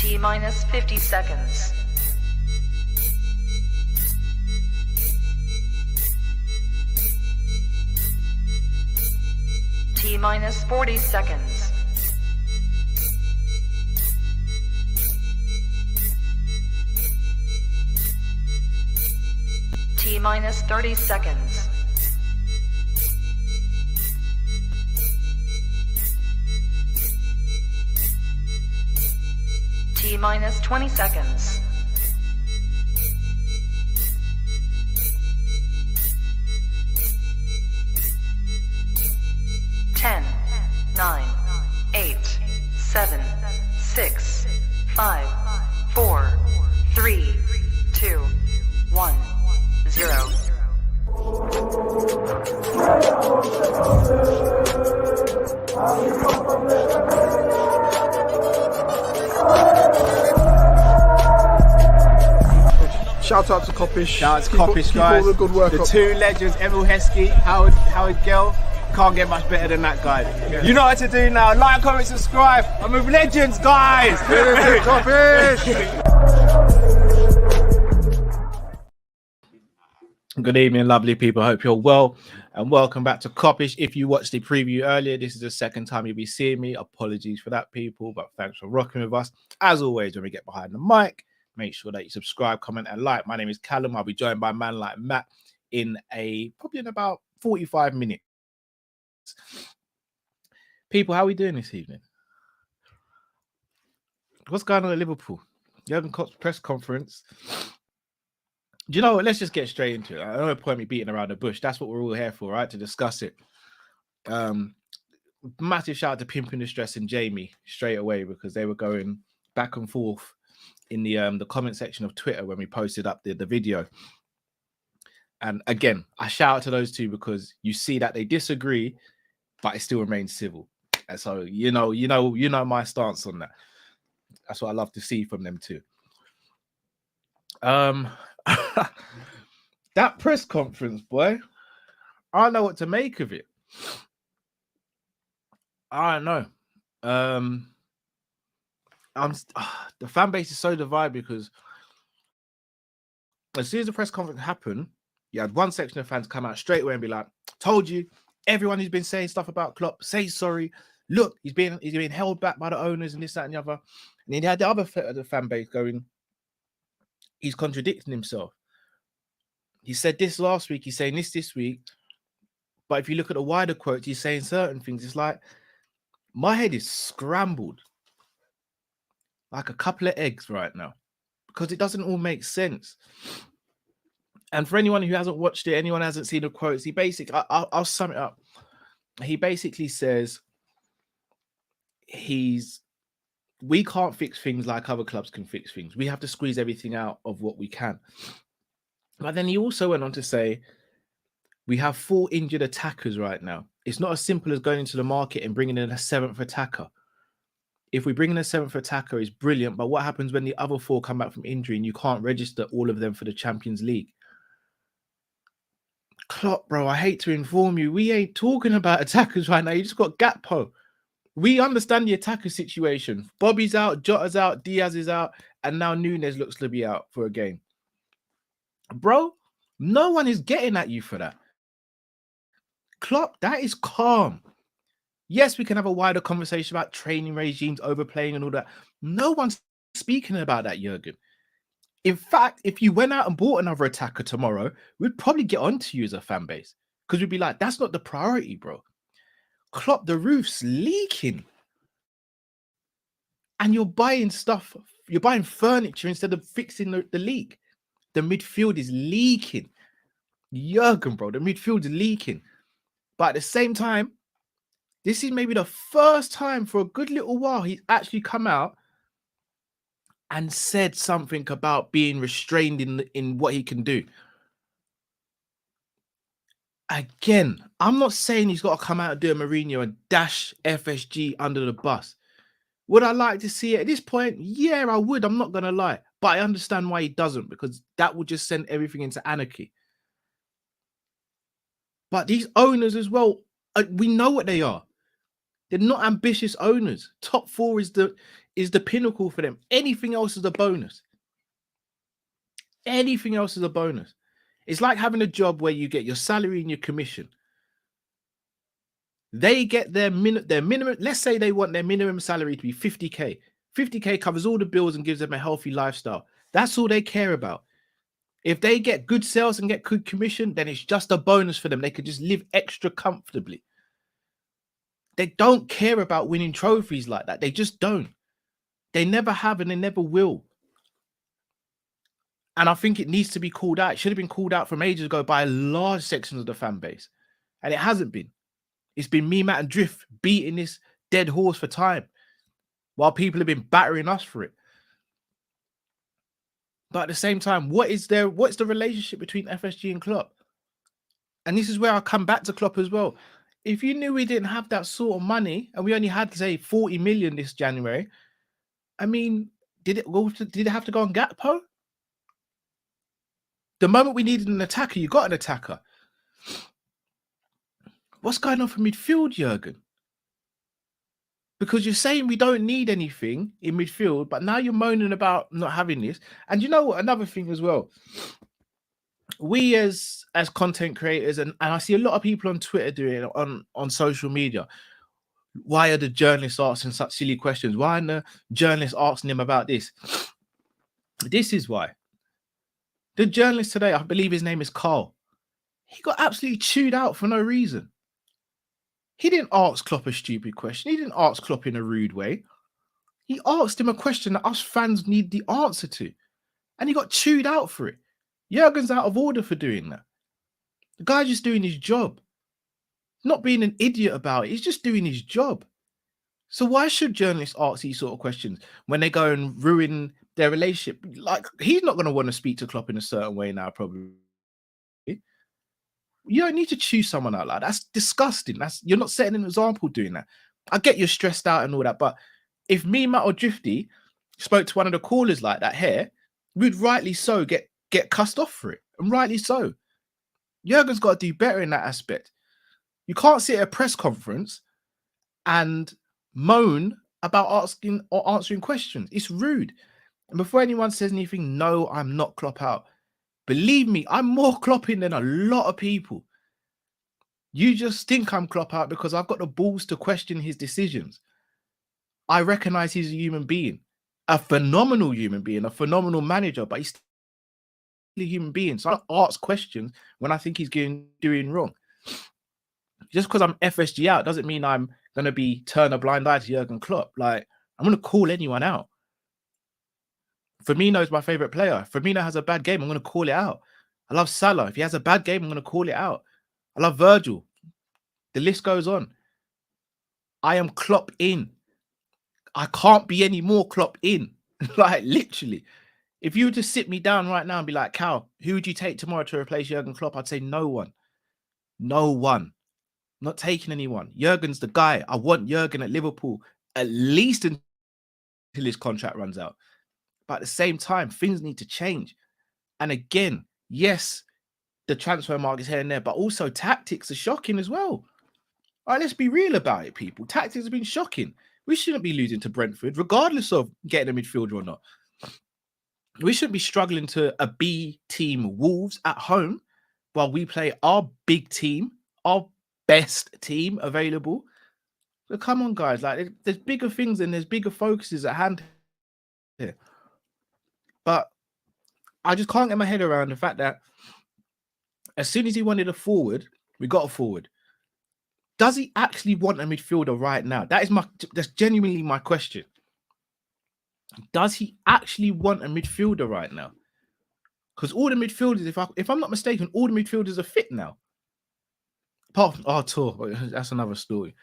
T minus 50 seconds. T minus 40 seconds. T minus 30 seconds. T minus 20 seconds. Ten, 9, 8, 7, 6, 5, 4, 3, 2, 1, 0. Shout out to Kopish. Shout out to Kopish, guys. Keep all the good work the up. Two legends, Emil Heskey, Howard Gill. Can't get much better than that, guys. Yeah. You know what to do now. Like, comment, subscribe. I'm with legends, guys. Kopish. Good evening, lovely people. Hope you're well, and welcome back to Kop-Ish. If you watched the preview earlier, this is the second time you'll be seeing me. Apologies for that, people, but thanks for rocking with us. As always, when we get behind the mic, make sure that you subscribe, comment, and like. My name is Callum. I'll be joined by a man like Matt probably in about 45 minutes. People, how are we doing this evening? What's going on at Liverpool? Jurgen Klopp's press conference. Do you know what? Let's just get straight into it. I don't point me beating around the bush. That's what we're all here for, right? To discuss it. Massive shout out to Pimpin' the Stress and Jamie straight away, because they were going back and forth in the comment section of Twitter when we posted up the video. And again, I shout out to those two because you see that they disagree, but it still remains civil. And so you know my stance on that. That's what I love to see from them too. That press conference, boy, I don't know what to make of it. I don't know. The fan base is so divided because as soon as the press conference happened, you had one section of fans come out straight away and be like, "Told you, everyone who's been saying stuff about Klopp, say sorry. Look, he's being held back by the owners and this, that, and the other." And then you had the other the fan base going, "He's contradicting himself. He said this last week, he's saying this week. But if you look at the wider quotes, he's saying certain things." It's like, my head is scrambled like a couple of eggs right now because it doesn't all make sense. And for anyone who hasn't watched it, anyone who hasn't seen the quotes, he basically, I'll sum it up. He basically says we can't fix things like other clubs can fix things. We have to squeeze everything out of what we can. But then he also went on to say, we have 4 injured attackers right now. It's not as simple as going into the market and bringing in a 7th attacker. If we bring in a 7th attacker, it's brilliant. But what happens when the other 4 come back from injury and you can't register all of them for the Champions League? Klopp, bro, I hate to inform you, we ain't talking about attackers right now. You just got Gakpo. We understand the attacker situation. Bobby's out, Jota's out, Diaz is out, and now Nunes looks to be out for a game. Bro, no one is getting at you for that. Klopp, that is calm. Yes, we can have a wider conversation about training regimes, overplaying and all that. No one's speaking about that, Jurgen. In fact, if you went out and bought another attacker tomorrow, we'd probably get onto you as a fan base because we'd be like, that's not the priority, bro. Klopp, the roof's leaking. And you're buying stuff, you're buying furniture instead of fixing the leak. The midfield is leaking. Jurgen, bro, the midfield is leaking. But at the same time, this is maybe the first time for a good little while he's actually come out and said something about being restrained in what he can do. Again, I'm not saying he's got to come out and do a Mourinho and dash FSG under the bus. Would I like to see it at this point? Yeah, I would. I'm not going to lie. But I understand why he doesn't, because that would just send everything into anarchy. But these owners as well, we know what they are. They're not ambitious owners. Top 4 is is the pinnacle for them. Anything else is a bonus. Anything else is a bonus. It's like having a job where you get your salary and your commission. They get their minimum. Let's say they want their minimum salary to be 50K. 50K covers all the bills and gives them a healthy lifestyle. That's all they care about. If they get good sales and get good commission, then it's just a bonus for them. They could just live extra comfortably. They don't care about winning trophies like that. They just don't. They never have and they never will. And I think it needs to be called out. It should have been called out from ages ago by a large section of the fan base. And it hasn't been. It's been me, Matt, and Drift beating this dead horse for time while people have been battering us for it. But at the same time, what's the relationship between FSG and Klopp? And this is where I come back to Klopp as well. If you knew we didn't have that sort of money and we only had, say, 40 million this January, I mean, did it have to go on Gakpo? The moment we needed an attacker, you got an attacker. What's going on for midfield, Jurgen? Because you're saying we don't need anything in midfield, but now you're moaning about not having this. And you know what? Another thing as well. We as content creators, and I see a lot of people on Twitter doing it on social media. Why are the journalists asking such silly questions? Why are the journalists asking him about this? This is why. The journalist today, I believe his name is Carl, he got absolutely chewed out for no reason. He didn't ask Klopp a stupid question. He didn't ask Klopp in a rude way. He asked him a question that us fans need the answer to. And he got chewed out for it. Jurgen's out of order for doing that. The guy's just doing his job. Not being an idiot about it. He's just doing his job. So why should journalists ask these sort of questions when they go and ruin their relationship? Like, he's not going to want to speak to Klopp in a certain way now, probably. You don't need to choose someone out like that. That's disgusting. You're not setting an example doing that. I get you're stressed out and all that, but if me, Matt, or Drifty spoke to one of the callers like that here, we'd rightly so get cussed off for it. And rightly so. Jurgen's got to do better in that aspect. You can't sit at a press conference and moan about asking or answering questions. It's rude. And before anyone says anything, no, I'm not Klopp out. Believe me, I'm more Klopping than a lot of people. You just think I'm Klopp out because I've got the balls to question his decisions. I recognize he's a human being, a phenomenal human being, a phenomenal manager, but he's still a human being. So I don't ask questions when I think he's doing wrong. Just because I'm FSG out doesn't mean I'm going to turn a blind eye to Jurgen Klopp. Like, I'm going to call anyone out. Firmino's my favorite player. If Firmino has a bad game, I'm going to call it out. I love Salah. If he has a bad game, I'm going to call it out. I love Virgil. The list goes on. I am Klopp in. I can't be any more Klopp in. Like, literally. If you were to sit me down right now and be like, Cal, who would you take tomorrow to replace Jurgen Klopp? I'd say no one. No one. Not taking anyone. Jurgen's the guy. I want Jurgen at Liverpool at least until his contract runs out. But at the same time, things need to change. And again, yes, the transfer market is here and there, but also tactics are shocking as well. All right, let's be real about it, people. Tactics have been shocking. We shouldn't be losing to Brentford, regardless of getting a midfielder or not. We shouldn't be struggling to a B team Wolves at home while we play our big team, our best team available. So come on, guys. Like, there's bigger things and there's bigger focuses at hand here. But I just can't get my head around the fact that as soon as he wanted a forward, we got a forward. Does he actually want a midfielder right now? That's genuinely my question. Does he actually want a midfielder right now? Because all the midfielders, if I'm not mistaken, all the midfielders are fit now. Apart from Artur, that's another story.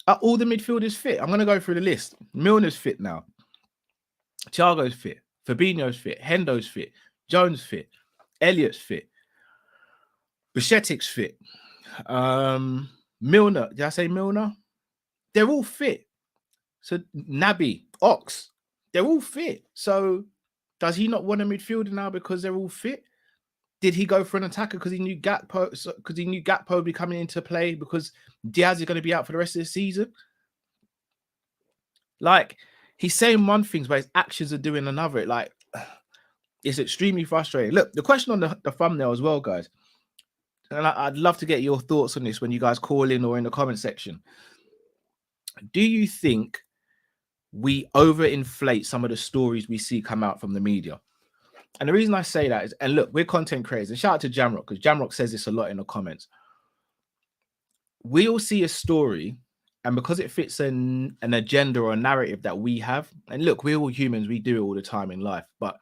Are all the midfielders fit? I'm going to go through the list. Milner's fit now. Thiago's fit. Fabinho's fit. Hendo's fit. Jones fit. Elliott's fit. Bichetik's fit. Milner. Did I say Milner? They're all fit. So Naby, Ox, they're all fit. So does he not want a midfielder now because they're all fit? Did he go for an attacker because he knew Gakpo would be coming into play because Diaz is going to be out for the rest of the season? Like, he's saying one thing, but his actions are doing another. Like, it's extremely frustrating. Look, the question on the thumbnail as well, guys. And I'd love to get your thoughts on this when you guys call in or in the comment section. Do you think we overinflate some of the stories we see come out from the media? And the reason I say that is, and look, we're content creators, and shout out to Jamrock, because Jamrock says this a lot in the comments. We'll see a story, and because it fits an agenda or a narrative that we have, and look, we're all humans, we do it all the time in life, but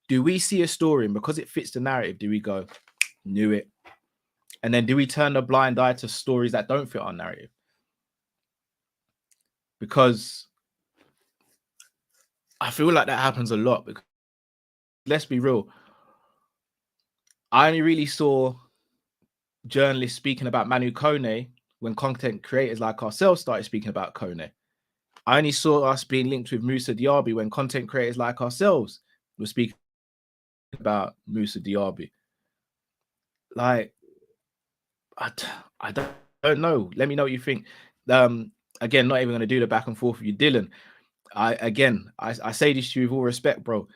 do we see a story, and because it fits the narrative, do we go, knew it? And then do we turn a blind eye to stories that don't fit our narrative? Because I feel like that happens a lot. Because let's be real, I only really saw journalists speaking about Manu Kone when content creators like ourselves started speaking about Kone. I only saw us being linked with Musa Diaby when content creators like ourselves were speaking about Musa Diaby. Like, I don't know. Let me know what you think. Again, not even going to do the back and forth with you, Dylan. I say this to you with all respect, bro.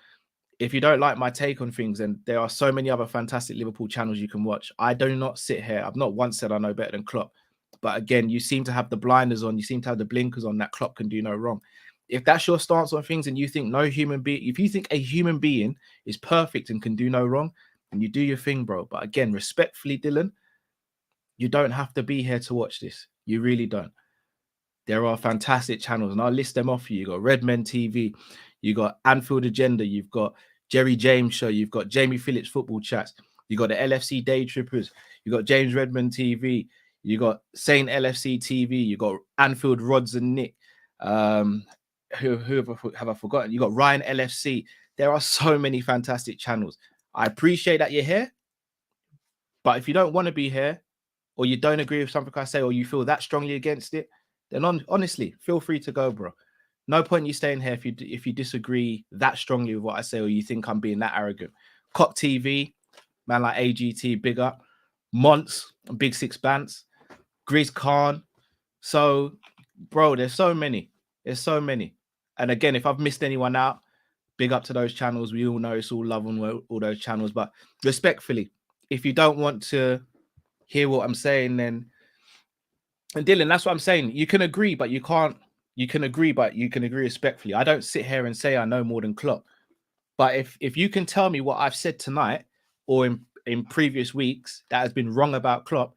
If you don't like my take on things, and there are so many other fantastic Liverpool channels you can watch. I do not sit here. I've not once said I know better than Klopp. But again, you seem to have the blinders on. You seem to have the blinkers on that Klopp can do no wrong. If that's your stance on things and you think no human being, if you think a human being is perfect and can do no wrong, then you do your thing, bro. But again, respectfully, Dylan, you don't have to be here to watch this. You really don't. There are fantastic channels, and I'll list them off for you. You got Redmen TV, you got Anfield Agenda, you've got Jerry James Show, you've got Jamie Phillips Football Chats, you got the LFC Day Trippers, you got James Redmond TV, you got Saint LFC TV, you got Anfield Rods and Nick. Who have I forgotten? You got Ryan LFC. There are so many fantastic channels. I appreciate that you're here, but if you don't want to be here, or you don't agree with something I say, or you feel that strongly against it, then honestly, feel free to go, bro. No point in you staying here if you disagree that strongly with what I say, or you think I'm being that arrogant. Cop TV, man like AGT, big up. Monts, Big Six Bants, Grizz Khan. So, bro, there's so many. There's so many. And again, if I've missed anyone out, big up to those channels. We all know it's all love on all those channels. But respectfully, if you don't want to hear what I'm saying, then, and Dylan, that's what I'm saying. You can agree, but you can't. You can agree, but you can agree respectfully. I don't sit here and say I know more than Klopp. But if you can tell me what I've said tonight or in previous weeks that has been wrong about Klopp,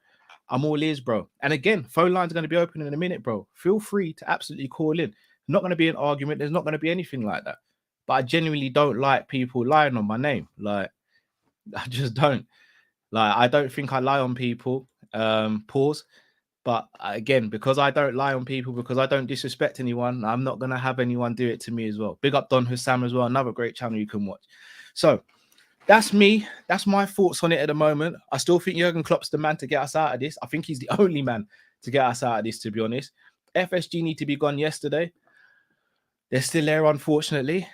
I'm all ears, bro. And again, phone lines are going to be open in a minute, bro. Feel free to absolutely call in. Not going to be an argument. There's not going to be anything like that. But I genuinely don't like people lying on my name. Like, I just don't. Like, I don't think I lie on people. Pause. But again, because I don't lie on people, because I don't disrespect anyone, I'm not going to have anyone do it to me as well. Big up Don Hussam as well. Another great channel you can watch. So that's me. That's my thoughts on it at the moment. I still think Jurgen Klopp's the man to get us out of this. I think he's the only man to get us out of this, to be honest. FSG need to be gone yesterday. They're still there, unfortunately.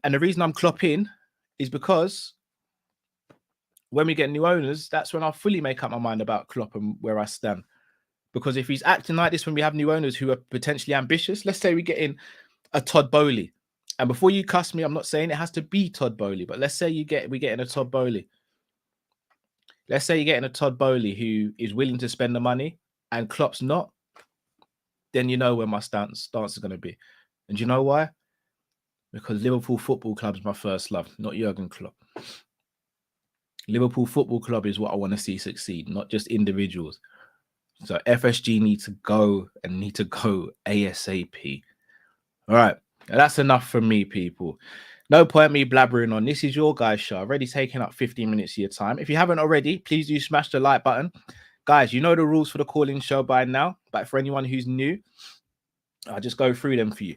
And the reason I'm Klopp in is because when we get new owners, that's when I'll fully make up my mind about Klopp and where I stand. Because if he's acting like this when we have new owners who are potentially ambitious, let's say we get in a Todd Bowley. And before you cuss me, I'm not saying it has to be Todd Bowley, but let's say we get in a Todd Bowley. Let's say you're getting a Todd Bowley who is willing to spend the money and Klopp's not, then you know where my stance is going to be. And you know why? Because Liverpool Football Club is my first love, not Jurgen Klopp. Liverpool Football Club is what I want to see succeed, not just individuals. So FSG need to go ASAP. All right. That's enough from me, people. No point me blabbering on. This is your guys' show. I've already taken up 15 minutes of your time. If you haven't already, please do smash the like button. Guys, you know the rules for the call-in show by now. But for anyone who's new, I'll just go through them for you.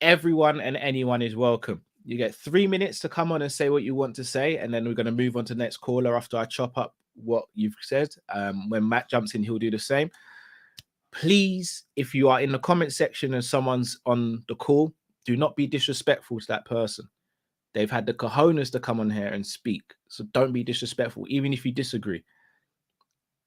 Everyone and anyone is welcome. You get 3 minutes to come on and say what you want to say, and then we're going to move on to the next caller after I chop up what you've said. When Matt jumps in, he'll do the same. Please, if you are in the comment section and someone's on the call, do not be disrespectful to that person. They've had the cojones to come on here and speak, so don't be disrespectful, even if you disagree.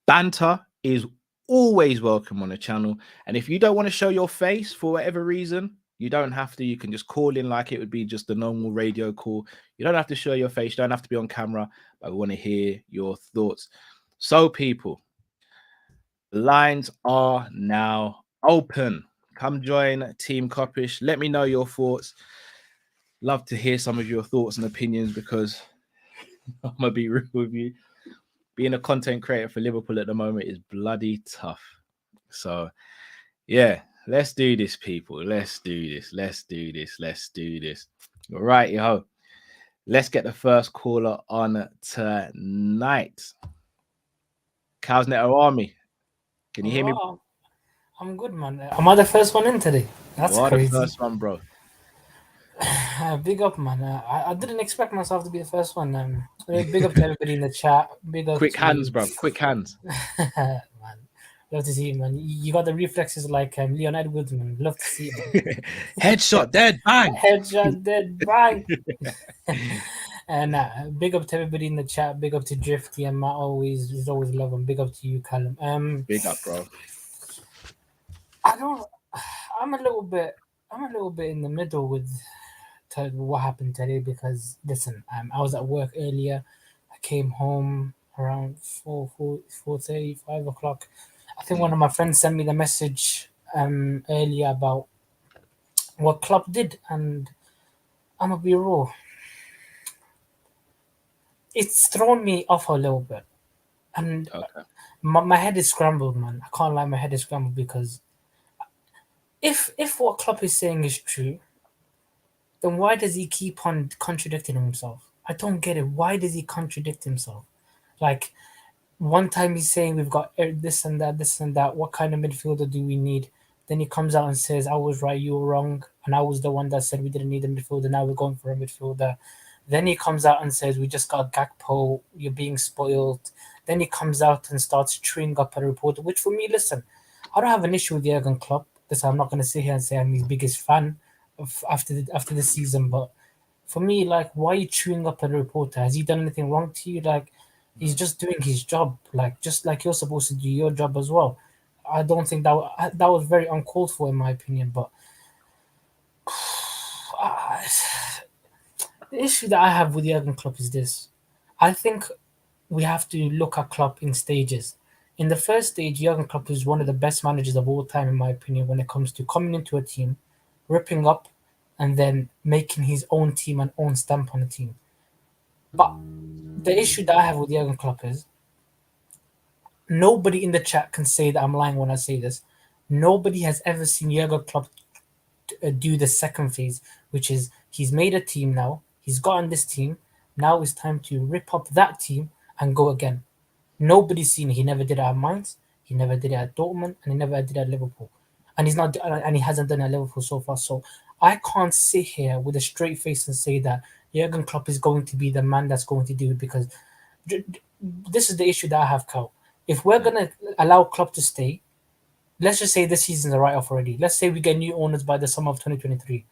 Banter is always welcome on the channel. And if you don't want to show your face for whatever reason, you don't have to. You can just call in like it would be just a normal radio call. You don't have to show your face. You don't have to be on camera, but we want to hear your thoughts. So, people, the lines are now open. Come join Team Kopish. Let me know your thoughts. Love to hear some of your thoughts and opinions, because I'm going to be real with you. Being a content creator for Liverpool at the moment is bloody tough. So, yeah, let's do this, people. Let's do this. Let's do this. Let's do this. All right, yo. Let's get the first caller on tonight. Cow's Netter Army. Can you hear me? I'm good, man. Am I the first one in today? That's crazy. The first one, bro. Big up, man. I didn't expect myself to be the first one. Big up to everybody in the chat. Big up. Quick hands, bro. Quick hands. Man, love to see you, man. You got the reflexes like Leon Edwards, man. Love to see you, man. Headshot, dead, bang. Headshot, dead, bang. And big up to everybody in the chat. Big up to Drifty and Matt. Always love him. Big up to you, Callum. Big up, bro. I'm a little bit in the middle with what happened today, because listen, I was at work earlier. I came home around 4:30, 5 o'clock. I think one of my friends sent me the message earlier about what Klopp did, and I'm gonna be raw. It's thrown me off a little bit, and my head is scrambled, man. I can't lie, my head is scrambled, because if what Klopp is saying is true, then why does he keep on contradicting himself? I don't get it. Why does he contradict himself? Like, one time he's saying we've got this and that. What kind of midfielder do we need? Then he comes out and says, I was right, you were wrong. And I was the one that said we didn't need a midfielder. Now we're going for a midfielder. Then he comes out and says, we just got Gakpo. You're being spoiled. Then he comes out and starts chewing up a reporter, which for me, listen, I don't have an issue with Jurgen Klopp. Listen, I'm not going to sit here and say I'm his biggest fan after the season, but for me, like, why are you chewing up a reporter? Has he done anything wrong to you? Like, he's just doing his job, like, just like you're supposed to do your job as well. I don't think that was very uncalled for, in my opinion. But the issue that I have with Jurgen Klopp is this: I think we have to look at Klopp in stages. In the first stage, Jurgen Klopp is one of the best managers of all time, in my opinion, when it comes to coming into a team, ripping up, and then making his own team and own stamp on the team. But the issue that I have with Jurgen Klopp is nobody in the chat can say that I'm lying when I say this. Nobody has ever seen Jurgen Klopp do the second phase, which is he's made a team now. He's gotten this team. Now it's time to rip up that team and go again. Nobody's seen it. He never did it at Mainz. He never did it at Dortmund, and he never did it at Liverpool. And he hasn't done it at Liverpool so far. So I can't sit here with a straight face and say that Jurgen Klopp is going to be the man that's going to do it, because this is the issue that I have, Cal. If we're going to allow Klopp to stay, let's just say this season's a write-off already. Let's say we get new owners by the summer of 2023.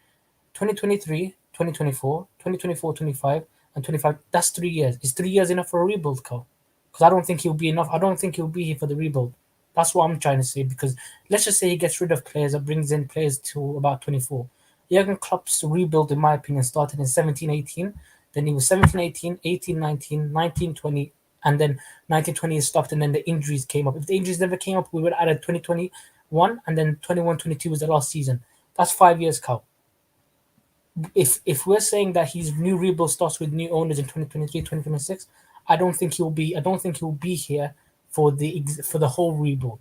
2023, 2024, 2024, 25, and 25. That's 3 years. Is 3 years enough for a rebuild, Cal? Because I don't think he'll be enough. I don't think he'll be here for the rebuild. That's what I'm trying to say, because let's just say he gets rid of players and brings in players to about 24. Jurgen Klopp's rebuild, in my opinion, started in 17-18. Then he was 17-18, 18-19, 19-20, and then 19-20 is stopped, and then the injuries came up. If the injuries never came up, we would have added 2021, and then 21-22 was the last season. That's 5 years, Cal. If we're saying that his new rebuild starts with new owners in 2023, 2026, I don't think he'll be here for the whole rebuild.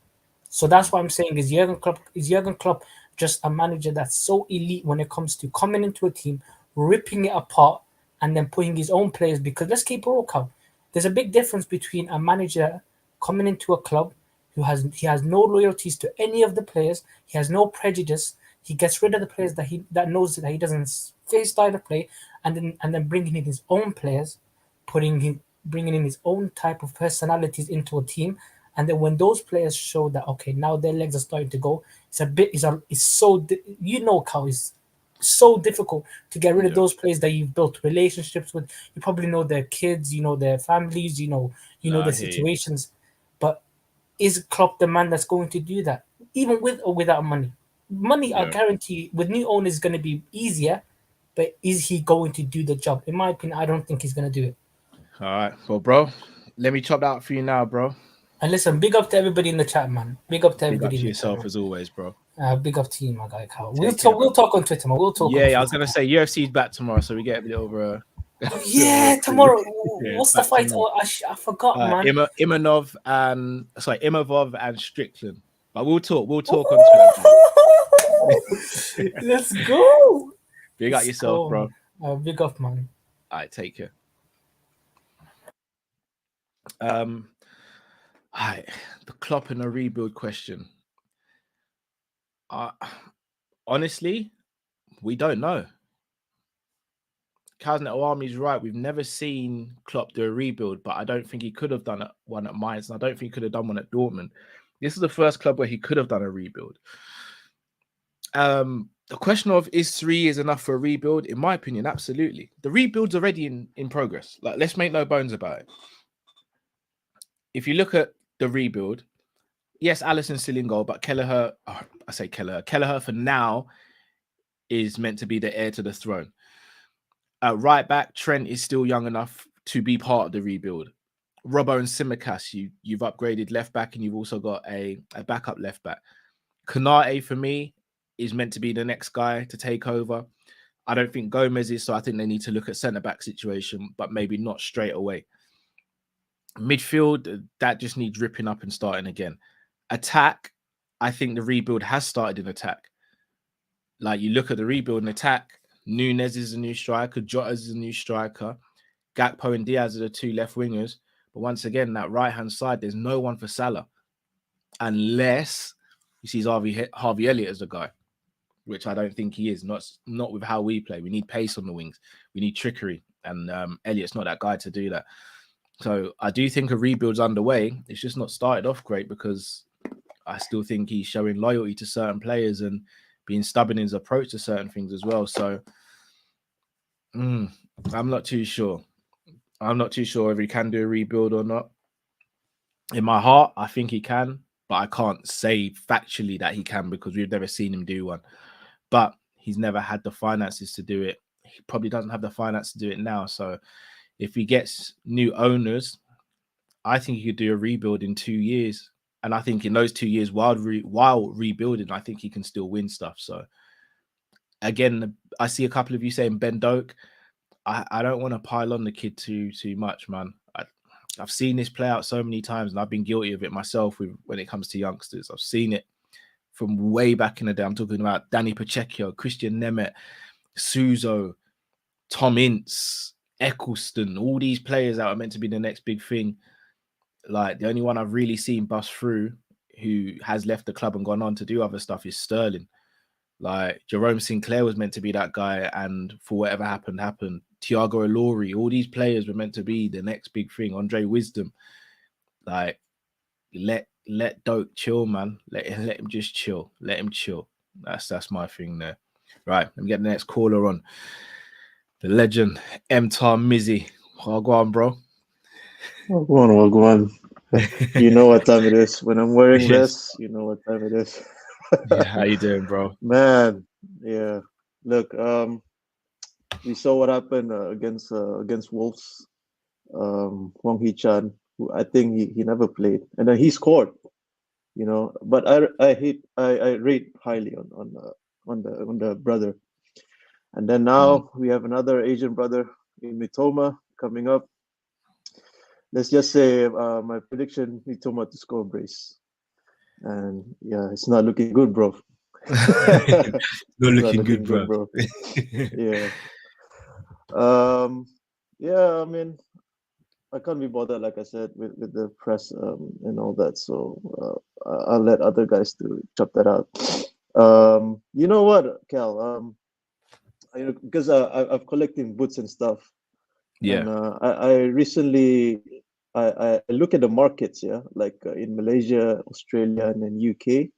So that's what I'm saying is Jurgen Klopp just a manager that's so elite when it comes to coming into a team, ripping it apart, and then putting his own players. Because let's keep it all count. There's a big difference between a manager coming into a club he has no loyalties to any of the players. He has no prejudice. He gets rid of the players that knows that he doesn't fit his style of play, and then bringing in his own players, bringing in his own type of personalities into a team. And then when those players show that, okay, now their legs are starting to go, it's so difficult to get rid of those players that you've built relationships with. You probably know their kids, you know their families, you know their situations. But is Klopp the man that's going to do that, even with or without money? Money, I Yeah. guarantee, with new owners is going to be easier, but is he going to do the job? In my opinion, I don't think he's going to do it. All right. Well, bro, let me chop that out for you now, bro. And listen, big up to everybody in the chat, man. Big up to Big up everybody to in the chat, yourself man. as always, bro. Big up to you, my guy, Carl. Take care, We'll bro. talk on Twitter, man. We'll talk on Yeah, Twitter. I was gonna say UFC's back tomorrow, so we get a bit over. Yeah, tomorrow. Yeah, What's the back fight? tomorrow. Oh, I forgot, man. Imavov and Strickland. But we'll talk. We'll talk on Twitter. Let's go. Big up yourself, bro. Big up, man. All right, take care. All right, the Klopp and a rebuild question. Honestly, we don't know. Kaznet Awami's right. We've never seen Klopp do a rebuild, but I don't think he could have done one at Mainz, and I don't think he could have done one at Dortmund. This is the first club where he could have done a rebuild. The question of is 3 years enough for a rebuild? In my opinion, absolutely. The rebuild's already in progress. Like, let's make no bones about it. If you look at the rebuild, yes, Alisson's still in goal, but Kelleher for now is meant to be the heir to the throne. Right back, Trent is still young enough to be part of the rebuild. Robbo and Simicas, you've upgraded left back, and you've also got a backup left back. Konate, for me, is meant to be the next guy to take over. I don't think Gomez is, so I think they need to look at centre-back situation, but maybe not straight away. Midfield, that just needs ripping up and starting again. Attack, I think the rebuild has started in attack. Like, you look at the rebuild and attack, Nunes is a new striker, Jota is a new striker, Gakpo and Diaz are the 2 left wingers. But once again, that right-hand side, there's no one for Salah. Unless he sees Harvey Elliott as a guy, which I don't think he is. Not with how we play. We need pace on the wings. We need trickery. And Elliott's not that guy to do that. So I do think a rebuild's underway. It's just not started off great because I still think he's showing loyalty to certain players and being stubborn in his approach to certain things as well. So I'm not too sure. I'm not too sure if he can do a rebuild or not. In my heart, I think he can, but I can't say factually that he can because we've never seen him do one. But he's never had the finances to do it. He probably doesn't have the finance to do it now. So if he gets new owners, I think he could do a rebuild in 2 years. And I think in those 2 years, while rebuilding, I think he can still win stuff. So again, I see a couple of you saying Ben Doak. I don't want to pile on the kid too much, man. I've seen this play out so many times, and I've been guilty of it myself when it comes to youngsters. I've seen it from way back in the day. I'm talking about Danny Pacheco, Christian Nemeth, Suso, Tom Ince, Eccleston, all these players that are meant to be the next big thing. Like, the only one I've really seen bust through who has left the club and gone on to do other stuff is Sterling. Like, Jerome Sinclair was meant to be that guy, and for whatever happened. Thiago Ilori, all these players were meant to be the next big thing. Andre Wisdom. Like, let Doak chill, man. Let him just chill. Let him chill. That's my thing there. Right, let me get the next caller on. The legend, Mtar Mizzy. Oh, go on, bro. Well, go on. You know what time it is. When I'm wearing this, you know what time it is. Yeah, how you doing, bro? Man, yeah. Look, we saw what happened against Wolves. Wang Hee-chan, who I think he never played, and then he scored. You know, but I rate highly on the brother. And then now we have another Asian brother in Mitoma coming up. Let's just say my prediction: Mitoma to score a brace. And yeah, it's not looking good, bro. Not looking good, bro. Yeah. Yeah, I mean, I can't be bothered, like I said, with the press and all that. So I'll let other guys to chop that out. You know what, Cal? Because I've collecting boots and stuff. Yeah. And I recently I look at the markets, yeah, like in Malaysia, Australia, and then UK.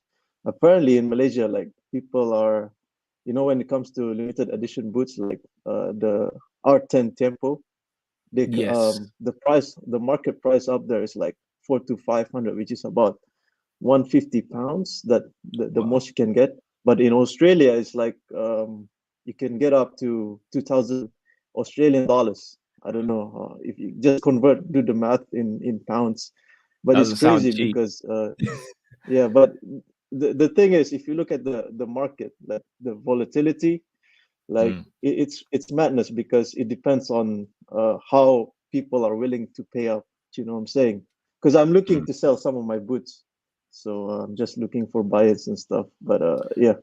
Apparently in Malaysia, like, people are, when it comes to limited edition boots, like the R10 Tempo, Yes. the market price up there is like 400 to 500, which is about £150 that the most you can get. But in Australia, it's like you can get up to 2,000 Australian dollars. I don't know if you just do the math in pounds, but Doesn't it's crazy sound cheap. because yeah. But the thing is, if you look at the market, like the volatility, like it's madness because it depends on how people are willing to pay up. You know what I'm saying? Because I'm looking to sell some of my boots, so I'm just looking for buyers and stuff. But yeah,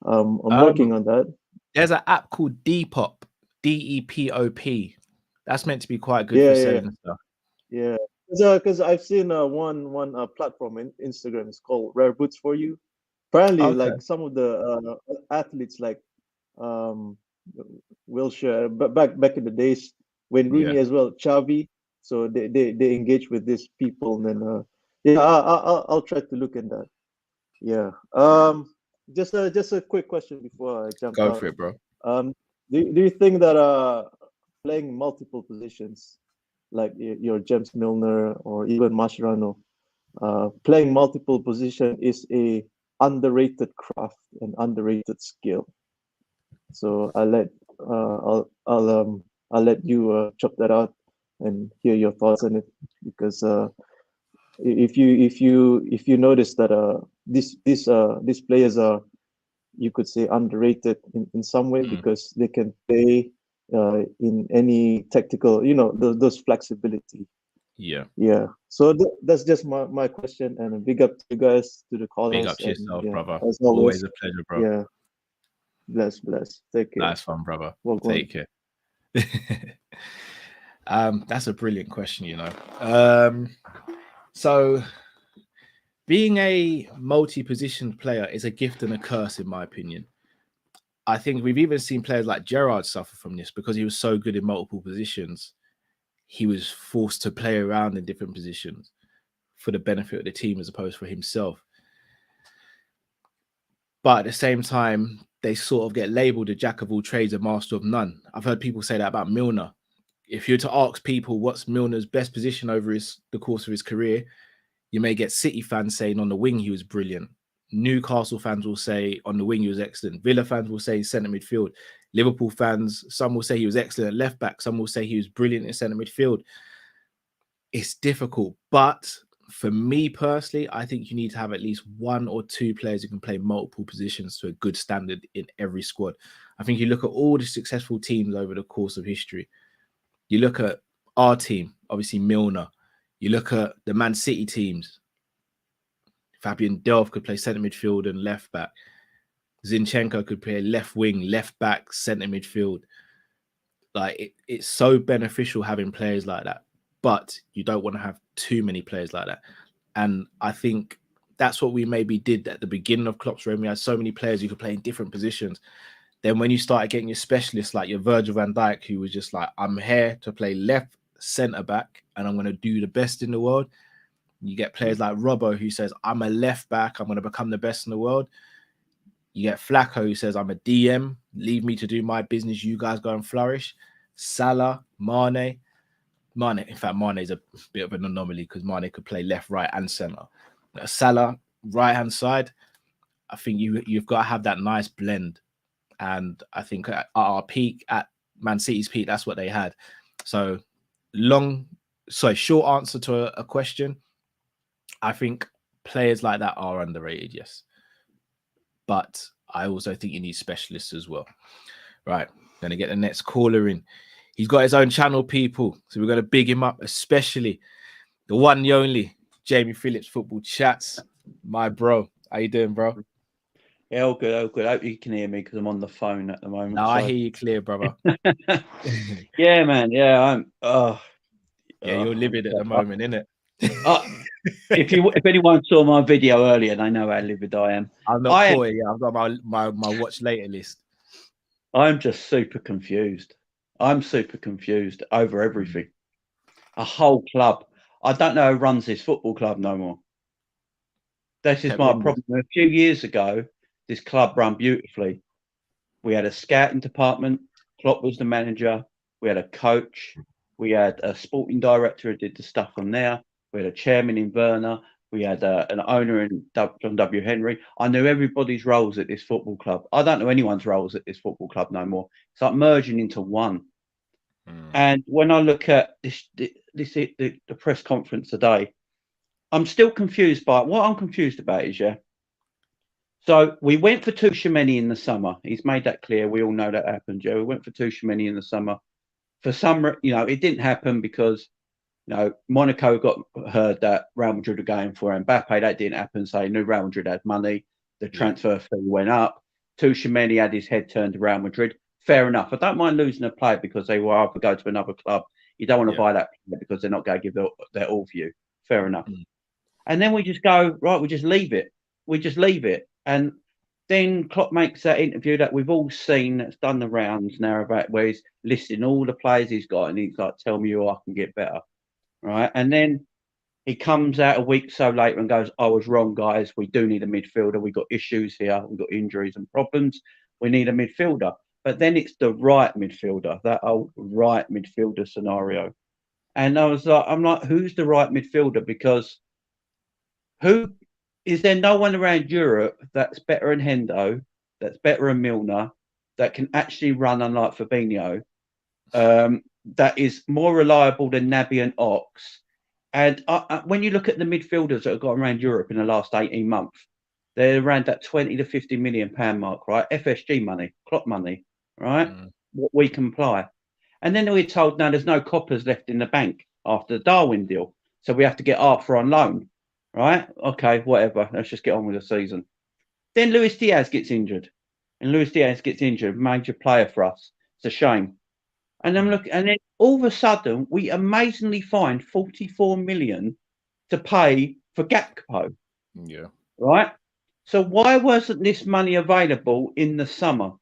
I'm working on that. There's an app called Depop, DEPOP. That's meant to be quite good for selling stuff. Yeah, because I've seen one platform in Instagram. It's called Rare Boots for You. Apparently, like some of the athletes, like Wilshire, but back in the days when Rooney as well, Xavi. So they engage with these people, and then yeah, I'll try to look at that. Yeah. Just a quick question before I jump out. Go for it, bro. Do you think that playing multiple positions, like your James Milner or even Mascherano, playing multiple position is a underrated craft and underrated skill? So I'll let you chop that out and hear your thoughts on it, because if you notice that these players are, you could say, underrated in some way because they can play in any tactical, those flexibility. Yeah. So that's just my question, and a big up to you guys, to the callers. Big up to yourself, brother. As always, Always a pleasure, bro. Yeah. Bless. Take care. Nice fun, brother. Welcome. Take care. That's a brilliant question, So being a multi-positioned player is a gift and a curse, in my opinion. I think we've even seen players like Gerrard suffer from this because he was so good in multiple positions. He was forced to play around in different positions for the benefit of the team as opposed to for himself. But at the same time, they sort of get labeled a jack of all trades, a master of none. I've heard people say that about Milner. If you were to ask people what's Milner's best position over the course of his career, you may get City fans saying on the wing he was brilliant. Newcastle fans will say on the wing he was excellent. Villa fans will say centre midfield. Liverpool fans, some will say he was excellent at left back. Some will say he was brilliant in centre midfield. It's difficult. But for me personally, I think you need to have at least one or two players who can play multiple positions to a good standard in every squad. I think you look at all the successful teams over the course of history. You look at our team, obviously Milner. You look at the Man City teams. Fabian Delph could play centre midfield and left back. Zinchenko could play left wing, left back, centre midfield. Like it's so beneficial having players like that, but you don't want to have too many players like that. And I think that's what we maybe did at the beginning of Klopp's reign. We had so many players who could play in different positions. Then when you started getting your specialists like your Virgil van Dijk, who was just like, I'm here to play left centre back and I'm going to do the best in the world. You get players like Robbo, who says, I'm a left back, I'm going to become the best in the world. You get Flacco, who says, I'm a DM, leave me to do my business, you guys go and flourish. Salah, Mane. In fact, Mane is a bit of an anomaly because Mane could play left, right, and centre. Salah, right-hand side, I think you've got to have that nice blend. And I think at our peak, at Man City's peak, that's what they had. So short answer to a question. I think players like that are underrated, yes. But I also think you need specialists as well. Right, going to get the next caller in. He's got his own channel, people. So we're going to big him up, especially the one, the only, Jamie Phillips Football Chats. My bro. How you doing, bro? Yeah, all good, all good. I hope you can hear me because I'm on the phone at the moment. No, I hear you clear, brother. Yeah, man. Yeah, you're livid at the moment, innit? If anyone saw my video earlier, they know how livid I am. I'm not poor, yeah. I've got my watch later list. I'm just super confused. I'm super confused over everything. A whole club. I don't know who runs this football club no more. This is my problem. A few years ago, this club ran beautifully. We had a scouting department. Klopp was the manager. We had a coach. We had a sporting director who did the stuff from there. We had a chairman in Werner. We had an owner in John W. Henry. I knew everybody's roles at this football club. I don't know anyone's roles at this football club no more. It's like merging into one. And when I look at the press conference today, I'm still confused by it. What I'm confused about is, so we went for Tuchemeni in the summer. He's made that clear. We all know that happened, We went for Tuchemeni in the summer. For some, it didn't happen because, Monaco got heard that Real Madrid were going for Mbappe. That didn't happen. So he knew Real Madrid had money. The transfer fee went up. Tuchemeni had his head turned to Real Madrid. Fair enough. I don't mind losing a player because they will either go to another club. You don't want to buy that player because they're not going to give their all for you. Fair enough. And then we just go, right, we just leave it. And then Klopp makes that interview that we've all seen that's done the rounds now about where he's listing all the players he's got and he's like, tell me who I can get better. Right. And then he comes out a week so later and goes, I was wrong, guys. We do need a midfielder. We've got issues here. We've got injuries and problems. We need a midfielder. But then it's the right midfielder, that old right midfielder scenario. And I'm like, who's the right midfielder? Because is there no one around Europe that's better than Hendo, that's better than Milner, that can actually run, unlike Fabinho, that is more reliable than Naby and Ox? And when you look at the midfielders that have gone around Europe in the last 18 months, they're around that 20 to 50 million pound mark, right? FSG money, Klopp money, right? What we can apply. And then we're told, no, there's no coppers left in the bank after the Darwin deal. So we have to get Arthur on loan, right? Okay, whatever. Let's just get on with the season. Then Luis Diaz gets injured. Major player for us. It's a shame. And then and then all of a sudden, we amazingly find 44 million to pay for Gakpo. Yeah. Right? So why wasn't this money available in the summer?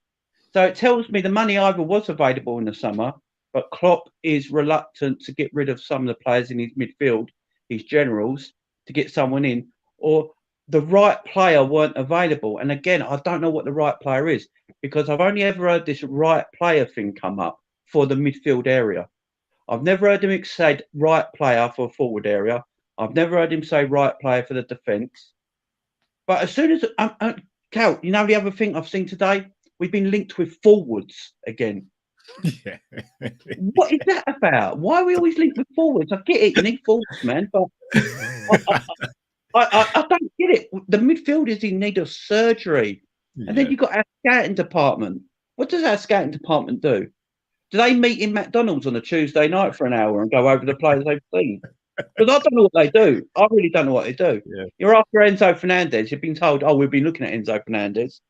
So it tells me the money either was available in the summer, but Klopp is reluctant to get rid of some of the players in his midfield, his generals, to get someone in, or the right player weren't available. And again, I don't know what the right player is because I've only ever heard this right player thing come up for the midfield area. I've never heard him say right player for a forward area. I've never heard him say right player for the defence. But as soon as Cal, the other thing I've seen today, we've been linked with forwards again. Yeah. What is that about? Why are we always linked with forwards? I get it, you need forwards, man, but I don't get it. The midfielders in need of surgery, and then you've got our scouting department. What does our scouting department do? Do they meet in McDonald's on a Tuesday night for an hour and go over the players they've seen? Because I don't know what they do. I really don't know what they do. Yeah. You're after Enzo Fernandez. You've been told, we've been looking at Enzo Fernandez.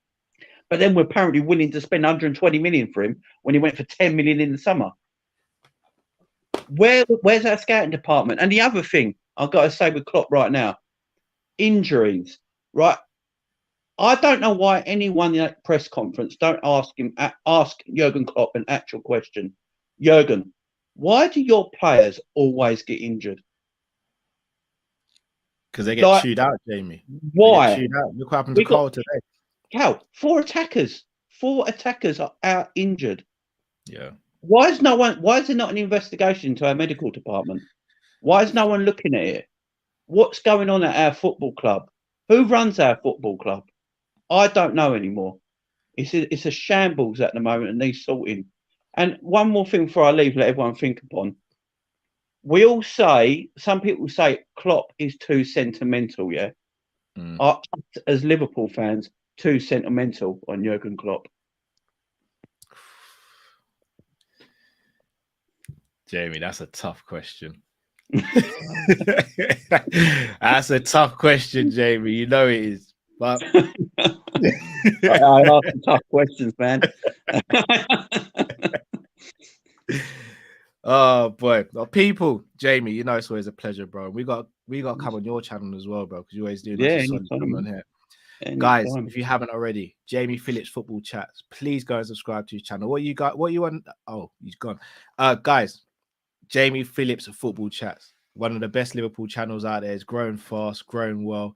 But then we're apparently willing to spend 120 million for him when he went for 10 million in the summer. Where's our scouting department? And the other thing I've got to say with Klopp right now, injuries, right? I don't know why anyone in that press conference don't ask Jurgen Klopp an actual question. Jurgen, why do your players always get injured? Because they get chewed out, Jamie. Why? Chewed out. Look what happened to Cole today. Cal, 4 attackers are out injured. Yeah. Why is there not an investigation into our medical department? Why is no one looking at it? What's going on at our football club? Who runs our football club? I don't know anymore. It's a shambles at the moment and needs sorting. And one more thing before I leave, let everyone think upon. Some people say Klopp is too sentimental, yeah? Us, as Liverpool fans, too sentimental on Jurgen Klopp. Jamie, that's a tough question. That's a tough question, Jamie. You know it is. But I ask some tough questions, man. Oh boy, well, people, Jamie, you know it's always a pleasure, bro. We got to come on your channel as well, bro, because you always do on here. Guys, if you haven't already, Jamie Phillips Football Chats, please go and subscribe to his channel. What you want? Oh, he's gone. Guys, Jamie Phillips Football Chats, one of the best Liverpool channels out there. It's growing fast, growing well.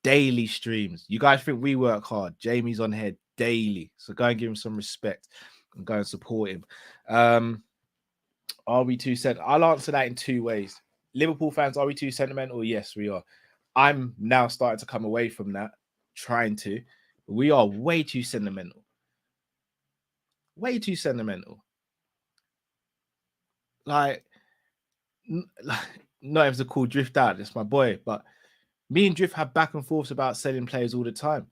Daily streams. You guys think we work hard? Jamie's on here daily, so go and give him some respect and go and support him. Are we too sentimental? I'll answer that in 2 ways. Liverpool fans, are we too sentimental? Yes, we are. I'm now starting to come away from that, trying to. We are way too sentimental. Way too sentimental. Like, not if it's a cool Drift out, that's my boy, but me and Drift have back and forths about selling players all the time.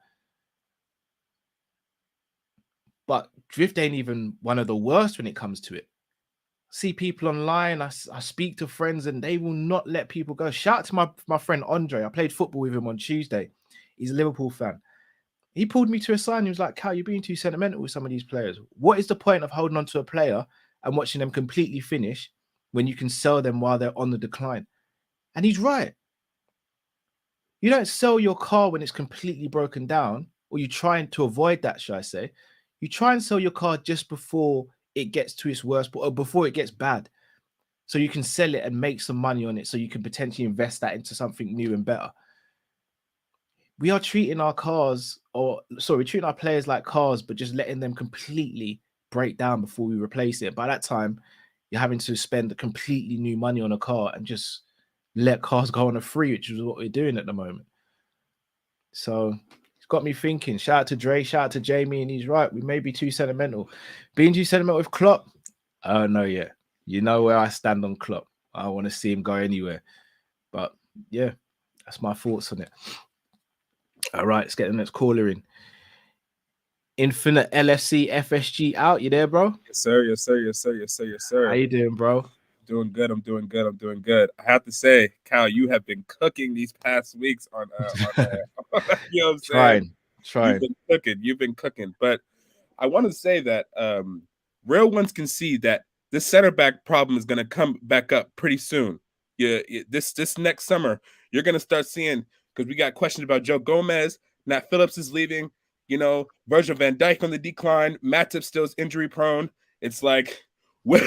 But Drift ain't even one of the worst when it comes to it. See people online, I speak to friends, and they will not let people go. Shout out to my friend Andre. I played football with him on Tuesday. He's a Liverpool fan. He pulled me to a side and he was like, Cal, you're being too sentimental with some of these players. What is the point of holding on to a player and watching them completely finish when you can sell them while they're on the decline? And he's right. You don't sell your car when it's completely broken down, or you're trying to avoid that, should I say. You try and sell your car just before it gets to its worst, or before it gets bad, so you can sell it and make some money on it, so you can potentially invest that into something new and better. We are treating our cars, we're treating our players like cars, but just letting them completely break down before we replace it. By that time, you're having to spend completely new money on a car and just let cars go on a free, which is what we're doing at the moment. So it's got me thinking. Shout out to Dre, shout out to Jamie, and he's right. We may be too sentimental. Being too sentimental with Klopp, I don't know yet. You know where I stand on Klopp. I want to see him go anywhere. But yeah, that's my thoughts on it. All right, let's get the next caller in. Infinite LFC FSG out. You there, bro? Yes, sir. Yes, sir. Yes, sir. Yes, sir. Yes, sir. How you doing, bro? Doing good. I'm doing good. I'm doing good. I have to say, Cal, you have been cooking these past weeks on you know what I'm saying? Trying. You've been cooking. But I want to say that real ones can see that this center back problem is going to come back up pretty soon. This next summer, you're going to start seeing, because we got questions about Joe Gomez. Nat Phillips is leaving. You know, Virgil van Dijk on the decline. Matip still is injury prone. It's like we're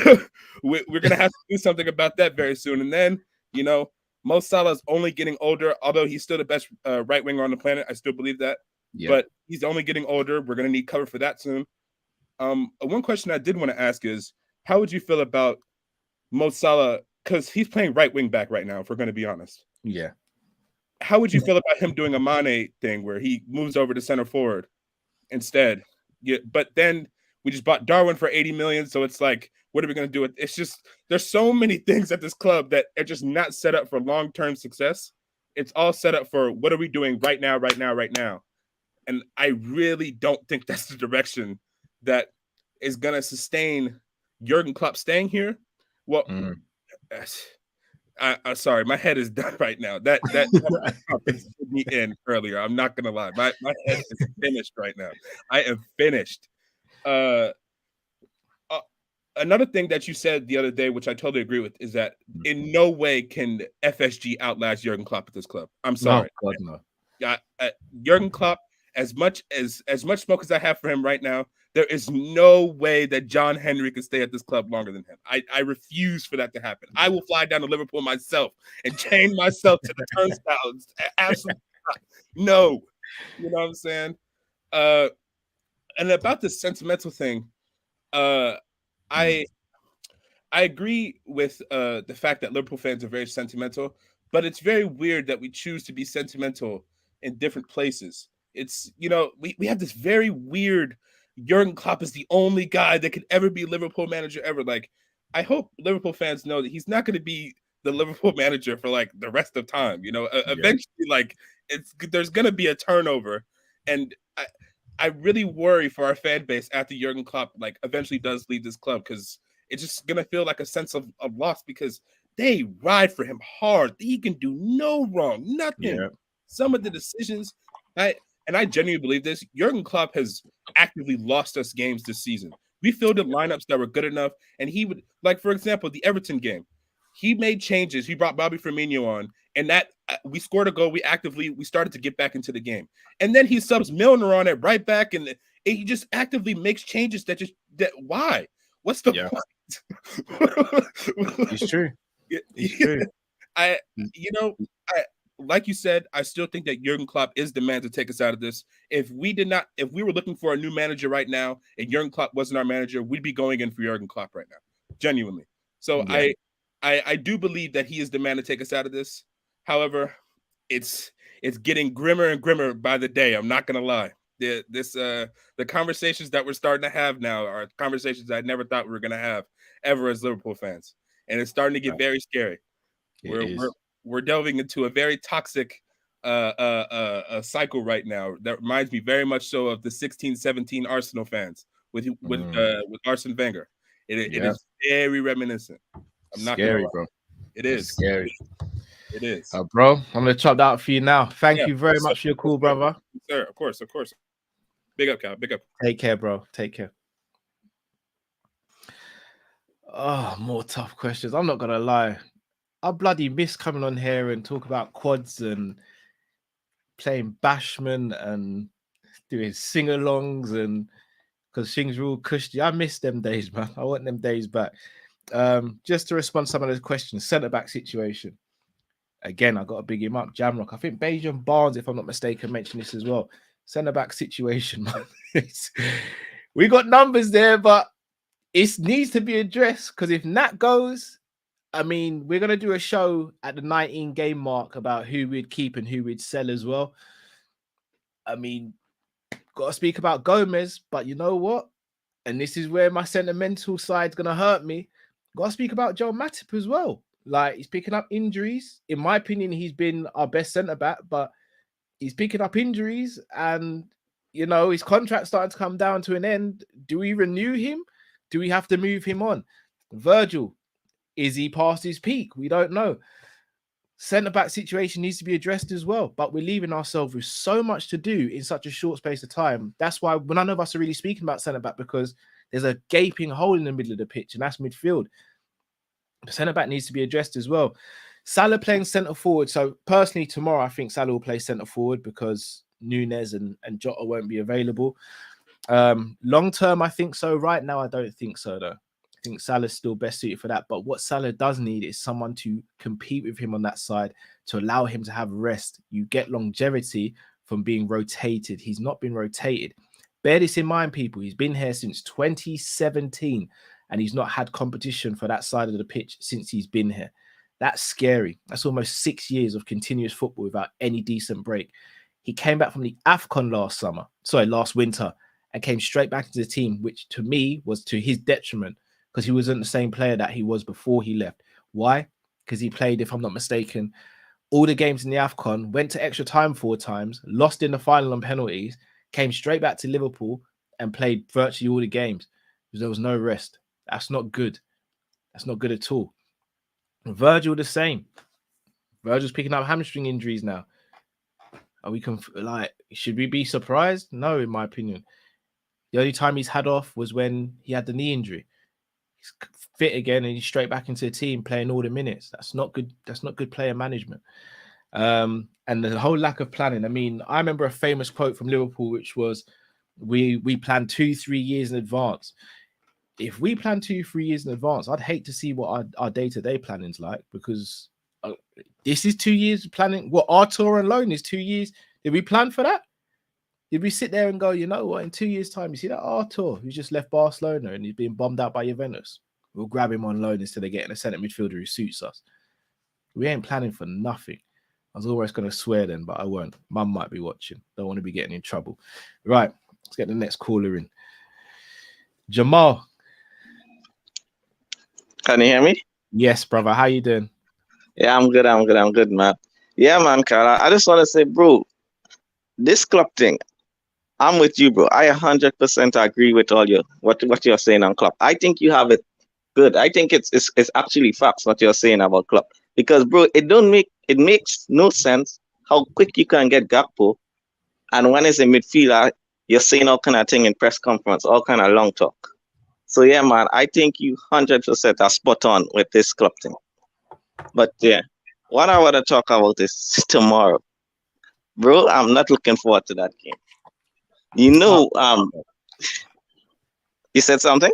going to have to do something about that very soon. And then, you know, Mo Salah is only getting older, although he's still the best right winger on the planet. I still believe that. Yeah. But he's only getting older. We're going to need cover for that soon. One question I did want to ask is, how would you feel about Mo Salah? Because he's playing right wing back right now, if we're going to be honest. Yeah. How would you feel about him doing a Mane thing where he moves over to center forward instead? Yeah, but then we just bought Darwin for 80 million. So it's like, what are we going to do with it? It's just, there's so many things at this club that are just not set up for long-term success. It's all set up for what are we doing right now. And I really don't think that's the direction that is going to sustain Jurgen Klopp staying here. Well, sorry, my head is done right now. That put me in earlier. I'm not gonna lie. My head is finished right now. I am finished. Another thing that you said the other day, which I totally agree with, is that in no way can FSG outlast Jurgen Klopp at this club. I'm sorry. No, God, no. Jurgen Klopp, as much smoke as I have for him right now, there is no way that John Henry can stay at this club longer than him. I refuse for that to happen. I will fly down to Liverpool myself and chain myself to the turnstiles. Absolutely no. You know what I'm saying? And about this sentimental thing, I agree with the fact that Liverpool fans are very sentimental, but it's very weird that we choose to be sentimental in different places. It's, you know, we have this very weird Jurgen Klopp is the only guy that could ever be Liverpool manager ever. Like, I hope Liverpool fans know that he's not going to be the Liverpool manager for like the rest of time. You know, eventually, like there's going to be a turnover, and I really worry for our fan base after Jurgen Klopp like eventually does leave this club, because it's just going to feel like a sense of loss, because they ride for him hard. He can do no wrong, nothing. Yeah. Some of the decisions, I genuinely believe this, Jurgen Klopp has actively lost us games this season. We fielded lineups that were good enough, and he would, like, for example, the Everton game. He made changes. He brought Bobby Firmino on, and that we scored a goal. We started to get back into the game. And then he subs Milner on at right back, and he just actively makes changes why? What's the point? It's true. It's true. Like you said, I still think that Jurgen Klopp is the man to take us out of this. If we were looking for a new manager right now and Jurgen Klopp wasn't our manager, we'd be going in for Jurgen Klopp right now, genuinely. So yeah. I do believe that he is the man to take us out of this. However, it's getting grimmer and grimmer by the day. I'm not gonna lie. The conversations that we're starting to have now are conversations I never thought we were gonna have ever as Liverpool fans, and it's starting to get very scary. We're delving into a very toxic cycle right now that reminds me very much so of the 16-17 Arsenal fans with Arsene Wenger. It is very reminiscent. I'm not scary, gonna lie. bro. It is scary. It is. Bro, I'm gonna chop that up for you now. Thank you very much for your call, brother. Sir, of course. Big up, Cal. Big up. Take care, bro. Take care. Oh, more tough questions. I'm not gonna lie. I bloody miss coming on here and talk about quads and playing bashment and doing sing-alongs, and because things were all cushy. I miss them days, man. I want them days back. Just to respond to some of those questions, centre-back situation. Again, I got to big him up. Jamrock. I think Bajan Barnes, if I'm not mistaken, mentioned this as well. Centre-back situation, man. We got numbers there, but it needs to be addressed, because if Nat goes, I mean, we're going to do a show at the 19 game mark about who we'd keep and who we'd sell as well. I mean, got to speak about Gomez, but you know what? And this is where my sentimental side's going to hurt me. Got to speak about Joe Matip as well. Like, he's picking up injuries. In my opinion, he's been our best centre-back, but he's picking up injuries, and, you know, his contract's starting to come down to an end. Do we renew him? Do we have to move him on? Virgil, is he past his peak? We don't know. Centre-back situation needs to be addressed as well, but we're leaving ourselves with so much to do in such a short space of time. That's why none of us are really speaking about centre-back, because there's a gaping hole in the middle of the pitch, and that's midfield. The centre-back needs to be addressed as well. Salah playing centre-forward. So personally, tomorrow, I think Salah will play centre-forward because Nunez and Jota won't be available. Long-term, I think so. Right now, I don't think so, though. I think Salah's still best suited for that. But what Salah does need is someone to compete with him on that side, to allow him to have rest. You get longevity from being rotated. He's not been rotated. Bear this in mind, people. He's been here since 2017, and he's not had competition for that side of the pitch since he's been here. That's scary. That's almost 6 years of continuous football without any decent break. He came back from the AFCON last winter, and came straight back into the team, which to me was to his detriment, because he wasn't the same player that he was before he left. Why? Because he played, if I'm not mistaken, all the games in the AFCON, went to extra time 4 times, lost in the final on penalties, came straight back to Liverpool and played virtually all the games. There was no rest. That's not good. That's not good at all. Virgil the same. Virgil's picking up hamstring injuries now. Are we should we be surprised? No, in my opinion. The only time he's had off was when he had the knee injury. He's fit again and he's straight back into the team playing all the minutes. That's not good. That's not good player management. And the whole lack of planning. I mean, I remember a famous quote from Liverpool, which was, we plan 2-3 years in advance. If we plan 2-3 years in advance, I'd hate to see what our day-to-day planning's like, because this is 2 years of planning. What, our tour alone is 2 years? Did we plan for that? Did we sit there and go, you know what, in 2 years' time, you see that Artur, who's just left Barcelona and he's being bombed out by Juventus? We'll grab him on loan instead of getting a centre midfielder who suits us. We ain't planning for nothing. I was always going to swear then, but I won't. Mum might be watching. Don't want to be getting in trouble. Right, let's get the next caller in. Jamal. Can you hear me? Yes, brother. How you doing? Yeah, I'm good, man. Yeah, man, Carl. I just want to say, bro, this Klopp thing, I'm with you, bro. I 100% agree with all what you're saying on Klopp. I think you have it good. I think it's actually facts what you're saying about Klopp, because, bro, it makes no sense how quick you can get Gakpo, and when it's a midfielder, you're saying all kind of thing in press conference, all kind of long talk. So yeah, man, I think you 100% are spot on with this Klopp thing. But yeah, what I want to talk about is tomorrow, bro. I'm not looking forward to that game. You know, you said something?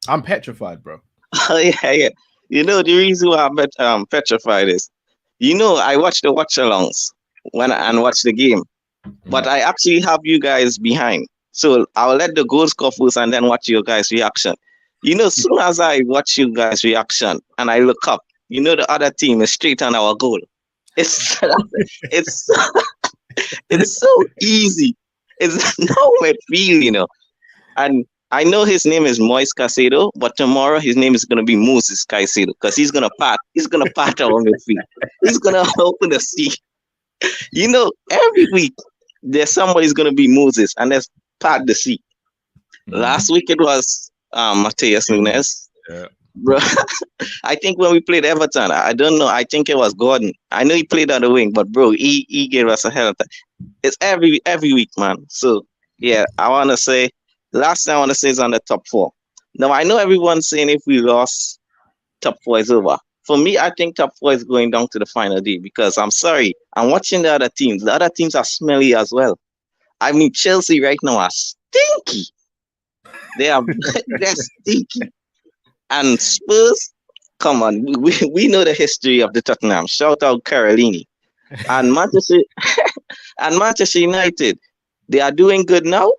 I'm petrified, bro. Oh, yeah. You know, the reason why I'm petrified is, you know, I watch the watch-alongs and watch the game, but I actually have you guys behind. So I'll let the goals go first and then watch your guys' reaction. You know, as soon as I watch you guys' reaction and I look up, you know, the other team is straight on our goal. It's it's it's so easy. It's nowhere feel, And I know his name is Moise Caicedo, but tomorrow his name is gonna be Moses Caicedo because he's gonna pat our midfield. He's gonna open the sea. Every week there's somebody's gonna be Moses and let's pat the sea. Last week it was Mateus Nunes. Yeah. Bro, I think when we played Everton, I don't know. I think it was Gordon. I know he played on the wing, but bro, he gave us a hell of a time. It's every week, man. So yeah, I wanna say last thing I wanna say is on the top four. Now I know everyone's saying if we lost, top four is over. For me, I think top four is going down to the final day because I'm sorry, I'm watching the other teams. The other teams are smelly as well. I mean, Chelsea right now are stinky. They're stinky. And Spurs, come on, we know the history of the Tottenham. Shout out Carolini. And Manchester United, they are doing good now,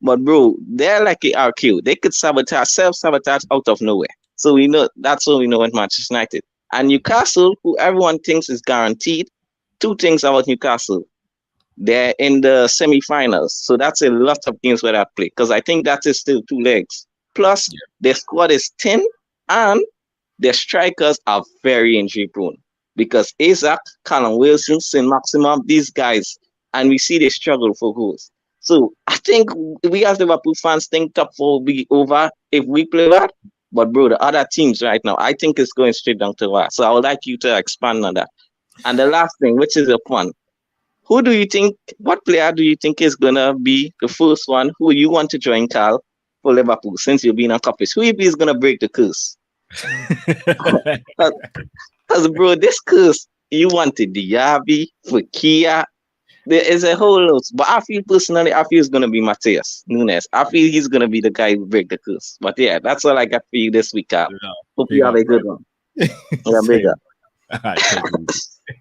but bro, they're like a RQ. They could self-sabotage out of nowhere. So that's what we know with Manchester United. And Newcastle, who everyone thinks is guaranteed, two things about Newcastle. They're in the semi-finals. So that's a lot of games where they play. Because I think that is still 2 legs. Plus, their squad is 10 and their strikers are very injury prone. Because Isaac, Callum Wilson, St. Maximum, these guys, and we see they struggle for goals. So I think we as Liverpool fans think top four will be over if we play that. But bro, the other teams right now, I think it's going straight down to that. So I would like you to expand on that. And the last thing, which is a fun. What player do you think is going to be the first one who you want to join, Carl, for Liverpool, since you've been on Kopish? Who is going to break the curse? Because, bro, this curse, you wanted Diaby, Fekir. There is a whole lot. But I feel it's going to be Mateus Nunes. I feel he's going to be the guy who break the curse. But yeah, that's all I got for you this week, Carl. Hope you have a good one. Yeah, bigger.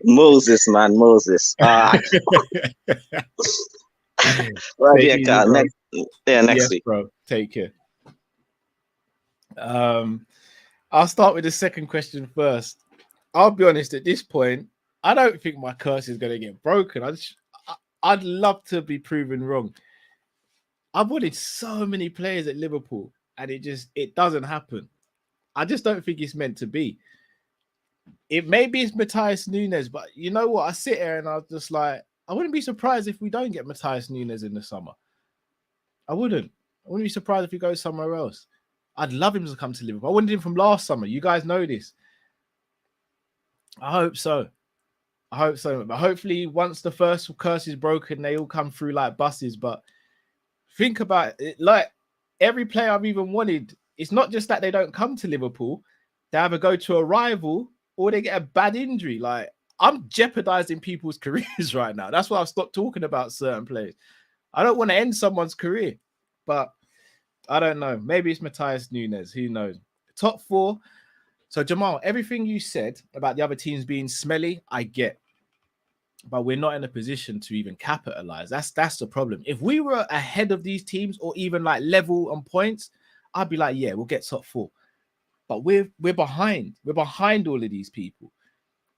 Moses, man, Moses. Right here, Carl. Next week. Bro. Take care. I'll start with the second question first. I'll be honest, at this point, I don't think my curse is going to get broken. I'd love to be proven wrong. I've wanted so many players at Liverpool, and it doesn't happen. I just don't think it's meant to be. Maybe it's Matthias Nunes, but you know what? I sit here and I was just like, I wouldn't be surprised if we don't get Matthias Nunes in the summer. I wouldn't be surprised if he goes somewhere else. I'd love him to come to Liverpool. I wanted him from last summer. You guys know this. I hope so. But hopefully once the first curse is broken, they all come through like buses. But think about it, like every player I've even wanted, it's not just that they don't come to Liverpool. They either go to a rival or they get a bad injury. Like, I'm jeopardizing people's careers right now. That's why I've stopped talking about certain players. I don't want to end someone's career, but I don't know. Maybe it's Matthias Nunes. Who knows? Top four. So, Jamal, everything you said about the other teams being smelly, I get. But we're not in a position to even capitalize. That's the problem. If we were ahead of these teams or even like level on points, I'd be like, yeah, we'll get top four. But we're behind. We're behind all of these people.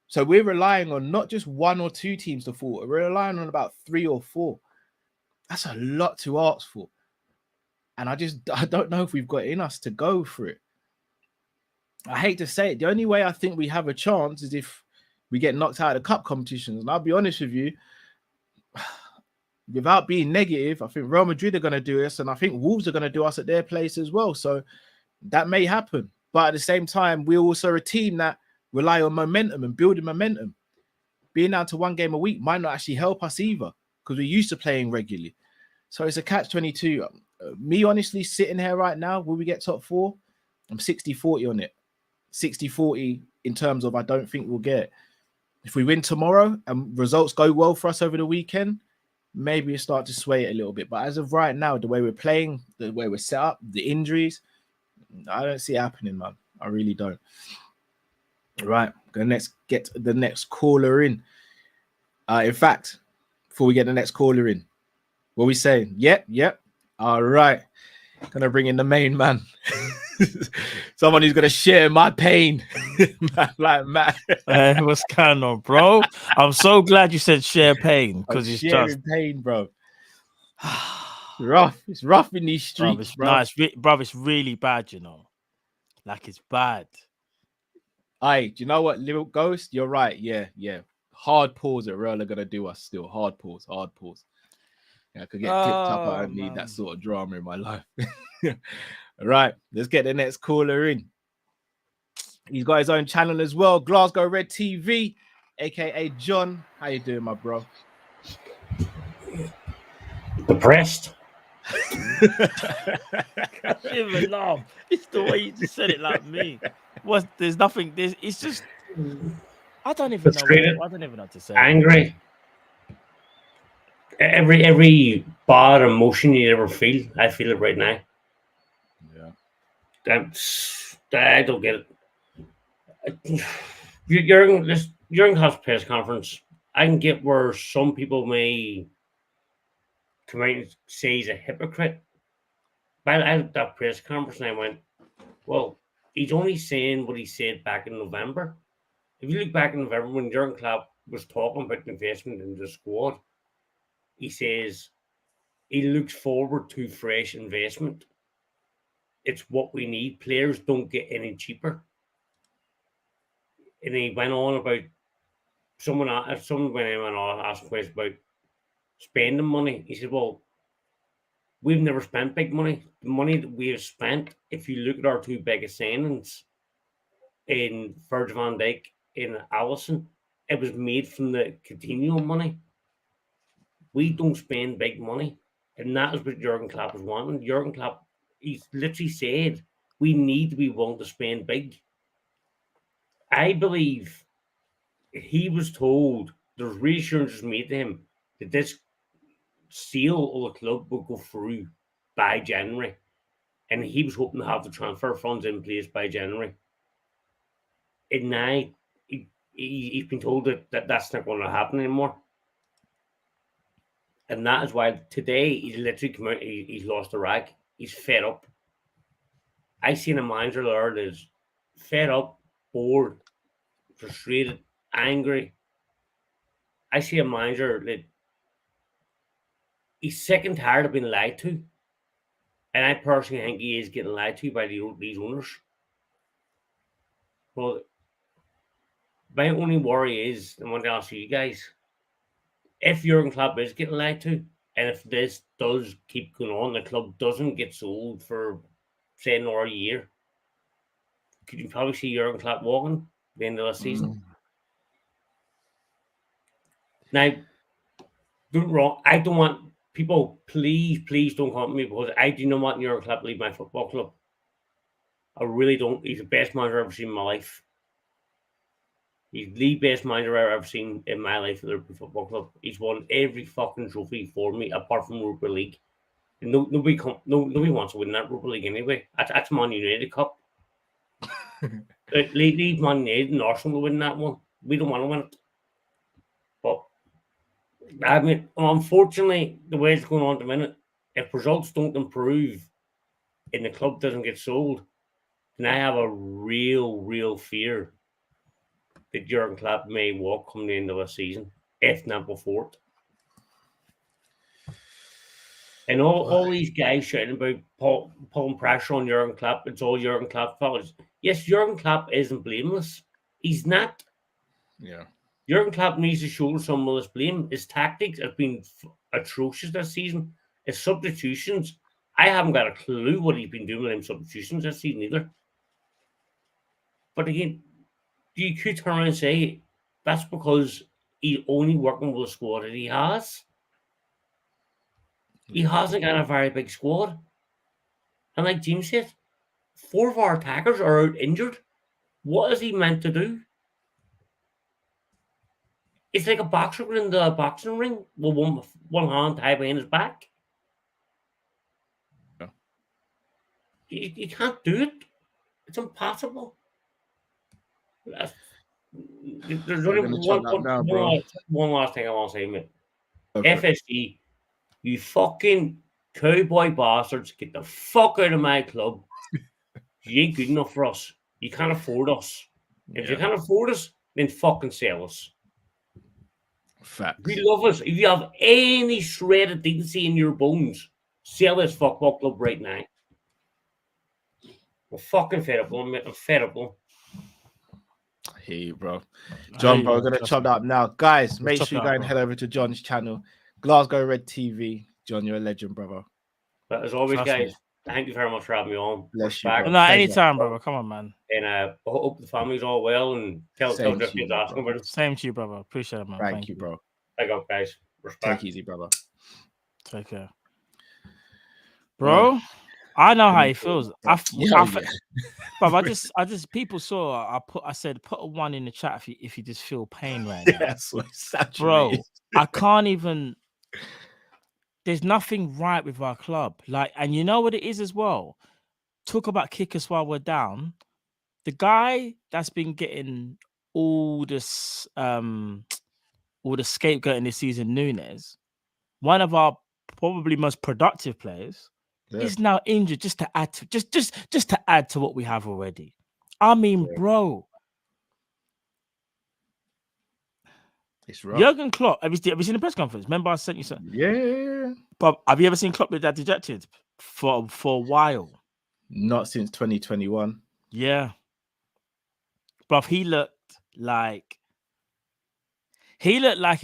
So we're relying on not just 1 or 2 teams to fall. We're relying on about 3 or 4. That's a lot to ask for. And I don't know if we've got it in us to go for it. I hate to say it. The only way I think we have a chance is if we get knocked out of cup competitions. And I'll be honest with you, without being negative, I think Real Madrid are going to do us, and I think Wolves are going to do us at their place as well. So that may happen. But at the same time, we're also a team that rely on momentum and building momentum. Being down to 1 game a week might not actually help us either because we're used to playing regularly. So it's a catch-22. Me, honestly, sitting here right now, will we get top 4? I'm 60-40 on it. 60-40 in terms of I don't think we'll get it. If we win tomorrow and results go well for us over the weekend, maybe we start to sway it a little bit. But as of right now, the way we're playing, the way we're set up, the injuries, I don't see it happening, man. I really don't. Right, gonna get the next caller in. In fact, before we get the next caller in, what are we saying? Yep. All right, gonna bring in the main man. Someone who's gonna share my pain. Like Matt. What's going on, bro? I'm so glad you said share pain because it's sharing just pain, bro. Rough. It's rough in these bruv, streets, it's, bro. nah, it's really bad, you know. Like it's bad. Aye, do you know what, Little Ghost? You're right. Yeah. Hard pause at Real are gonna do us still. Hard pause. Yeah, I could get clipped up. I don't need that sort of drama in my life. Right, let's get the next caller in. He's got his own channel as well, Glasgow Red TV, aka John. How you doing, my bro? Depressed. I shouldn't even laugh. It's the way you just said it, like me. There's nothing. It's just. I don't even know. I don't even know what to say. Angry. Every bad emotion you ever feel, I feel it right now. Yeah. I don't get it. During Klopp's press conference, I can get where some people may come out and say he's a hypocrite. But I had that press conference and I went, well, he's only saying what he said back in November. If you look back in November when Jurgen Klopp was talking about investment in the squad, he says he looks forward to fresh investment. It's what we need. Players don't get any cheaper. And he went on about someone went in and asked questions about spending money. He said, well, we've never spent big money. The money that we have spent, if you look at our two biggest signings in Virgil van Dijk and Alisson, it was made from the Coutinho money. We don't spend big money. And that is what Jurgen Klopp is wanting. Jurgen Klopp, he's literally said, we need to be willing to spend big. I believe he was told, there's reassurances made to him that this sale of the club will go through by January. And he was hoping to have the transfer funds in place by January. And now he's been told that that's not going to happen anymore. And that is why today he's literally come out, he's lost the rag. He's fed up. I seen a manager there that's fed up, bored, frustrated, angry. I see a manager that he's sick and tired of being lied to. And I personally think he is getting lied to by these owners. Well, my only worry is, I want to ask you guys, if Jurgen Klopp is getting lied to, and if this does keep going on, the club doesn't get sold for, say, another year, could you probably see Jurgen Klopp walking at the end of the season? Now, don't wrong. I don't want people, please don't come at me because I do not want Jurgen Klopp to leave my football club. I really don't. He's the best manager I've ever seen in my life. He's the best manager I've ever seen in my life at the Liverpool Football Club. He's won every fucking trophy for me, apart from Europa League. And nobody wants to win that Europa League anyway. That's Man United Cup. Leave Man United and Arsenal to win that one. We don't want to win it. But I mean, unfortunately, the way it's going on at the minute, if results don't improve and the club doesn't get sold, then I have a real fear that Jurgen Klopp may walk come the end of the season, if not before it. And all these guys shouting about pulling pressure on Jurgen Klopp, it's all Jurgen Klopp's fault. Yes, Jurgen Klopp isn't blameless. He's not. Yeah. Jurgen Klopp needs to shoulder some of this blame. His tactics have been atrocious this season. His substitutions, I haven't got a clue what he's been doing with them substitutions this season either. But again, you could turn around and say that's because he's only working with a squad that he has. He hasn't got a very big squad. And like James said, 4 of our attackers are out injured. What is he meant to do? It's like a boxer in the boxing ring with one hand tied behind his back. Yeah. You can't do it. It's impossible. There's only one last thing I want to say, mate. Okay. FSG, you fucking cowboy bastards, get the fuck out of my club. You ain't good enough for us. You can't afford us. If you Yeah. can't afford us, then fucking sell us. Facts. If you love us, if you have any shred of decency in your bones, sell this football club right now. I'm fucking fed up, mate. I'm fed up. Hey, bro. John, bro, we're going to chop that up now. Guys, make sure you go and head over to John's channel, Glasgow Red TV. John, you're a legend, brother. But as always, Trust guys, me. thank you very much for having me on. Bless you, Respect. bro. No, Pleasure. anytime, brother. Come on, man. And I hope the family's all well and tell Same Jeff to you, kids my asking brother. about it. Same to you, brother. Appreciate it, man. Thank you, bro. Thank you, guys. Respect. Take it easy, brother. Take care. Bro, I know how he feels. Yeah. But I just people saw I said put a 1 in the chat if you just feel pain right now. Yeah, so it's Bro, saturated. I can't even. There's nothing right with our club. Like, and you know what it is as well. Talk about kick us while we're down. The guy that's been getting all this scapegoating this season, Nunes, one of our probably most productive players, is now injured just to add to just to add to what we have already. I mean, bro. It's rough. Jurgen Klopp, have you seen the press conference? Remember I sent you something? Yeah. But have you ever seen Klopp with that dejected for a while? Not since 2021. Yeah. Bruv, he looked like he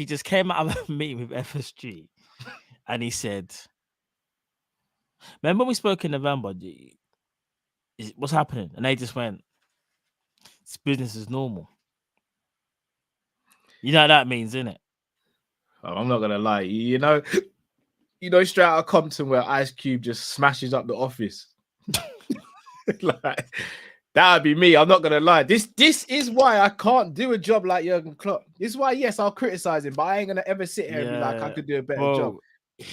just came out of a meeting with FSG and he said, remember we spoke in November? What's happening? And they just went, it's business as normal. You know what that means, innit? Oh, I'm not gonna lie. You know, straight out of Compton where Ice Cube just smashes up the office. Like, that would be me. I'm not gonna lie. This is why I can't do a job like Jurgen Klopp. This is why, yes, I'll criticize him, but I ain't gonna ever sit here and be like, I could do a better job.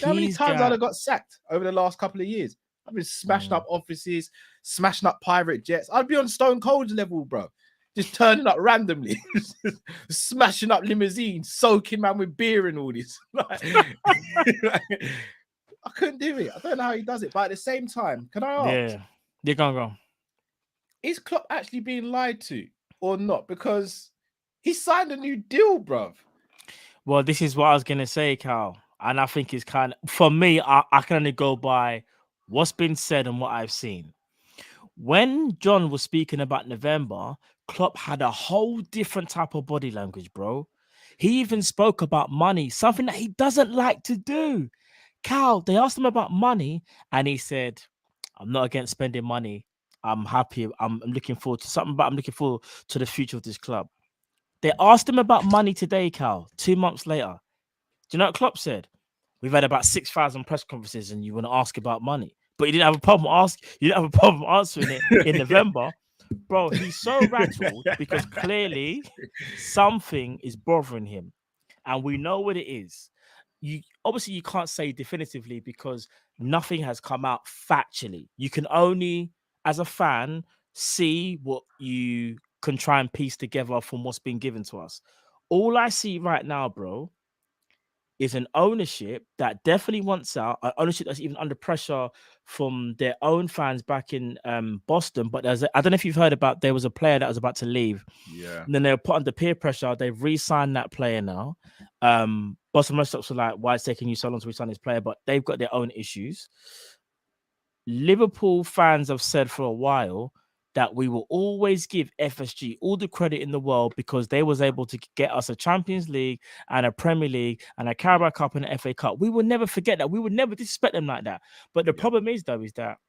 How many times I'd have got sacked over the last couple of years? I've been smashing up offices, smashing up pirate jets. I'd be on Stone Cold's level, bro. Just turning up randomly, smashing up limousines, soaking man with beer and all this. I couldn't do it. I don't know how he does it. But at the same time, can I ask? Yeah, you can't go. Is Klopp actually being lied to or not? Because he signed a new deal, bruv. Well, this is what I was going to say, Cal. And I think it's kind of, for me, I can only go by what's been said and what I've seen. When John was speaking about November, Klopp had a whole different type of body language, bro. He even spoke about money, something that he doesn't like to do. Cal, they asked him about money, and he said, I'm not against spending money. I'm happy. I'm looking forward to something, but I'm looking forward to the future of this club. They asked him about money today, Cal, 2 months later. Do you know what Klopp said? We've had about 6,000 press conferences and you want to ask about money. But you didn't have a problem answering it in November. Bro, he's so rattled because clearly something is bothering him. And we know what it is. You can't say definitively because nothing has come out factually. You can only, as a fan, see what you can try and piece together from what's been given to us. All I see right now, bro, is an ownership that definitely wants out, an ownership that's even under pressure from their own fans back in Boston. But I don't know if you've heard about, there was a player that was about to leave. Yeah. And then they were put under peer pressure. They've re-signed that player now. Boston Red Sox were like, why is it taking you so long to re-sign this player? But they've got their own issues. Liverpool fans have said for a while that we will always give FSG all the credit in the world because they was able to get us a Champions League and a Premier League and a Carabao Cup and an FA Cup. We will never forget that. We would never disrespect them like that. But the problem is, though, is that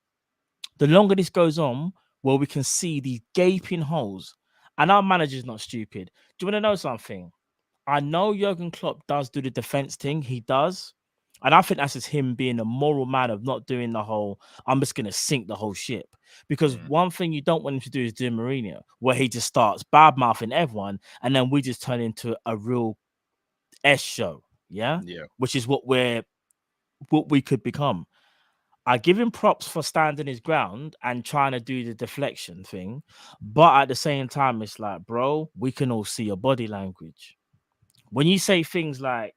the longer this goes on, well, we can see these gaping holes. And our manager's not stupid. Do you want to know something? I know Jurgen Klopp does do the defense thing. He does. And I think that's just him being a moral man of not doing the whole, I'm just going to sink the whole ship. Because one thing you don't want him to do is do Mourinho, where he just starts bad-mouthing everyone, and then we just turn into a real S show, yeah? Which is what we could become. I give him props for standing his ground and trying to do the deflection thing. But at the same time, it's like, bro, we can all see your body language. When you say things like,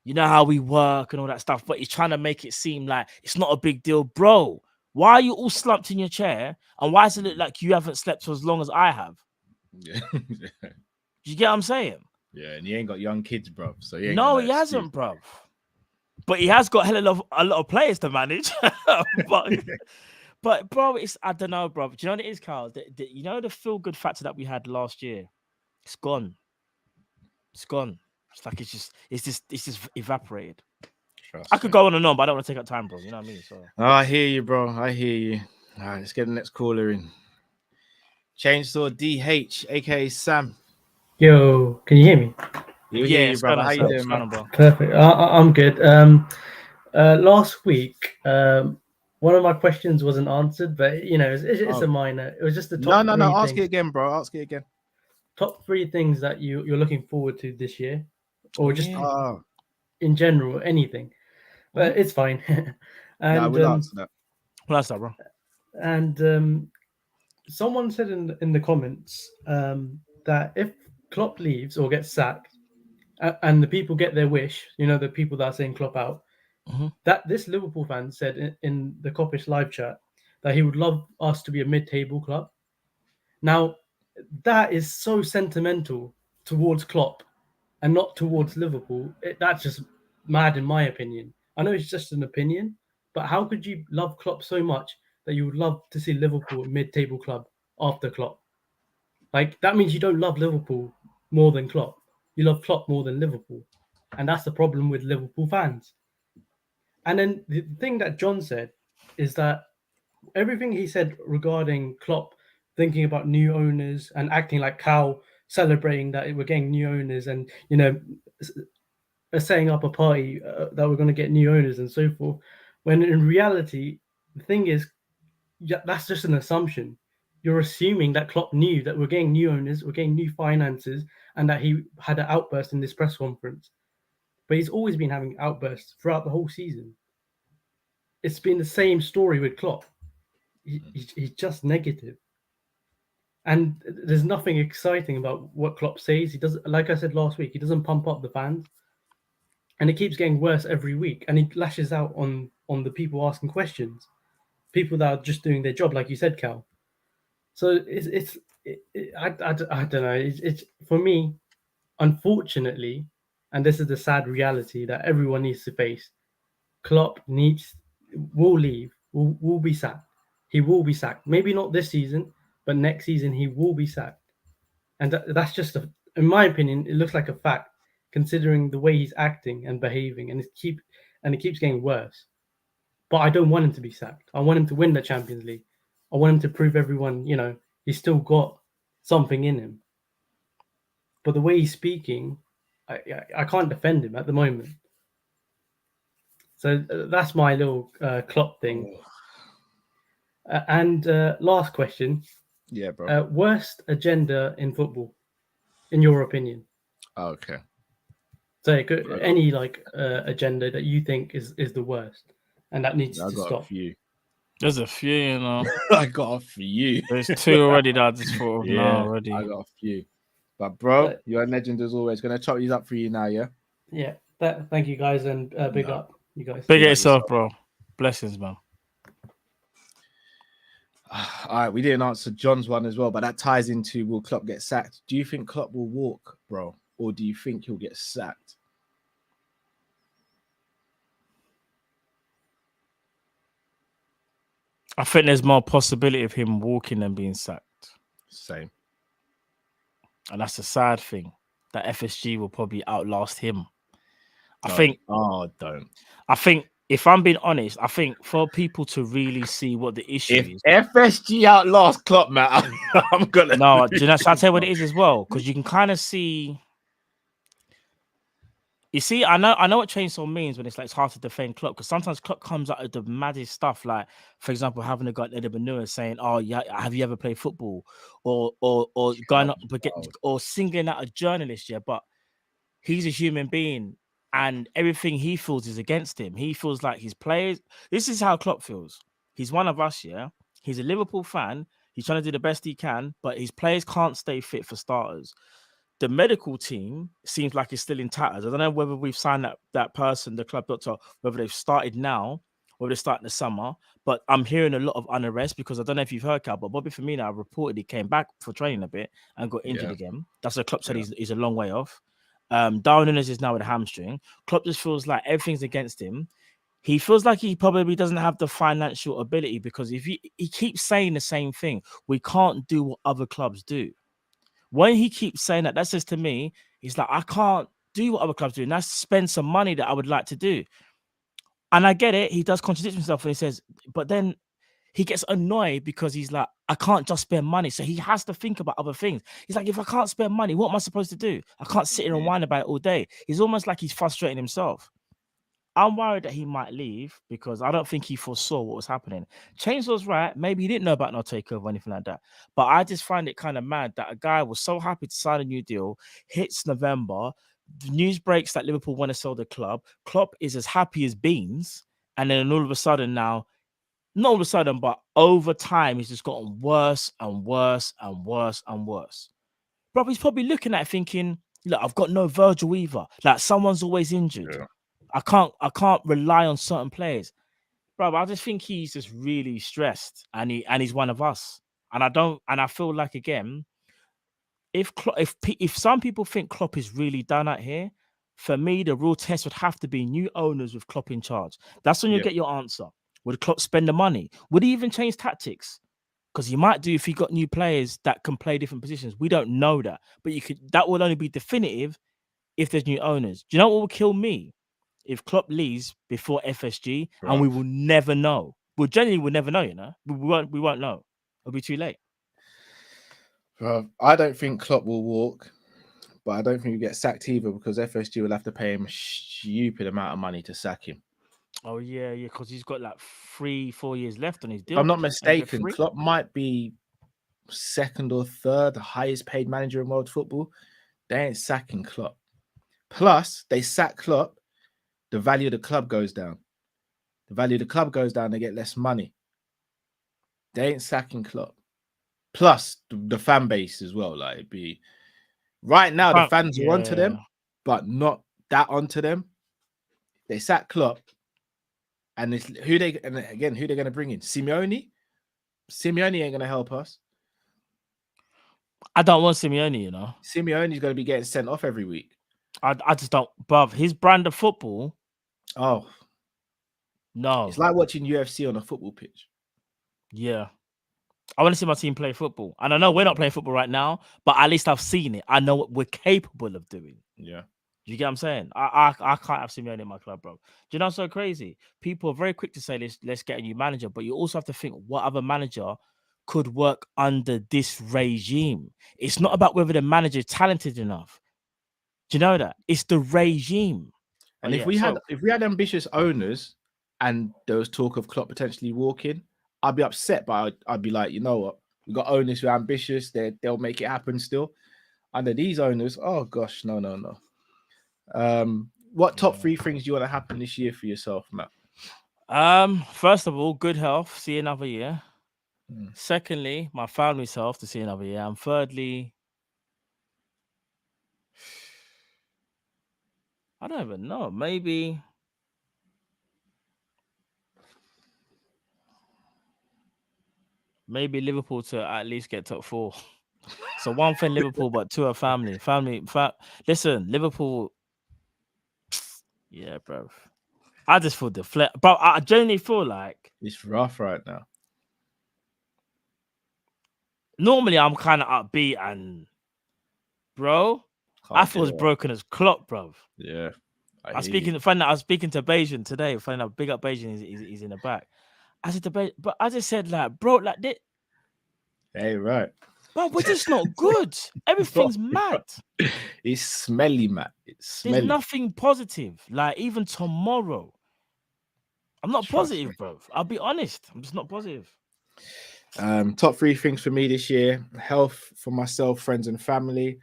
you know how we work and all that stuff, but he's trying to make it seem like it's not a big deal, bro. Why are you all slumped in your chair? And why does it look like you haven't slept for as long as I have? Yeah. Do you get what I'm saying? Yeah, and he ain't got young kids, bro. So he ain't No, got he no excuse. hasn't, bro. But he has got a lot of players to manage. but bro, it's I don't know, bro. Do you know what it is, Carl? You know the feel good factor that we had last year? It's gone. It's gone. It's like it's just evaporated. Trust I could me. go on and on, but I don't want to take up time, bro. You know what I mean? So Oh, I hear you, bro. I hear you. All right, let's get the next caller in. Chainsaw DH, aka Sam. Yo, can you hear me? You yeah, hear you, it's going brother. on, How you Sam. doing, It's going man? on, bro. Perfect. I'm good. Last week, one of my questions wasn't answered, but you know, it's Oh. a minor. It was just the top No. three Ask it things. again, bro. Ask it again. Top three things that you're looking forward to this year, or just Yeah. Oh, in general, anything. But it's fine. no, and we'll answer that. Well, that's that, bro. and someone said in the comments that if Klopp leaves or gets sacked, and the people get their wish, you know, the people that are saying Klopp out, Mhm. that this Liverpool fan said in the Kopish live chat that he would love us to be a mid-table club. Now, that is so sentimental towards Klopp and not towards Liverpool. That's just mad, in my opinion. I know it's just an opinion, but how could you love Klopp so much that you would love to see Liverpool a mid-table club after Klopp? Like, that means you don't love Liverpool more than Klopp. You love Klopp more than Liverpool. And that's the problem with Liverpool fans. And then the thing that John said is that everything he said regarding Klopp thinking about new owners and acting like cow, celebrating that we're getting new owners, and you know, setting up a party that we're going to get new owners and so forth, when in reality the thing is, yeah, that's just an assumption. You're assuming that Klopp knew that we're getting new owners, we're getting new finances, and that he had an outburst in this press conference. But he's always been having outbursts throughout the whole season. It's been the same story with Klopp. He's just negative. And there's nothing exciting about what Klopp says. He doesn't, like I said last week, he doesn't pump up the fans. And it keeps getting worse every week. And he lashes out on the people asking questions, people that are just doing their job, like you said, Cal. So I don't know. It's for me, unfortunately, and this is the sad reality that everyone needs to face. Klopp will leave, will be sacked. He will be sacked. Maybe not this season, but next season he will be sacked. And that's just, in my opinion, it looks like a fact, considering the way he's acting and behaving, and it keeps getting worse. But I don't want him to be sacked. I want him to win the Champions League. I want him to prove everyone, you know, he's still got something in him. But the way he's speaking, I can't defend him at the moment. So that's my little Klopp thing. And last question. Yeah, bro. Worst agenda in football, in your opinion? Okay. So any agenda that you think is the worst and that needs to got stop. a few. There's a few, you know. I got a few. There's two already that I just thought of now already. I got a few. But bro, you're a legend as always. Gonna chop these up for you now, yeah? Yeah. Thank you guys, and big up you guys. Big yourself, bro. Blessings, man. All right, we didn't answer John's one as well, but that ties into will Klopp get sacked? Do you think Klopp will walk, bro? Or do you think he'll get sacked? I think there's more possibility of him walking than being sacked. Same. And that's a sad thing. That FSG will probably outlast him. I think if I'm being honest, I think for people to really see what the issue is. FSG outlast Klopp, man, I'm gonna. No, do you know? Shall I tell you what it is as well? Because you can kind of see. You see, I know what chainsaw means when it's like it's hard to defend Klopp, because sometimes Klopp comes out of the maddest stuff. Like, for example, having a guy like Eddie saying, "Oh, yeah, have you ever played football?" or going up or singling out a journalist. Yeah, but he's a human being, and everything he feels is against him. He feels like his players. This is how Klopp feels. He's one of us. Yeah, he's a Liverpool fan. He's trying to do the best he can, but his players can't stay fit for starters. The medical team seems like it's still in tatters. I don't know whether we've signed that person, the club doctor, whether they've started now whether they start in the summer. But I'm hearing a lot of unrest because I don't know if you've heard, Cal, but Bobby Firmino reportedly came back for training a bit and got injured Yeah. again. That's what Klopp said Yeah. he's a long way off. Darwin Núñez is now with a hamstring. Klopp just feels like everything's against him. He feels like he probably doesn't have the financial ability because if he keeps saying the same thing, we can't do what other clubs do. When he keeps saying that says to me, he's like, I can't do what other clubs do, and that's spend some money that I would like to do. And I get it. He does contradict himself when he says, but then he gets annoyed because he's like, I can't just spend money. So he has to think about other things. He's like, if I can't spend money, what am I supposed to do? I can't sit here and whine about it all day. He's almost like he's frustrating himself. I'm worried that he might leave because I don't think he foresaw what was happening. Chainsaw's right. Maybe he didn't know about no takeover or anything like that. But I just find it kind of mad that a guy was so happy to sign a new deal, hits November, the news breaks that Liverpool want to sell the club. Klopp is as happy as beans. And then all of a sudden now, not all of a sudden, but over time, he's just gotten worse and worse and worse and worse. Bro, he's probably looking at it thinking, look, I've got no Virgil either. Like someone's always injured. Yeah. I can't rely on certain players. Bro, I just think he's just really stressed and he's one of us. And I feel like again, if some people think Klopp is really done out here, for me, the real test would have to be new owners with Klopp in charge. That's when you get your answer. Would Klopp spend the money? Would he even change tactics? Because he might do if he got new players that can play different positions. We don't know that. But that will only be definitive if there's new owners. Do you know what will kill me? If Klopp leaves before FSG, and we will never know. Well, generally, we'll never know, you know. We won't know. It'll be too late. I don't think Klopp will walk, but I don't think he'll get sacked either because FSG will have to pay him a stupid amount of money to sack him. Oh, yeah, because he's got like 3-4 years left on his deal. If I'm not mistaken, Klopp might be second or third, the highest paid manager in world football. They ain't sacking Klopp. Plus, they sack Klopp, the value of the club goes down. The value of the club goes down, they get less money. They ain't sacking Klopp. Plus, the fan base as well. Like, it'd be right now, the fans are onto them, but not that onto them. They sack Klopp, and who they going to bring in? Simeone? Simeone ain't going to help us. I don't want Simeone, you know. Simeone's going to be getting sent off every week. I just don't, bruv. His brand of football. Oh, no. It's like watching UFC on a football pitch. Yeah. I want to see my team play football. And I know we're not playing football right now, but at least I've seen it. I know what we're capable of doing. Yeah. You get what I'm saying? I can't have Simeone in my club, bro. Do you know what's so crazy? People are very quick to say, let's get a new manager, but you also have to think what other manager could work under this regime. It's not about whether the manager is talented enough. Do you know that? It's the regime. And if we had ambitious owners and there was talk of Klopp potentially walking, I'd be upset, but I'd be like, you know what? We got owners who are ambitious. They'll make it happen still. Under these owners, oh gosh, no. What top 3 things do you want to happen this year for yourself, Matt? First of all, good health, see another year. Secondly, my family's health to see another year. And thirdly, I don't even know. Maybe Liverpool to at least get top 4. So one thing Liverpool, but 2 are family. Listen, Liverpool. Yeah, bro. I just feel deflated. Bro, I genuinely feel like it's rough right now. Normally, I'm kind of upbeat and, bro, I feel as broken as Klopp, bro. Yeah. I was speaking to Bayesian today. Find out big up Bayesian. He's in the back. I said to Bayesian, but I just said like, bro, like this. Hey, right. But we're just not good. Everything's mad. It's smelly, Matt. It's smelly. There's nothing positive. Like even tomorrow, I'm not positive, bro. I'll be honest. I'm just not positive. Top 3 things for me this year: health for myself, friends, and family.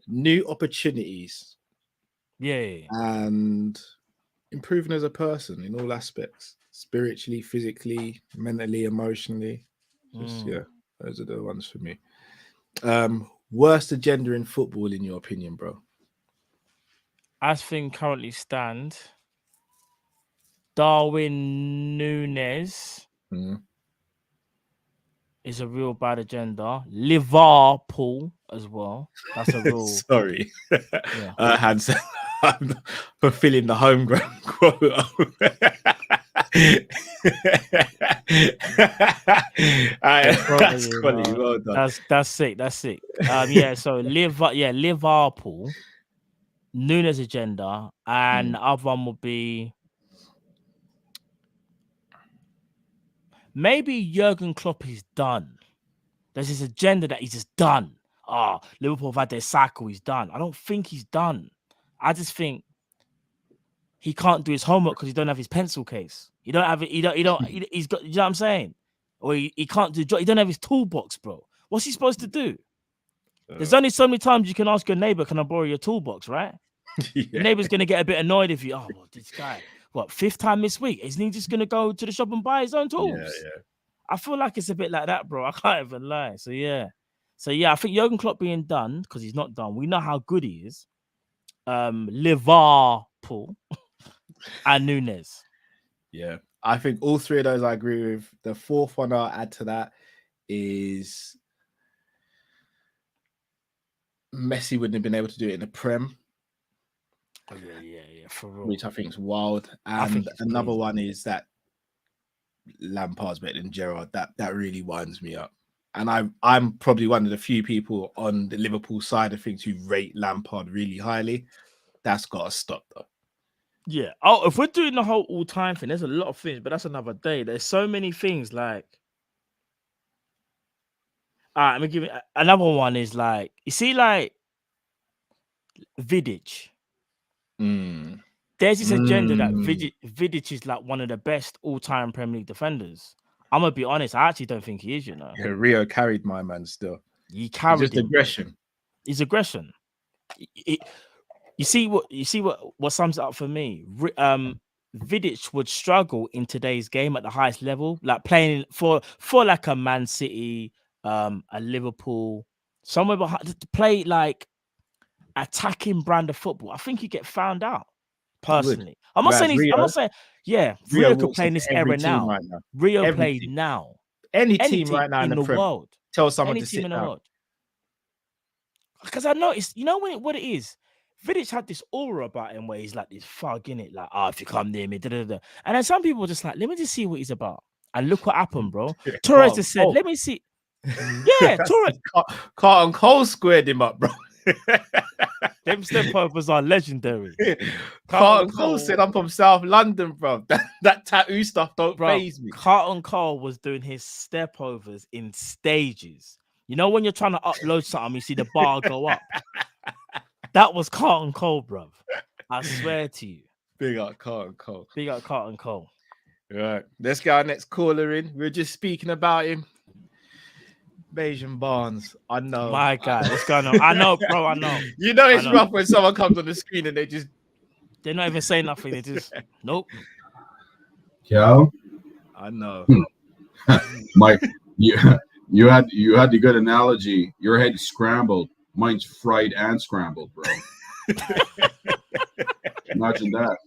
New opportunities. Yeah. And improving as a person in all aspects, spiritually, physically, mentally, emotionally. Just those are the ones for me. Worst agenda in football, in your opinion, bro? As things currently stand, Darwin Núñez Mm. is a real bad agenda. Liverpool as well. That's a real. Sorry, Yeah. Hansen, I'm fulfilling the homegrown quota. That's quality. Well done. That's sick. That's sick. Yeah. So Liverpool, Núñez agenda, and the other one would be maybe Jurgen Klopp is done. There's this agenda that he's just done. Liverpool have had their cycle. He's done. I don't think he's done. I just think he can't do his homework because he don't have his pencil case. He don't have it. He's got. You know what I'm saying? Or he can't do the job. He don't have his toolbox, bro. What's he supposed to do? There's only so many times you can ask your neighbor, "Can I borrow your toolbox?" Right? Yeah. Your neighbor's gonna get a bit annoyed if you. Well, this guy, what, 5th time this week? Isn't he just gonna go to the shop and buy his own tools? Yeah. I feel like it's a bit like that, bro. I can't even lie. So yeah, I think Jurgen Klopp being done because he's not done. We know how good he is. Liverpool and Núñez. Yeah, I think all three of those I agree with. The fourth one I'll add to that is Messi wouldn't have been able to do it in the Prem. Oh, yeah, for real. Which I think is wild. I think And it's another crazy. one is that Lampard's better than Gerrard. That really winds me up. And I'm probably one of the few people on the Liverpool side of things who rate Lampard really highly. That's got to stop, though. Yeah. Oh, if we're doing the whole all-time thing, there's a lot of things, but that's another day. There's so many things like. All right, let me give you another one. Is like, you see, like Vidic. There's this agenda that Vidic is like one of the best all-time Premier League defenders. I'm gonna be honest, I actually don't think he is. You know, Yeah, Rio carried my man still. He carried just him. aggression. His aggression. You see what sums it up for me. Vidic would struggle in today's game at the highest level, like playing for like a Man City, a Liverpool, somewhere behind to play like attacking brand of football. I think he'd get found out. Personally, I'm not saying. Yeah, Rio could play in this era now. Right now. Rio Every plays team. now. Any team right now in the Prem, world. Tell someone Any to team sit in the down. world. Because I noticed, you know what it is? Vidic had this aura about him where he's like this thug, innit? Like, if you come near me, da-da-da. And then some people were just like, let me just see what he's about. And look what happened, bro. Torres just said, let me see. Yeah, Torres. Carlton Cole squared him up, bro. Them step overs are legendary. Carlton Cole said, I'm from South London, bro. That tattoo stuff don't faze me. Carlton Cole was doing his step overs in stages. You know when you're trying to upload something, you see the bar go up. That was Carlton Cole, bro. I swear to you. Big up Carlton Cole. Big up Carlton Cole. Right. Let's get our next caller in. We are just speaking about him. Bayesian Barnes. I know. My God, what's going on? I know, bro. I know. You know it's rough when someone comes on the screen and they're not even saying nothing. They just nope. Cal? I know. Mike, you had the good analogy. Your head scrambled. Mine's fried and scrambled, bro. Imagine that.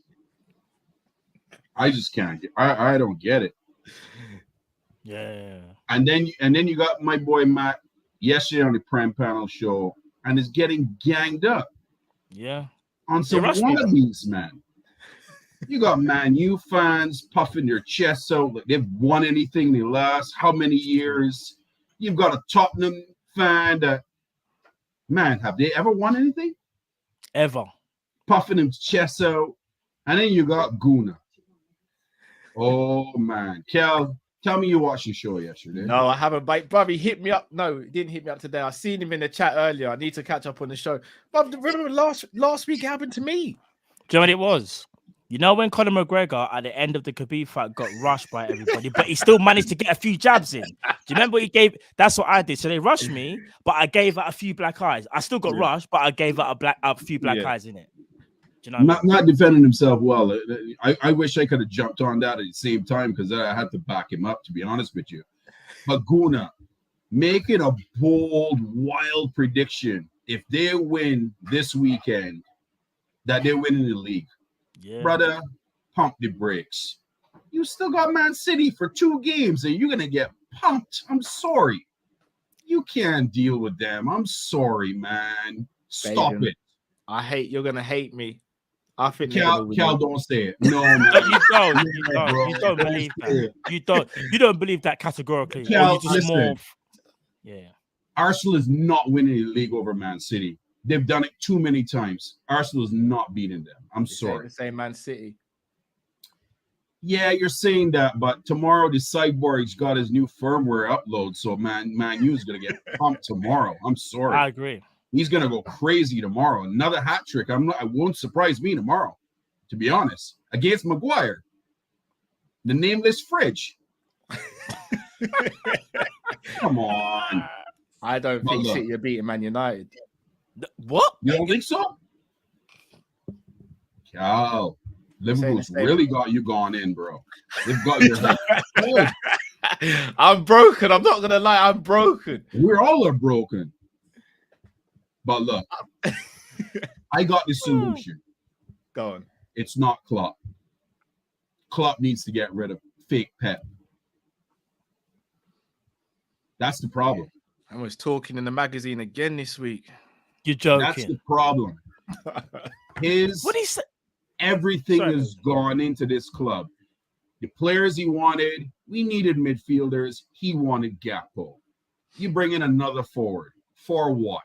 I just can't get. I don't get it. Yeah. And then you got my boy Matt yesterday on the Prem Panel show, and is getting ganged up. Yeah. On some wannabes, man. You got Man U fans puffing their chests out like they've won anything in the last how many years. You've got a Tottenham fan that, man, have they ever won anything? Ever. Puffing them chests out. And then you got Guna. Oh, man. Kel, tell me you watched the show yesterday. No, I haven't. But Bobby hit me up. No, he didn't hit me up today. I seen him in the chat earlier. I need to catch up on the show. But remember last week it happened to me. Do you know what it was? You know when Conor McGregor at the end of the Khabib fight got rushed by everybody, but he still managed to get a few jabs in. Do you remember what he gave? That's what I did. So they rushed me, but I gave out a few black eyes. I still got rushed, but I gave out a few black eyes in it. Do you know not defending himself well. I wish I could have jumped on that at the same time because I had to back him up, to be honest with you. But Guna, making a bold, wild prediction if they win this weekend, that they're winning the league. Yeah. Brother, pump the brakes. You still got Man City for 2 games and you're going to get pumped. I'm sorry. You can't deal with them. I'm sorry, man. Stop Baden, it. I hate you're gonna hate me. I think Cal, don't say it. No, man. You don't. You Yeah, don't. bro. You don't believe that. You don't believe that categorically. Cal, Or you just listen. more. Yeah. Arsenal is not winning the league over Man City. They've done it too many times. Arsenal is not beating them. I'm sorry. The same Man City. Yeah, you're saying that, but tomorrow the Cyborg's got his new firmware upload, so Man U's gonna get pumped tomorrow. I'm sorry. I agree. He's gonna go crazy tomorrow. Another hat trick. It won't surprise me tomorrow, to be honest. Against Maguire. The nameless fridge. Come on. I don't think City are beating Man United. What? You don't think so? Cal, Liverpool's really got you gone in, bro. They've got your head. I'm broken. I'm not gonna lie. I'm broken. We're all broken. But look, I got the solution. Go on. It's not Klopp. Klopp needs to get rid of fake Pep. That's the problem. I was talking in the magazine again this week. You're joking. That's the problem. What he say? Everything has gone into this club. The players he wanted, we needed midfielders. He wanted Gakpo. You bring in another forward. For what?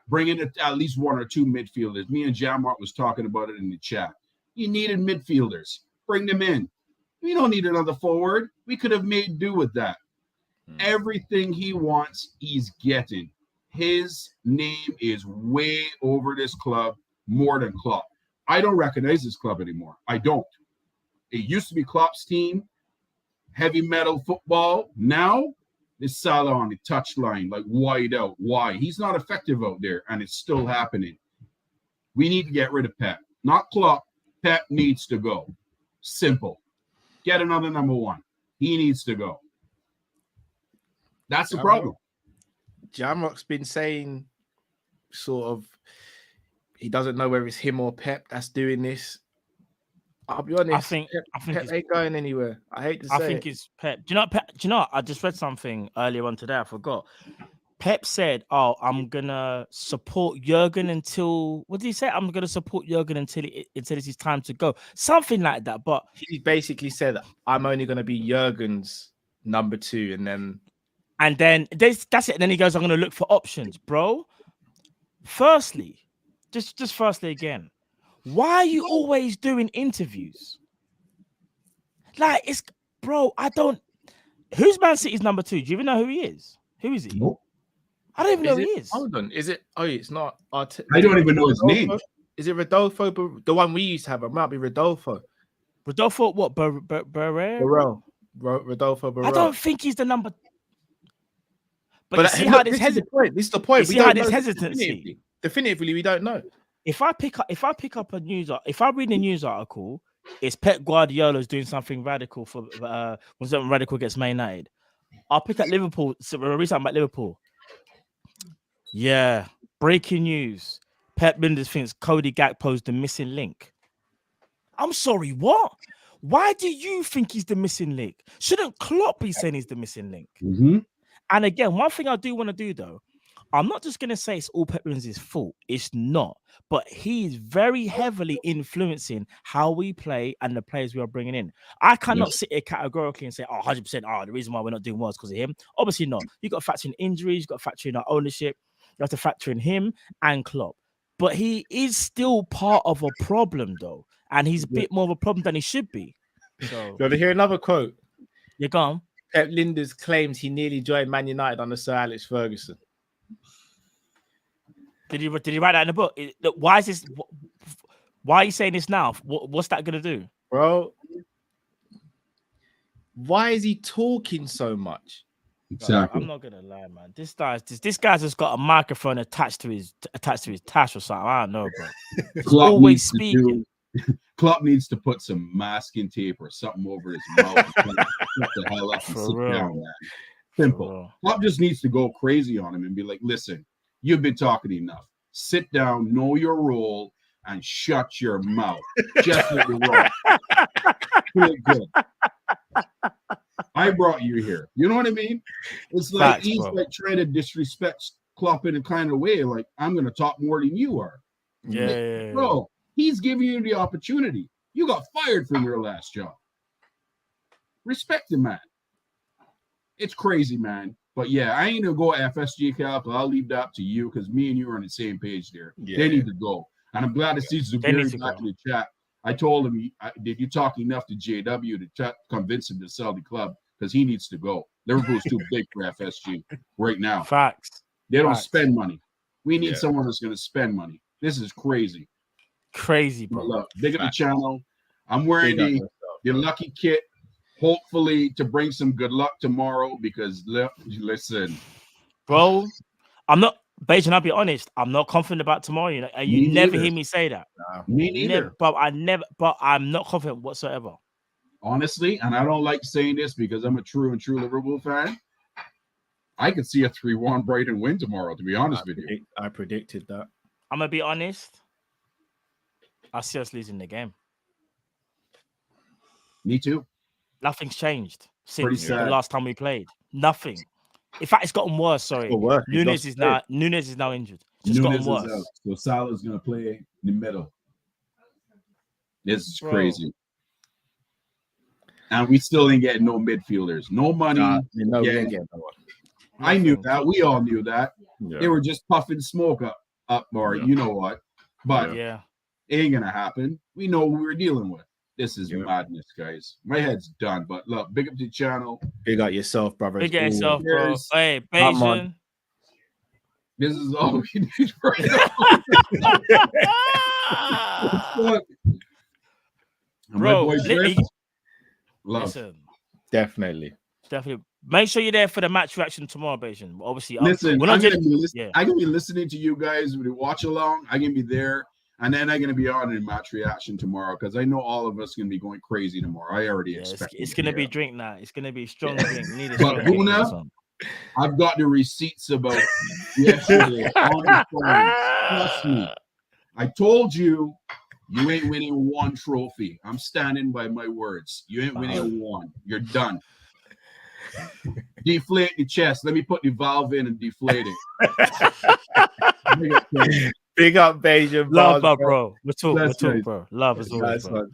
Bring in at least 1 or 2 midfielders. Me and Jamart was talking about it in the chat. You needed midfielders. Bring them in. We don't need another forward. We could have made do with that. Everything he wants, he's getting. His name is way over this club more than Klopp. I don't recognize this club anymore. I don't. It used to be Klopp's team, heavy metal football. Now, it's Salah on the touchline, like wide out. Why? He's not effective out there, and it's still happening. We need to get rid of Pep. Not Klopp. Pep needs to go. Simple. Get another number 1. He needs to go. That's the problem. Jamrock's been saying sort of he doesn't know whether it's him or Pep that's doing this. I'll be honest. I think Pep ain't going anywhere. I hate to say I think it's Pep. Do you know Pep? Do you know? I just read something earlier on today. I forgot. Pep said, "Oh, I'm gonna support Jurgen until what did he say? I'm gonna support Jurgen until it's his time to go, something like that." But he basically said, "I'm only gonna be Jurgen's number 2," and then that's it. And then he goes, "I'm gonna look for options, bro." Firstly, just firstly again, why are you always doing interviews? Like it's, bro. I don't. Who's Man City's number 2? Do you even know who he is? Who is he? Nope. I don't even know who he is. Hold on. Is it? Oh, it's not. I don't even know his name. Is it Rodolfo? The one we used to have. It might be Rodolfo. Rodolfo what? Barrera? Rodolfo Barrera. I don't think he's the number. But you see how this hesitancy. This is the point. You see how this hesitancy. Definitively, we don't know. If I pick up a news, if I read a news article, it's Pep Guardiola's doing something radical for when something radical gets Man United. I'll pick up Liverpool. So we're talking about Liverpool. Yeah, breaking news. Pep Linders thinks Cody Gakpo's the missing link. I'm sorry, what? Why do you think he's the missing link? Shouldn't Klopp be saying he's the missing link? Mm-hmm. And again, one thing I do want to do though, I'm not just going to say it's all Pep Linders' fault. It's not. But he is very heavily influencing how we play and the players we are bringing in. I cannot sit here categorically and say, 100%, the reason why we're not doing well is because of him. Obviously not. You've got to factor in injuries. You've got to factor in our ownership. You have to factor in him and Klopp. But he is still part of a problem, though. And he's a bit more of a problem than he should be. So, you want to hear another quote? You're gone. Pep Linders claims he nearly joined Man United under Sir Alex Ferguson. Did he write that in the book? Why is this? Why are you saying this now? What's that going to do? Bro, why is he talking so much? Exactly. I'm not gonna lie, man. This guy's just got a microphone attached to his tash or something. I don't know, bro. He's always speaking. Klopp needs to put some masking tape or something over his mouth. Shut the hell up and sit down, man. Simple. Klopp just needs to go crazy on him and be like, "Listen, you've been talking enough. Sit down, know your role, and shut your mouth. Just like you're wrong. Feel good. I brought you here. You know what I mean? It's like Facts, he's bro. like trying to disrespect Klopp in a kind of way. Like, I'm going to talk more than you are. Yeah, Like, yeah, yeah. bro, he's giving you the opportunity. You got fired from your last job. Respect him, man. It's crazy, man. But yeah, I ain't gonna go FSG Cal. I'll leave that up to you because me and you are on the same page there. Yeah. They need to go. And I'm glad to see They need Zubiri to back go. in the chat. I told him, did you talk enough to JW to convince him to sell the club? Because he needs to go. Liverpool's too big for FSG right now. Facts. They don't Facts. spend money. We need Yeah. someone that's going to spend money. This is crazy. Crazy, bro. But look, big up the Facts. channel. I'm wearing Big up the yourself. lucky kit, hopefully to bring some good luck tomorrow because listen, Bro, I'm not, Beijing, I'll be honest, I'm not confident about tomorrow. You know, and you Me never neither. hear me say that. me neither. Never, but I'm not confident whatsoever. Honestly, and I don't like saying this because I'm a true Liverpool fan. I could see a 3-1 Brighton win tomorrow, to be honest with you. I predicted that. I'm gonna be honest. I see us losing the game. Me too. Nothing's changed Pretty since the sad. last time we played. Nothing. In fact, it's gotten worse. Sorry, got worse. He's Nunes lost is now injured. It's Nunes gotten is out, worse. so Salah's going to play in the middle. This is Bro. crazy. And we still ain't getting no midfielders. No money. We ain't Yeah. getting no one. I knew Nothing. that. We all knew that. Yeah. They were just puffing smoke up or Yeah. you know what. But Yeah. it ain't gonna happen. We know what we're dealing with. This is Yeah. madness, guys. My head's done. But look, big up to the channel. Big up yourself, brother. Big as yourself, bro. Cheers. Hey, Come on. Beijing. This is all we need right now. And Bro, my boy Drift, love. listen, Definitely. definitely. Make sure you're there for the match reaction tomorrow, Beijing. Obviously, Listen, we're I'm not gonna, just, be I'm gonna be listening to you guys with the watch along. I'm gonna be there, and then I'm gonna be on in match reaction tomorrow because I know all of us gonna be going crazy tomorrow. I already expect it's gonna be drink night. It's gonna be strong drink. We need a But strong drink. Guna, this one. I've got the receipts about yesterday on the phone. Trust me. I told you, you ain't winning one trophy. I'm standing by my words. You ain't winning one. You're done. Deflate the chest. Let me put the valve in and deflate it. Big up, Beijing. Love, bars, bro. We're talking, That's right. bro. Love as always, Nice bro. one.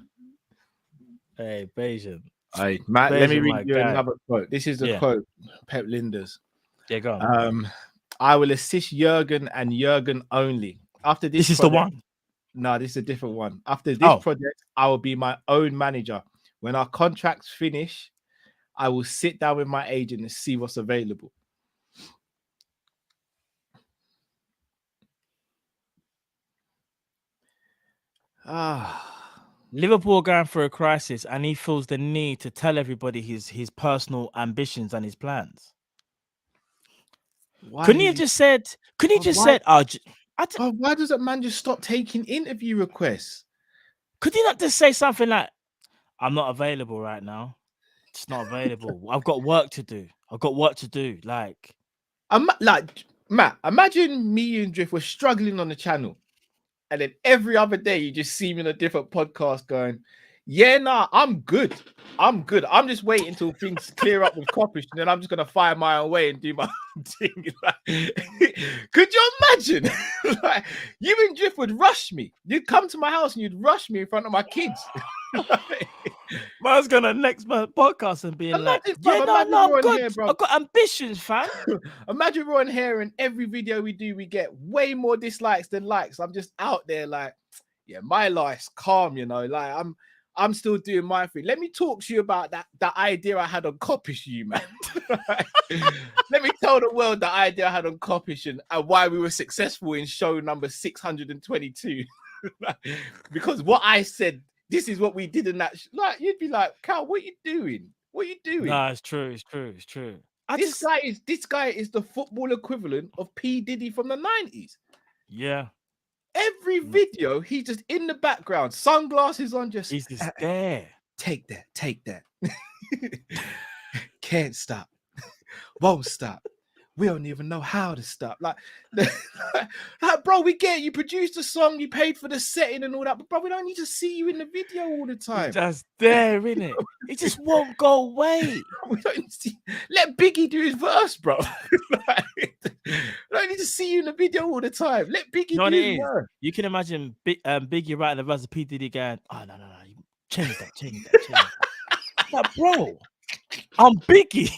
Hey, Beijing. Hey, Matt, let me Beijing, my read you guy. another quote. This is the Yeah. quote, Pep Linders. Yeah, go on. I will assist Jurgen and Jurgen only. After this, This is the project- one. No, this is a different one. After this Oh. project, I will be my own manager. When our contracts finish, I will sit down with my agent and see what's available. Liverpool are going through a crisis, and he feels the need to tell everybody his personal ambitions and his plans. Couldn't he have just said? Couldn't he just why- said? Why doesn't man just stop taking interview requests? Could he not just say something like, "I'm not available right now. It's not available. I've got work to do. I've got work to do." Like Matt, imagine me and Drift were struggling on the channel, and then every other day you just see me in a different podcast going, "Yeah, nah, I'm good. I'm just waiting until things clear up with Kopish, and then I'm just gonna find my own way and do my own thing." Could you imagine? Like, you and Drift would rush me. You'd come to my house and you'd rush me in front of my kids. man's gonna next podcast and being like, Imagine, "Yeah, bruv, no, imagine no, we're I'm on good. here, bruv. I've got ambitions, fam." Imagine we're on here and every video we do, we get way more dislikes than likes. I'm just out there like, yeah, my life's calm, you know. Like I'm still doing my thing. Let me talk to you about that idea I had on Kopish, you man. Let me tell the world the idea I had on Kopish and why we were successful in show number 622. Because what I said, this is what we did in that. Like, you'd be like, Cal, what are you doing? What are you doing? No, it's true. It's true. It's true. This guy is the football equivalent of P. Diddy from the 90s. Yeah, Every video, he's just in the background, sunglasses on, just he's just there. take that. Can't stop. Won't stop. we don't even know how to stop. Like, bro, we get it. You produced a song, you paid for the setting and all that, but bro, we don't need to see you in the video all the time. It's just there, innit? It just won't go away. We don't need to see... Let Biggie do his verse, bro. Like, we don't need to see you in the video all the time. Let Biggie You know what do it his is? verse. You can imagine Biggie writing the verse of P. Diddy going, oh, no. You change that. Like, bro, I'm Biggie.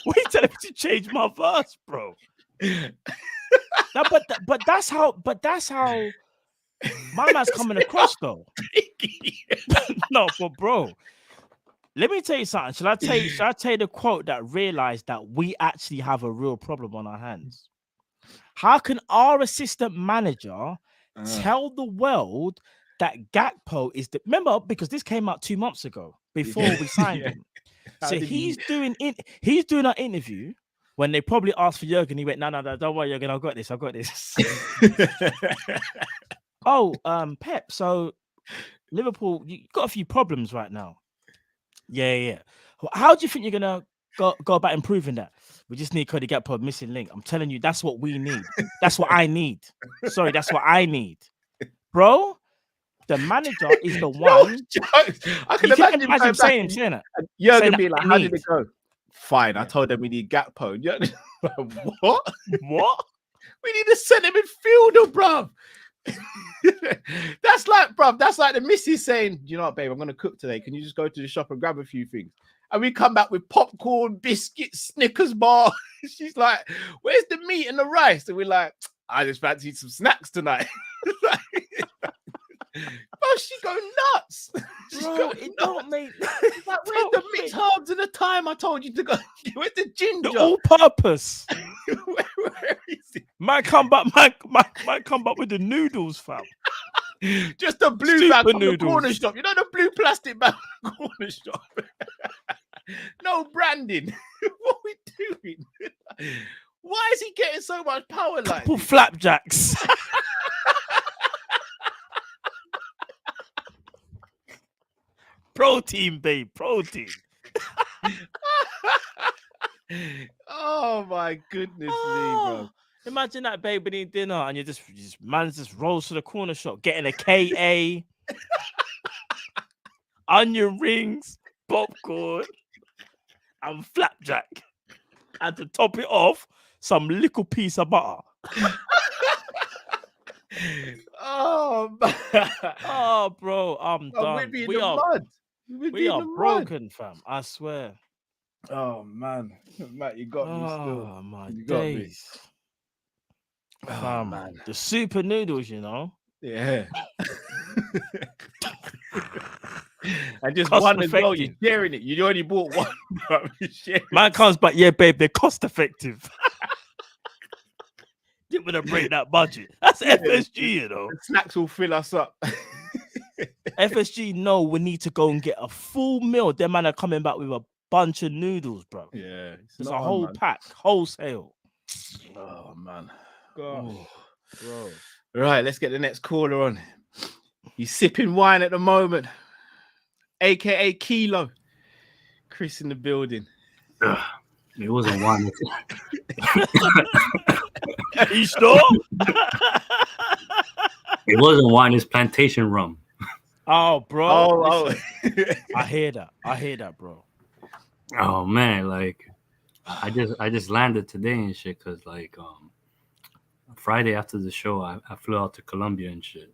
Why are you telling me to change my verse, bro? No, but that's how my man's coming across, though. No, but bro, let me tell you something. Shall I tell you the quote that realized that we actually have a real problem on our hands? How can our assistant manager tell the world that Gakpo is the... Remember, because this came out 2 months ago before we signed him. So he's doing an interview when they probably asked for Jurgen. He went, no, don't worry, Jurgen, I've got this. Oh, Pep, so Liverpool, you got a few problems right now. Yeah. How do you think you're gonna go about improving that? We just need Cody Gakpo, missing link. I'm telling you, that's what we need. That's what I need. Sorry, that's what I need, bro. The manager is the one. I can imagine saying that. Jurgen be like, how did it go? Fine, I told them we need Gakpo. What? We need a centre midfielder, bruv. That's like the missus saying, you know what, babe, I'm gonna cook today. Can you just go to the shop and grab a few things? And we come back with popcorn, biscuits, Snickers bar. She's like, where's the meat and the rice? And we're like, I just fancy some snacks tonight. Bro, she go nuts. Bro, it don't make... Like, where's the mixed herbs and the thyme I told you to go? Where's the ginger? The all-purpose. Where is it? Might come back with the noodles, fam. Just the blue Super bag from noodles. the corner shop. You know the blue plastic bag from the corner shop. No branding. What are we doing? Why is he getting so much power like Couple this? flapjacks. Protein, babe. Protein. Oh my goodness me, bro. Imagine that, babe, eating dinner and you just man just rolls to the corner shop, getting a KA, onion rings, popcorn, and flapjack. And to top it off, some little piece of butter. Oh man. Oh, bro, I'm done. We'd be in the mud. We are broken, fam. I swear. Oh man, Matt, you got me still. Oh my You got me. days. Oh, Fam, man. the super noodles, you know. Yeah. And just Cost one as well. You're effective. sharing it. You already bought one. Bro. You're sharing Man comes back, yeah, babe, they're cost effective. Didn't want to break that budget. That's FSG, you know. The snacks will fill us up. FSG know we need to go and get a full meal. Them man are coming back with a bunch of noodles, bro. Yeah. It's a whole pack, wholesale. Oh man. Gosh, bro. Right, let's get the next caller on. He's sipping wine at the moment, aka Kilo. Chris in the building. It wasn't wine. Are you sure? It wasn't wine. It's plantation rum. Oh, bro. Oh. I hear that, bro. Oh man, like I just landed today and shit because like Friday after the show I flew out to Colombia and shit.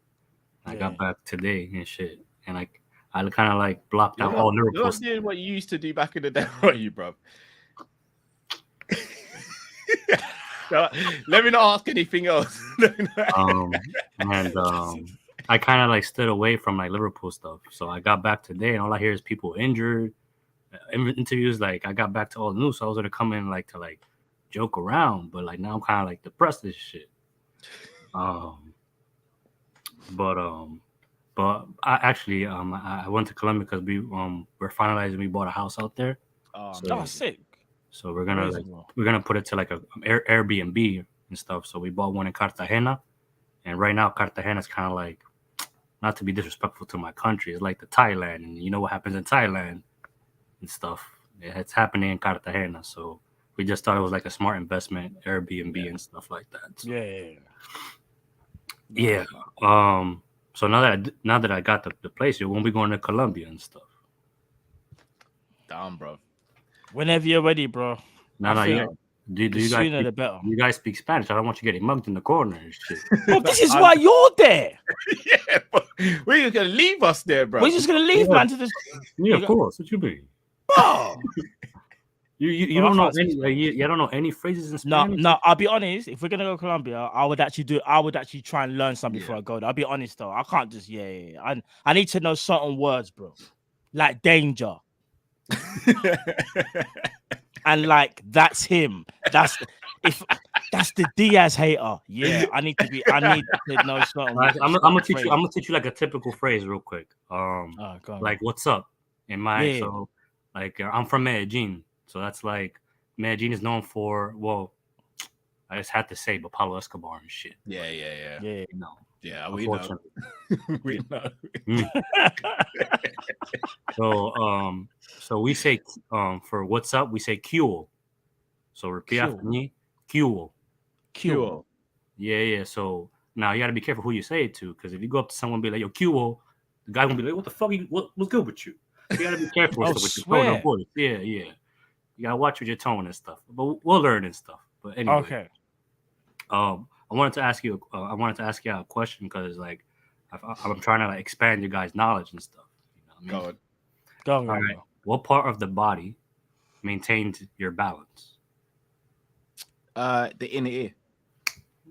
I got back today and shit, and I kind of like blocked out all Liverpool. You're not doing what you used to do back in the day, are you, bro? Let me not ask anything else. I kind of like stood away from like Liverpool stuff. So I got back today, and all I hear is people injured. Interviews, like I got back to all the news, so I was gonna come in like to like joke around, but like now I'm kind of like depressed as shit. But I actually I went to Colombia because we're finalizing. We bought a house out there. Oh, sick. So we're gonna put it to like a Airbnb and stuff. So we bought one in Cartagena, and right now Cartagena is kind of like, not to be disrespectful to my country, it's like the Thailand, and you know what happens in Thailand and stuff. It's happening in Cartagena. So we just thought it was like a smart investment, Airbnb and stuff like that. So, yeah. So now that I got the place, you won't be going to Colombia and stuff. Damn, bro. Whenever you're ready, bro. No, yeah. Do you guys sooner speak, the better. you guys speak Spanish? I don't want you getting mugged in the corner and shit. Bro, this is why you're there. Yeah, but we're just gonna leave us there, bro. We're just gonna leave, man. To this. Yeah, of course. What you mean? Bro. You don't know any you don't know any phrases in Spanish? No, I'll be honest. If we're gonna go to Colombia, I would actually try and learn something before I go there. I'll be honest though. I can't just I need to know certain words, bro. Like danger. And like that's him. That's the Diaz hater. Yeah, I need to know certain words. I'm gonna teach you like a typical phrase real quick. Like what's up in my so like I'm from Medellin. So that's like Medellin is known for, well, I just had to say, but Pablo Escobar and shit. Yeah. No. Yeah, we know. We know. So we say for what's up, we say Q. So repeat after me, Q. Yeah. So now you got to be careful who you say it to, because if you go up to someone and be like, yo, Q, the guy gonna be like, what the fuck? What's good with you? You got to be careful with your tone of voice. Yeah. You gotta watch with your tone and stuff, but we'll learn and stuff. But anyway, okay. I wanted to ask you a question because like I'm trying to like expand your guys' knowledge and stuff. You know what I mean? Go on. All right. What part of the body maintains your balance? The inner ear.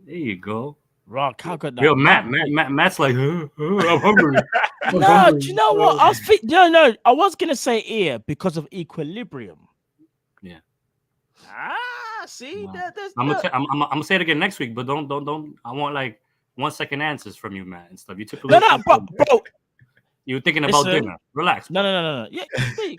There you go. Rock, how could that? Yo, Matt's like, I'm hungry. No, do you know what? I was gonna say ear because of equilibrium. Yeah. See, no. I'm gonna say it again next week, but don't. I want like 1 second answers from you, Matt, and stuff. You took a bro. You were thinking about dinner. Relax. Bro. No. Yeah,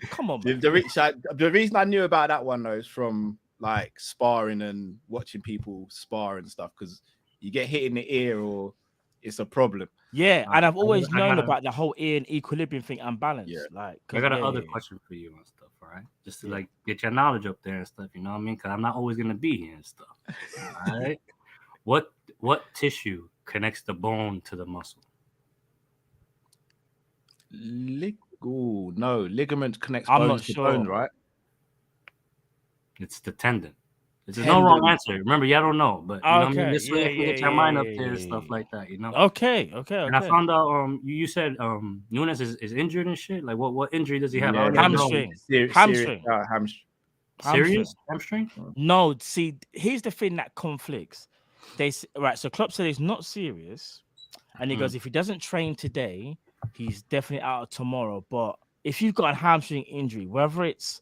come on. Man. The reason I knew about that one though is from like sparring and watching people spar and stuff, because you get hit in the ear or it's a problem. Yeah, and I've always known about the whole ear and equilibrium thing and balance. Yeah. Like, I got another question for you and stuff. All right, just to like get your knowledge up there and stuff. You know what I mean? Because I'm not always gonna be here and stuff. All right. What tissue connects the bone to the muscle? Ligament connects I'm bone not to sure. bone, right? It's the tendon. There's no wrong answer. Remember, y'all don't know, but you know what I mean? This way you can get your mind up there and stuff like that, you know? Okay. And I found out you said Nunes is injured and shit. Like what injury does he have? Hamstring. Hamstring. Serious hamstring? No, see, here's the thing that conflicts. So Klopp said it's not serious, and he goes, if he doesn't train today, he's definitely out tomorrow. But if you've got a hamstring injury, whether it's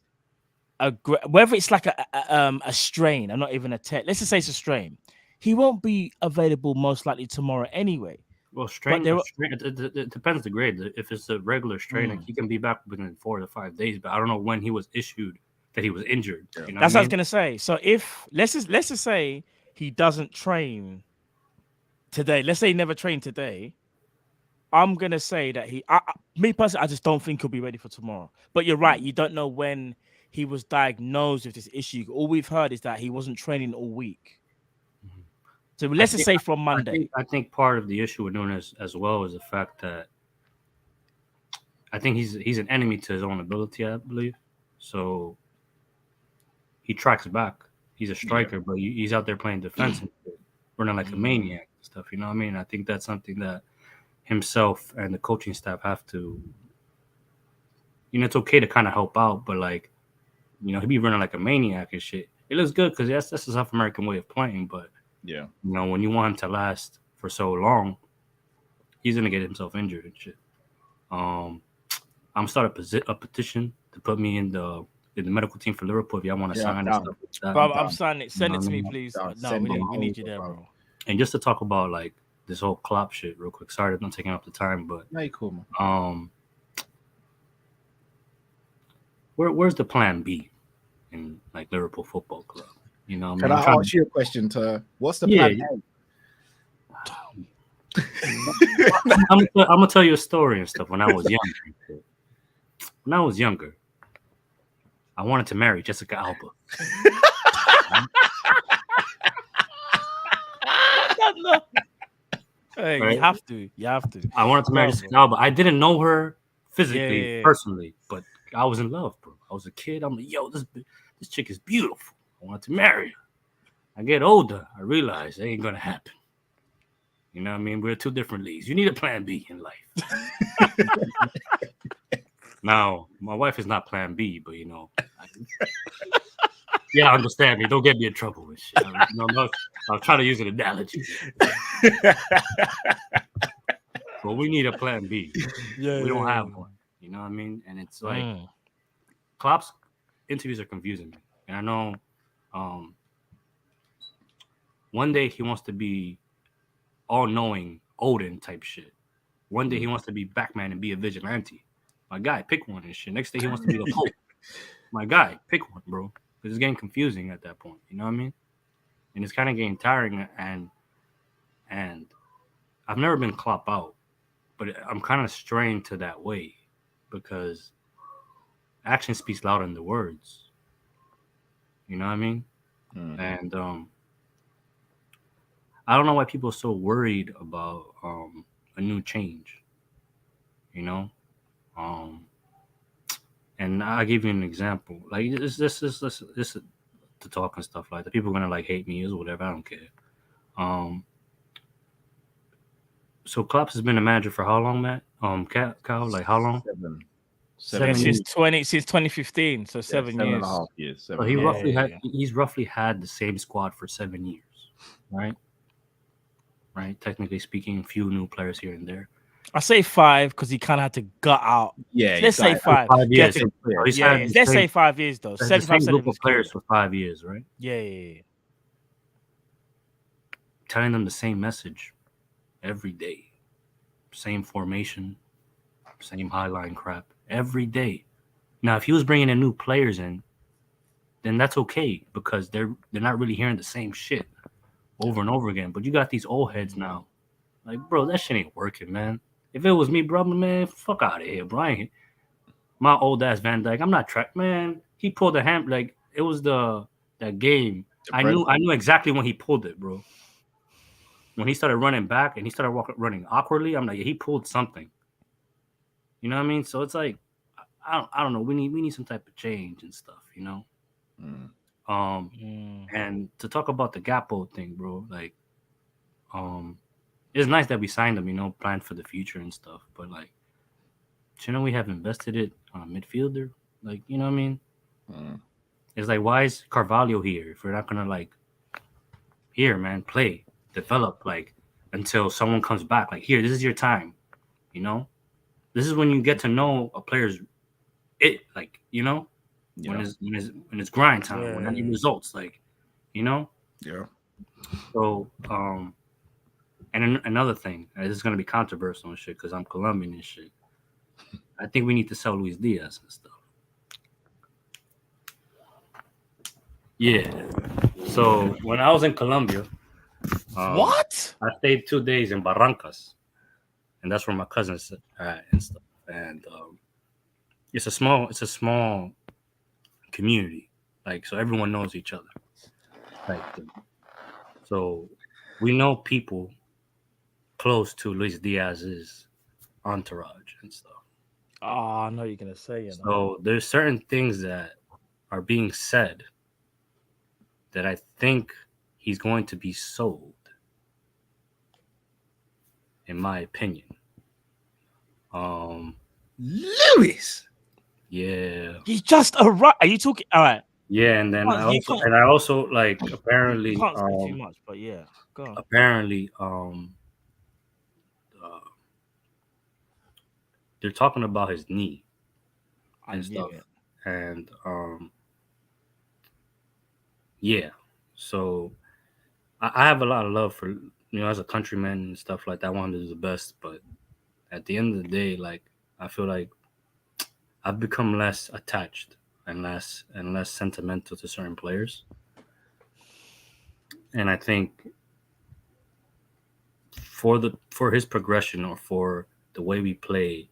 like a strain and not even a tear, let's just say it's a strain, he won't be available most likely tomorrow anyway. Well, it depends the grade. If it's a regular strain, he can be back within 4 to 5 days. But I don't know when he was issued that he was injured. You know That's what I was gonna say. So if let's just say he doesn't train today, let's say he never trained today, I'm gonna say that me personally, I just don't think he'll be ready for tomorrow. But you're right, you don't know when he was diagnosed with this issue. All we've heard is that he wasn't training all week. So let's just say from Monday. I think part of the issue with Nunes as well is the fact that I think he's an enemy to his own ability, I believe. So he tracks back. He's a striker, but he's out there playing defense and running like a maniac and stuff. You know what I mean? I think that's something that himself and the coaching staff have to. You know, it's okay to kind of help out, but like, you know, he'd be running like a maniac and shit. It looks good because that's the South American way of playing, but yeah, you know, when you want him to last for so long, he's gonna get himself injured and shit. I'm starting a petition to put me in the medical team for Liverpool if y'all want to sign and stuff like that. Bro, I'm signing it. Send it to me, please. No, we need you there, bro. And just to talk about like this whole Klopp shit real quick. Sorry that I'm taking up the time, but cool, man. Where's the plan B in like Liverpool Football Club? You know, can I ask you a question? What's the plan A? I'm gonna tell you a story and stuff. When I was younger, I wanted to marry Jessica Alba. Hey, Right. you have to. You have to. I wanted to marry Go this on, gal, but I didn't know her physically, Yeah. personally. But I was in love, bro. I was a kid. I'm like, yo, this chick is beautiful. I wanted to marry her. I get older, I realize it ain't gonna happen. You know what I mean? We're two different leagues. You need a plan B in life. Now, my wife is not plan B, but you know, yeah, understand me. Don't get me in trouble with shit. I'll try to use an analogy. But we need a plan B. Yeah, We don't yeah, have yeah. one. You know what I mean? And it's like Klopp's interviews are confusing me. And I know one day he wants to be all-knowing Odin type shit. One day he wants to be Batman and be a vigilante. My guy, pick one and shit. Next day he wants to be the Pope. My guy, pick one, bro. Because it's getting confusing at that point. You know what I mean? And it's kind of getting tiring. And I've never been Klopp out, but I'm kind of strained to that way because action speaks louder than the words. You know what I mean? And I don't know why people are so worried about a new change. You know, and I'll give you an example. Like this to talk and stuff like that. People are gonna like hate me or whatever. I don't care. So Klopp has been a manager for how long, Matt? Kyle, like how long? Since 2015, so 7 years. 7.5 years. So he's roughly had the same squad for 7 years, right? Right. Technically speaking, a few new players here and there. I say 5 because he kind of had to gut out. Yeah, let's say 5. 5 years. Let's say 5 years though. 75% group of his of players for 5 years, right? Yeah. Telling them the same message every day, same formation, same highline crap every day. Now, if he was bringing in new players in, then that's okay because they're not really hearing the same shit over and over again. But you got these old heads now, like, bro, that shit ain't working, man. If it was me, bro, man, fuck out of here, bro. My old ass Van Dyke, I'm not track, man. He pulled the hand, like it was that game. I knew exactly when he pulled it, bro. When he started running back and he started running awkwardly, I'm like, yeah, he pulled something. You know what I mean? So it's like, I don't know. We need some type of change and stuff, you know. And to talk about the Gapo thing, bro, like, it's nice that we signed him, you know, planned for the future and stuff. But like, shouldn't we have invested it on a midfielder? Like, you know what I mean? It's like, why is Carvalho here if we're not gonna like, here, man, play, develop, like, until someone comes back? Like, here, this is your time, you know. This is when you get to know a player's like, you know, when it's grind time, when I need results, like, you know. Yeah. So, and another thing, this is gonna be controversial and shit because I'm Colombian and shit. I think we need to sell Luis Diaz and stuff. Yeah. So when I was in Colombia, what? I stayed 2 days in Barrancas, and that's where my cousins are at and stuff. And it's a small community, like, so everyone knows each other. Like, so we know people close to Luis Diaz's entourage and stuff. Oh, I know you're gonna say it. So there's certain things that are being said that I think he's going to be sold, in my opinion. Luis. Yeah. He just arrived. Are you talking? All right. Yeah, and then I also like apparently You can't say too much, but yeah, go on. Apparently, they're talking about his knee and stuff, and yeah. So I have a lot of love for, you know, as a countryman and stuff like that. I want to do the best, but at the end of the day, like, I feel like I've become less attached and less sentimental to certain players. And I think for his progression or for the way we play,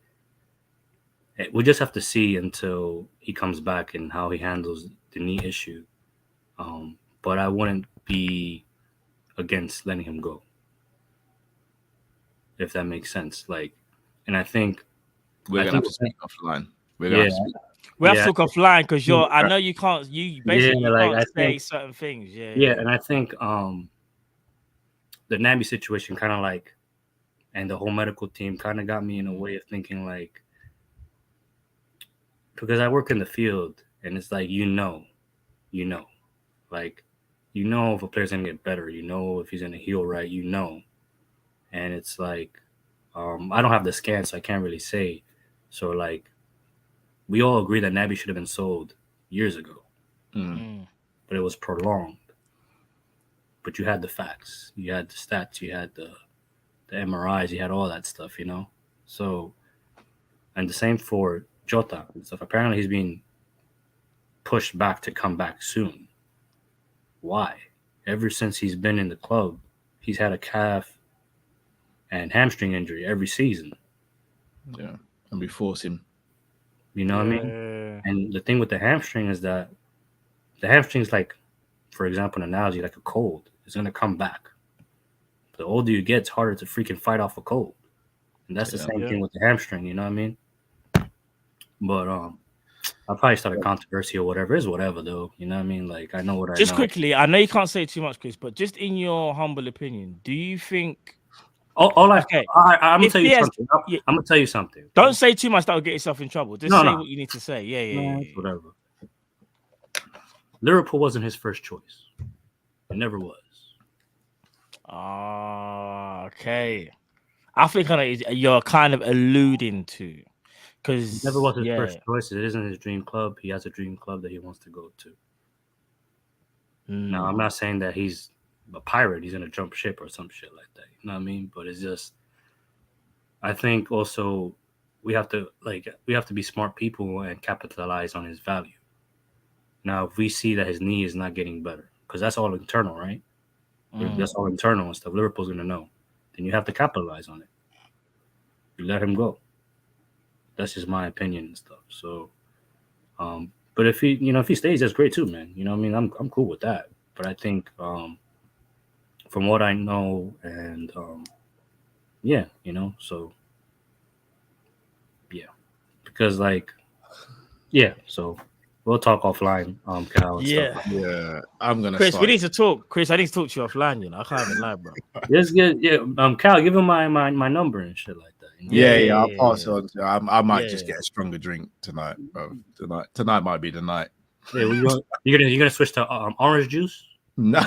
we just have to see until he comes back and how he handles the knee issue. but I wouldn't be against letting him go. If that makes sense. Like, and I think We're I gonna have think- to speak offline. We're gonna yeah, have to speak. We have Yeah. to talk offline because Yeah. I know you can't. You basically Yeah, like, can't I say think- certain things. Yeah, yeah, and I think the Naby situation kind of like, and the whole medical team kind of got me in a way of thinking like, because I work in the field and it's like like if a player's gonna get better, if he's gonna heal right, and it's like I don't have the scans, so I can't really say. So like, we all agree that Naby should have been sold years ago, but it was prolonged. But you had the facts, you had the stats, you had the MRIs, you had all that stuff, So, and the same for Jota and stuff. Apparently, he's being pushed back to come back soon. Why? Ever since he's been in the club, he's had a calf and hamstring injury every season. Yeah, and we force him. You know what I mean? And the thing with the hamstring is that the hamstring is like, for example, an analogy, like a cold. It's going to come back. The older you get, it's harder to freaking fight off a cold. And that's the same thing with the hamstring, you know what I mean? But I'll probably start a controversy or whatever. It's whatever, though. You know what I mean? Like, I know what I know. Just quickly, I know you can't say too much, Chris, but just in your humble opinion, do you think... I'm going to tell you something. I'm going to tell you something. Don't say too much that will get yourself in trouble. Just say what you need to say. Yeah. Whatever. Liverpool wasn't his first choice. It never was. Okay. I think you're kind of alluding to, because never was his first choice. It isn't his dream club. He has a dream club that he wants to go to. Now, I'm not saying that he's a pirate. He's gonna jump ship or some shit like that. You know what I mean? But it's just, I think also we have to be smart people and capitalize on his value. Now, if we see that his knee is not getting better, because that's all internal, right? That's all internal and stuff. Liverpool's gonna know. Then you have to capitalize on it. You let him go. That's just my opinion and stuff. So, but if he stays, that's great too, man. You know what I mean? I'm cool with that. But I think, from what I know, and so yeah, because so. We'll talk offline, Cal. And stuff. Yeah. I'm gonna. Chris, we need to talk. Chris, I need to talk to you offline. I can't even lie, bro. Cal, give him my number and shit like that. Yeah. I'll pass it on. I might just get a stronger drink tonight, bro. Tonight might be the night. Yeah, you're gonna switch to orange juice? No.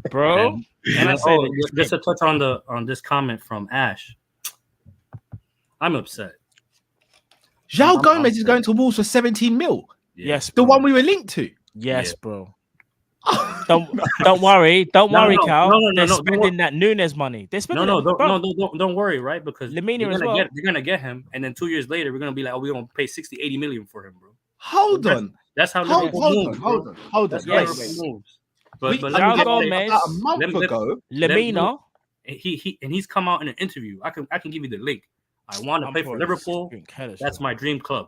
Bro. And just to touch on this comment from Ash. I'm upset. João Gomez is going to Wolves for 17 mil. Yes, the one we were linked to. Yes, bro. Don't worry, Cal. No, They're spending that Nunes money. They're spending. Don't worry, right? Because Lemina they're gonna get him, and then 2 years later we're gonna be like, we're gonna pay 60-80 million for him, bro. Hold on. That's how Hold on. That's yes. moves. But João Gomez a month ago, Lemina. He's come out in an interview. I can give you the link. I want to play for Liverpool. That's my dream club.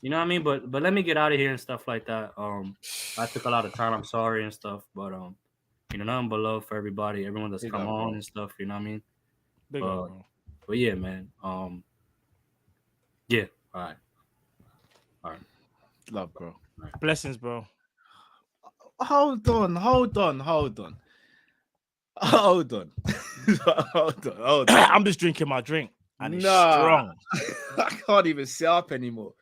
You know what I mean? But let me get out of here and stuff like that. I took a lot of time. I'm sorry and stuff. But nothing but love for everybody, everyone that's come on and stuff. You know what I mean? But yeah, man. Yeah. All right. Love, bro. Right. Blessings, bro. Hold on. I'm just drinking my drink. And it's strong. I can't even sit up anymore.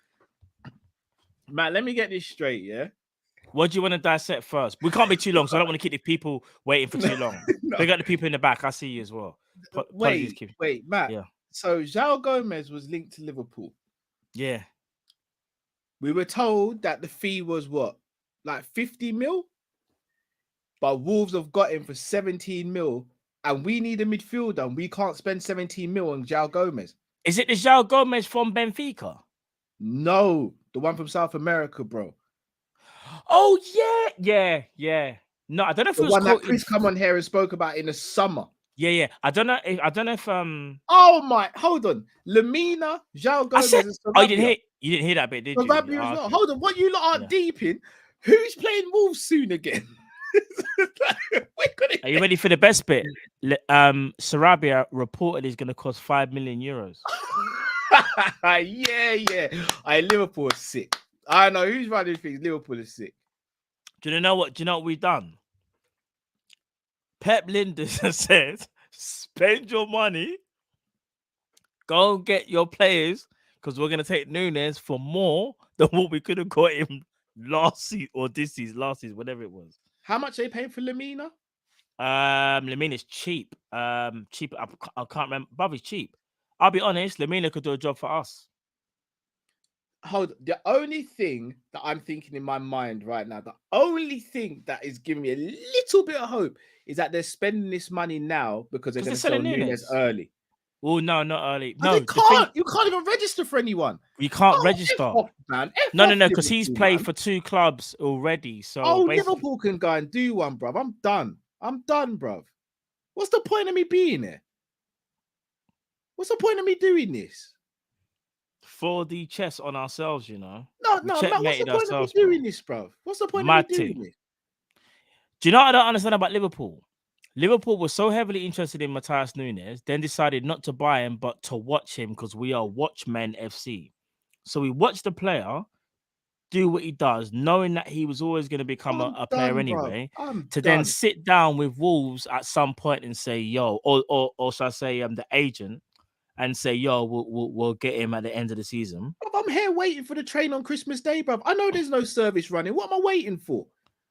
Man, let me get this straight, yeah? What do you want to dissect first? We can't be too long, so I don't want to keep the people waiting for too long. We got the people in the back. I see you as well. Wait, Matt. Yeah. So João Gomez was linked to Liverpool. Yeah. We were told that the fee was what? Like 50 mil? But Wolves have got him for 17 mil. And we need a midfielder, and we can't spend 17 mil on João Gomez. Is it the João Gomez from Benfica? No, the one from South America, bro. Oh, yeah. No, I don't know if the it was one that Chris come on here and spoke about in the summer. Yeah. I don't know if Oh my, hold on. Lamina, João I Gomez, said, and oh, Sarabia. you didn't hear that bit, did you? Sarabia as Oh, well. okay. Hold on, what you lot aren't Yeah. deep in? Who's playing Wolves soon again? We're gonna Are you ready for the best bit? Sarabia reported is going to cost €5 million. yeah. Liverpool is sick. I know who's running things. Liverpool is sick. Do you know what we've done? Pep Linders has said, spend your money, go and get your players, because we're going to take Nunes for more than what we could have got him last season or this season, last season, whatever it was. How much are they paying for Lamina? Lemina's cheap. Cheap. I can't remember. Bobby's cheap. I'll be honest. Lamina could do a job for us. Hold. The only thing that I'm thinking in my mind right now, the only thing that is giving me a little bit of hope is that they're spending this money now because they're going to sell Nunes early. Oh no, not early. No, they can't. You can't even register for anyone. You can't register. F off, man. No, because he's played for 2 clubs already. So Liverpool can go and do one, bruv. I'm done, bruv. What's the point of me being here? What's the point of me doing this? 4D chess on ourselves, you know. No. What's the point of me doing this, bruv? What's the point of me doing this? Do you know what I don't understand about Liverpool? Liverpool was so heavily interested in Matthias Nunes, then decided not to buy him, but to watch him because we are Watchmen FC. So we watched the player do what he does, knowing that he was always going to become a player anyway, then sit down with Wolves at some point and say, yo, or shall I say the agent, and say, yo, we'll get him at the end of the season. I'm here waiting for the train on Christmas Day, bruv. I know there's no service running. What am I waiting for?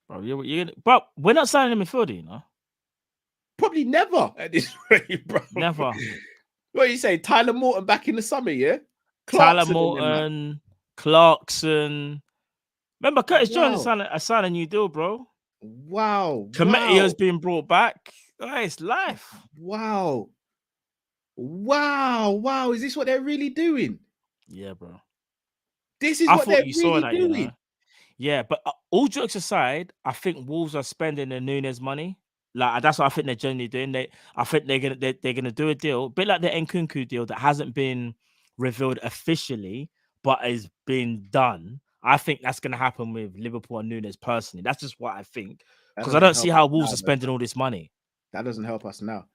Bro, but we're not signing him in midfield, you know? Probably never at this rate, bro. Never. What are you saying? Tyler Morton back in the summer, yeah? Tyler Morton, Clarkson. Remember, Curtis Jones signed a new deal, bro. Wow. Committee has been brought back. Oh, it's life. Wow. Is this what they're really doing? Yeah, bro. This is what they're really doing. You know? Yeah, but all jokes aside, I think Wolves are spending the Nunes money. Like that's what I think they're generally doing. I think they're gonna do a deal, a bit like the Nkunku deal that hasn't been revealed officially, but has been done. I think that's gonna happen with Liverpool and Nunes personally. That's just what I think, because I don't see how Wolves are spending all this money. That doesn't help us now.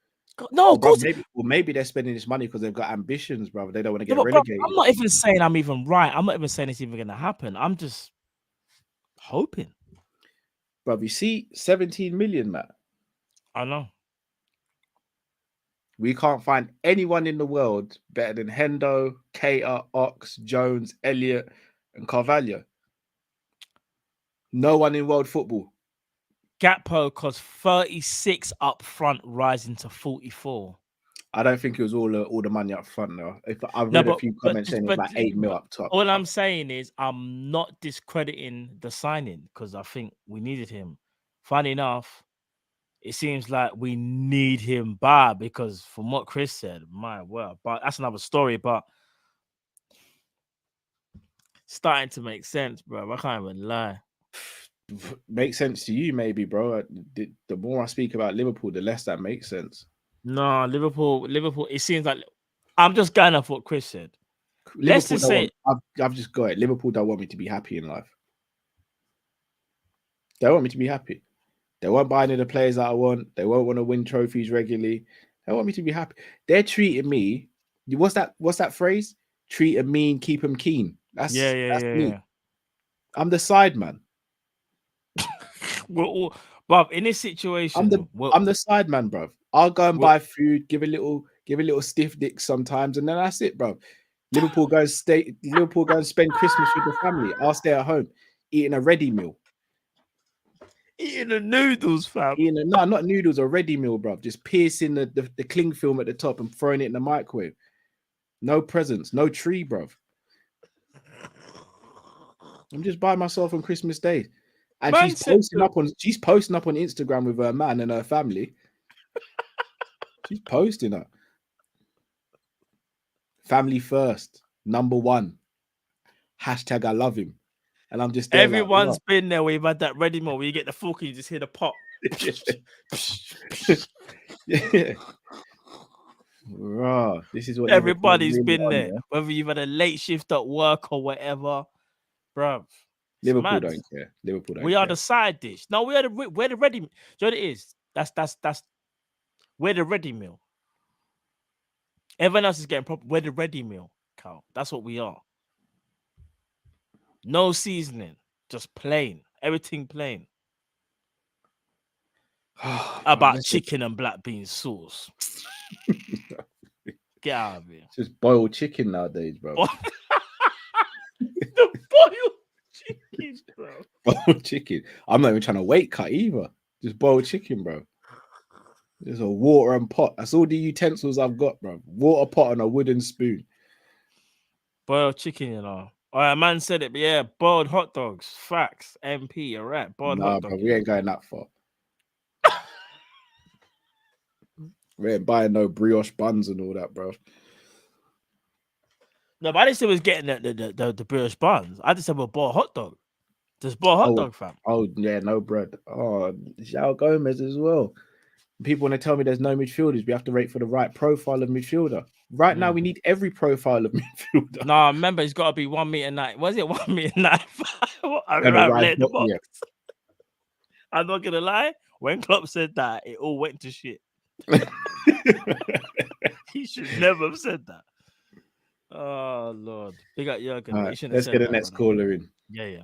No, of course. Maybe they're spending this money because they've got ambitions, brother. They don't want to get relegated. I'm not even saying I'm even right. I'm not even saying it's even gonna happen. I'm just hoping, bro. You see, 17 million, Matt. I know. We can't find anyone in the world better than Hendo, Keita, Ox, Jones, Elliott, and Carvalho. No one in world football. Gakpo cost 36 up front, rising to 44. I don't think it was all the money up front though. If I've read a few comments saying it's like 8 mil up top. All I'm saying is I'm not discrediting the signing because I think we needed him. Funny enough, it seems like we need him bad because from what Chris said, my word, but that's another story. But starting to make sense, bro. I can't even lie. Makes sense to you, maybe, bro. The more I speak about Liverpool, the less that makes sense. No, Liverpool. It seems like I'm just going off what Chris said. Let's just say I've just got it. Liverpool don't want me to be happy in life. They want me to be happy. They won't buy any of the players that I want. They won't want to win trophies regularly. They want me to be happy. They're treating me. What's that phrase? Treat them mean, keep them keen. That's me. Yeah. I'm the side man. Bruv, in this situation, I'm the side man, bruv. I'll go and buy food, give a little stiff dick sometimes, and then that's it, bruv. Liverpool go and spend Christmas with the family. I'll stay at home eating a ready meal. Eating the noodles, fam. No, not noodles, a ready meal, bruv. Just piercing the cling film at the top and throwing it in the microwave. No presents, no tree, bruv. I'm just by myself on Christmas Day. And she's posting up on Instagram with her man and her family. She's posting her. Family first, number 1. Hashtag I love him. And I'm just there. Everyone's been there where you've had that ready meal where you get the fork and you just hear the pop. Yeah. Raw. This is what Everybody's Liverpool really been on, there, yeah? whether you've had a late shift at work or whatever, bruv. It's Liverpool mad. don't care. Liverpool don't We care. are the side dish. No, we're the ready. Do you know what it is? That's we're the ready meal. Everyone else is getting proper. We're the ready meal, Carl. That's what we are. No seasoning, just plain. Everything plain. About chicken and black bean sauce. Get out of here. It's just boiled chicken nowadays, bro. The boiled chicken, bro. Boiled chicken. I'm not even trying to weight cut either. Just boiled chicken, bro. There's a water and pot. That's all the utensils I've got, bro. Water pot and a wooden spoon. Boiled chicken, you know. All right, man said it, but yeah, boiled hot dogs. Facts. MP, all right. Boiled hot dog. Bro, we ain't going that far. We ain't buying no brioche buns and all that, bro. No, but I didn't say we was getting the brioche buns. I just said we're boiled hot dog. Just boiled hot dog, fam. Oh, yeah, no bread. Oh, João Gomez as well. People want to tell me there's no midfielders. We have to rate for the right profile of midfielder. Right now, we need every profile of midfielder. No, remember, it's got to be 1 meter 9. Was it 1 meter 95? I remember playing the box. I'm not gonna lie. When Klopp said that, it all went to shit. He should never have said that. Oh Lord, big up Jurgen. Right, let's get the next caller in. Yeah.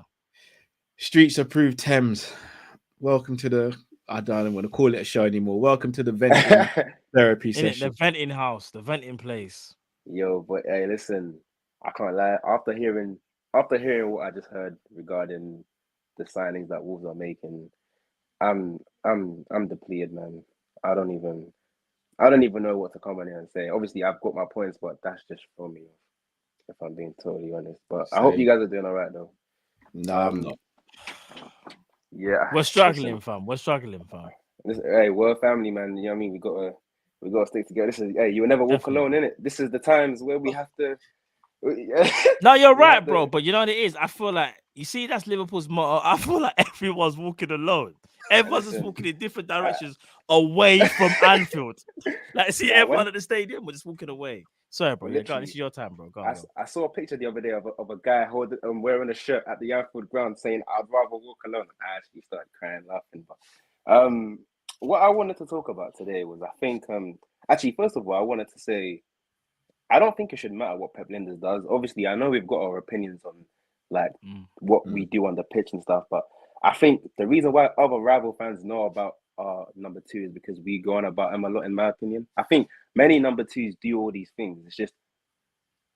Streets approved Thames. Welcome to the. I don't want to call it a show anymore. Welcome to the venting therapy session. The venting house, the venting place. Yo, but hey, listen, I can't lie. After hearing what I just heard regarding the signings that Wolves are making, I'm depleted, man. I don't even know what to come in here and say. Obviously, I've got my points, but that's just from me, if I'm being totally honest. But I hope you guys are doing all right, though. No, I'm not. Yeah, we're struggling, fam. We're struggling, fam. Listen, hey, we're a family, man. You know what I mean? We gotta stick together. This is, hey, you will never walk alone, innit? This is the times where we have to. No, you're right, bro. But you know what it is? I feel like, you see, that's Liverpool's motto. I feel like everyone's walking alone. Everyone's just walking in different directions away from Anfield. Like, see, everyone at the stadium, we're just walking away. Sorry, bro. Yeah, this is your time, bro. Go on. I saw a picture the other day of a guy wearing a shirt at the Anfield ground saying, "I'd rather walk alone." I actually started crying, laughing. But what I wanted to talk about today was, I think, actually, first of all, I wanted to say, I don't think it should matter what Pep Linders does. Obviously, I know we've got our opinions on like what we do on the pitch and stuff, but I think the reason why other rival fans know about number 2 is because we go on about him a lot, in my opinion. I think many number 2s do all these things. It's just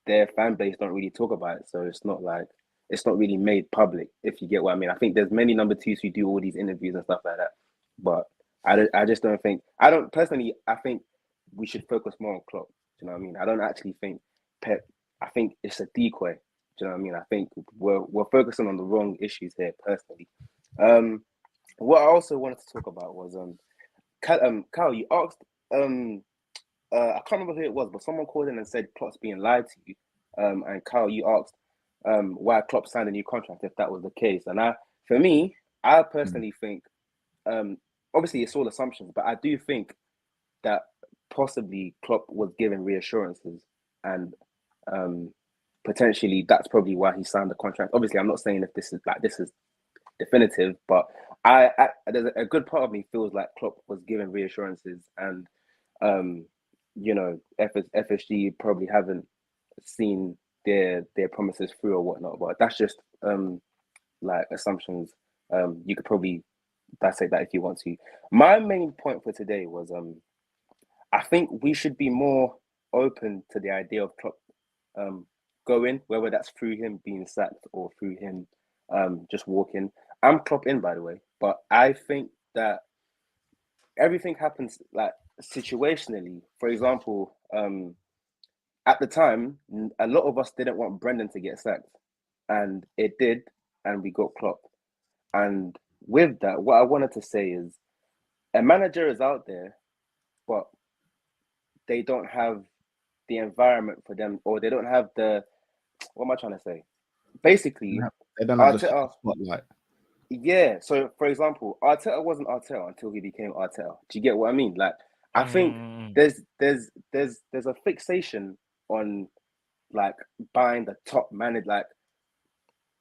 their fan base don't really talk about it, so it's not really made public, if you get what I mean. I think there's many number 2s who do all these interviews and stuff like that, but I just don't think. I think we should focus more on Klopp. Do you know what I mean? I don't actually think Pep. I think it's a decoy. Do you know what I mean? I think we're focusing on the wrong issues here, personally. What I also wanted to talk about was Kyle, you asked I can't remember who it was, but someone called in and said Klopp's being lied to you. And Kyle, you asked why Klopp signed a new contract, if that was the case. And I personally think, obviously it's all assumptions, but I do think that possibly Klopp was given reassurances, and potentially that's probably why he signed the contract. Obviously, I'm not saying if this is definitive, but there's a good part of me feels like Klopp was given reassurances, and FSG probably haven't seen their promises through or whatnot. But that's just like assumptions. You could probably dissect that if you want to. My main point for today was I think we should be more open to the idea of Klopp going, whether that's through him being sacked or through him just walking. I'm Klopp in, by the way, but I think that everything happens like situationally. For example, at the time, a lot of us didn't want Brendan to get sacked, and it did, and we got Klopp. And with that, what I wanted to say is, a manager is out there, but they don't have the environment for them, or they don't have the, what am I trying to say? Basically, they don't have the spotlight. Yeah. So, for example, Arteta wasn't Arteta until he became Arteta. Do you get what I mean? Like, I think there's a fixation on like buying the top manager. Like,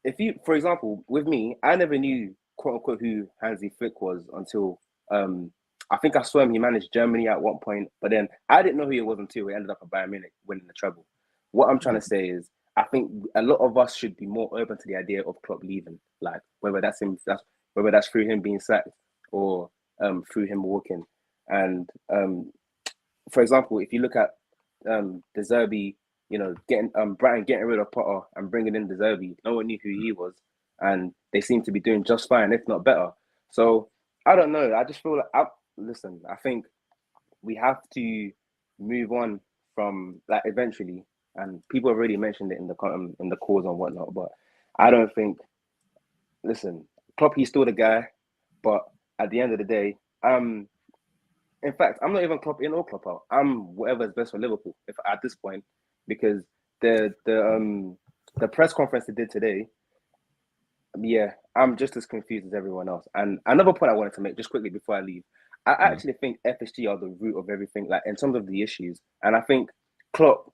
if you, for example, with me, I never knew quote unquote who Hansi Flick was until I think I saw him. He managed Germany at one point, but then I didn't know who he was until he ended up at Bayern Munich winning the treble. What I'm trying to say is, I think a lot of us should be more open to the idea of Klopp leaving, like whether that's through him being sacked or through him walking. And for example, if you look at De Zerbi, you know, getting Brighton getting rid of Potter and bringing in De Zerbi, no one knew who he was, and they seem to be doing just fine, if not better. So I don't know. I just feel like I think we have to move on from that eventually, and people have already mentioned it in the calls and whatnot. But I don't think. Listen, Klopp, he's still the guy, but at the end of the day, in fact, I'm not even Klopp in or Klopp out. I'm whatever's best for Liverpool if at this point, because the press conference they did today, yeah, I'm just as confused as everyone else. And another point I wanted to make just quickly before I leave, I actually think FSG are the root of everything, like in terms of the issues. And I think Klopp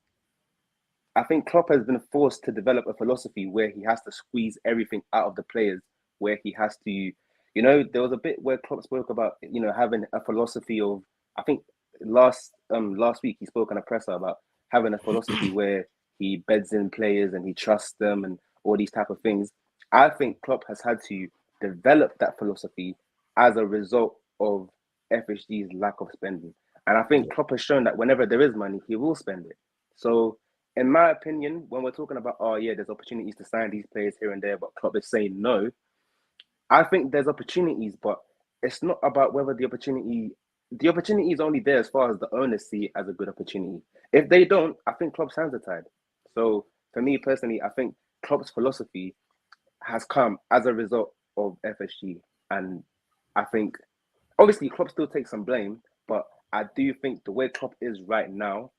has been forced to develop a philosophy where he has to squeeze everything out of the players, where he has to, you know, there was a bit where Klopp spoke about, you know, having a philosophy of, I think last week he spoke on a presser about having a philosophy where he beds in players and he trusts them and all these type of things. I think Klopp has had to develop that philosophy as a result of FSG's lack of spending. And I think Klopp has shown that whenever there is money, he will spend it. So in my opinion, when we're talking about, oh yeah, there's opportunities to sign these players here and there, but Klopp is saying no, I think there's opportunities, but it's not about whether the opportunity is only there as far as the owners see it as a good opportunity. If they don't, I think Klopp's hands are tied. So for me personally, I think Klopp's philosophy has come as a result of FSG. And I think, obviously, Klopp still takes some blame, but I do think the way Klopp is right now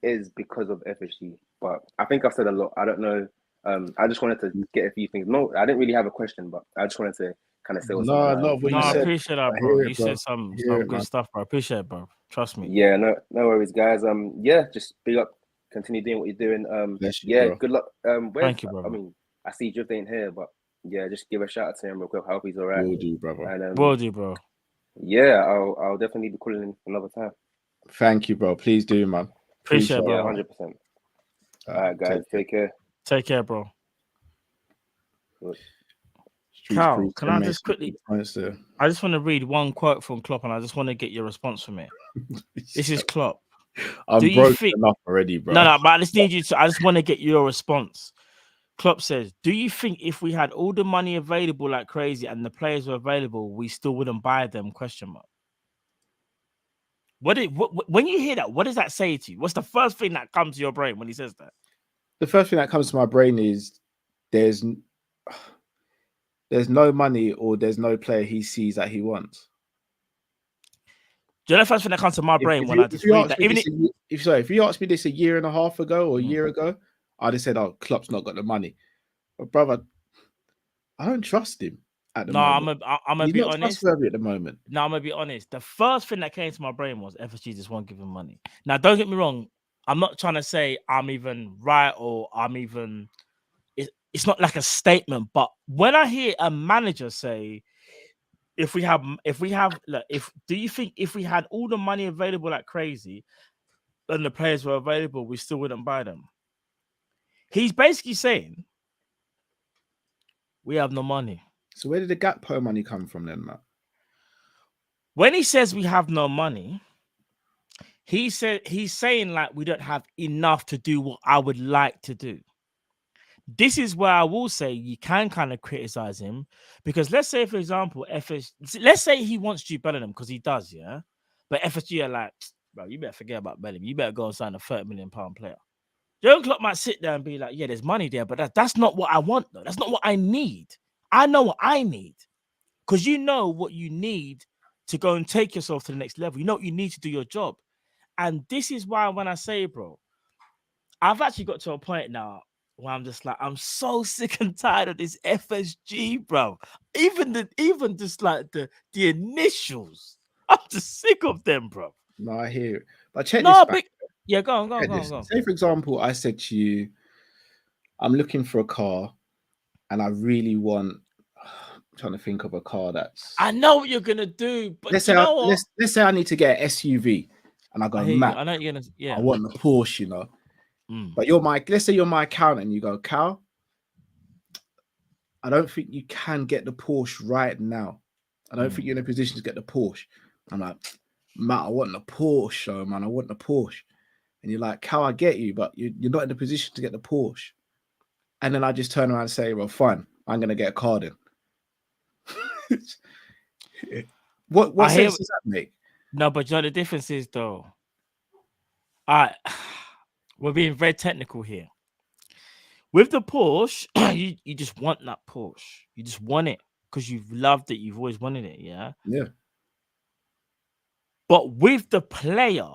is because of FSG. But I think I've said a lot. I don't know. I just wanted to get a few things. No, I didn't really have a question, but I just wanted to kind of say what's No, on I my love what mind. you I said. appreciate that, I bro. hear it, You bro. said some I hear it, good man. stuff, bro. Appreciate it, bro. Trust me. Yeah, no worries, guys. Yeah, just big up. Continue doing what you're doing. Bless you, Yeah, bro. good luck. Thank you, brother. I mean, I see Drift ain't here, but yeah, just give a shout out to him real quick. I hope he's all right. Will do, brother. And Will do, bro. yeah, I'll definitely be calling him another time. Thank you, bro. Please do, man. Appreciate it, Yeah, bro. 100%. All right, guys, take care. Take care, bro. Good. Cal, can I just quickly? I just want to read one quote from Klopp, and I just want to get your response from it. This is Klopp. I'm broken enough already, bro. No, but I just need you to. I just want to get your response. Klopp says, "Do you think if we had all the money available like crazy and the players were available, we still wouldn't buy them?" Question mark. When you hear that, what does that say to you? What's the first thing that comes to your brain when he says that? The first thing that comes to my brain is there's no money or there's no player he sees that he wants. Do you know the first thing that comes to my brain when I just read that? If you asked me this a year and a half ago or a year ago, I'd have said, "Oh, Klopp's not got the money." But brother, I don't trust him at the moment. I'm gonna be honest. Trustworthy at the moment. No, I'm gonna be honest. The first thing that came to my brain was FSG just won't give him money. Now, don't get me wrong. I'm not trying to say I'm even right or I'm even. It's not like a statement, but when I hear a manager say, do you think if we had all the money available like crazy and the players were available, we still wouldn't buy them? He's basically saying we have no money. So where did the Gakpo money come from then, Matt? When he says we have no money, he's saying like we don't have enough to do what I would like to do. This is where I will say you can kind of criticize him because let's say, for example, let's say he wants Jude Bellingham because he does, yeah. But FSG are like, bro, you better forget about Bellingham. You better go and sign a £30 million player. Jurgen Klopp might sit there and be like, yeah, there's money there, but that's not what I want, though. That's not what I need. I know what I need because you know what you need to go and take yourself to the next level. You know what you need to do your job. And this is why when I say, bro, I've actually got to a point now where I'm just like, I'm so sick and tired of this FSG, bro. Even just like the initials, I'm just sick of them, bro. No, I hear it. But check No, this but back. yeah, go on, go on, Check go on, this. go on. Say, for example, I said to you, I'm looking for a car and I really want, I'm trying to think of a car that's. I know what you're gonna do, but Let's do say, you know what? let's say I need to get an SUV and I go, I hear you. Matt, I know you're gonna. I Yeah. want the Porsche, you know. Mm. But let's say you're my accountant and you go, Cal, I don't think you can get the Porsche right now. I don't think you're in a position to get the Porsche. I'm like, Matt, I want the Porsche, man. I want the Porsche. And you're like, Cal, I get you, but you're not in a position to get the Porsche. And then I just turn around and say, well, fine, I'm going to get a car then. What sense does that make? No, but you know the difference is though. We're being very technical here. With the Porsche, you just want that Porsche. You just want it because you've loved it. You've always wanted it, yeah? Yeah. But with the player,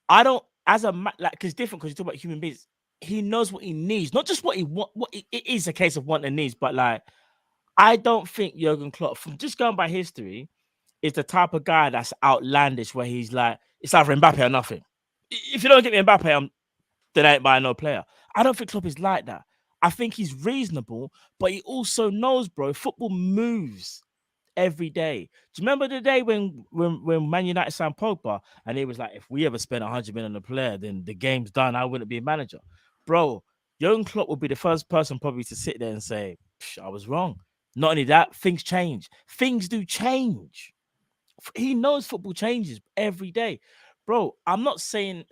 I don't, because it's different because you talk about human beings. He knows what he needs, not just what he wants. It is a case of want and needs, but like, I don't think Jurgen Klopp, from just going by history, is the type of guy that's outlandish where he's like, it's either Mbappe or nothing. If you don't get me Mbappe, then I ain't buying no player. I don't think Klopp is like that. I think he's reasonable, but he also knows, bro, football moves every day. Do you remember the day when Man United signed Pogba and he was like, if we ever spend 100 million on a player, then the game's done. I wouldn't be a manager. Bro, Jurgen Klopp would be the first person probably to sit there and say, I was wrong. Not only that, things change. Things do change. He knows football changes every day. Bro, I'm not saying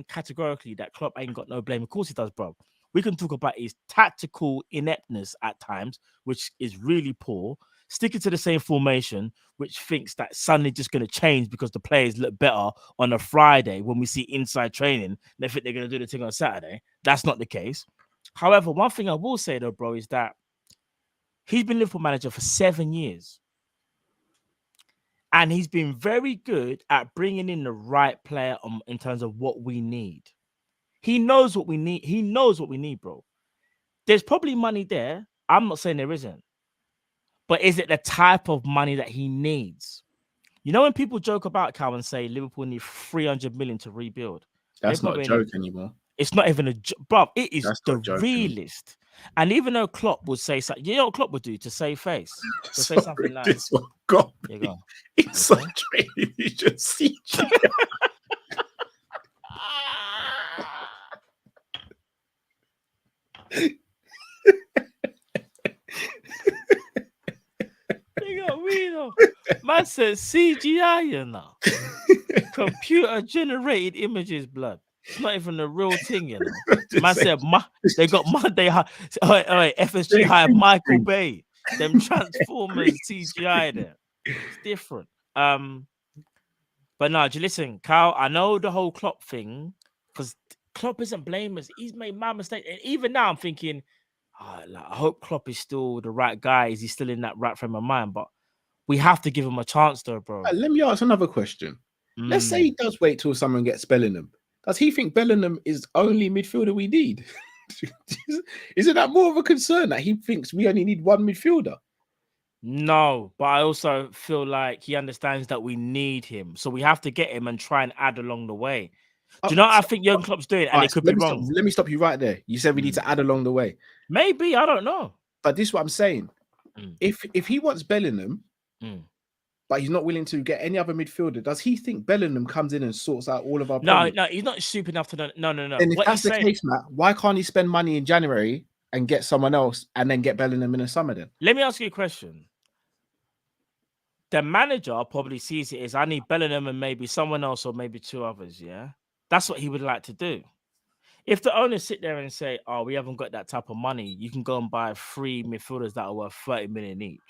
categorically that Klopp ain't got no blame. Of course he does, bro. We can talk about his tactical ineptness at times, which is really poor. Sticking to the same formation, which thinks that suddenly just going to change because the players look better on a Friday when we see inside training. They think they're going to do the thing on Saturday. That's not the case. However, one thing I will say though, bro, is that he's been Liverpool manager for 7 years. And he's been very good at bringing in the right player in terms of what we need. He knows what we need. He knows what we need, bro. There's probably money there. I'm not saying there isn't. But is it the type of money that he needs? You know when people joke about Cal and say Liverpool need 300 million to rebuild? That's not a joke anymore. It's not even a joke. Bro, it is That's the realist. And even though Klopp would say something, you know what Klopp would do to save face? To say something like, this one got you go. inside training. You just see. You got me though. Man said CGI, you know. Computer generated images, blood. It's not even a real thing, you know. Man said they got Monday. FSG hired Michael Bay. Them Transformers CGI there. It's different. But no, listen, Kyle. I know the whole Klopp thing because Klopp isn't blameless. He's made my mistake, and even now I'm thinking, I hope Klopp is still the right guy. Is he still in that right frame of mind? But we have to give him a chance, though, bro. Let me ask another question. Let's say he does wait till someone gets Bellingham. Does he think Bellingham is only midfielder we need? Isn't that more of a concern that he thinks we only need one midfielder? No, but I also feel like he understands that we need him. So we have to get him and try and add along the way. Do you know what I think Jurgen Klopp's doing? And it could be wrong. Let me stop you right there. You said we need to add along the way. Maybe, I don't know. But this is what I'm saying. If he wants Bellingham, but he's not willing to get any other midfielder, does he think Bellingham comes in and sorts out all of our problems? No, he's not stupid enough to know. No. And if that's the case, Matt, why can't he spend money in January and get someone else and then get Bellingham in the summer then? Let me ask you a question. The manager probably sees it as I need Bellingham and maybe someone else or maybe two others, yeah? That's what he would like to do. If the owners sit there and say, oh, we haven't got that type of money, you can go and buy 3 midfielders that are worth 30 million each.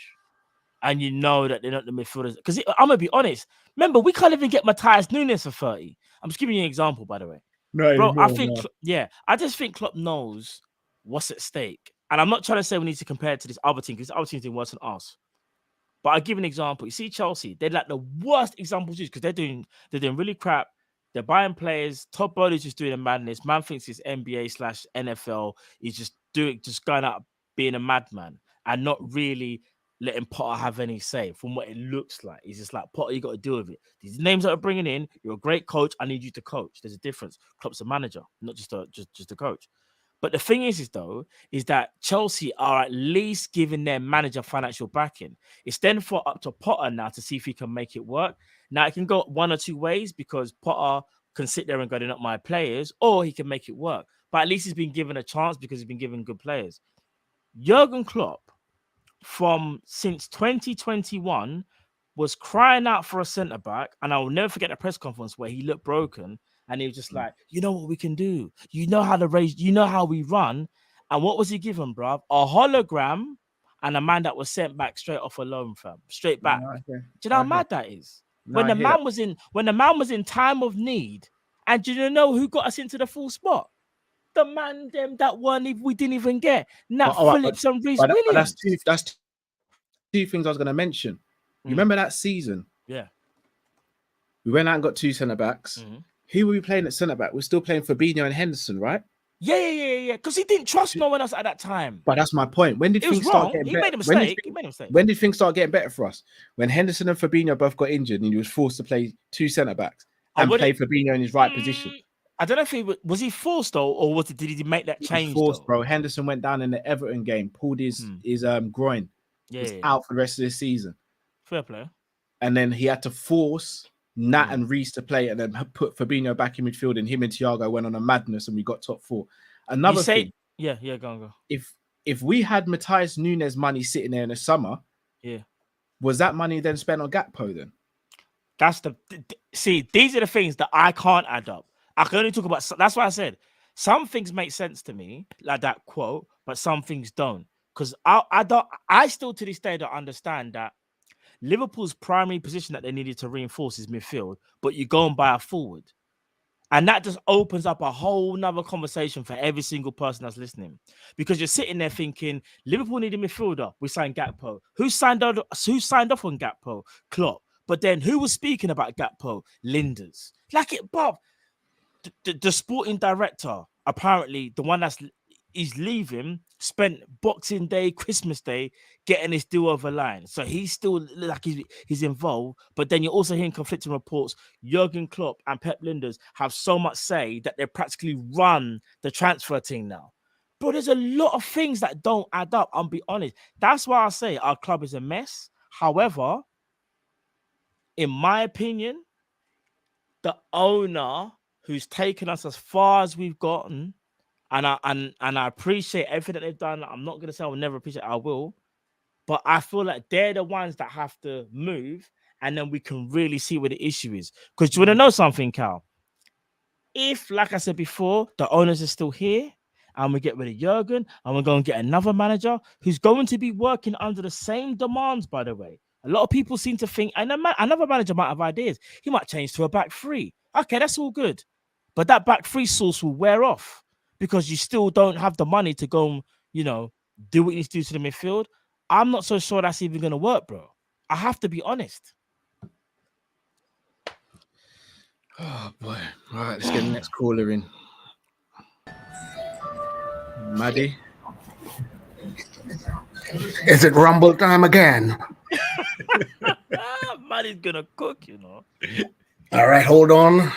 And you know that they're not the midfielders. Because I'm going to be honest. Remember, we can't even get Matthias Nunes for 30. I'm just giving you an example, by the way. No, bro, I think, I just think Klopp knows what's at stake. And I'm not trying to say we need to compare it to this other team because this other team's doing worse than us. But I'll give an example. You see Chelsea, they're like the worst examples because they're doing really crap. They're buying players. Todd Bowley's just doing a madness. Man thinks it's NBA/NFL. He's just going out being a madman and not really letting Potter have any say from what it looks like. He's just like, Potter, you got to deal with it. These names that are bringing in, you're a great coach. I need you to coach. There's a difference. Klopp's a manager, not just a coach. But the thing is that Chelsea are at least giving their manager financial backing. It's then up to Potter now to see if he can make it work. Now, it can go one or two ways because Potter can sit there and go, they're not my players, or he can make it work. But at least he's been given a chance because he's been given good players. Jurgen Klopp, since 2021, was crying out for a centre-back, and I will never forget the press conference where he looked broken, and he was just like, you know what we can do? You know how to raise, you know how we run. And what was he given, bruv? A hologram and a man that was sent back straight off a loan, fam. Straight back. Do you know how mad that is? When the man was in time of need, and do you know who got us into the full spot? The man them that we didn't even get. Nat Phillips and Reece Williams. That's two things I was going to mention. You remember that season? Yeah. We went out and got two centre-backs. Who were we playing at centre-back? We're still playing Fabinho and Henderson, right? Yeah. Because he didn't trust no one else at that time. But that's my point. When did things start getting better? He made a mistake. When did things start getting better for us? When Henderson and Fabinho both got injured and he was forced to play two centre-backs and play Fabinho in his right position. I don't know if he was he forced though, or did he make that change? Forced, bro. Henderson went down in the Everton game, pulled his groin. He's out for the rest of the season. Fair play. And then he had to force Nat and Reece to play, and then put Fabinho back in midfield, and him and Thiago went on a madness, and we got top four. Another thing, go. If we had Matthias Nunes money sitting there in the summer, was that money then spent on Gakpo then? That's these are the things that I can't add up. I can only talk about. That's why I said some things make sense to me, like that quote, but some things don't. Because I still to this day don't understand that Liverpool's primary position that they needed to reinforce is midfield, but you go and buy a forward. And that just opens up a whole nother conversation for every single person that's listening. Because you're sitting there thinking, Liverpool need a midfielder. We signed Gakpo. Who signed off on Gakpo? Klopp. But then who was speaking about Gakpo? Linders. Bob. The sporting director, apparently the one is leaving, spent Boxing Day, Christmas Day getting this deal over the line. So he's still he's involved. But then you're also hearing conflicting reports. Jurgen Klopp and Pep Linders have so much say that they practically run the transfer team now. Bro, there's a lot of things that don't add up. I'll be honest. That's why I say our club is a mess. However, in my opinion, the owner who's taken us as far as we've gotten, and I appreciate everything that they've done. I'm not going to say I'll never appreciate it, I will. But I feel like they're the ones that have to move, and then we can really see where the issue is. Because do you want to know something, Cal? If, like I said before, the owners are still here, and we get rid of Jurgen, and we're going to get another manager who's going to be working under the same demands, by the way. A lot of people seem to think, and another manager might have ideas. He might change to a back three. Okay, that's all good. But that back three source will wear off because you still don't have the money to go, do what you need to do to the midfield. I'm not so sure that's even going to work, bro. I have to be honest. Oh, boy. All right, let's get the next caller in. Maddie? Is it rumble time again? Maddie's going to cook, All right, hold on.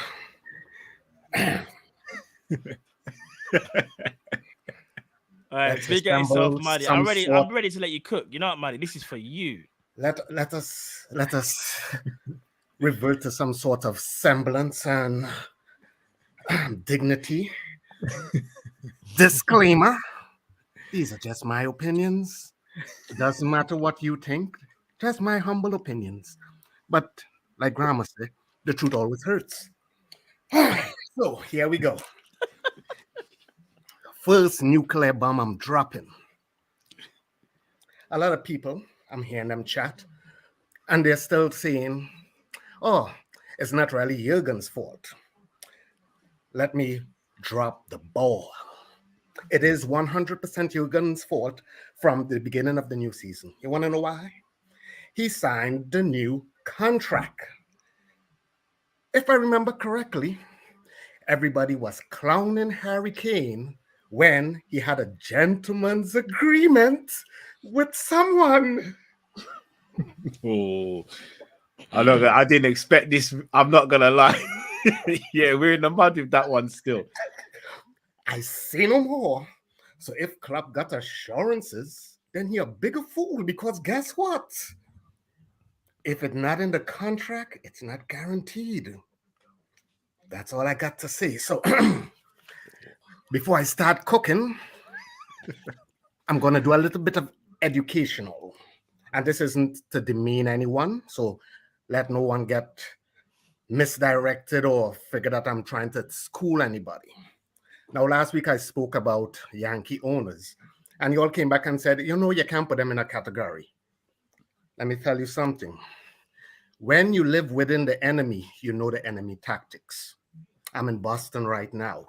All right, big at yourself, Maddie. I'm ready to let you cook. You know what, Maddie? This is for you. Let us revert to some sort of semblance and dignity. Disclaimer: these are just my opinions. It doesn't matter what you think. Just my humble opinions. But like Grandma said, the truth always hurts. So here we go. First nuclear bomb I'm dropping. A lot of people, I'm hearing them chat, and they're still saying, oh, it's not really Jurgen's fault. Let me drop the ball. It is 100% Jurgen's fault from the beginning of the new season. You want to know why? He signed the new contract. If I remember correctly, everybody was clowning Harry Kane when he had a gentleman's agreement with someone. Oh, I didn't expect this. I'm not gonna lie. Yeah, we're in the mud with that one still. I say no more. So if Klopp got assurances, then he a bigger fool because guess what? If it's not in the contract, it's not guaranteed. That's all I got to say. So before I start cooking, I'm going to do a little bit of educational. And this isn't to demean anyone, so let no one get misdirected or figure that I'm trying to school anybody. Now, last week I spoke about Yankee owners, and you all came back and said, you can't put them in a category. Let me tell you something. When you live within the enemy, you know the enemy tactics. I'm in Boston right now.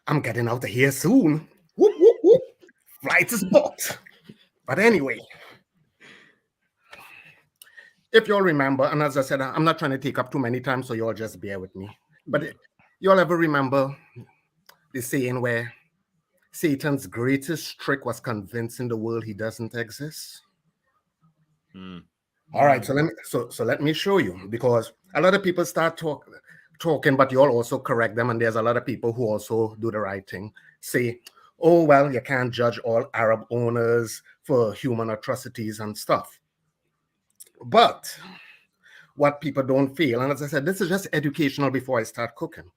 I'm getting out of here soon. Whoop, whoop, whoop. Flight is booked. But anyway, if you all remember, and as I said, I'm not trying to take up too many times, so you all just bear with me. But you all ever remember the saying where Satan's greatest trick was convincing the world he doesn't exist? All right, so let me show you, because a lot of people start talking, but you all also correct them, and there's a lot of people who also do the right thing. Say, oh, well, you can't judge all Arab owners for human atrocities and stuff. But what people don't feel, and as I said, this is just educational before I start cooking.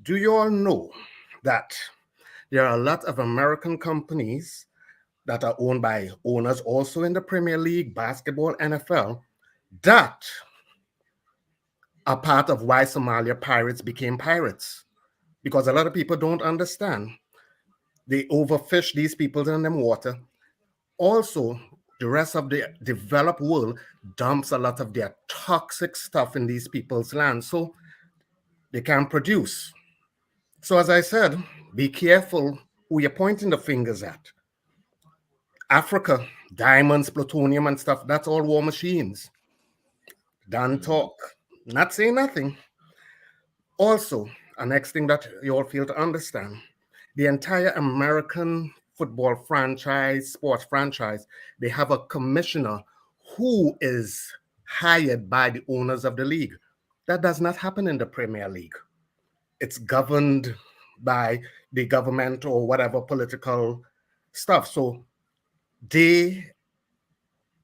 Do you all know that there are a lot of American companies that are owned by owners also in the Premier League, basketball, NFL, that are part of why Somalia pirates became pirates? Because a lot of people don't understand. They overfish these people in them water. Also, the rest of the developed world dumps a lot of their toxic stuff in these people's lands, so they can't produce. So as I said, be careful who you're pointing the fingers at. Africa, diamonds, plutonium and stuff, that's all war machines. Done talk. Not saying nothing. Also, a next thing that you all feel to understand, the entire American football franchise, sports franchise, they have a commissioner who is hired by the owners of the league. That does not happen in the Premier League. It's governed by the government or whatever political stuff. So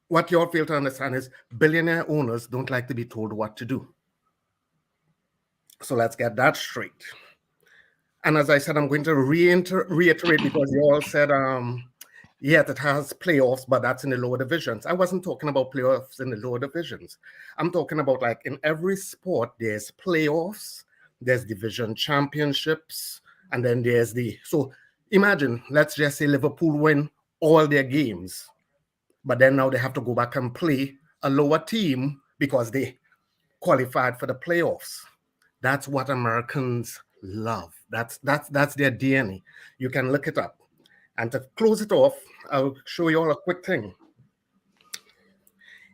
what you all fail to understand is billionaire owners don't like to be told what to do. So let's get that straight. And as I said, I'm going to reiterate because you all said, yeah, it has playoffs, but that's in the lower divisions. I wasn't talking about playoffs in the lower divisions. I'm talking about, like, in every sport, there's playoffs, there's division championships, and then there's so imagine, let's just say Liverpool win all their games, but then now they have to go back and play a lower team because they qualified for the playoffs. That's what Americans love. That's their DNA. You can look it up. And to close it off, I'll show you all a quick thing.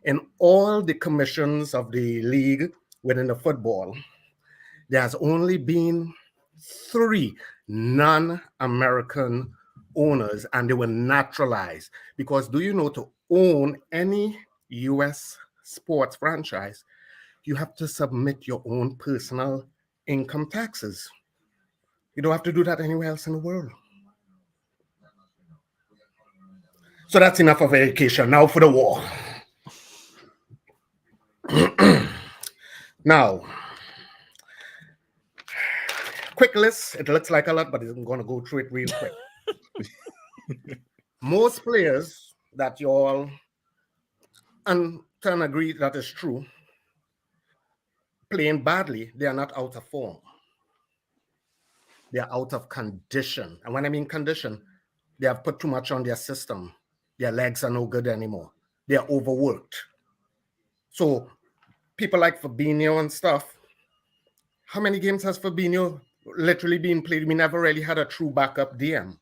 In all the commissions of the league within the football, there has only been 3 non-American owners, and they were naturalized. Because do you know, to own any US sports franchise, you have to submit your own personal income taxes. You don't have to do that anywhere else in the world. So that's enough of education. Now for the war. Now, quick list. It looks like a lot, but I'm going to go through it real quick. Most players that you all can agree that is true, playing badly, they are not out of form. They are out of condition. And when I mean condition, they have put too much on their system. Their legs are no good anymore. They are overworked. So people like Fabinho and stuff, how many games has Fabinho literally been played? We never really had a true backup DM.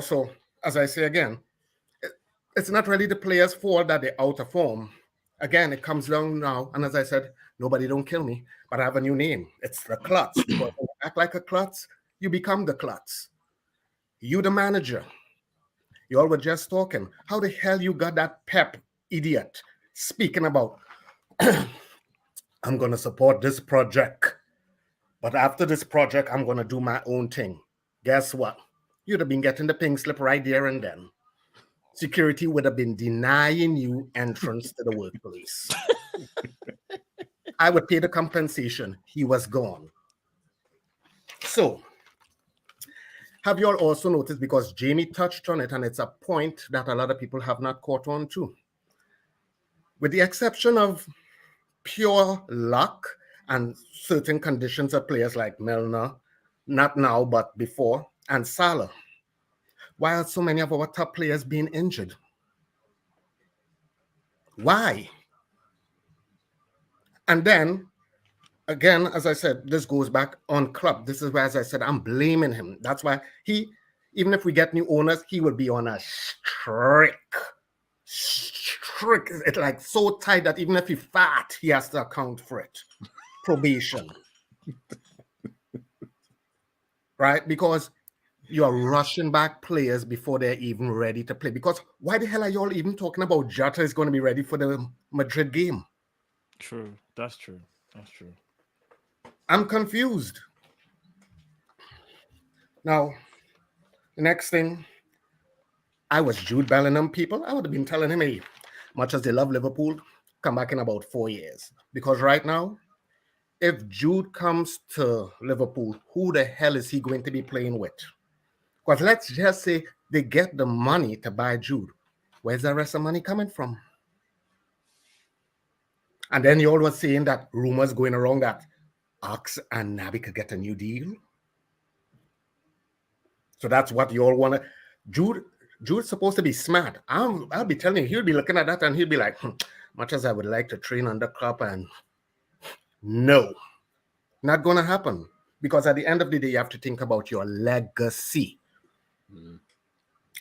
So as I say again, it's not really the player's fault that they're out of form. Again, it comes down now, and as I said, nobody don't kill me, but I have a new name. It's the klutz, because when you act like a klutz, you become the klutz. You, the manager, You all were just talking. How the hell you got that Pep idiot speaking about, I'm going to support this project, but after this project, I'm going to do my own thing. Guess what? You'd have been getting the pink slip right there and then. Security would have been denying you entrance to the workplace. I would pay the compensation. He was gone. So, have you all also noticed, because Jamie touched on it, and it's a point that a lot of people have not caught on to, with the exception of pure luck and certain conditions of players like Milner, not now, but before, and Salah, why are so many of our top players being injured? Why? And then, again, as I said, this goes back on Klopp. This is where, as I said, I'm blaming him. That's why he, even if we get new owners, he will be on a strict. It's like so tight that even if he fat, he has to account for it. Probation. Right? Because you are rushing back players before they're even ready to play. Because why the hell are you all even talking about Jota is going to be ready for the Madrid game? True. That's true. That's true. I'm confused. Now, the next thing, I was Jude Bellingham people. I would have been telling him, hey, much as they love Liverpool, come back in about 4 years. Because right now, if Jude comes to Liverpool, who the hell is he going to be playing with? Because let's just say they get the money to buy Jude. Where's the rest of the money coming from? And then you all were saying that rumors going around that Ox and Naby could get a new deal. So that's what you all want to. Jude's supposed to be smart. I'll be telling you, he'll be looking at that and he'll be like, much as I would like to train under Klopp, and no, not going to happen. Because at the end of the day, you have to think about your legacy.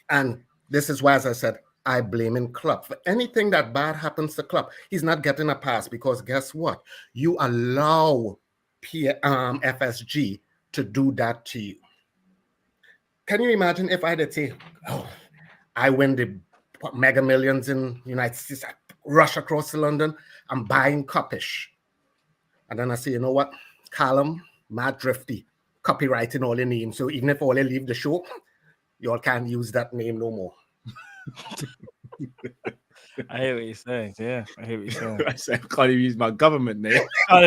And this is why, as I said, I blame in Klopp. For anything that bad happens to Klopp, he's not getting a pass, because guess what? You allow FSG to do that to you. Can you imagine if I did say, oh, I win the mega millions in United States, I rush across to London, I'm buying Kopish. And then I say, you know what? Callum, mad drifty, copywriting all your names. So even if all you leave the show, you all can't use that name no more. I hear what you're saying. Yeah, I hear what you're saying. I said, I can't even use my government name. I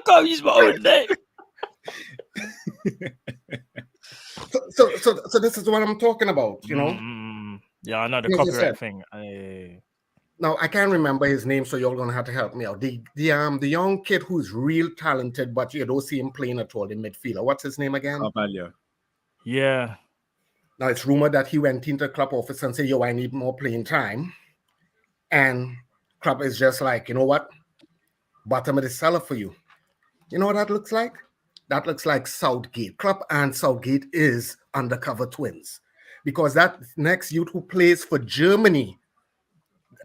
can't use my own name. So this is what I'm talking about, you know? Yeah, I know the copyright thing. Now, I can't remember his name, so you're going to have to help me out. The young kid who's real talented, but you don't see him playing at all in midfielder. What's his name again? Carvalho. Yeah. Now, it's rumored that he went into the club office and said, yo, I need more playing time. And club is just like, you know what? Bottom of the cellar for you. You know what that looks like? That looks like Southgate. Klopp and Southgate is undercover twins. Because that next youth who plays for Germany,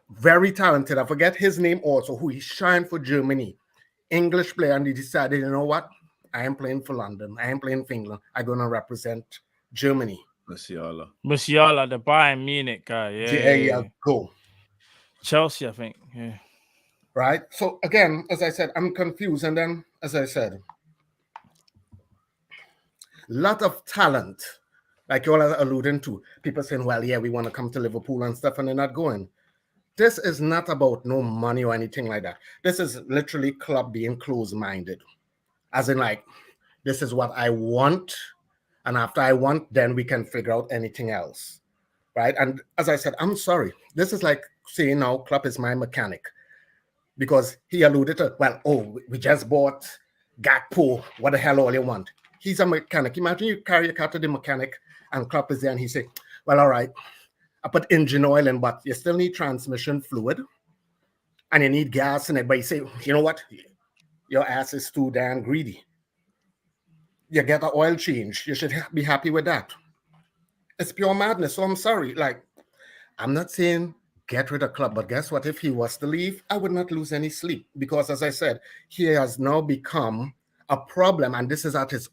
very talented, I forget his name also, who he shined for Germany, English player, and he decided, you know what? I am playing for London. I am playing for England. I'm going to represent Germany. Musiala, the Bayern Munich guy. Yeah. There you go. Chelsea, I think. Yeah. Right? So again, as I said, I'm confused. And then, as I said, lot of talent, like you all are alluding to. People saying, well, yeah, we want to come to Liverpool and stuff, and they're not going. This is not about no money or anything like that. This is literally Klopp being closed-minded. As in, like, this is what I want, and after I want, then we can figure out anything else. Right? And as I said, I'm sorry. This is like saying now Klopp is my mechanic. Because he alluded to, well, oh, we just bought Gakpo. What the hell all you want? He's a mechanic. Imagine you carry your car to the mechanic and Klopp is there and he say, well, all right, I put engine oil in, but you still need transmission fluid and you need gas in it. But you say, you know what? Your ass is too damn greedy. You get an oil change. You should be happy with that. It's pure madness. So I'm sorry. Like, I'm not saying get rid of Klopp, but guess what? If he was to leave, I would not lose any sleep because, as I said, he has now become a problem, and this is at his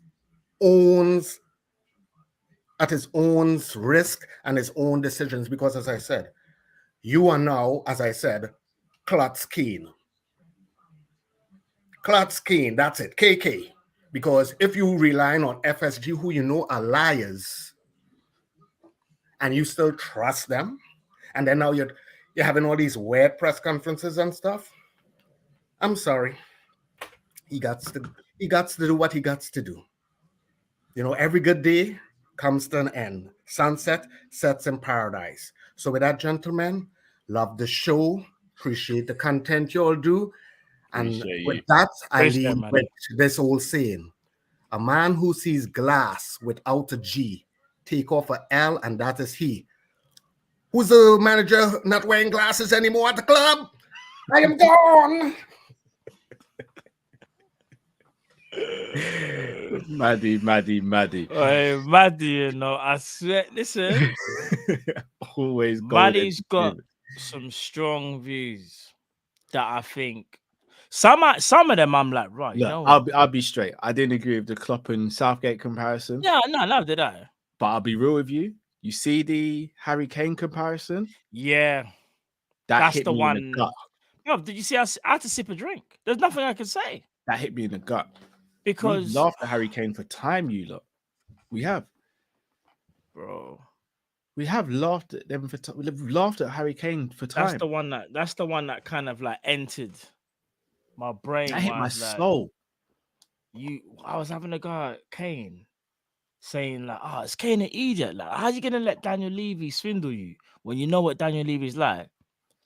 own at his own risk and his own decisions. Because, as I said, you are now, as I said, Klotz Keen. Klotz Keen, that's it, KK. Because if you rely on FSG, who you know are liars, and you still trust them, and then now you're having all these weird press conferences and stuff, I'm sorry. He got to do what he got to do. You know, every good day comes to an end. Sunset sets in paradise. So with that, gentlemen, love the show. Appreciate the content you all do. And with that, I leave with this old saying. A man who sees glass without a G, take off a L, and that is he. Who's the manager not wearing glasses anymore at the club? I am gone. Maddie. Hey, Maddie, you know, I swear, listen. Always Maddie's got some strong views that I think some of them I'm like, right, Look, you know what? I'll be straight. I didn't agree with the Klopp and Southgate comparison. Yeah, no, did I? But I'll be real with you. You see the Harry Kane comparison? Yeah. That's the me one. in the gut. Yo, did you see I had to sip a drink? There's nothing I can say. That hit me in the gut. Because we've laughed at Harry Kane for time, you lot. We have. Bro. We have laughed at them for time. We've laughed at Harry Kane for time. That's the one that kind of like entered my brain. That hit my soul. I was having a guy at Kane saying like, it's Kane an idiot. Like, how's you gonna let Daniel Levy swindle you when you know what Daniel Levy's like?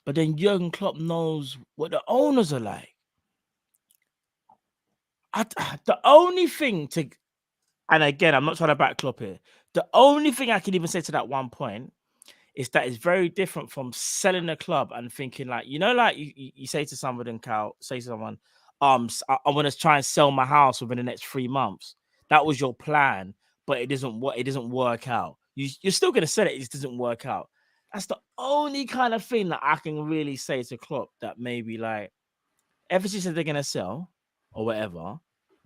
But then Jurgen Klopp knows what the owners are like. The only thing and again, I'm not trying to back Klopp here. The only thing I can even say to that one point is that it's very different from selling a club and thinking like, you know, like you say to someone, say to someone, I want to try and sell my house within the next 3 months. That was your plan, but it doesn't work out. You're still going to sell it. It just doesn't work out. That's the only kind of thing that I can really say to Klopp that maybe like, ever since they're going to sell or whatever,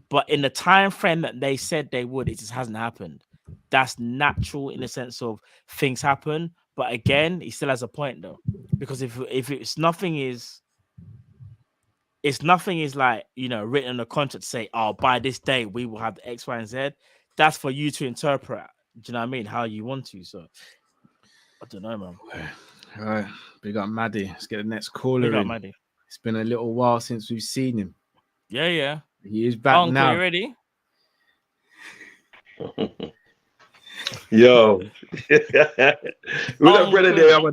but in the time frame that they said they would, it just hasn't happened. That's natural in the sense of things happen. But again, he still has a point though, because if it's nothing is like, you know, written on a contract to say, by this day we will have the X, Y, and Z. That's for you to interpret. Do you know what I mean? How you want to. So I don't know, man. All right, big up Maddie. Let's get the next caller Big up in. Maddie. It's been a little while since we've seen him. Yeah. He is back now. You ready? Yo, with that brother there, I'm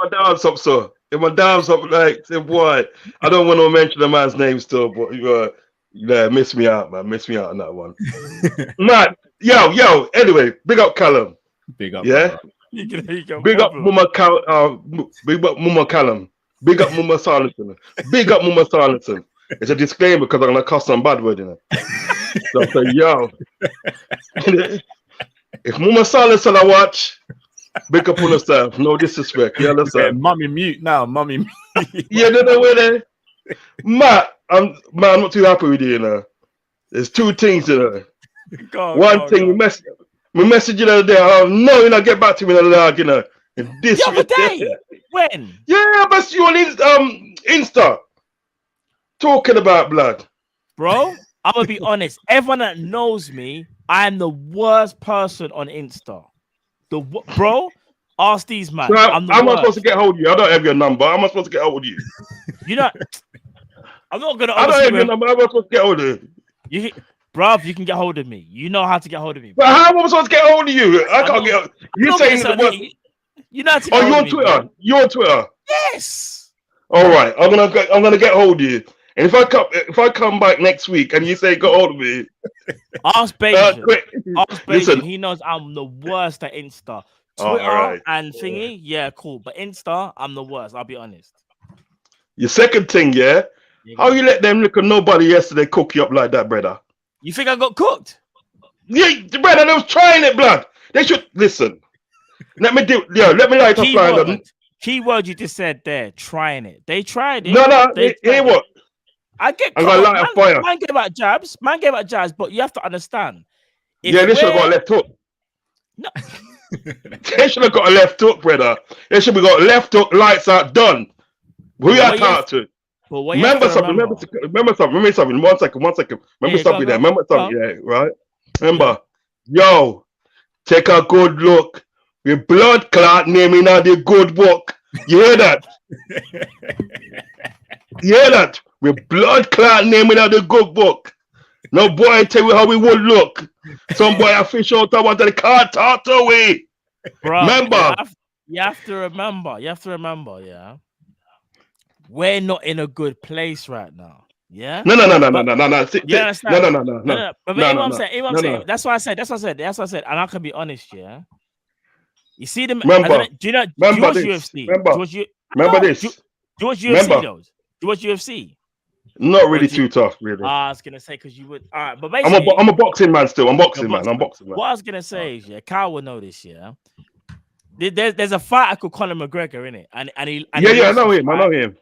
a dance up, so if my dance up, like, say, boy, I don't want to mention the man's name still, but miss me out, man, miss me out on that one, man. Yo. Anyway, big up Callum. Big up, yeah. Big up Muma Callum. Big up Muma Callum. Big up Muma Sarlison. Big up Muma Sarlison. It's a disclaimer because I'm gonna cuss some bad word in it. So I say, yo, if Muma Sarlison I watch, big up on yourself. No disrespect. You understand? Mummy mute now. Mummy mute. Yeah, no way there. Matt, I'm not too happy with you, you know. There's two things, you know. One thing, we message you the other day. No, you know, get back to me in the log, you know. The other day? When? Yeah, but you on Insta talking about blood, bro. I'm gonna be honest. Everyone that knows me, I am the worst person on Insta. Bro, ask these man. So I'm not supposed to get hold of you. I don't have your number. How am I supposed to get hold of you? You know, I'm not gonna. I don't have your number. How am I supposed to get hold of you? Bruv, you can get hold of me. You know how to get hold of me. But how am I supposed to get hold of you? I can't get. You saying the word? You know how to get hold you of on me, Twitter? bro. You on Twitter? Yes. All right, I'm gonna get hold of you. And if I come back next week and you say get hold of me, ask Beijing. Ask Beijing. Listen. He knows I'm the worst at Insta. Twitter and thingy, yeah, cool. But Insta, I'm the worst. I'll be honest. Your second thing, yeah. How you let them look at nobody yesterday cook you up like that, brother? You think I got cooked? Yeah, brother, they was trying it, blood. They should listen. Let me light a fire. Keyword you just said there, trying it. They tried it. No, hear what? I get I'm gonna light a fire. Man gave out jabs, but you have to understand. Yeah, they should have got a left hook. No. They should have got a left hook, brother. They should have got left hook, lights out, done. Who you talk to? Remember something. Remember something. One second. Remember something there. Remember something. Yeah, right. Remember, yo, take a good look. With blood clot naming out the good book. You hear that? You hear that? With blood clot naming out the good book. No boy tell you how we would look. Some boy a fish out of the car talk away. Bro, remember. You have to remember, yeah. We're not in a good place right now. Yeah. No. Yeah, no. But I'm saying. That's what I said. And I can be honest, yeah. You see them. Remember. Do you Remember watch this. UFC? Remember this. Do you watch UFC, though? Do you watch UFC? Not really too tough, really. I was gonna say because you would. All right, but basically, I'm a boxing man still. I'm boxing man. What I was gonna say is, yeah, Kyle will know this, yeah. There's a fighter called Conor McGregor in it, and he. I know him.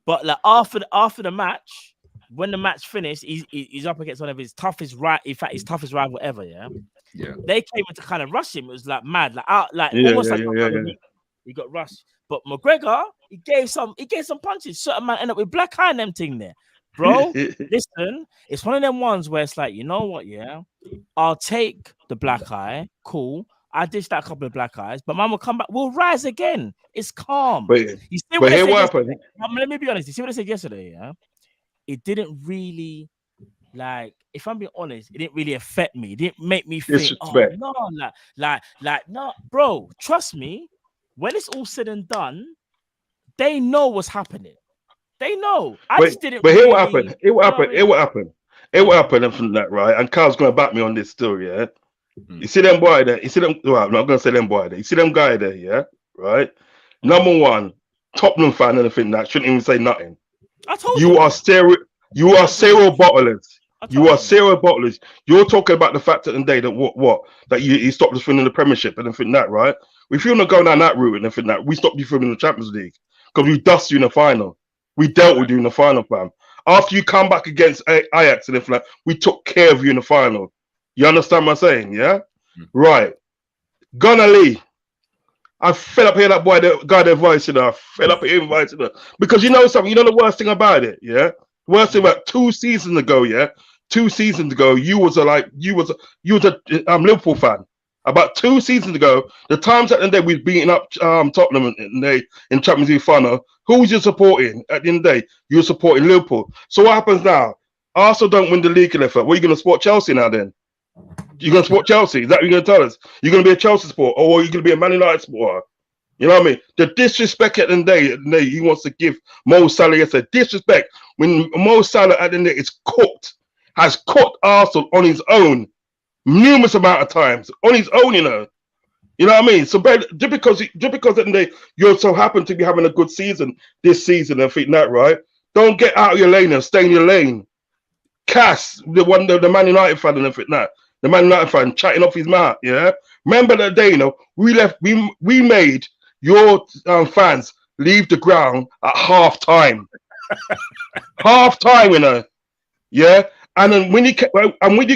But like after the match, when the match finished, he's up against one of his toughest his toughest rival ever, yeah. Yeah. They came in to kind of rush him. It was like mad, he got rushed. But McGregor, he gave some punches. Certain man ended up with black eye and them thing there. Bro, listen, it's one of them ones where it's like, you know what, yeah, I'll take the black eye, cool. I dished out a couple of black eyes, but man will come back. We'll rise again. It's calm. But here what happened? Let me be honest. You see what I said yesterday, yeah? It didn't really, like, if I'm being honest, it didn't really affect me. It didn't make me think, no, bro, trust me, when it's all said and done, they know what's happening. They know. Just didn't. But here what happened. It will happen from that, right? And Carl's gonna back me on this story, yeah. You see them boy there. You see them. Well, I'm not gonna say them boy there. You see them guy there, yeah, right. Number one, Tottenham fan, and anything that shouldn't even say nothing. I told you. Are zero bottlers. You are zero bottlers. You're talking about the fact that the day that what that you stopped us from the Premiership and everything that, right? If you're not going down that route and everything that, we stopped you from the Champions League because we dust you in the final. We dealt with you in the final, fam. After you come back against Ajax and everything, we took care of you in the final. You understand what I'm saying? Yeah? Right. Gunnar Lee. I fed up hearing that boy, the guy that voice, I fed up hearing voice, because you know something, you know the worst thing about it, yeah? The worst thing about 2 seasons ago, yeah? 2 seasons ago, you was a Liverpool fan. About 2 seasons ago, the times at the end of the day we beating up Tottenham in Champions League final, who was you supporting at the end of the day? You were supporting Liverpool. So what happens now? Arsenal don't win the league in effort. What are you going to support Chelsea now then? You're going to support Chelsea? Is that what you're going to tell us? You're going to be a Chelsea supporter or are you going to be a Man United supporter? You know what I mean? The disrespect at the end of the day, he wants to give Mo Salah yesterday. Disrespect when Mo Salah at the end of the day has cooked Arsenal on his own numerous amount of times on his own, you know what I mean? So just because at the end of the day you so happen to be having a good season this season and think that, right? Don't get out of your lane and stay in your lane. Cass, the Man United fan and everything that, the Man United fan chatting off his mouth, yeah. Remember that day, we made your fans leave the ground at half time. Half time, yeah. And then when you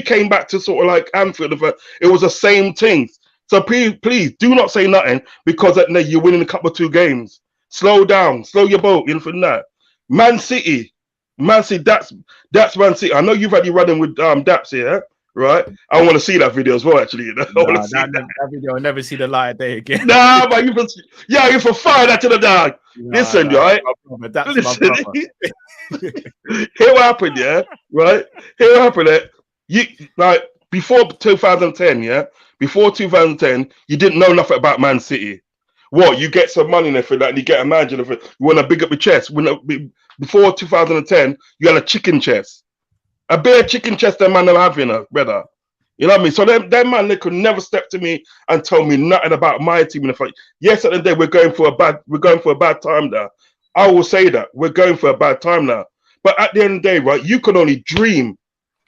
came back to sort of like Anfield, it was the same thing. So please do not say nothing because you're winning a couple of 2 games. Slow down, slow your boat in from that. Man City, that's Man City. I know you've had you running with Daps here, right? I want to see that video as well, actually. That video will never see the light of day again. Nah, but you for fire that to the dog. Listen, right? Listen. Here what happened, yeah, right? Here what happened, you like before 2010, yeah. Before 2010, you didn't know nothing about Man City. What, you get some money in there for that, and you get a manager for you want to big up your chest. Before 2010, you had a chicken chest, a bare chicken chest. That man have, brother. You know what I mean? So them man, they could never step to me and tell me nothing about my team. In the fight. Yes, at the end of the day, we're going for a bad time now. I will say that we're going for a bad time now. But at the end of the day, right, you can only dream,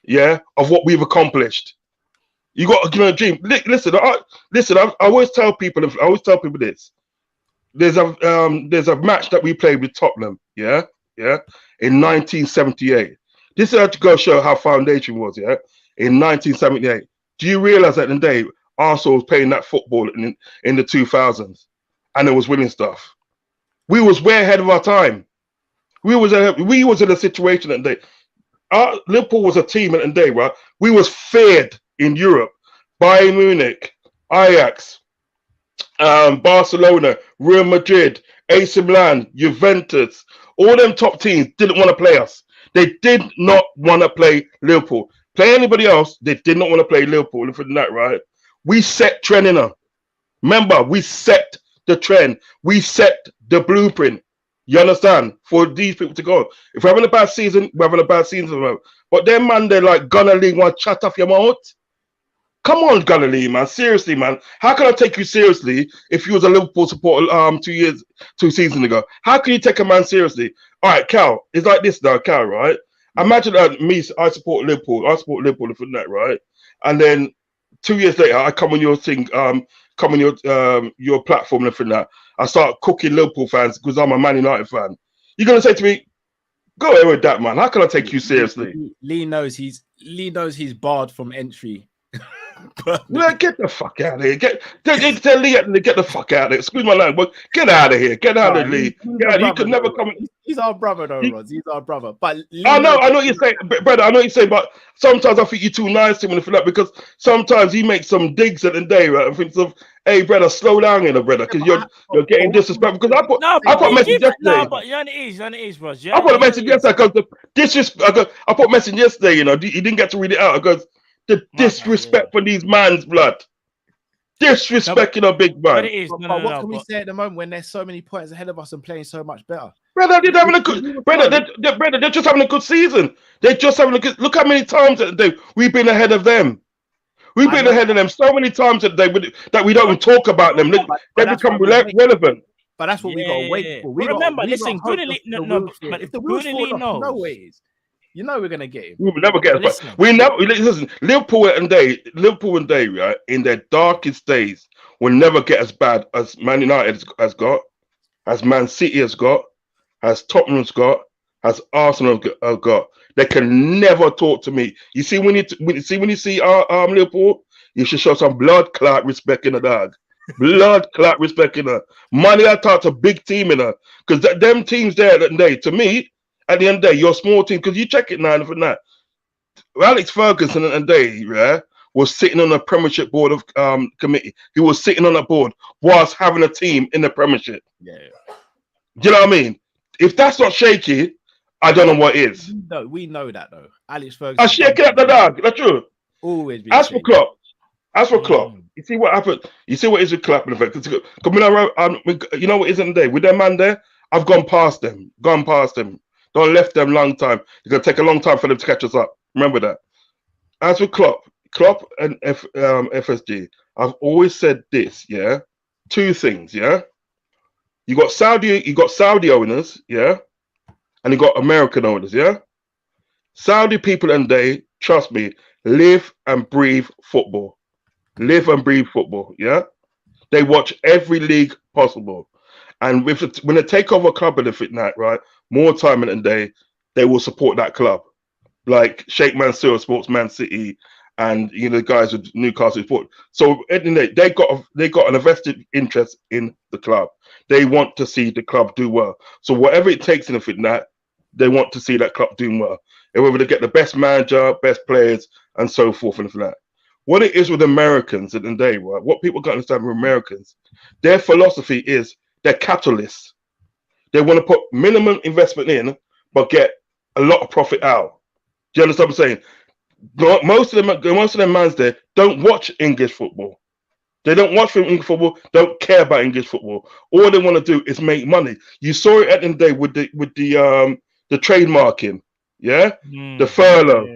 yeah, of what we've accomplished. You got to dream. Listen, I always tell people this. There's a match that we played with Tottenham, yeah, in 1978. This is to go show how foundation was, yeah. In 1978, Do you realise that in the day Arsenal was playing that football in the 2000s, and it was winning stuff? We was way ahead of our time. We was in a situation that day. Liverpool was a team at the day, right? We was feared in Europe. Bayern Munich, Ajax, Barcelona, Real Madrid, AC Milan, Juventus, all them top teams didn't want to play us. They did not want to play Liverpool. Play anybody else, they did not want to play Liverpool. And for that, right? We set trend in her. Remember, we set the trend. We set the blueprint. You understand? For these people to go. If we're having a bad season, we're having a bad season. But then, man, they're like, Gunnar Lee want to chat off your mouth. Come on, Gunnar Lee, man. Seriously, man. How can I take you seriously if you was a Liverpool supporter 2 seasons ago? How can you take a man seriously? All right, Cal, it's like this now, Cal, right? Imagine me, I support Liverpool. I support Liverpool for that, right? And then 2 years later, I come on your thing, come on your platform and for that. I start cooking Liverpool fans because I'm a Man United fan. You're gonna say to me, "Go ahead with that, man. How can I take you seriously?" Lee knows he's barred from entry. Well, get the fuck out of here. Tell Lee to get the fuck out of here. Excuse my language. Get out of here. Get out of Lee. You could never come. He's our brother, though, Roz. He's our brother. But I know what you're saying, brother. I know what you're saying, but sometimes I think you're too nice to him for that because sometimes he makes some digs at the day, right? I think of, hey, brother, slow down, brother, because you're getting disrespectful. Because I put message yesterday. No, but it is, Roz. I put a message yesterday because the disrespect. I put a message yesterday. He didn't get to read it out because the disrespect for these man's blood. Disrespecting a big man. But it is. But what can we say at the moment when there's so many points ahead of us and playing so much better? Brother, they're having a good. Brother, they're just having a good season. They're just having a good. Look how many times we've been ahead of them. We've been ahead of them so many times that we don't even talk about them. They become relevant. But that's what we got to wait for. Remember, listen, Goodly, but if the wheels fall off, knows. No ways. You know we're gonna get him. We will never get him. We never listen. Liverpool and they, right, in their darkest days, will never get as bad as Man United has got, as Man City has got, as Tottenham's got, as Arsenal have got. They can never talk to me. You see when you see Liverpool, you should show some blood clot respect in the dog. Blood clot respect in her. Money I talk to big team in her because them teams there that day to me. At the end of the day, your small team, because you check it now and for that. Alex Ferguson and they was sitting on the Premiership board of committee. He was sitting on that board whilst having a team in the Premiership. Yeah. Do you know what I mean? If that's not shaky, I don't know what is. No, we know that though. Alex Ferguson. I shake it at the dog. That's true. Always. As for Klopp, you see what happened. You see what is with Klopp in effect. You know what is in the day with their man there. I've gone past them. Don't left them long time. It's gonna take a long time for them to catch us up. Remember that. As with Klopp and FSG, I've always said this. Yeah, two things. Yeah, you got Saudi owners. Yeah, and you got American owners. Yeah, Saudi people and they trust me live and breathe football. Yeah, they watch every league possible. And when they take over a club in the fit night, right, more time in the day, they will support that club. Like Sheikh Mansour supports Man City, and the guys with Newcastle support. So at the end of the day, they got an invested interest in the club. They want to see the club do well. So whatever it takes in the fit night, they want to see that club doing well. And whether they get the best manager, best players, and so forth and for that. What it is with Americans at the end of the day, right? What people got to understand with Americans, their philosophy is they're capitalists. They want to put minimum investment in, but get a lot of profit out. Do you understand what I'm saying? Most of them mans there don't watch English football. They don't watch English football. Don't care about English football. All they want to do is make money. You saw it at the end of the day with the trademarking, the furlough.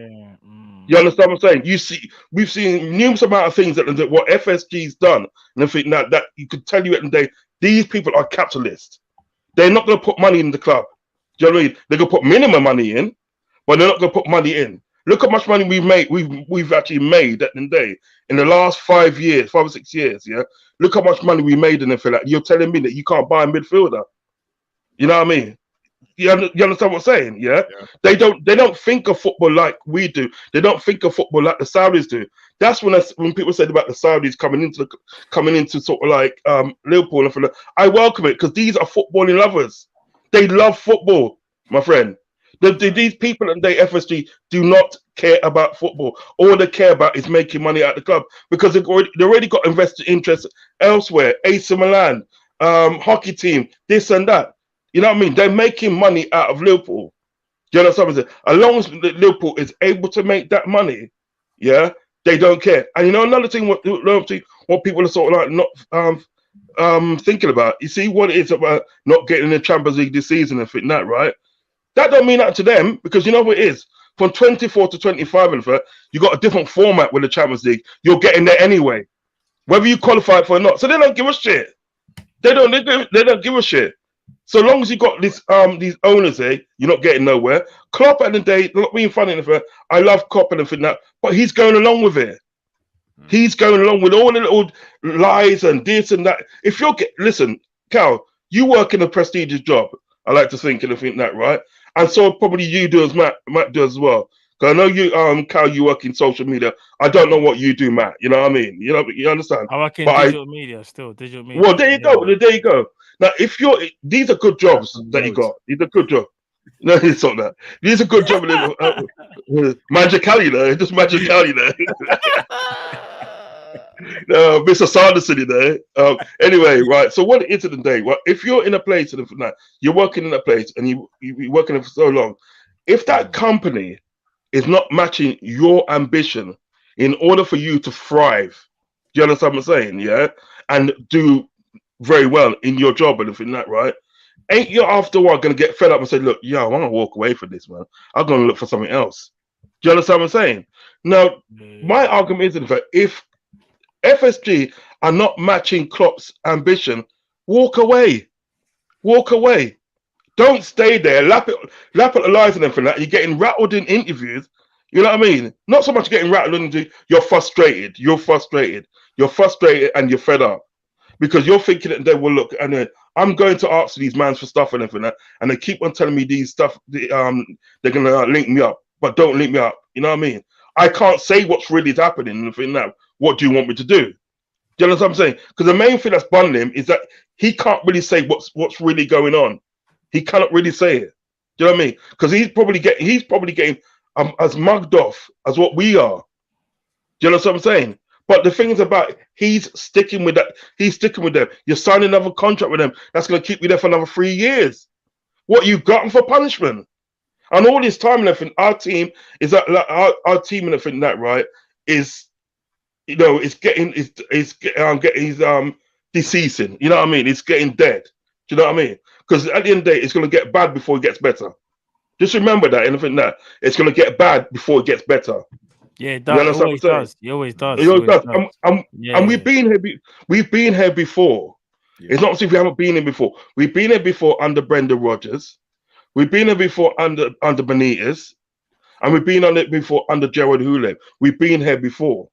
You understand what I'm saying? We've seen numerous amount of things that what FSG's done, and I think that you could tell you at the end of the day. These people are capitalists. They're not going to put money in the club. Do you know what I mean? They're going to put minimum money in, but they're not going to put money in. Look how much money we've made. We've actually made at the end of the day in the last 5 or 6 years. Yeah. Look how much money we made in it for that. You're telling me that you can't buy a midfielder. You know what I mean? You understand what I'm saying? Yeah? They don't think of football like we do. They don't think of football like the Saudis do. That's when people said about the Saudis coming into sort of like Liverpool and I welcome it because these are footballing lovers. They love football, my friend. These people at the FSG do not care about football. All they care about is making money at the club because they already got invested interest elsewhere. AC Milan, hockey team, this and that. You know what I mean? They're making money out of Liverpool. Do you understand what I'm saying? As long as Liverpool is able to make that money, yeah, they don't care. And you know another thing, what people are sort of like not thinking about. You see what it is about not getting in the Champions League this season and think that, right? That don't mean that to them because you know what it is. From 24 to 25, you got a different format with the Champions League. You're getting there anyway, whether you qualify for it or not. So they don't give a shit. They don't give a shit. So long as you got this these owners there, you're not getting nowhere. Klopp at the day, not being funny enough, I love Klopp and everything that, but he's going along with it. He's going along with all the little lies and this and that. If you're listen, Cal, you work in a prestigious job. I like to think and think that, right? And so probably you do as Matt does as well. Because I know you, Cal, you work in social media. I don't know what you do, Matt. You know what I mean? You know, you understand? I work in digital media still. Digital media. Well, there you go. There you go. Now, if these are good jobs that you got. These are good jobs. No, it's not that. These are good jobs. Managerial, though. Just Managerial, though. No, Mr. Sanderson there. Anyway, right. So what it is today? Well, if you're in a place and you're working in a place and you're working for so long, if that company is not matching your ambition in order for you to thrive, do you understand what I'm saying? Yeah, and do very well in your job and everything that, right? Ain't you after a while gonna get fed up and say, look, I want to walk away from this, man. I'm gonna look for something else. Do you understand what I'm saying? Now, my argument is in fact, if FSG are not matching Klopp's ambition, walk away. Walk away. Don't stay there. Lap at the lies and everything. You're getting rattled in interviews. You know what I mean? Not so much getting rattled into. You're frustrated. You're frustrated. You're frustrated and you're fed up because you're thinking that they will look and then I'm going to ask these mans for stuff and everything, and they keep on telling me these stuff. They're gonna link me up, but don't link me up. You know what I mean? I can't say what's really happening and everything now. What do you want me to do? Do you know what I'm saying? Because the main thing that's bundling him is that he can't really say what's really going on. He cannot really say it. Do you know what I mean? Because he's probably getting as mugged off as what we are. Do you know what I'm saying? But the thing is about he's sticking with that. He's sticking with them. You're signing another contract with them. That's going to keep you there for another 3 years. What you got for punishment? And all this time and everything, our team is that our team and everything that right is. You know, it's getting deceasing. You know what I mean? It's getting dead. Do you know what I mean? Because at the end of the day, it's going to get bad before it gets better. Just remember that. Anything that it's going to get bad before it gets better. Yeah, it does. It always does. It always does. It always does. And we've been here. We've been here before. Yeah. It's not as if we haven't been here before. We've been here before under Brendan Rodgers. We've been here before under Benitez, and we've been on it before under Gerard Houllier. We've been here before.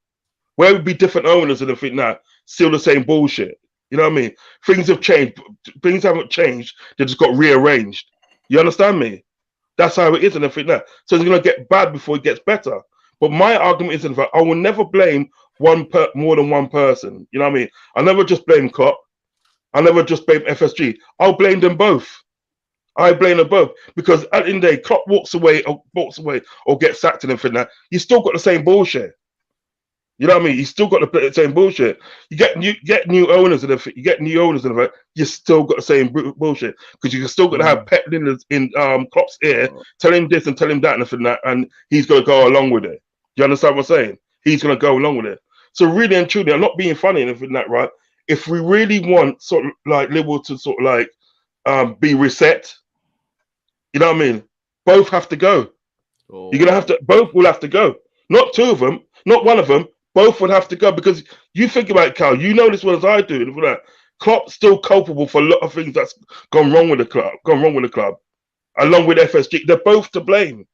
Where would be different owners and everything now, still the same bullshit. You know what I mean? Things have changed. Things haven't changed. They just got rearranged. You understand me? That's how it is and everything now. So it's going to get bad before it gets better. But my argument is in fact, I will never blame more than one person. You know what I mean? I never just blame Klopp. I never just blame FSG. I'll blame them both. I blame them both because at the end of the day, Klopp walks away or gets sacked and everything. Now you still got the same bullshit. You know what I mean? You still got the same bullshit. You get new owners and everything. You get new owners and everything. You still got the same bullshit because you're still going to have Pep Linders in Klopp's ear, tell him this and tell him that and everything that, and he's going to go along with it. You understand what I'm saying? He's going to go along with it. So really and truly, I'm not being funny and everything that, right? If we really want sort of like Liverpool to sort of like be reset, you know what I mean? Both have to go. You're gonna have to. Both will have to go. Not two of them. Not one of them. Both would have to go because you think about it, Cal. You know this one as I do. And for that, Klopp's still culpable for a lot of things that's gone wrong with the club. Along with FSG, they're both to blame.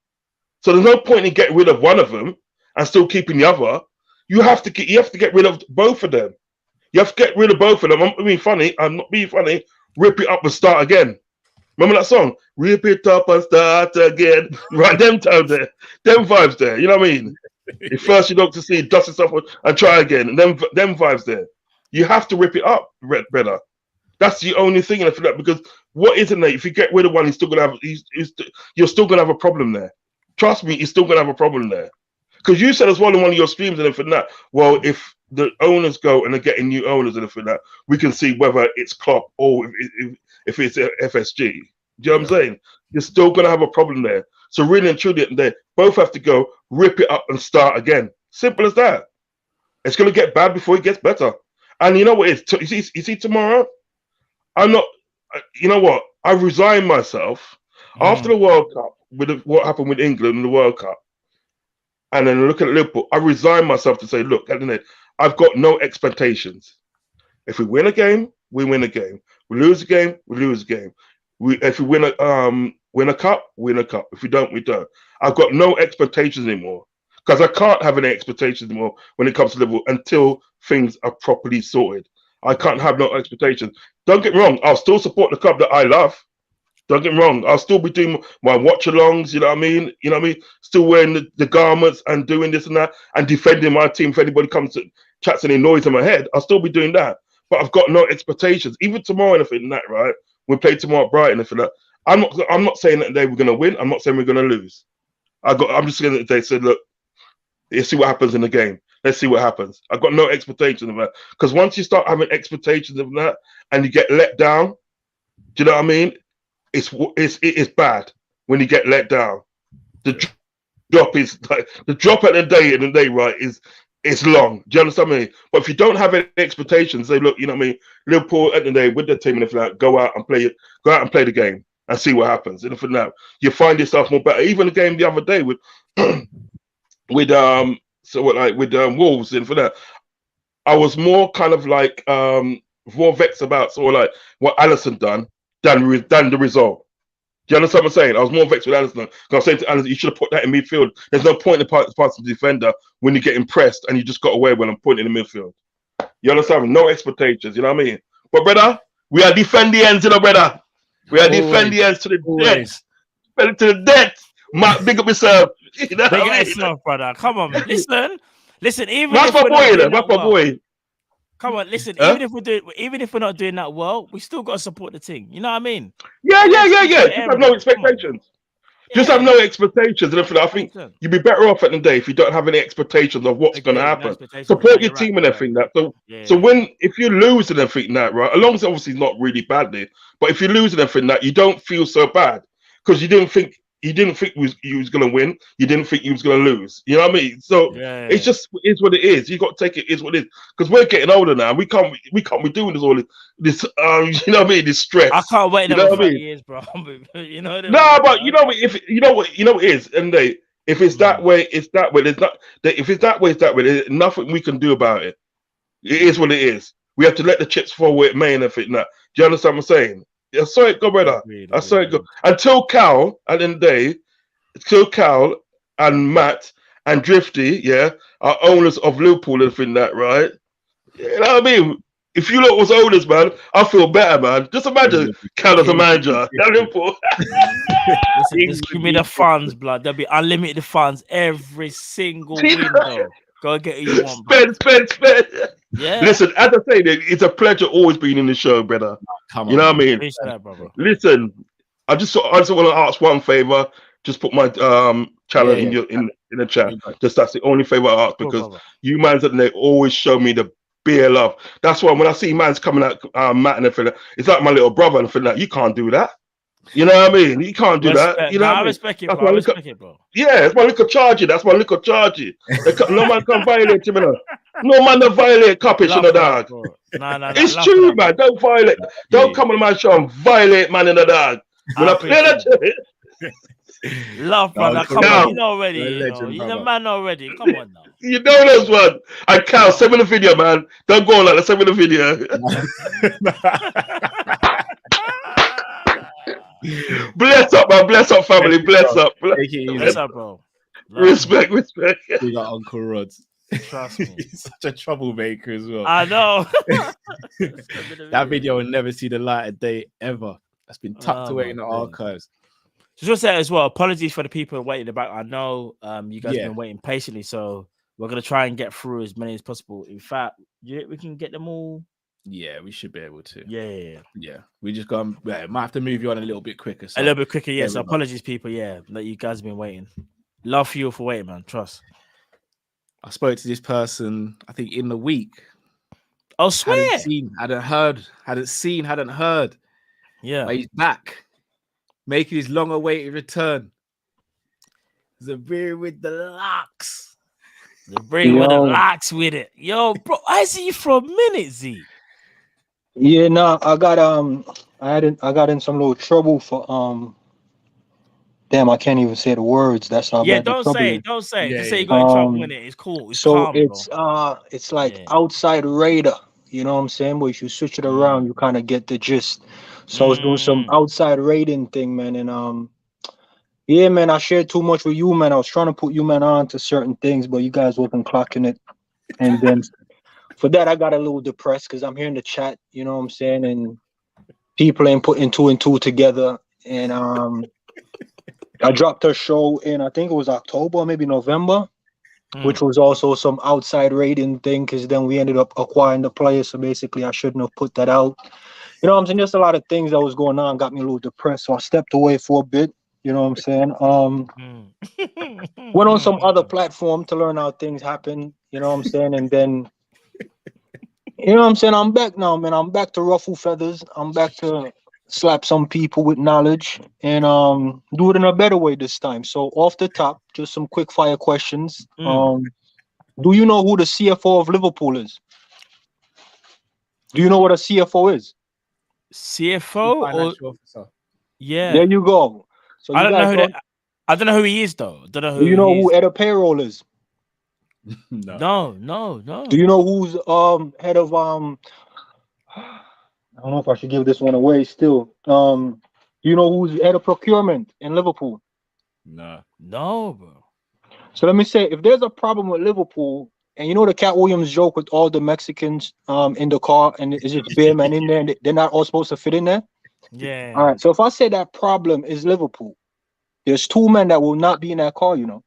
So there's no point in getting rid of one of them and still keeping the other. You have to get rid of both of them. You have to get rid of both of them. I'm not being funny. Rip it up and start again. Remember that song? Rip it up and start again. Right, them times there, them vibes there. You know what I mean? At first, you don't to see dust yourself and try again, and them vibes there. You have to rip it up, brother. That's the only thing in that, because what isn't there? If you get rid of one, you're still gonna have a problem there. Trust me, you're still gonna have a problem there. Because you said as well in one of your streams and everything that, well, if the owners go and are getting new owners and everything that, we can see whether it's Klopp or if it's FSG. Do you know what I'm saying? You're still gonna have a problem there. So really and truly, they both have to go, rip it up and start again. Simple as that. It's gonna get bad before it gets better. And you know what? You see tomorrow. I'm not. You know what? I resigned myself after the World Cup with what happened with England in the World Cup, and then look at Liverpool. I resigned myself to say, look, at the end, I've got no expectations. If we win a game, we win a game. We lose a game, we lose a game. If we win a cup, win a cup. If we don't, we don't. I've got no expectations anymore because I can't have any expectations anymore when it comes to Liverpool until things are properly sorted. I can't have no expectations. Don't get me wrong. I'll still support the club that I love. Don't get me wrong. I'll still be doing my watch-alongs. You know what I mean? You know what I mean? Still wearing the garments and doing this and that and defending my team. If anybody comes to chats and annoys in my head, I'll still be doing that. But I've got no expectations. Even tomorrow and everything that, right? We play tomorrow at Brighton and that. I'm not saying that we're going to win. I'm not saying we're going to lose. I'm just saying that they said, look, let's see what happens in the game. Let's see what happens. I've got no expectations of that. Because once you start having expectations of that and you get let down, do you know what I mean? It is bad when you get let down. The drop is like the drop at the day, right, is long. Do you understand me? But if you don't have any expectations, say, look, you know what I mean, Liverpool at the day with their team and if that, go out and play the game and see what happens. And for now, you find yourself more better. Even the game the other day with Wolves and for that, I was more kind of like more vexed about sort of like what Alisson done than the result. Do you understand what I'm saying? I was more vexed with Alisson because I was saying to Alisson, you should have put that in midfield. There's no point in passing the defender when you get impressed and you just got away when I'm putting in the midfield. You understand? No expectations. You know what I mean? But brother, we are defending ends, you know, brother. We are defending ends to the death. To the death. Big up yourself. You know big up yourself, brother. Come on, man. Listen. Even that's if my boy. Come on, listen. Huh? Even if we're not doing that well, we still got to support the team. You know what I mean? Yeah. Just have no expectations. Just have no expectations. And I think you'd be better off at the day if you don't have any expectations of what's going to happen. Support your team and everything that. So if you lose and everything that, right, as long as obviously not really badly, but if you lose and everything that, you don't feel so bad because you didn't think you was going to win. You didn't think you was going to lose. You know what I mean? So it's just is what it is. You got to take it is what it is because we're getting older now. We can't be doing this you know what I mean? This stress. I can't wait another 30 years, bro. You know. But you know what it is, and if it's that way, it's that way. There's not if it's that way, it's that way. There's nothing we can do about it. It is what it is. We have to let the chips fall where it may and everything. Do you understand what I'm saying? I saw it go, brother. I saw it go. Until Cal, at the end of the day, Cal and Matt and Drifty, are owners of Liverpool and thing that, right? You know what I mean? If you lot was owners, man, I feel better, man. Just imagine Cal as a manager at Liverpool. Listen, just give me the funds, blood. There'll be unlimited funds every single window. Go get who you want. Spend. Yeah. Listen, as I say, it's a pleasure always being in the show, brother. Come on, you know what I mean? Brother. Listen, I just want to ask one favor. Just put my channel in the chat. Just that's the only favor I ask because you mans at they always show me the beer love. That's why when I see mans coming out, Matt and everything, it's like my little brother and everything like you can't do that. You know what I mean? You can't do that. You know what I respect it, bro. Yeah, it's my little charge. That's my little charge. No man can violate him. No man can violate Kopish in the dog. It's true, man. Don't violate. Don't come on my show and violate man in the dog. When I play that love, brother. Come on, you know already. You're the man already. Come on now. You know this one. I can't send me the video, man. Don't go on like that. Send me the video. Bless up, man. Bless up, family. Bless up. Bless up, bro. Respect. We got Uncle Rod. Trust me. He's such a troublemaker as well. I know. That video will never see the light of day ever. that's been tucked Oh, away my in the goodness. archives. Just want to say as well, apologies for the people waiting in the back. I know you guys Yeah. have been waiting patiently, so we're gonna try and get through as many as possible. In fact, we can get them all. Yeah, we should be able to. Yeah. We just got. Yeah, might have to move you on a little bit quicker. So A little bit quicker, there yes. we So go. apologies, people. Yeah, that you guys have been waiting. Love for you for waiting, man. Trust. I spoke to this person, I think in the week. Oh, swear. Hadn't seen, hadn't heard, hadn't seen, hadn't heard. Yeah. But he's back, making his long-awaited return. The beer with the locks. The bring with the locks with it. Yo, bro, I see you for a minute, Z. Yeah, no, I got in some little trouble for damn, I can't even say the words. That's how Yeah, bad the don't trouble say is. it. Don't say it. Just say you got in trouble in it. It's cool. It's calm, bro. It's like outside radar. You know what I'm saying? But if you switch it around, you kind of get the gist. So I was doing some outside raiding thing, man, and yeah, man, I shared too much with you, man. I was trying to put you, man, on to certain things, but you guys wasn't clocking it. And then for that, I got a little depressed because I'm hearing the chat, you know what I'm saying, and people ain't putting two and two together. And I dropped her show in, I think it was October, maybe November, which was also some outside rating thing because then we ended up acquiring the player. So basically, I shouldn't have put that out. You know what I'm saying? Just a lot of things that was going on got me a little depressed. So I stepped away for a bit. You know what I'm saying? Went on some other platform to learn how things happen. You know what I'm saying? And then, you know what I'm saying? I'm back now, man. I'm back to ruffle feathers. I'm back to slap some people with knowledge and do it in a better way this time. So off the top, just some quick fire questions. Do you know who the CFO of Liverpool is? Do you know what a CFO is? CFO Financial officer. Yeah. There you go. So I you don't know guys who I don't know who he is though. Don't know who do you know he who is. head of payroll is? No. Do you know who's head of I don't know if I should give this one away still. Do you know who's head of procurement in Liverpool? No, bro. So let me say, if there's a problem with Liverpool, and you know the Cat Williams joke with all the Mexicans in the car, and it's just bare men in there, and they're not all supposed to fit in there. Yeah. All right. So if I say that problem is Liverpool, there's two men that will not be in that car. You know,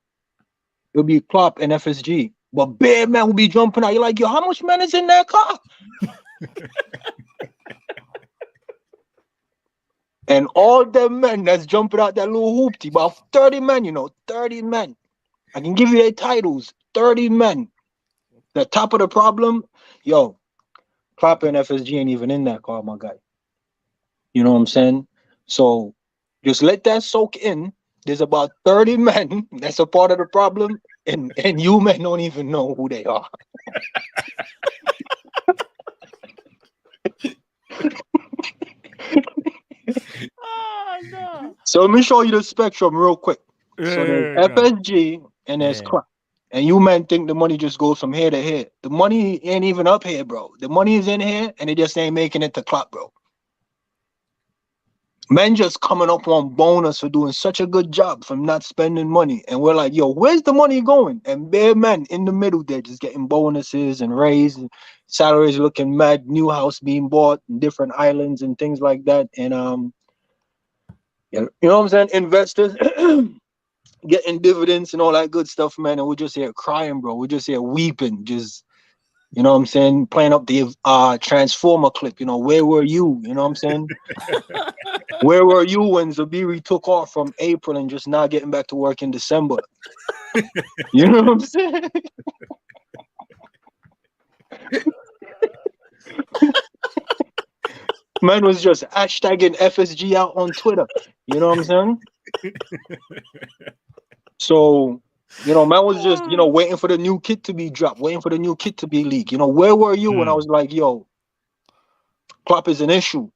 it'll be Klopp and FSG, but bare men will be jumping out. You're like, yo, how much men is in that car? And all the men that's jumping out that little hoopty, about 30 men, you know, 30 men. I can give you their titles, 30 men. The top of the problem, yo, Klopp and FSG ain't even in that car, my guy. You know what I'm saying? So just let that soak in. There's about 30 men that's a part of the problem, and you men don't even know who they are. No. So let me show you the spectrum real quick. So there's FSG and there's Klopp. And you men think the money just goes from here to here. The money ain't even up here, bro. The money is in here and it just ain't making it to Klopp, bro. Men just coming up on bonus for doing such a good job from not spending money. And we're like, yo, where's the money going? And bare men in the middle there just getting bonuses and raises, salaries looking mad, new house being bought in different islands and things like that. And you know what I'm saying? Investors getting dividends and all that good stuff, man. And we're just here crying, bro. We're just here weeping, just, you know what I'm saying? Playing up the Transformer clip, you know, where were you? You know what I'm saying? Where were you when Zabiri took off from April and just not getting back to work in December? You know what I'm saying? Man was just hashtagging FSG out on Twitter. You know what I'm saying? So, you know, man was just, you know, waiting for the new kit to be dropped, waiting for the new kit to be leaked. You know, where were you when I was like, yo, Klopp is an issue?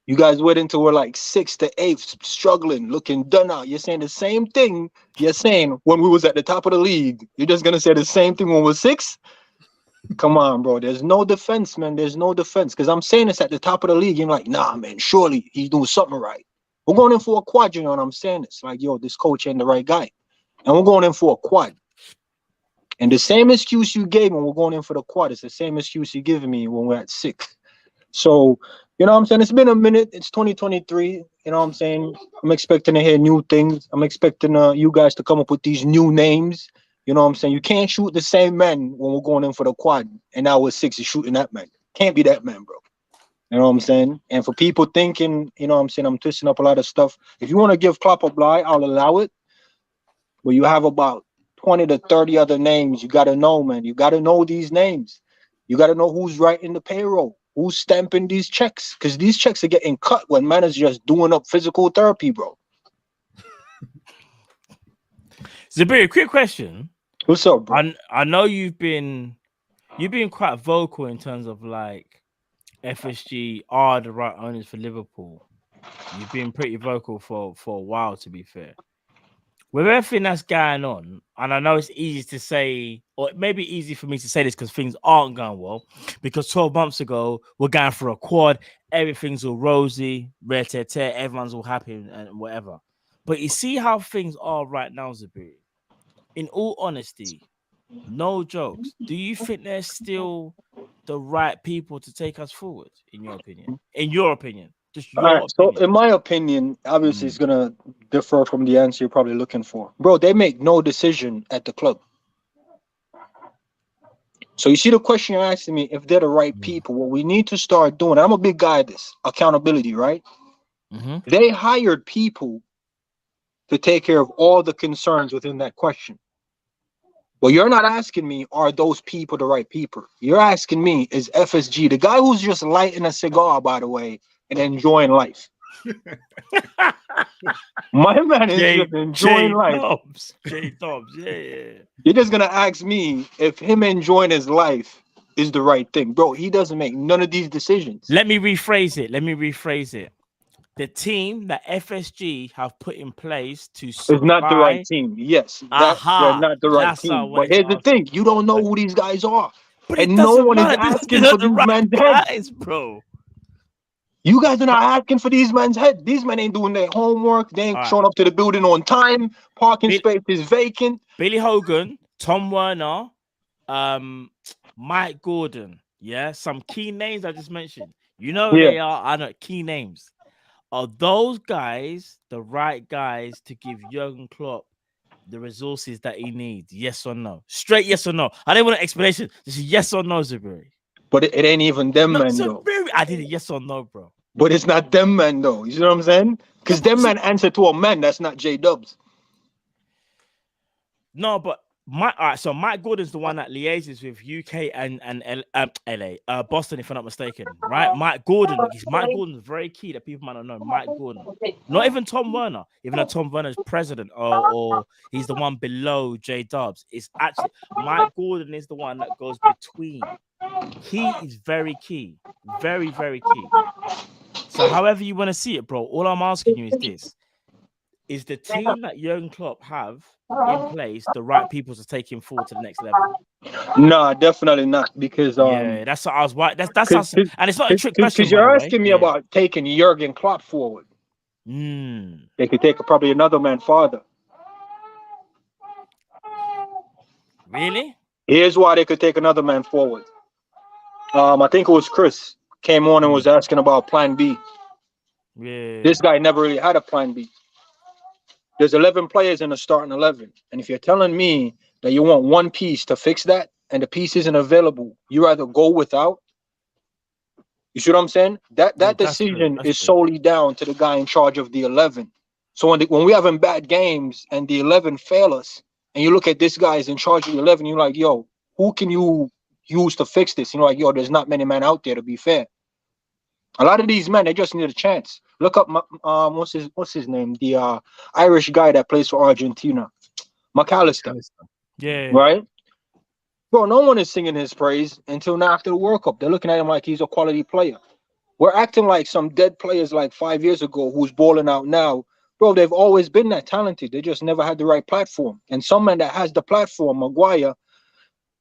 You guys went into we're like 6th to 8th, struggling, looking done out. You're saying the same thing you're saying when we was at the top of the league. You're just gonna say the same thing when we're 6th? Come on, bro. There's no defense, man. There's no defense. Because I'm saying this at the top of the league. You're like, nah, man, surely he's doing something right. We're going in for a quad, you know what I'm saying? It's like, yo, this coach ain't the right guy. And we're going in for a quad. And the same excuse you gave when we're going in for the quad is the same excuse you're giving me when we're at 6th. So, You know what I'm saying? It's been a minute. It's 2023. You know what I'm saying? I'm expecting to hear new things. I'm expecting you guys to come up with these new names. You know what I'm saying? You can't shoot the same men when we're going in for the quad, and now we're 6 is shooting that man. Can't be that man, bro. You know what I'm saying? And for people thinking, you know what I'm saying, I'm twisting up a lot of stuff. If you want to give Klopp a blind, I'll allow it. But you have about 20 to 30 other names. You got to know, man. You got to know these names. You got to know who's writing the payroll, who's stamping these checks, because these checks are getting cut when man is just doing up physical therapy, bro. Zabir, quick question. What's up, bro? I know you've been quite vocal in terms of like FSG are the right owners for Liverpool. You've been pretty vocal for a while, to be fair. With everything that's going on, and I know it's easy to say, or it may be easy for me to say this because things aren't going well, because 12 months ago, we're going for a quad, everything's all rosy, rare-tear, everyone's all happy and whatever. But you see how things are right now, Zabiri. In all honesty, no jokes, do you think they're still the right people to take us forward, in your opinion? In your opinion? Just your opinion. So in my opinion, obviously it's gonna differ from the answer you're probably looking for. Bro, they make no decision at the club. So you see the question you're asking me, if they're the right people, what we need to start doing, and I'm a big guy at this, accountability, right? They hired people to take care of all the concerns within that question. Well, you're not asking me, are those people the right people? You're asking me, is FSG, the guy who's just lighting a cigar, by the way, and enjoying life. My man is just enjoying life. J Dobbs, yeah. You're just gonna ask me if him enjoying his life is the right thing, bro. He doesn't make none of these decisions. Let me rephrase it. The team that FSG have put in place to supply is not the right team. Yes, they're not the right team. But here's the thing: you don't know who these guys are, and no one is asking for these men's heads, bro. You guys are not asking for these men's heads. These men ain't doing their homework. They ain't showing up to the building on time. Parking space is vacant. Billy Hogan, Tom Werner, Mike Gordon. Yeah, some key names I just mentioned. You know they are. I know key names. Are those guys the right guys to give Jurgen Klopp the resources that he needs? Yes or no? Straight yes or no. I didn't want an explanation. Just yes or no, Zabiri. But it ain't even them men, though. I did it yes or no, bro. But it's not them men, though. You know what I'm saying? Because them men answer to a man. That's not J Dubs. No, but so Mike Gordon's the one that liaises with UK and LA, Boston, if I'm not mistaken, right? Mike Gordon's very key that people might not know. Mike Gordon, not even Tom Werner, even though Tom Werner is president or he's the one below J Dubs. It's actually Mike Gordon is the one that goes between. He is very key, very, very key. So, however you want to see it, bro, all I'm asking you is this. Is the team that Jurgen Klopp have in place the right people to take him forward to the next level? No, definitely not. Because that's what I was right. That's and it's not a trick question. Because you're asking me about taking Jurgen Klopp forward. They could take probably another man farther. Really? Here's why they could take another man forward. I think it was Chris came on and was asking about Plan B. Yeah. This guy never really had a Plan B. There's 11 players in the starting 11. And if you're telling me that you want one piece to fix that and the piece isn't available, you either go without. You see what I'm saying? That decision is solely down to the guy in charge of the 11. So when we having bad games and the 11 fail us, and you look at this guy is in charge of the 11, you're like, yo, who can you use to fix this? You're like, yo, there's not many men out there, to be fair. A lot of these men, they just need a chance. Look up what's his name? The Irish guy that plays for Argentina, McAllister. Yeah. Right? Bro, no one is singing his praise until now after the World Cup. They're looking at him like he's a quality player. We're acting like some dead players like 5 years ago who's balling out now. Bro, they've always been that talented. They just never had the right platform. And some man that has the platform, Maguire,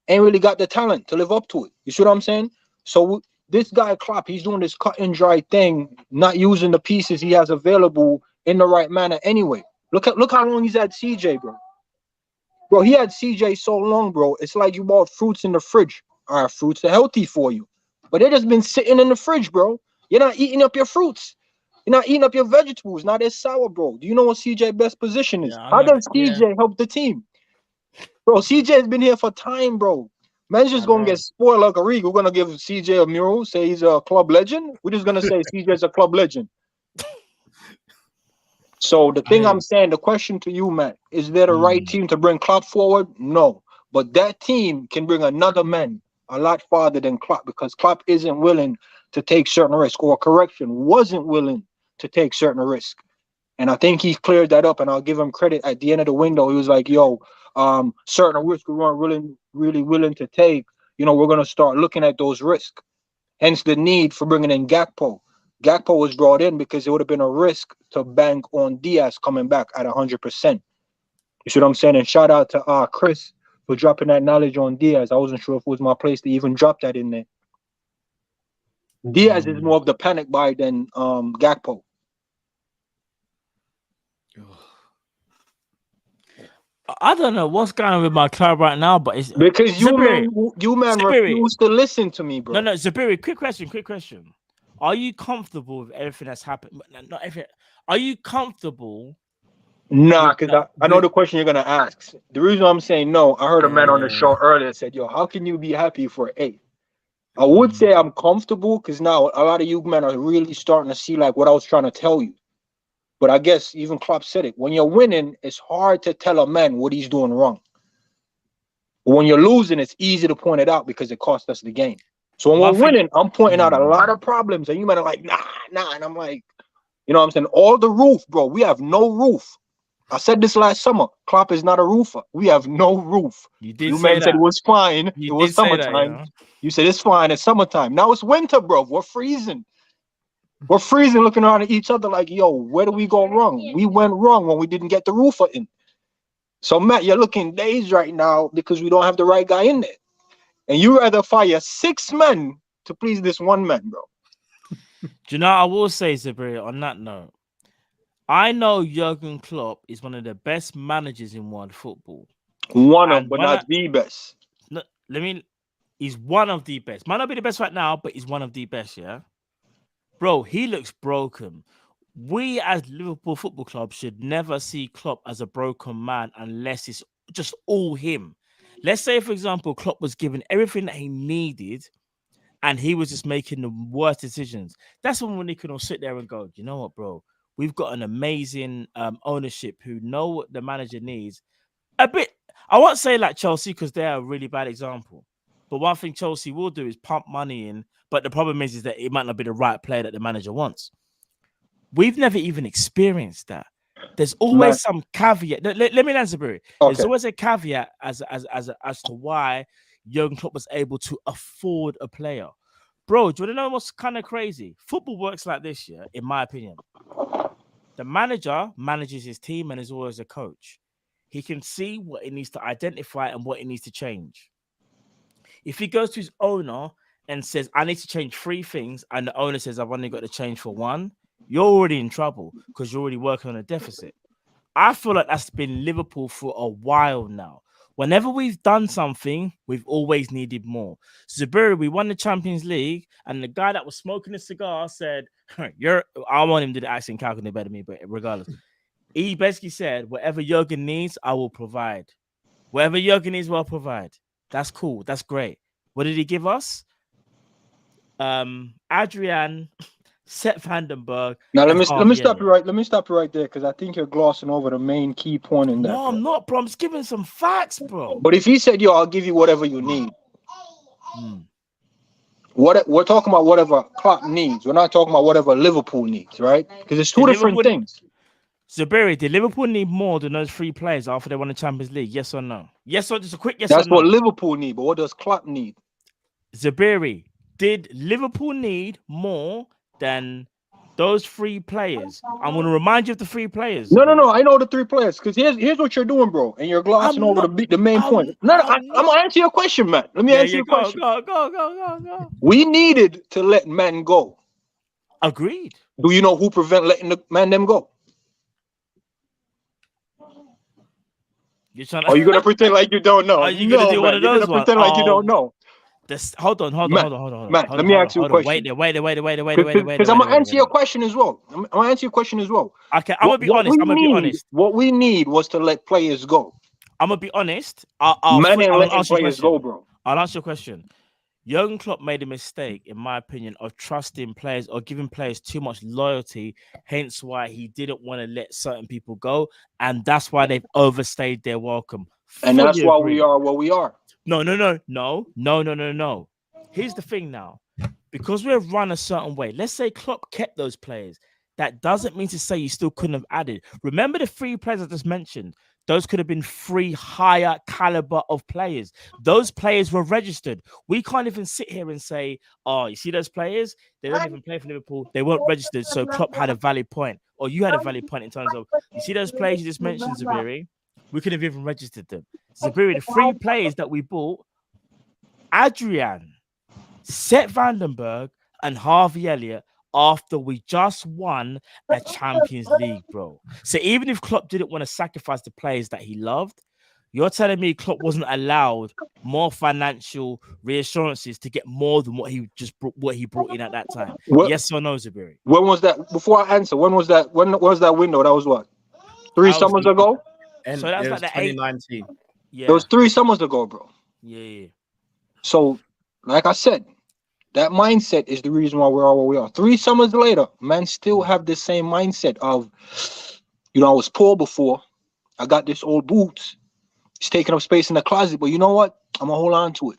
ain't really got the talent to live up to it. You see what I'm saying? So this guy Klopp, he's doing this cut and dry thing, not using the pieces he has available in the right manner anyway. Look how long he's had CJ, bro. Bro, he had CJ so long, bro. It's like you bought fruits in the fridge. All right, fruits are healthy for you. But they just been sitting in the fridge, bro. You're not eating up your fruits. You're not eating up your vegetables. Now they're sour, bro. Do you know what CJ best position is? Yeah, I How know. does CJ help the team? Bro, CJ has been here for time, bro. Man's just gonna get spoiled like a rig. We're gonna give CJ a mural, say he's a club legend. We're just gonna say CJ's a club legend. So the thing I'm saying, the question to you, man, is there the right team to bring Klopp forward? No. But that team can bring another man a lot farther than Klopp because Klopp isn't willing to take certain risk, or correction, wasn't willing to take certain risk. And I think he cleared that up, and I'll give him credit. At the end of the window, he was like, yo, certain risks we weren't really willing to take. You know, we're going to start looking at those risks. Hence the need for bringing in Gakpo. Gakpo was brought in because it would have been a risk to bank on Diaz coming back at 100%. You see what I'm saying? And shout out to Chris for dropping that knowledge on Diaz. I wasn't sure if it was my place to even drop that in there. Diaz is more of the panic buy than Gakpo. I don't know what's going on with my club right now, but it's because you man refuse to listen to me, bro. No, Zabiri, quick question. Are you comfortable with everything that's happened? Not everything. Are you comfortable? Nah, because I know the question you're gonna ask. The reason I'm saying no, I heard a man on the show earlier said, "Yo, how can you be happy for 8?" I would say I'm comfortable because now a lot of you men are really starting to see like what I was trying to tell you. But I guess even Klopp said it. When you're winning, it's hard to tell a man what he's doing wrong. But when you're losing, it's easy to point it out because it cost us the game. So when we're winning, I'm pointing out a lot of problems, and you men are like, nah. And I'm like, you know what I'm saying? All the roof, bro. We have no roof. I said this last summer. Klopp is not a roofer. We have no roof. You men said it was fine. It was summertime. You said it's fine. It's summertime. Now it's winter, bro. We're freezing. We're freezing, looking around at each other like, yo, where do we go wrong? We went wrong when we didn't get the roofer in. So, Matt, you're looking dazed right now because we don't have the right guy in there. And you rather fire 6 men to please this one man, bro. Do you know what I will say, Zabri, on that note? I know Jurgen Klopp is one of the best managers in world football. One of, but not the best. No, he's one of the best. Might not be the best right now, but he's one of the best, yeah? Bro, he looks broken. We as Liverpool Football Club should never see Klopp as a broken man unless it's just all him. Let's say, for example, Klopp was given everything that he needed and he was just making the worst decisions. That's when they can all sit there and go, you know what, bro? We've got an amazing ownership who know what the manager needs. A bit, I won't say like Chelsea because they're a really bad example. But one thing Chelsea will do is pump money in. But the problem is that it might not be the right player that the manager wants. We've never even experienced that. There's always some caveat. Let me answer, Barry. Okay. There's always a caveat as to why Jurgen Klopp was able to afford a player. Bro, do you want to know what's kind of crazy? Football works like this, yeah, in my opinion. The manager manages his team and is always a coach. He can see what it needs to identify and what it needs to change. If he goes to his owner and says, I need to change 3 things, and the owner says, I've only got to change for 1, you're already in trouble because you're already working on a deficit. I feel like that's been Liverpool for a while now. Whenever we've done something, we've always needed more. Zaburi, we won the Champions League, and the guy that was smoking a cigar said, I want him to do the accent calculator better than me, but regardless. He basically said, whatever Jurgen needs, I will provide. Whatever Jurgen needs, I'll provide. That's cool. That's great. What did he give us? Adrian, Sepp Vandenberg. Now let me stop you right. Let me stop you right there because I think you're glossing over the main key point in that. No, I'm not, bro. I'm just giving some facts, bro. But if he said, "Yo, I'll give you whatever you need," what we're talking about, whatever Klopp needs. We're not talking about whatever Liverpool needs, right? Because it's two different things. Zabiri, did Liverpool need more than those 3 players after they won the Champions League? Yes or no? Yes or just a quick yes or no? That's what Liverpool need, but what does Klopp need? Zabiri, did Liverpool need more than those 3 players? I'm going to remind you of the 3 players. No. I know the 3 players because here's what you're doing, bro, and you're glossing over the main point. I'm gonna answer your question, man. Let me answer your question. Go. We needed to let men go. Agreed. Do you know who prevent letting the man them go? Are you gonna pretend like you don't know? Are you gonna do one of those ones? Pretend like you don't know. Hold on. Matt, let me ask you a question. Wait. Because I'm gonna answer your question as well. I'm gonna answer your question as well. Okay, I'm gonna be honest. What we need was to let players go. I'm gonna be honest. Man ain't letting players go, bro. I'll answer your question. Jurgen Klopp made a mistake, in my opinion, of trusting players or giving players too much loyalty. Hence why he didn't want to let certain people go, and that's why they've overstayed their welcome. And that's why we are what we are. No. Here's the thing now. Because we're run a certain way, let's say Klopp kept those players. That doesn't mean to say you still couldn't have added. Remember the 3 players I just mentioned? Those could have been 3 higher caliber of players. Those players were registered. We can't even sit here and say, oh, you see those players? They don't even play for Liverpool. They weren't registered. So Klopp had a valid point. Or you had a valid point in terms of, you see those players you just mentioned, Zabiri? We could have even registered them. Zabiri, the 3 players that we bought, Adrian, Seth Vandenberg, and Harvey Elliott, after we just won a Champions League, bro. So even if Klopp didn't want to sacrifice the players that he loved, you're telling me Klopp wasn't allowed more financial reassurances to get more than what he brought in at that time? Yes or no, Zabiri? When was that? Before I answer, when was that? When was that window? That was what? 3 summers ago? And so that's it like was the 2019. Yeah. It was 3 summers ago, bro. Yeah. So, like I said, that mindset is the reason why we're all where we are. 3 summers later, man still have the same mindset of, I was poor before. I got this old boots. It's taking up space in the closet, but you know what? I'm going to hold on to it.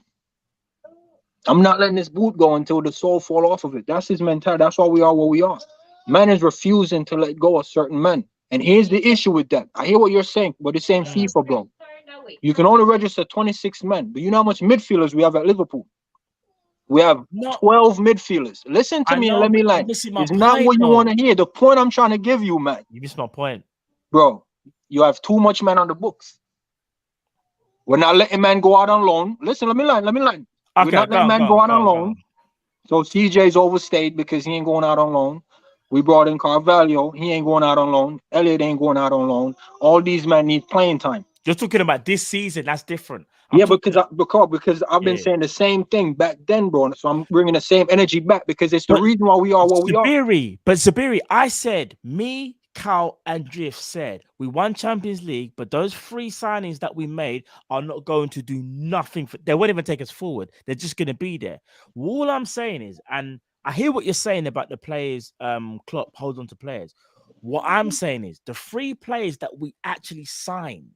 I'm not letting this boot go until the soul fall off of it. That's his mentality. That's why we are where we are. Man is refusing to let go of certain men. And here's the issue with that. I hear what you're saying, but it's saying FIFA, bro. You can only register 26 men, but you know how much midfielders we have at Liverpool? We have 12 midfielders. Listen to me and let me lie. It's not what you want to hear. The point I'm trying to give you, man. You missed my point. Bro, you have too much men on the books. We're not letting man go out on loan. Listen, let me lie. Okay, We're not letting man go out on loan. So CJ's overstayed because he ain't going out on loan. We brought in Carvalho. He ain't going out on loan. Elliott ain't going out on loan. All these men need playing time. You're talking about this season. That's different. Because I've been saying the same thing back then, bro. So I'm bringing the same energy back because it's the reason why we are what we are. But Zabiri, I said, me, Cal, and Drift said we won Champions League, but those 3 signings that we made are not going to do nothing. They won't even take us forward. They're just going to be there. All I'm saying is, and I hear what you're saying about the players, Klopp hold on to players. What I'm saying is the 3 players that we actually signed,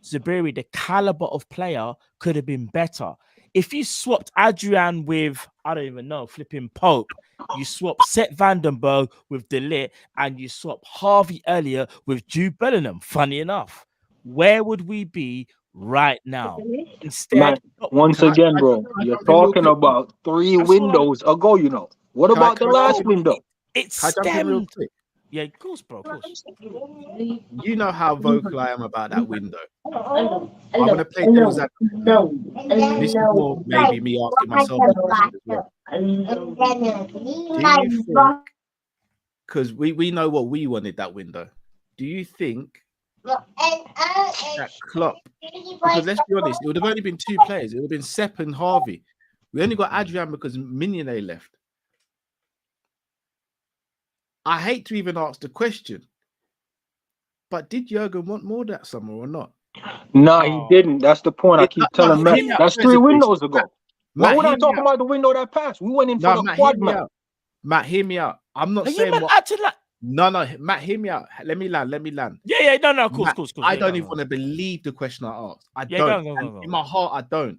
Zabiri, the caliber of player could have been better. If you swapped Adrian with, I don't even know, flipping Pope, you swap Seth Vandenberg with De Ligt, and you swap Harvey Elliott with Jude Bellingham, funny enough, where would we be right now? Instead, once again, bro, you're talking about 3 windows ago, What about the last window? It stemmed. Yeah, of course, bro. Of course. You know how vocal I am about that window. I'm going to play devil's advocate. This is more maybe me asking myself a question as well. Do you think, because we know what we wanted that window, do you think that Klopp, because let's be honest, it would have only been 2 players. It would have been Sepp and Harvey. We only got Adrian because Mignolet left. I hate to even ask the question, but did Jurgen want more that summer or not? No, he didn't. That's the point. I keep telling Matt. That's 3 windows ago. Why would I talk about the window that passed? We went in for the quad, man. Matt, hear me out. I'm not saying what. No, Matt, hear me out. Let me land. Yeah, no, of course. I don't even want to believe the question I asked. I don't. Go. In my heart, I don't.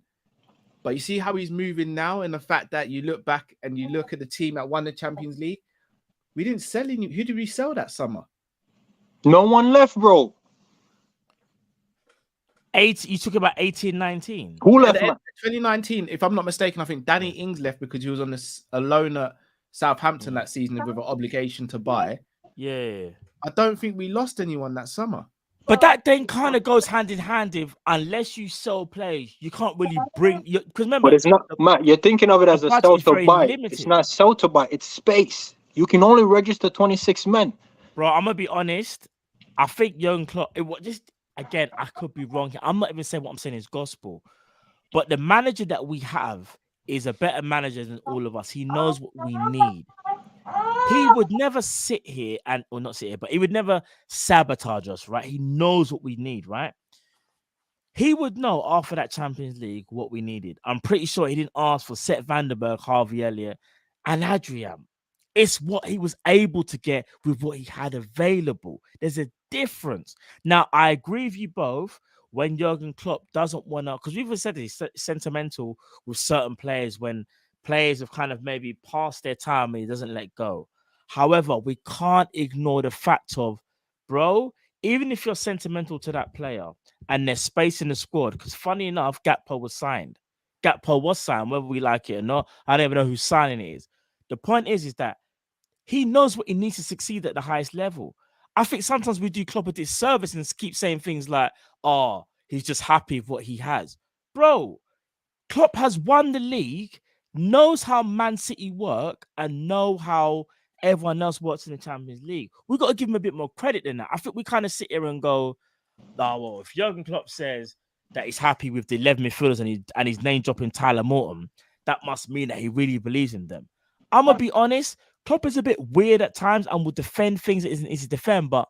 But you see how he's moving now, and the fact that you look back and you look at the team that won the Champions League. We didn't sell any. Who did we sell that summer? No one left, bro. You talk about 18-19. Who left? 2019, if I'm not mistaken, I think Danny Ings left because he was on a loan at Southampton that season with an obligation to buy. Yeah. I don't think we lost anyone that summer. But that then kind of goes hand in hand if unless you sell players, you can't really bring because remember. But it's not, Matt. You're thinking of it as a sell to buy. It's not sell to buy. It's space. You can only register 26 men. Bro, I'm gonna be honest. I think Jurgen Klopp. Again, I could be wrong here. I'm not even saying what I'm saying is gospel, but the manager that we have is a better manager than all of us. He knows what we need. He would never sit here or not sit here, but he would never sabotage us, right? He knows what we need, right? He would know after that Champions League what we needed. I'm pretty sure he didn't ask for Seth Vandenberg, Harvey Elliott, and Adrian. It's what he was able to get with what he had available. There's a difference. Now, I agree with you both when Jurgen Klopp doesn't want to, because we've said he's sentimental with certain players when players have kind of maybe passed their time and he doesn't let go. However, we can't ignore the fact of, bro, even if you're sentimental to that player and there's space in the squad, because funny enough, Gakpo was signed. Gakpo was signed, whether we like it or not. I don't even know who's signing it is. The point is that he knows what he needs to succeed at the highest level. I think sometimes we do Klopp a disservice and keep saying things like, oh, he's just happy with what he has. Bro, Klopp has won the league, knows how Man City work, and know how everyone else works in the Champions League. We've got to give him a bit more credit than that. I think we kind of sit here and go, oh, well, if Jurgen Klopp says that he's happy with the 11 midfielders and he's name dropping Tyler Morton, that must mean that he really believes in them. I'm going to be honest, Klopp is a bit weird at times and will defend things that isn't easy to defend, but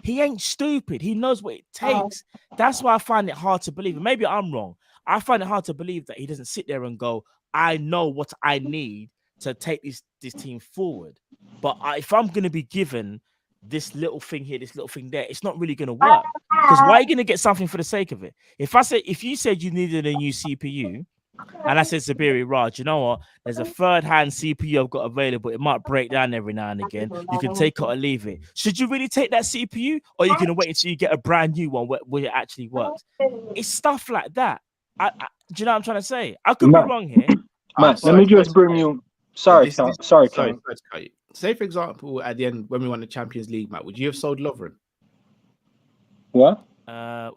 he ain't stupid. He knows what it takes. That's why I find it hard to believe. And maybe I'm wrong. I find it hard to believe that he doesn't sit there and go, I know what I need to take this team forward. But if I'm going to be given this little thing here, this little thing there, it's not really going to work. Because why are you going to get something for the sake of it? If you said you needed a new CPU, and I said, Sabiri, Raj, you know what? There's a third-hand CPU I've got available. It might break down every now and again. You can take it or leave it. Should you really take that CPU? Or are you going to wait until you get a brand new one where it actually works? It's stuff like that. Do you know what I'm trying to say? I could be wrong here. Matt, let me just bring you... Sorry, Cal. Say, for example, at the end, when we won the Champions League, Matt, would you have sold Lovren? What?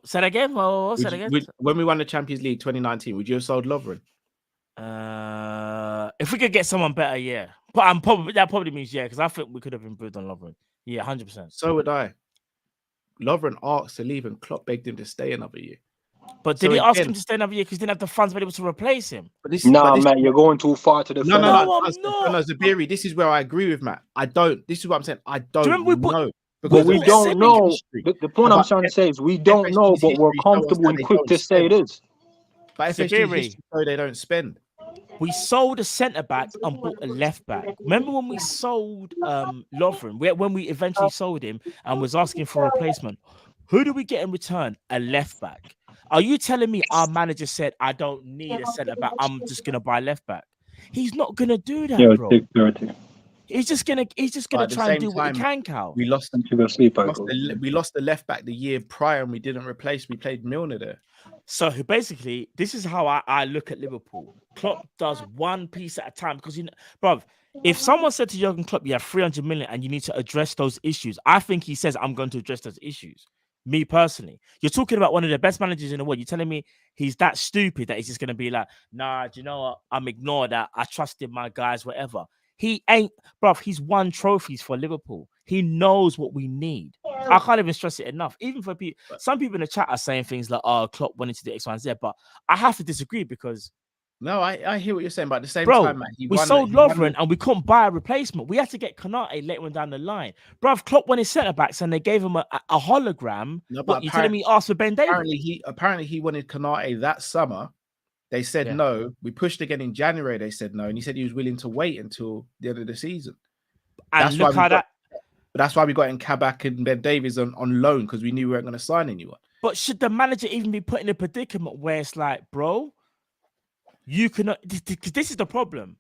Say that again. Say that again. When we won the Champions League 2019, would you have sold Lovren? If we could get someone better, yeah. But that probably means yeah, because I think we could have improved on Lovren. Yeah, 100%. So would I. Lovren asked to leave, and Klopp begged him to stay another year. But did he ask him to stay another year because he didn't have the funds available to replace him? Man, you're going too far to the No, Zabiri, this is where I agree with Matt. I don't. This is what I'm saying. I don't know. But we don't know. The point I'm trying to say is we don't know, but we're comfortable and quick to say it is. But FSG so they don't spend. We sold a centre back and bought a left back. Remember when we sold Lovren? When we eventually sold him and was asking for a replacement, who did we get in return? A left back. Are you telling me our manager said I don't need a centre back? I'm just gonna buy left back. He's not gonna do that, bro. He's just gonna try and do what he can, Cal. We lost the left back the year prior, and we didn't replace. We played Milner there. So basically, this is how I look at Liverpool. Klopp does one piece at a time because bruv, if someone said to Jurgen Klopp, you have 300 million and you need to address those issues, I think he says, I'm going to address those issues. Me personally, you're talking about one of the best managers in the world. You're telling me he's that stupid that he's just going to be like, nah, do you know what? I'm ignored that. I trusted my guys, whatever. He ain't, bruv. He's won trophies for Liverpool. He knows what we need. I can't even stress it enough. Even for people, some people in the chat are saying things like, oh, Klopp wanted to do X, Y, and Z, but I have to disagree because no, I hear what you're saying, but at the same time, man, we sold Lovren and we couldn't buy a replacement. We had to get Konate later on down the line. Bruv, Klopp wanted centre backs and they gave him a hologram. No, but you're telling me he asked for Ben Davies? Apparently he wanted Konate that summer. They said no. We pushed again in January. They said no, and he said he was willing to wait until the end of the season. And that's why we got in Kabak and Ben Davies on loan because we knew we weren't going to sign anyone. But should the manager even be put in a predicament where it's like, bro, you cannot? Because this is the problem.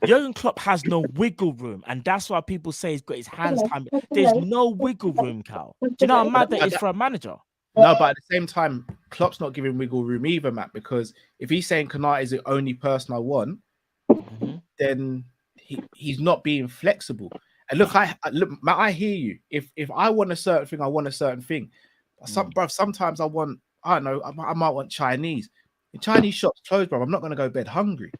Jurgen Klopp has no wiggle room, and that's why people say he's got his hands tied. There's no wiggle room, Cal. Do you know how mad that is for a manager? No, but at the same time, Klopp's not giving wiggle room either, Matt, because if he's saying Konate is the only person I want, then he's not being flexible. And look, Matt, I hear you. If I want a certain thing, I want a certain thing. Sometimes I want, I don't know, I might want Chinese. The Chinese shops closed, bro. I'm not going to go bed hungry.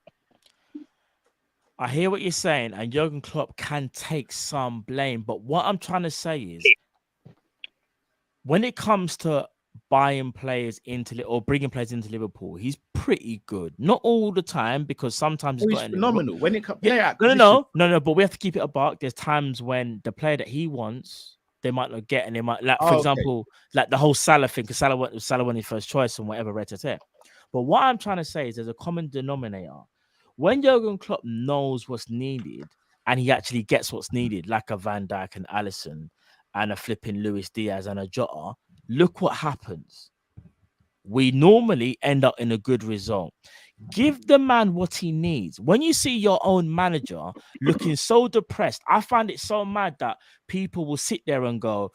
I hear what you're saying, and Jurgen Klopp can take some blame. But what I'm trying to say is, when it comes to buying players into or bringing players into Liverpool, he's pretty good. Not all the time, because sometimes Oh, he's he's got phenomenal when it comes. yeah, no. But we have to keep it a buck. There's times when the player that he wants, they might not get, and they might, like, for example, like the whole Salah thing, because Salah won his first choice and whatever, ret-a-tat. But what I'm trying to say is there's a common denominator. When Jurgen Klopp knows what's needed and he actually gets what's needed, like a Van Dijk and Alisson and a flipping Luis Diaz and a Jota, look what happens. We normally end up in a good result. Give the man what he needs. When you see your own manager looking so depressed, I find it so mad that people will sit there and go,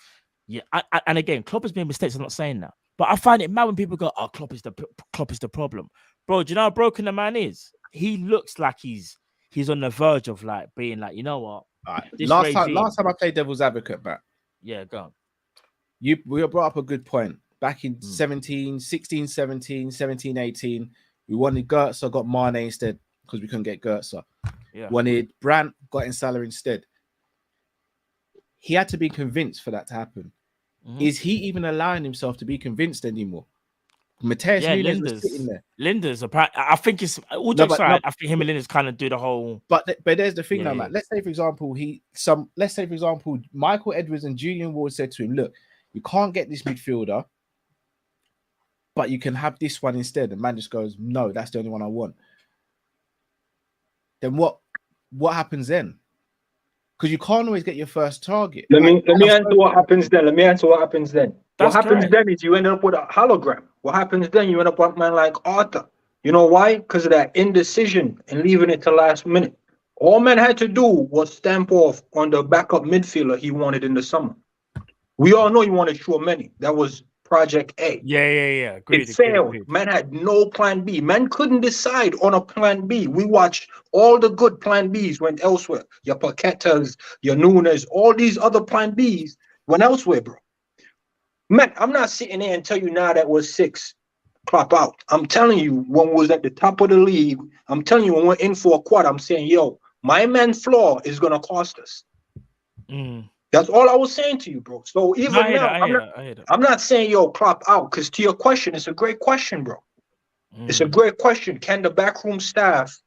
yeah. And again, Klopp has made mistakes. I'm not saying that, but I find it mad when people go, "Oh, Klopp is the problem." Bro, do you know how broken the man is? He looks like he's on the verge of like being like, you know what? Last time I played devil's advocate, Matt. Yeah, go on. We brought up a good point. Back in 16, 17, 18, we wanted Goetze, got Mane instead because we couldn't get Goetze. Yeah. Wanted Brandt, got in Salah instead. He had to be convinced for that to happen. Is he even allowing himself to be convinced anymore? Mateus Nunes was sitting there. Linda's I think it's all jokes aside, I think him and Linda's kind of do the whole. But there's the thing now, Matt. Let's say for example, Michael Edwards and Julian Ward said to him, "Look, you can't get this midfielder, but you can have this one instead." And man just goes, "No, that's the only one I want." Then what happens then? Because you can't always get your first target. Let me answer what happens then. That's what happens then is you end up with a hologram. What happens then? You end up with a man like Arthur. You know why? Because of that indecision and leaving it to last minute. All man had to do was stamp off on the backup midfielder he wanted in the summer. We all know he wanted Chouameni. That was Project A. Yeah. It failed. Man had no plan B. Man couldn't decide on a plan B. We watched all the good plan Bs went elsewhere. Your Paquetas, your Nunes, all these other plan Bs went elsewhere, bro. Man, I'm not sitting there and tell you now that was 6 Klopp out. I'm telling you, when we was at the top of the league, I'm telling you, when we're in for a quad, I'm saying, yo, my man floor is going to cost us. That's all I was saying to you, bro. So even now, I'm not saying, yo, Klopp out, because to your question, it's a great question, bro. It's a great question. Can the backroom staff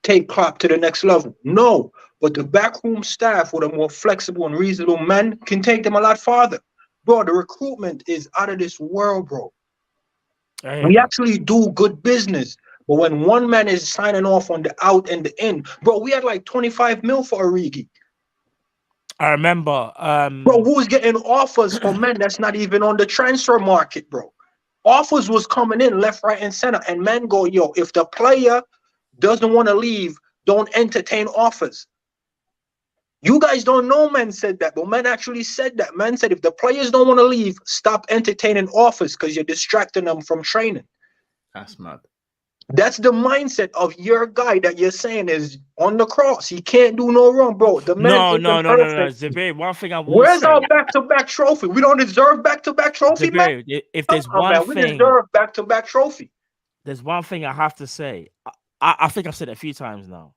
take Klopp to the next level? No, but the backroom staff with a more flexible and reasonable man can take them a lot farther. Bro, the recruitment is out of this world, bro. We actually do good business. But when one man is signing off on the out and the in, bro, we had like 25 mil for Origi. I remember. Bro, who's getting offers for men that's not even on the transfer market, bro? Offers was coming in left, right, and center. And men go, yo, if the player doesn't want to leave, don't entertain offers. You guys don't know man said that, but man actually said that. Man said if the players don't want to leave, stop entertaining offers because you're distracting them from training. That's mad. That's the mindset of your guy that you're saying is on the cross. He can't do no wrong, bro. The man no. Zabir, one thing I will Where's say. our back-to-back trophy? We don't deserve back-to-back trophy, Zabir, man. If there's we deserve back-to-back trophy. There's one thing I have to say. I think I've said it a few times now.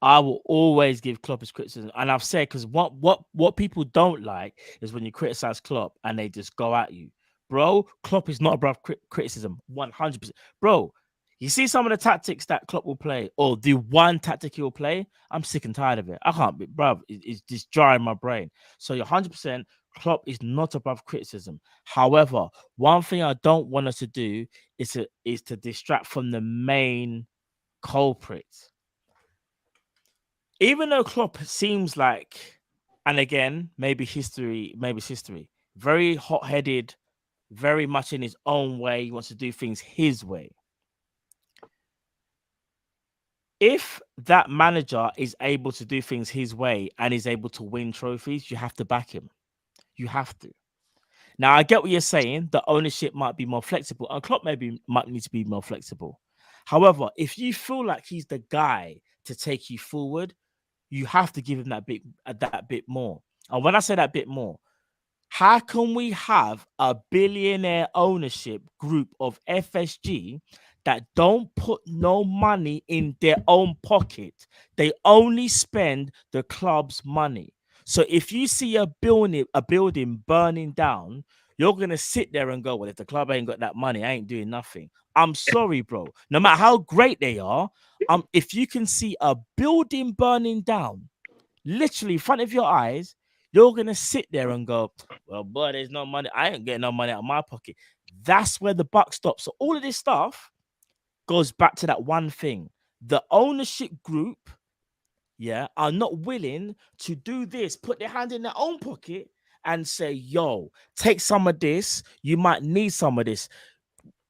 I will always give Klopp his criticism, and I've said because what people don't like is when you criticize Klopp and they just go at you, bro. Klopp is not above criticism, 100%, bro. You see some of the tactics that Klopp will play, or the one tactic he will play. I'm sick and tired of it. I can't be, bro. It's just jarring my brain. So you're 100%. Klopp is not above criticism. However, one thing I don't want us to do is to distract from the main culprit. Even though Klopp seems like, and again, maybe it's history, very hot-headed, very much in his own way. He wants to do things his way. If that manager is able to do things his way and is able to win trophies, you have to back him. You have to. Now, I get what you're saying. The ownership might be more flexible, and Klopp might need to be more flexible. However, if you feel like he's the guy to take you forward, you have to give him that bit more. And when I say that bit more, how can we have a billionaire ownership group of FSG that don't put no money in their own pocket? They only spend the club's money. So if you see a building burning down, you're gonna sit there and go, well, if the club ain't got that money, I ain't doing nothing. I'm sorry, bro. No matter how great they are, if you can see a building burning down, literally in front of your eyes, you're gonna sit there and go, well, boy, there's no money. I ain't getting no money out of my pocket. That's where the buck stops. So all of this stuff goes back to that one thing. The ownership group, are not willing to do this, put their hand in their own pocket and say, yo, take some of this. You might need some of this.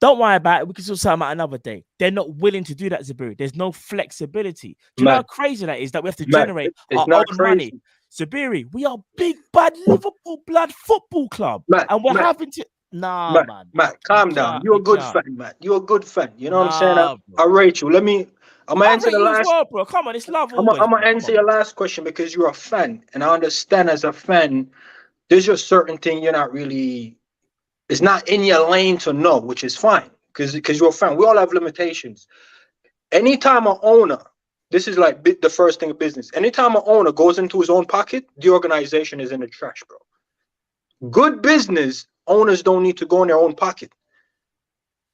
Don't worry about it. We can sort something out another day. They're not willing to do that, Zabiri. There's no flexibility. Do you know how crazy that is? That we have to generate our own money. Zabiri, we are big, bad Liverpool blood football club. And we're having to... Nah, man. Matt, calm down. You're a good fan, Matt. You're a good fan. You know what I'm saying? I rate you. I'm gonna answer the last. Well, bro. Come on, it's love. I'm gonna answer your last question because you're a fan, and I understand as a fan, there's just certain thing you're not really. It's not in your lane to know, which is fine because you're a fan. We all have limitations. Anytime an owner, this is like the first thing of business. Anytime an owner goes into his own pocket, the organization is in the trash, bro. Good business owners don't need to go in their own pocket.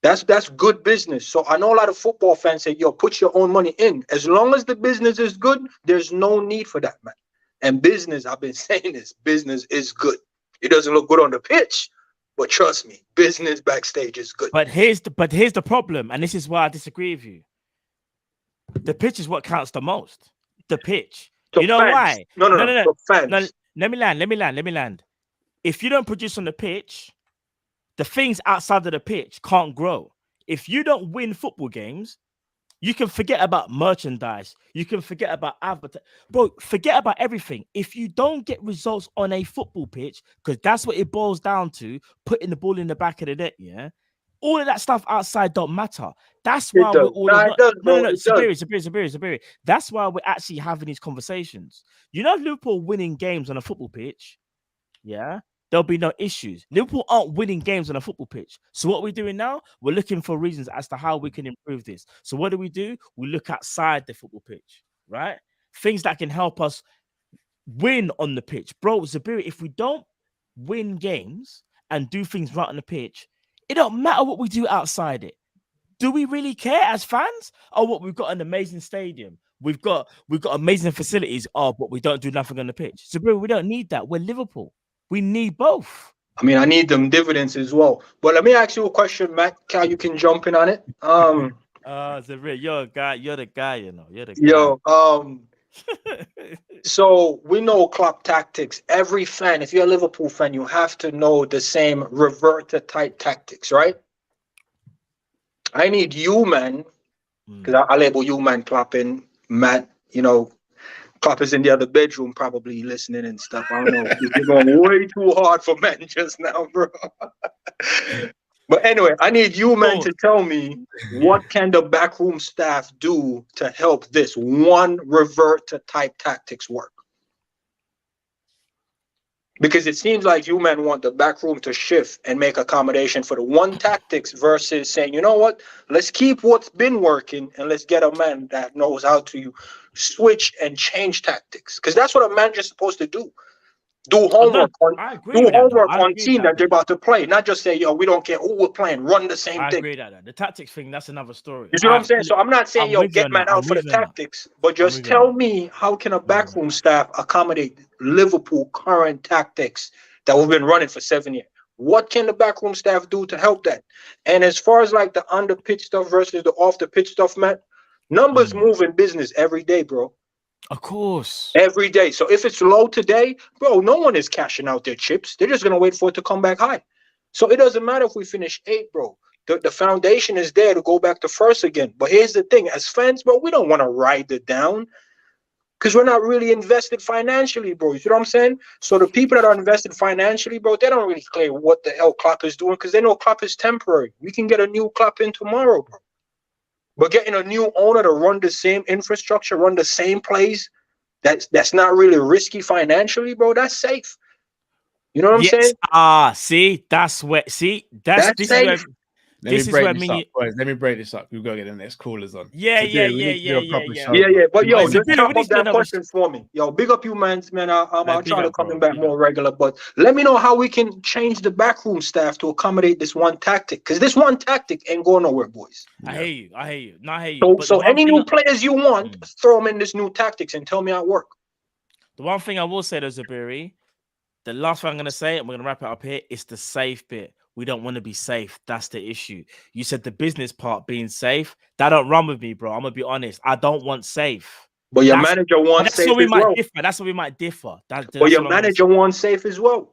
That's good business. So I know a lot of football fans say, yo, put your own money in. As long as the business is good, there's no need for that, man. And business, I've been saying this, business is good. It doesn't look good on the pitch, but trust me, business backstage is good. But here's the problem, and this is why I disagree with you. The pitch is what counts the most. The pitch. So you know fans. why? No. Fans. No, let me land. If you don't produce on the pitch, the things outside of the pitch can't grow. If you don't win football games, you can forget about merchandise. You can forget about advertising. Bro, forget about everything. If you don't get results on a football pitch, because that's what it boils down to, putting the ball in the back of the net, all of that stuff outside don't matter. That's why we're all... Sabiri. That's why we're actually having these conversations. You know, if Liverpool winning games on a football pitch, there'll be no issues. Liverpool aren't winning games on a football pitch. So what we're doing now, we're looking for reasons as to how we can improve this. So what do? We look outside the football pitch, right? Things that can help us win on the pitch. Bro, Zabiri, if we don't win games and do things right on the pitch, it don't matter what we do outside it. Do we really care as fans? Oh, what, we've got an amazing stadium. We've got amazing facilities. Oh, but we don't do nothing on the pitch. Zabiri, we don't need that. We're Liverpool. We need both. I mean, I need them dividends as well. But let me ask you a question, Matt. Cal, you can jump in on it. Zabiri, you're a guy. You're the guy, you know. You're the guy. Yo, so we know Klopp tactics. Every fan, if you're a Liverpool fan, you have to know the same reverter type tactics, right? I need you, man, because I label you, man, Klopp and Matt. You know, Klopp is in the other bedroom, probably listening and stuff. I don't know. You're going way too hard for men just now, bro. But anyway, I need you, man, to tell me what can the backroom staff do to help this one revert to type tactics work? Because it seems like you, man, want the backroom to shift and make accommodation for the one tactics versus saying, you know what, let's keep what's been working and let's get a man that knows how to switch and change tactics. Because that's what a manager's supposed to do. Do homework on team that they're about to play, not just say, yo, we don't care who we're playing, run the same thing. I agree that. The tactics thing, that's another story. You see what I'm saying? So I'm not saying, yo, get man out for the tactics, but just tell me, how can a backroom staff accommodate Liverpool current tactics that we've been running for 7 years? What can the backroom staff do to help that? And as far as like the on the pitch stuff versus the off the pitch stuff, Matt, numbers move in business every day, bro. Of course. Every day. So if it's low today, bro, no one is cashing out their chips. They're just going to wait for it to come back high. So it doesn't matter if we finish 8th, bro. The foundation is there to go back to first again. But here's the thing. As fans, bro, we don't want to ride it down because we're not really invested financially, bro. You see what I'm saying? So the people that are invested financially, bro, they don't really care what the hell Klopp is doing because they know Klopp is temporary. We can get a new Klopp in tomorrow, bro. But getting a new owner to run the same infrastructure, run the same plays, that's not really risky financially, bro. That's safe. You know what I'm saying? See, that's where. See, that's safe. This is where me. Boys, let me break this up. We've got to get the next callers on. Yeah, So, yeah, we yeah, need to do yeah, a yeah, proper yeah. show, Yeah, bro. yeah. But yo, Boys, just Zabiri, chop we need up to do that another. question for me. Yo, big up you, man. I'll Big try to up, come bro. in back Big more up. regular. But let me know how we can change the backroom staff to accommodate this one tactic. Because this one tactic ain't going nowhere, boys. I hear you. I hear you. No, I hear you. So, But the so one any thing, new players you want, throw them in this new tactics and tell me how it work. the one thing I will say though, Zabiri, the last thing I'm gonna say, and we're gonna wrap it up here, is the safe bit. We don't want to be safe. That's the issue. You said the business part being safe. That don't run with me, bro. I'm gonna be honest. I don't want safe. But your That's, manager wants that's safe where we as might well. differ. That's where we might differ. That's But your all I'm gonna manager say. wants safe as well.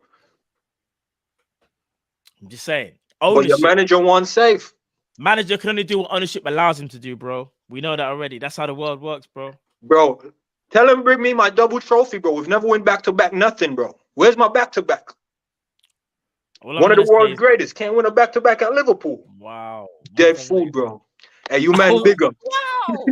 I'm just saying. But your Ownership. manager wants safe. Manager can only do what ownership allows him to do, bro. We know that already. That's how the world works, bro. Bro, tell him bring me my double trophy, bro. We've never went back-to-back nothing, bro. Where's my back-to-back? One of the world's greatest. Can't win a back-to-back at Liverpool. Wow. Dead food, bro. Hey, you man bigger. Wow.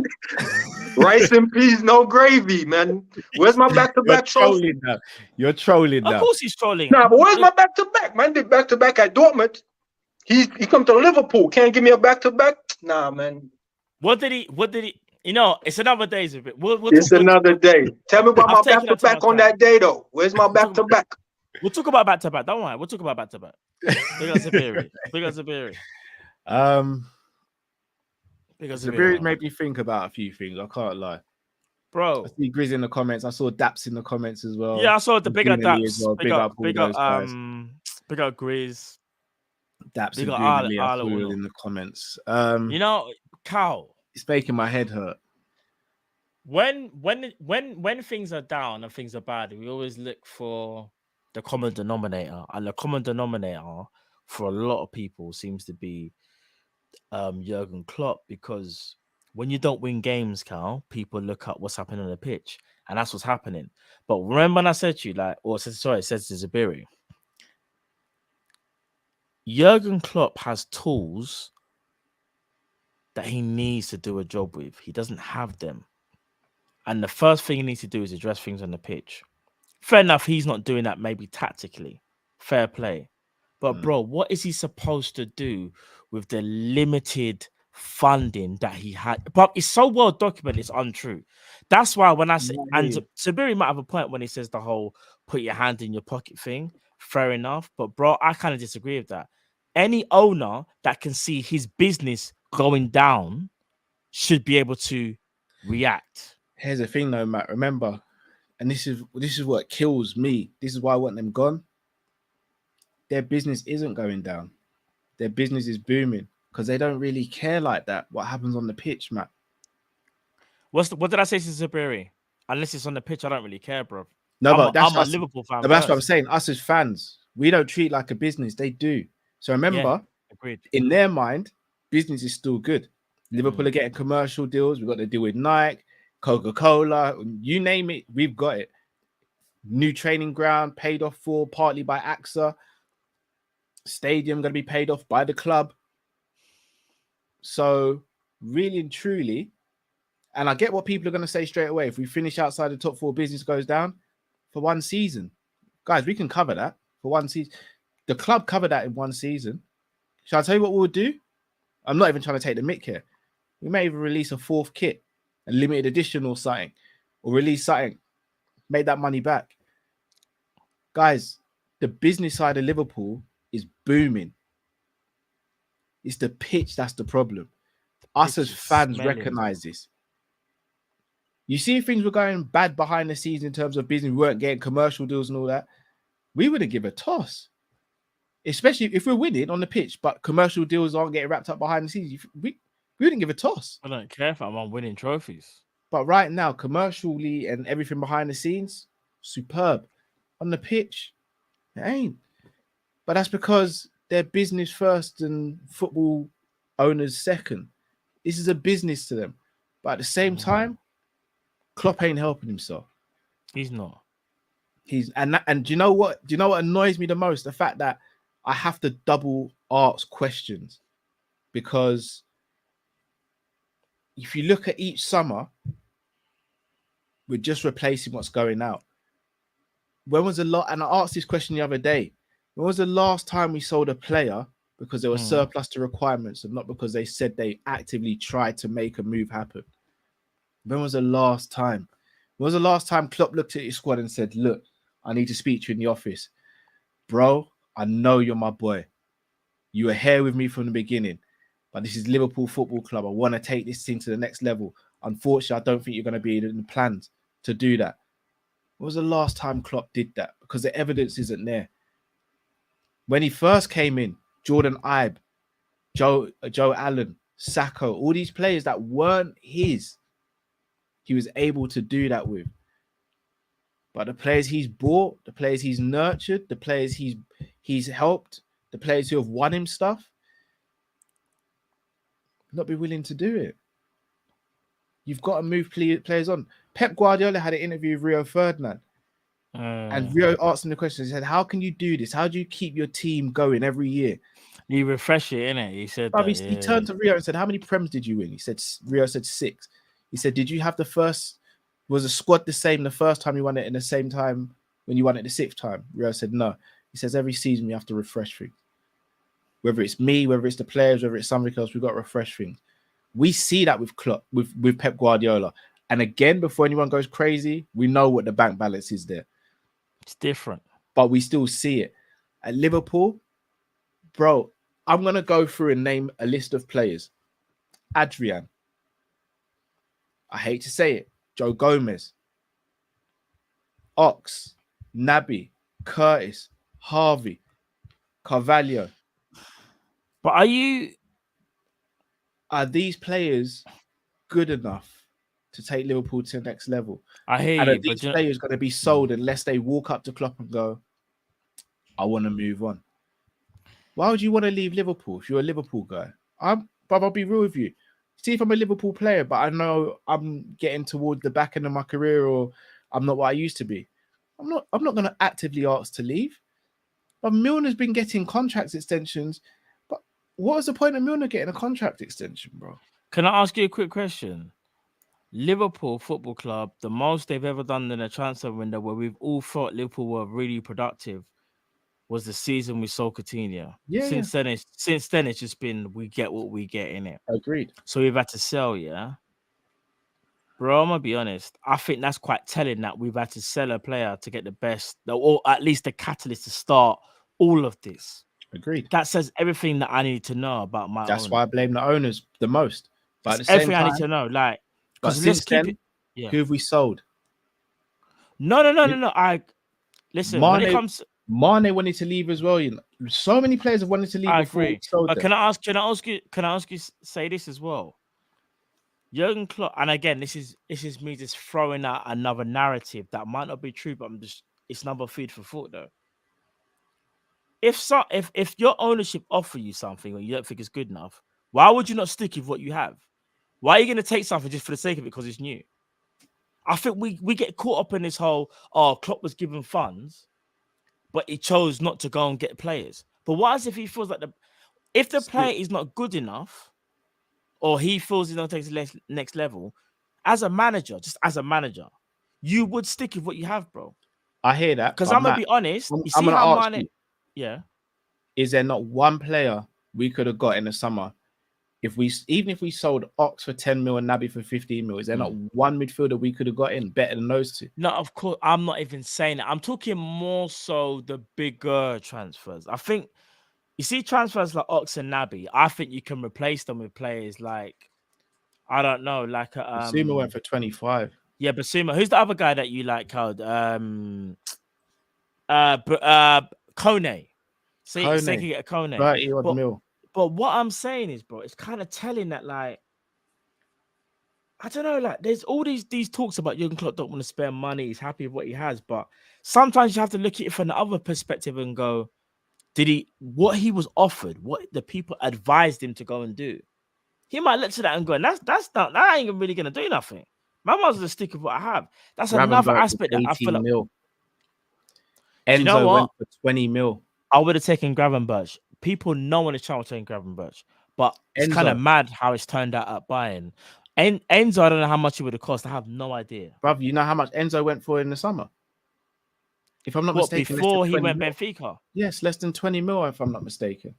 Rice and peas, no gravy, man. Where's my back-to-back trophy? Now. You're trolling now. Of course he's trolling. Nah, but where's my back-to-back? Man did back-to-back at Dortmund. He come to Liverpool. Can't give me a back-to-back? Nah, man. What did he? You know, it's another day's of it. It's another day. Tell me about my back-to-back on that day, though. Where's my back-to-back? We'll talk about back-to-back. Don't worry. We'll talk about back-to-back. Big up Zabiri. Big up Zabiri. Zabiri made me think about a few things. I can't lie. Bro. I see Grizz in the comments. I saw Daps in the comments as well. Yeah, I saw the big up Definitely Daps. as well. Big up, all those guys. big up Grizz. Daps Big and up Doodly, I all saw of you them. in the comments. You know, Cal. It's making my head hurt. When things are down and things are bad, we always look for the common denominator, and the common denominator for a lot of people seems to be Jurgen Klopp, because when you don't win games, Cal, people look at what's happening on the pitch, and that's what's happening. But remember when I said to you, it says to Zabiri, Jurgen Klopp has tools that he needs to do a job with. He doesn't have them. And the first thing he needs to do is address things on the pitch. Fair enough, he's not doing that maybe tactically. Fair play. But bro, what is he supposed to do with the limited funding that he had? But it's so well documented, it's untrue. That's why when I say, and Sabiri might have a point when he says the whole put your hand in your pocket thing. Fair enough. But bro, I kind of disagree with that. Any owner that can see his business going down should be able to react. Here's the thing though, Matt. Remember, and this is what kills me. This is why I want them gone. Their business isn't going down. Their business is booming because they don't really care like that. What happens on the pitch, Matt? What did I say to Zabiri? Unless it's on the pitch, I don't really care, bro. No, but I'm a Liverpool fan. That's what I'm saying. Us as fans, we don't treat like a business. They do. So remember, agreed. In their mind, business is still good. Liverpool are getting commercial deals. We've got to deal with Nike, Coca-Cola, you name it, we've got it. New training ground paid off for partly by AXA. Stadium going to be paid off by the club. So really and truly, and I get what people are going to say straight away. If we finish outside the top four, business goes down for one season. Guys, we can cover that for one season. The club covered that in one season. Shall I tell you what we'll do? I'm not even trying to take the mick here. We may even release a fourth kit, a limited edition or something, or release something, make that money back. Guys, the business side of Liverpool is booming. It's the pitch that's the problem. Us as fans recognize this. You see, if things were going bad behind the scenes in terms of business, we weren't getting commercial deals and all that, we wouldn't give a toss. Especially if we're winning on the pitch, but commercial deals aren't getting wrapped up behind the scenes. We wouldn't give a toss. I don't care if I'm winning trophies. But right now, commercially and everything behind the scenes, superb. On the pitch, it ain't. But that's because they're business first and football owners second. This is a business to them. But at the same time, Klopp ain't helping himself. He's not. And do you know what? Do you know what annoys me the most? The fact that I have to double ask questions, because if you look at each summer, we're just replacing what's going out. When was the last? And I asked this question the other day. When was the last time we sold a player because they were surplus to requirements and not because they said they actively tried to make a move happen. When was the last time? When was the last time Klopp looked at his squad and said, look, I need to speak to you in the office. Bro, I know you're my boy. You were here with me from the beginning, but this is Liverpool Football Club. I want to take this thing to the next level. Unfortunately, I don't think you're going to be in the plans to do that. When was the last time Klopp did that? Because the evidence isn't there. When he first came in, Jordan Ibe, Joe Allen, Sacco, all these players that weren't his, he was able to do that with. But the players he's bought, the players he's nurtured, the players he's helped, the players who have won him stuff, not be willing to do it. You've got to move players on. Pep Guardiola had an interview with Rio Ferdinand. And Rio asked him the question. He said, how can you do this? How do you keep your team going every year? You refresh it, innit? He said that, he turned to Rio and said, how many Prems did you win? Rio said 6. He said, did you have was the squad the same the first time you won it and the same time when you won it the 6th time? Rio said, no. He says, every season we have to refresh things. Whether it's me, whether it's the players, whether it's something else, we've got to refresh things. We see that with Klopp, with Pep Guardiola. And again, before anyone goes crazy, we know what the bank balance is there. It's different. But we still see it. At Liverpool, bro, I'm going to go through and name a list of players. Adrian. I hate to say it. Joe Gomez. Ox. Naby. Curtis. Harvey. Carvalho. But are these players good enough to take Liverpool to the next level? I hear and you. Are these players going to be sold unless they walk up to Klopp and go, I want to move on? Why would you want to leave Liverpool if you're a Liverpool guy? But I'll be real with you. See if I'm a Liverpool player, but I know I'm getting toward the back end of my career, or I'm not what I used to be. I'm not going to actively ask to leave. But Milner's been getting contract extensions. But what was the point of Milner getting a contract extension, bro? Can I ask you a quick question? Liverpool Football Club, the most they've ever done in a transfer window where we've all thought Liverpool were really productive was the season we sold Coutinho. Since then it's just been we get what we get in it. Agreed. So we've had to sell, yeah. Bro, I'm gonna be honest. I think that's quite telling that we've had to sell a player to get the best, or at least the catalyst to start all of this. Agreed. That says everything that I need to know about my. That's why I blame the owners the most. But at the everything I need to know, like, because let's keep it. Yeah. Who have we sold? No. Listen. When it comes. Mane wanted to leave as well. You know, so many players have wanted to leave. I agree. But can I ask you say this as well? Jurgen Klopp, and again, this is me just throwing out another narrative that might not be true, but it's another feed for thought though. If your ownership offer you something or you don't think it's good enough, why would you not stick with what you have? Why are you going to take something just for the sake of it because it's new? I think we get caught up in this whole Klopp was given funds, but he chose not to go and get players. But what if he feels like if the player is not good enough, or he feels he's not taking the next level, as a manager, you would stick with what you have, bro. I hear that. Because I'm going to be honest. I'm going to ask you, yeah. Is there not one player we could have got in the summer? Even if we sold Ox for 10 mil and Naby for 15 mil, is there not one midfielder we could have got in better than those two? No, of course. I'm not even saying that. I'm talking more so the bigger transfers. I think, you see transfers like Ox and Naby, I think you can replace them with players like, I don't know, like... Basuma went for 25. Yeah, Basuma. Who's the other guy that you like called? Kone. See, you can get a Kone. 30 odd mil. But what I'm saying is, bro, it's kind of telling that, like, I don't know, like, there's all these talks about Jurgen Klopp don't want to spend money, he's happy with what he has, but sometimes you have to look at it from the other perspective and go, what he was offered, what the people advised him to go and do, he might look to that and go, that ain't really gonna do nothing. My mother's gonna stick with what I have. That's another aspect that I feel like. Mil. Enzo went for 20 mil. I would have taken Gravenberch. People know when it's trying to take Gravenberch, but it's kind of mad how it's turned out at Bayern. And Enzo, I don't know how much it would have cost. I have no idea. Bruv, you know how much Enzo went for in the summer? If I'm not mistaken, before he went Benfica? Yes, less than 20 mil, if I'm not mistaken.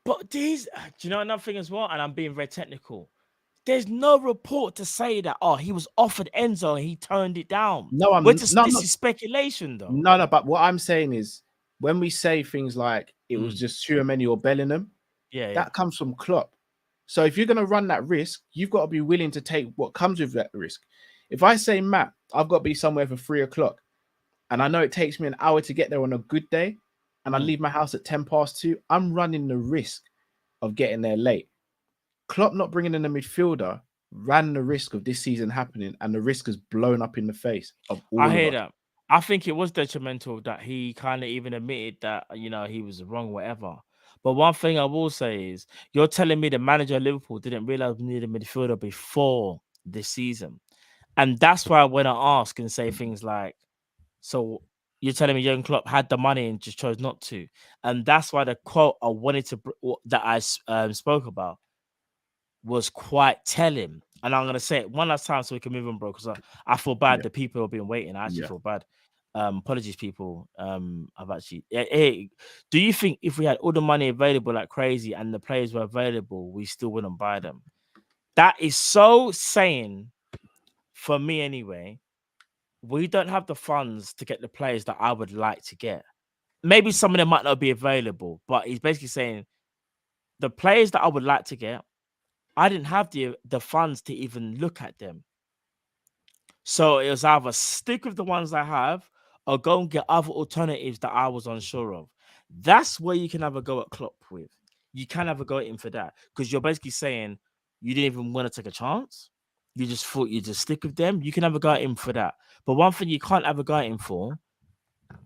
But these, do you know another thing as well? And I'm being very technical. There's no report to say that he was offered Enzo and he turned it down. No, This is speculation, though. No, but what I'm saying is when we say things like it was just Tchouaméni or Bellingham, that comes from Klopp. So if you're going to run that risk, you've got to be willing to take what comes with that risk. If I say, Matt, I've got to be somewhere for 3:00 and I know it takes me an hour to get there on a good day and I leave my house at 2:10, I'm running the risk of getting there late. Klopp not bringing in a midfielder ran the risk of this season happening, and the risk has blown up in the face of all of us. That. I think it was detrimental that he kind of even admitted that, he was wrong, whatever. But one thing I will say is, you're telling me the manager of Liverpool didn't realize we needed a midfielder before this season. And that's why when I ask and say things like, so you're telling me Jurgen Klopp had the money and just chose not to. And that's why the quote I wanted to, that I spoke about was quite telling. And I'm going to say it one last time so we can move on, bro, because I feel bad. The people have been waiting. I actually feel bad. Apologies, people. I've actually. Hey, do you think if we had all the money available like crazy and the players were available, we still wouldn't buy them? That is so saying, for me anyway. We don't have the funds to get the players that I would like to get. Maybe some of them might not be available, but he's basically saying the players that I would like to get, I didn't have the funds to even look at them. So it was either stick with the ones I have or go and get other alternatives that I was unsure of. That's where you can have a go at Klopp with. You can have a go at him for that because you're basically saying you didn't even want to take a chance. You just thought you'd just stick with them. You can have a go at him for that. But one thing you can't have a go at him for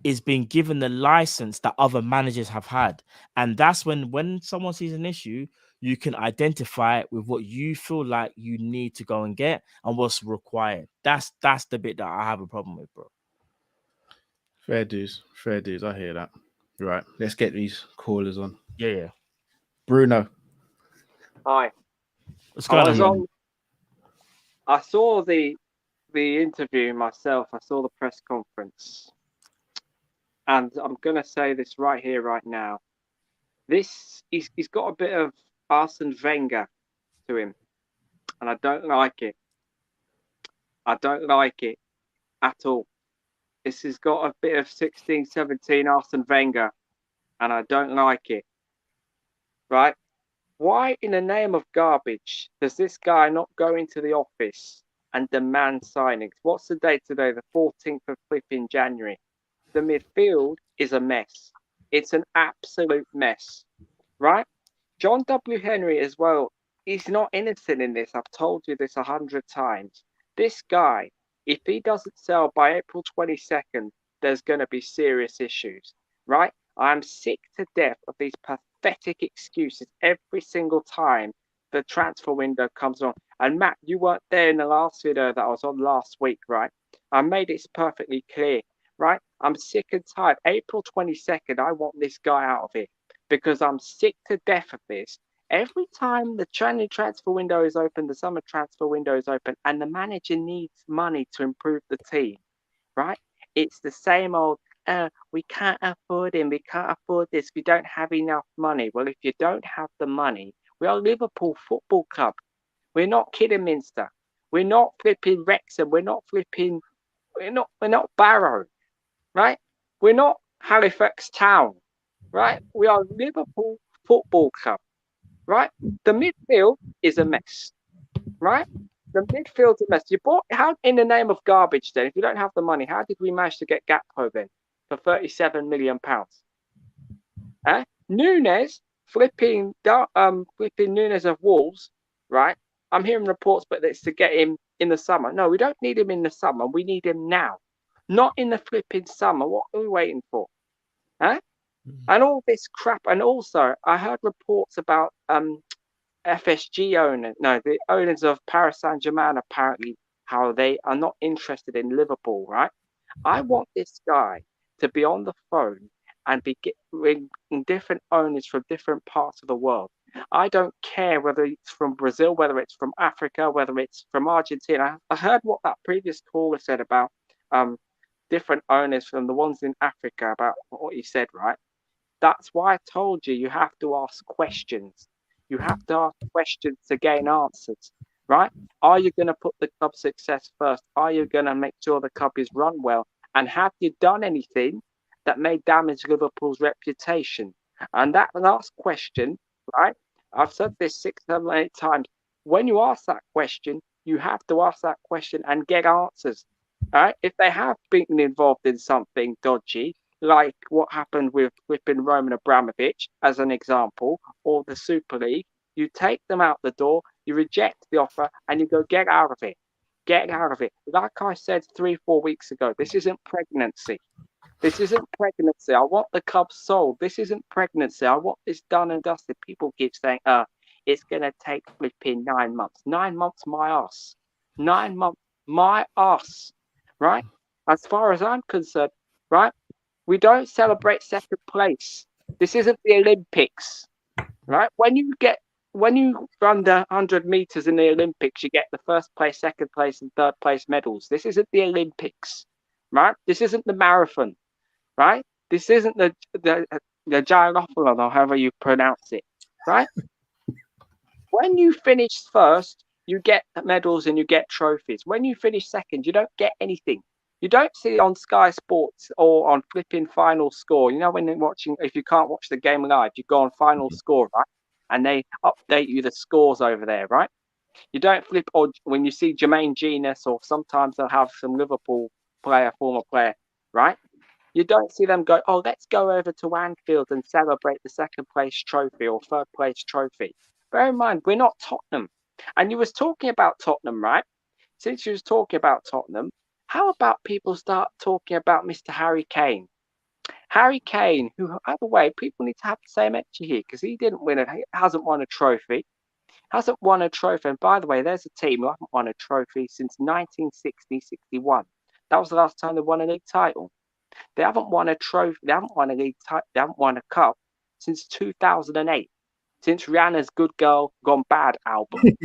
is being given the license that other managers have had. And that's when someone sees an issue, you can identify it with what you feel like you need to go and get and what's required. That's the bit that I have a problem with, bro. Fair dues. I hear that. Right, let's get these callers on. Yeah. Bruno. Hi. What's going on? I saw the interview myself. I saw the press conference. And I'm going to say this right here, right now. He's got a bit of Arsene Wenger to him. And I don't like it. I don't like it at all. This has got a bit of 16, 17 Arsene Wenger. And I don't like it. Right? Why, in the name of garbage, does this guy not go into the office and demand signings? What's the date today? The 14th of flipping January. The midfield is a mess. It's an absolute mess, right? John W. Henry as well, he's not innocent in this. I've told you this 100 times. This guy, if he doesn't sell by April 22nd, there's going to be serious issues, right? I'm sick to death of these pathetic excuses every single time the transfer window comes on. And Matt, you weren't there in the last video that I was on last week, right? I made it perfectly clear, right? I'm sick and tired. April 22nd, I want this guy out of here because I'm sick to death of this. Every time the January transfer window is open, the summer transfer window is open, and the manager needs money to improve the team, right? It's the same old, we can't afford him, we can't afford this, we don't have enough money. Well, if you don't have the money, we are Liverpool Football Club. We're not Kidderminster. We're not flipping Wrexham. We're not Barrow, right? We're not Halifax Town, right? We are Liverpool Football Club, right? The midfield is a mess, right? The midfield's a mess. How in the name of garbage then? If you don't have the money, how did we manage to get Gakpo then for £37 million? Nunes flipping Nunes of Wolves, right? I'm hearing reports, but it's to get him in the summer. No, we don't need him in the summer. We need him now, not in the flipping summer. What are we waiting for? And all this crap. And also, I heard reports about FSG owners, the owners of Paris Saint-Germain, apparently, how they are not interested in Liverpool, right? I want this guy to be on the phone and be getting different owners from different parts of the world. I don't care whether it's from Brazil, whether it's from Africa, whether it's from Argentina. I heard what that previous caller said about different owners from the ones in Africa, about what he said, right? That's why I told you have to ask questions. You have to ask questions to gain answers, right? Are you going to put the club's success first? Are you going to make sure the club is run well? And have you done anything that may damage Liverpool's reputation? And that last question, right? I've said this 6, 7, 8 times. When you ask that question, you have to ask that question and get answers. Right? If they have been involved in something dodgy, like what happened with flipping Roman Abramovich, as an example, or the Super League, you take them out the door, you reject the offer, and you go, get out of it. Get out of it. Like I said 3-4 weeks ago, this isn't pregnancy. This isn't pregnancy. I want the club sold. This isn't pregnancy. I want this done and dusted. People keep saying, it's going to take flipping 9 months. 9 months, my ass. 9 months, my ass. Right? As far as I'm concerned, right? We don't celebrate second place. This isn't the Olympics, right? When you run the 100 meters in the Olympics, you get the first place, second place, and third place medals. This isn't the Olympics, right? This isn't the marathon, right? This isn't the gyrophilon, or however you pronounce it, right? When you finish first, you get medals and you get trophies. When you finish second, you don't get anything. You don't see on Sky Sports or on flipping Final Score. You know, when you're watching, if you can't watch the game live, you go on Final Score, right? And they update you the scores over there, right? You don't flip, or when you see Jermaine Genius, or sometimes they'll have some Liverpool player, former player, right? You don't see them go, oh, let's go over to Anfield and celebrate the second place trophy or third place trophy. Bear in mind, we're not Tottenham. And you was talking about Tottenham, right? Since you was talking about Tottenham, how about people start talking about Mr. Harry Kane? Harry Kane, who, by the way, people need to have the same entry here because he didn't win it. He hasn't won a trophy. Hasn't won a trophy. And by the way, there's a team who haven't won a trophy since 1960-61. That was the last time they won a league title. They haven't won a trophy. They haven't won a league title. They haven't won a cup since 2008. Since Rihanna's "Good Girl Gone Bad" album.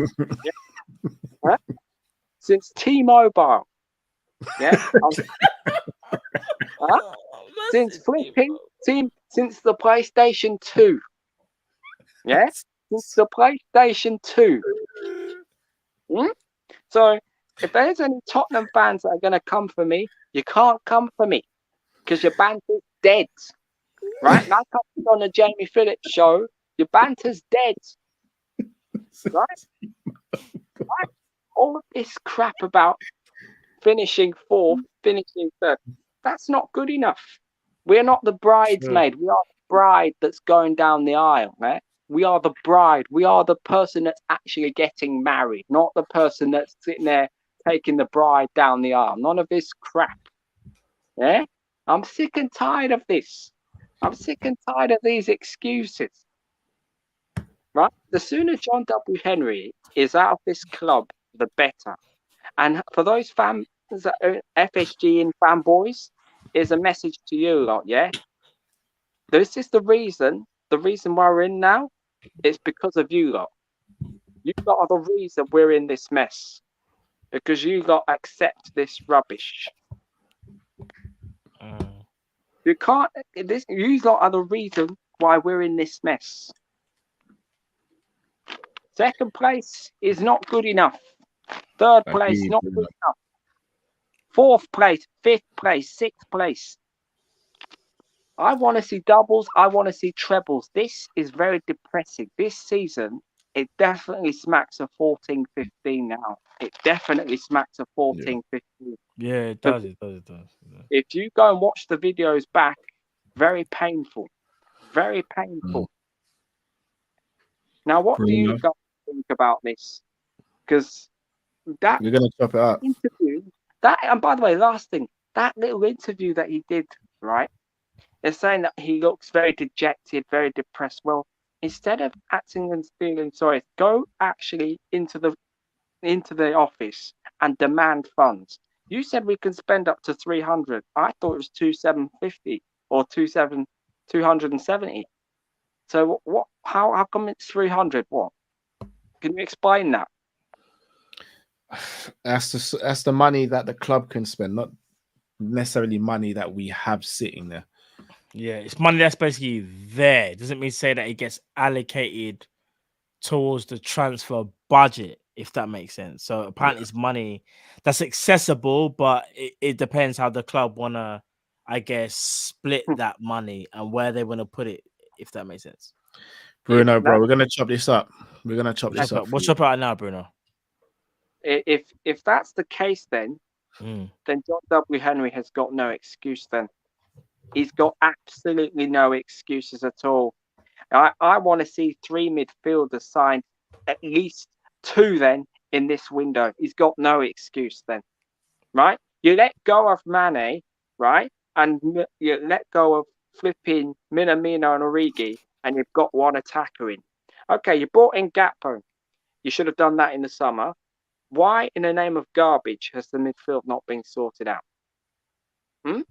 Yeah? Since T-Mobile. Yeah. Since flipping since the PlayStation 2. Yeah. Since the PlayStation 2. So if there's any Tottenham fans that are going to come for me, you can't come for me because your banter's dead. Right? Like I said on the Jamie Phillips show, your banter's dead. Right? Right? All of this crap about finishing fourth, finishing third, that's not good enough. We're not the bridesmaid. We are the bride that's going down the aisle, right? We are the bride. We are the person that's actually getting married, not the person that's sitting there taking the bride down the aisle. None of this crap. Yeah? I'm sick and tired of this. I'm sick and tired of these excuses. Right? The sooner John W. Henry is out of this club, the better. And for those fans, FSG and fanboys, is a message to you lot, yeah? This is the reason why we're in now. It's because of you lot. You lot are the reason we're in this mess. Because you lot accept this rubbish. You can't. You lot are the reason why we're in this mess. Second place is not good enough. Third place, not good enough. Fourth place, fifth place, sixth place. I want to see doubles. I want to see trebles. This is very depressing. This season, it definitely smacks of 14-15 now. It definitely smacks of 14-15. Yeah, it does. It does. Yeah. If you go and watch the videos back, very painful. Very painful. Now, what do you guys think about this? Because that we're gonna chop it up. Interview, and by the way, last thing, that little interview that he did, right? They're saying that he looks very dejected, very depressed. Well, instead of acting and feeling sorry, go actually into the office and demand funds. You said we can spend up to 300. I thought it was 2,750 or 270. So what? How come it's 300? What? Can you explain that? That's the money that the club can spend, not necessarily money that we have sitting there. Yeah, it's money that's basically there. It doesn't mean say that it gets allocated towards the transfer budget, if that makes sense. So apparently it's money that's accessible, but it depends how the club wanna, I guess, split that money and where they want to put it, if that makes sense. Bruno, bro, we're gonna chop this up. We're gonna chop this up. We'll chop it out now, Bruno. If that's the case, then John W. Henry has got no excuse. Then he's got absolutely no excuses at all. I want to see 3 midfielders signed, at least 2 then in this window. He's got no excuse then, right? You let go of Mane, right? And you let go of flipping Minamino and Origi, and you've got 1 attacker in. Okay, you brought in Gakpo. You should have done that in the summer. Why, in the name of garbage, has the midfield not been sorted out? The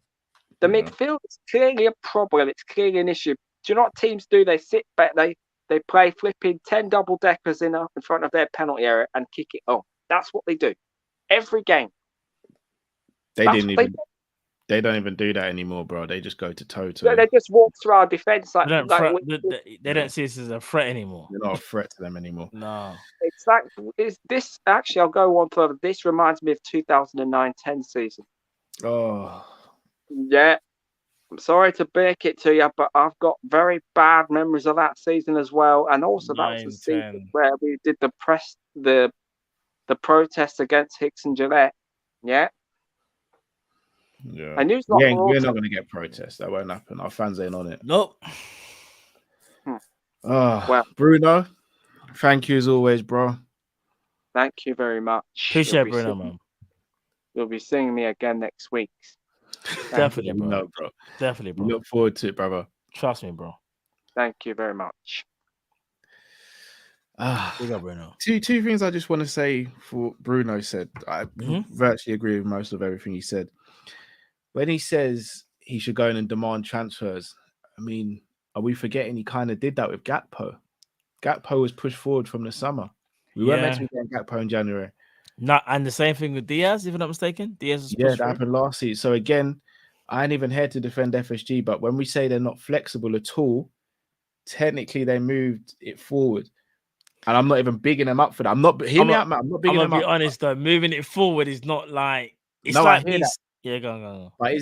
midfield is clearly a problem. It's clearly an issue. Do you know what teams do? They sit back, they play flipping 10 double deckers in front of their penalty area and kick it on. That's what they do every game. They don't even do that anymore, bro. They just go to toe. They just walk through our defense they don't see this as a threat anymore. You're not a threat to them anymore. No. It's like, is this actually? I'll go one further. This reminds me of 2009-10 season. Oh. Yeah. I'm sorry to break it to you, but I've got very bad memories of that season as well. And also that was the season where we did the protest against Hicks and Gillette. Yeah. Yeah. And we're not going to get protests. That won't happen. Our fans ain't on it. Nope. Well, Bruno, thank you as always, bro. Thank you very much. Appreciate it, Bruno, man. You'll be seeing me again next week. Definitely, bro. No, bro. Definitely, bro. Look forward to it, brother. Trust me, bro. Thank you very much. Big up, Bruno. Two things I just want to say for Bruno said. I virtually agree with most of everything he said. When he says he should go in and demand transfers, I mean, are we forgetting he kind of did that with Gakpo? Gakpo was pushed forward from the summer. We weren't meant to be getting Gakpo in January. And the same thing with Diaz, if I'm not mistaken. Diaz was that happened last season. So again, I ain't even here to defend FSG, but when we say they're not flexible at all, technically they moved it forward. And I'm not even bigging them up for that. I'm not bigging them up. I'm gonna be honest though, moving it forward is not like it's no, like I hear that. Yeah, go on. But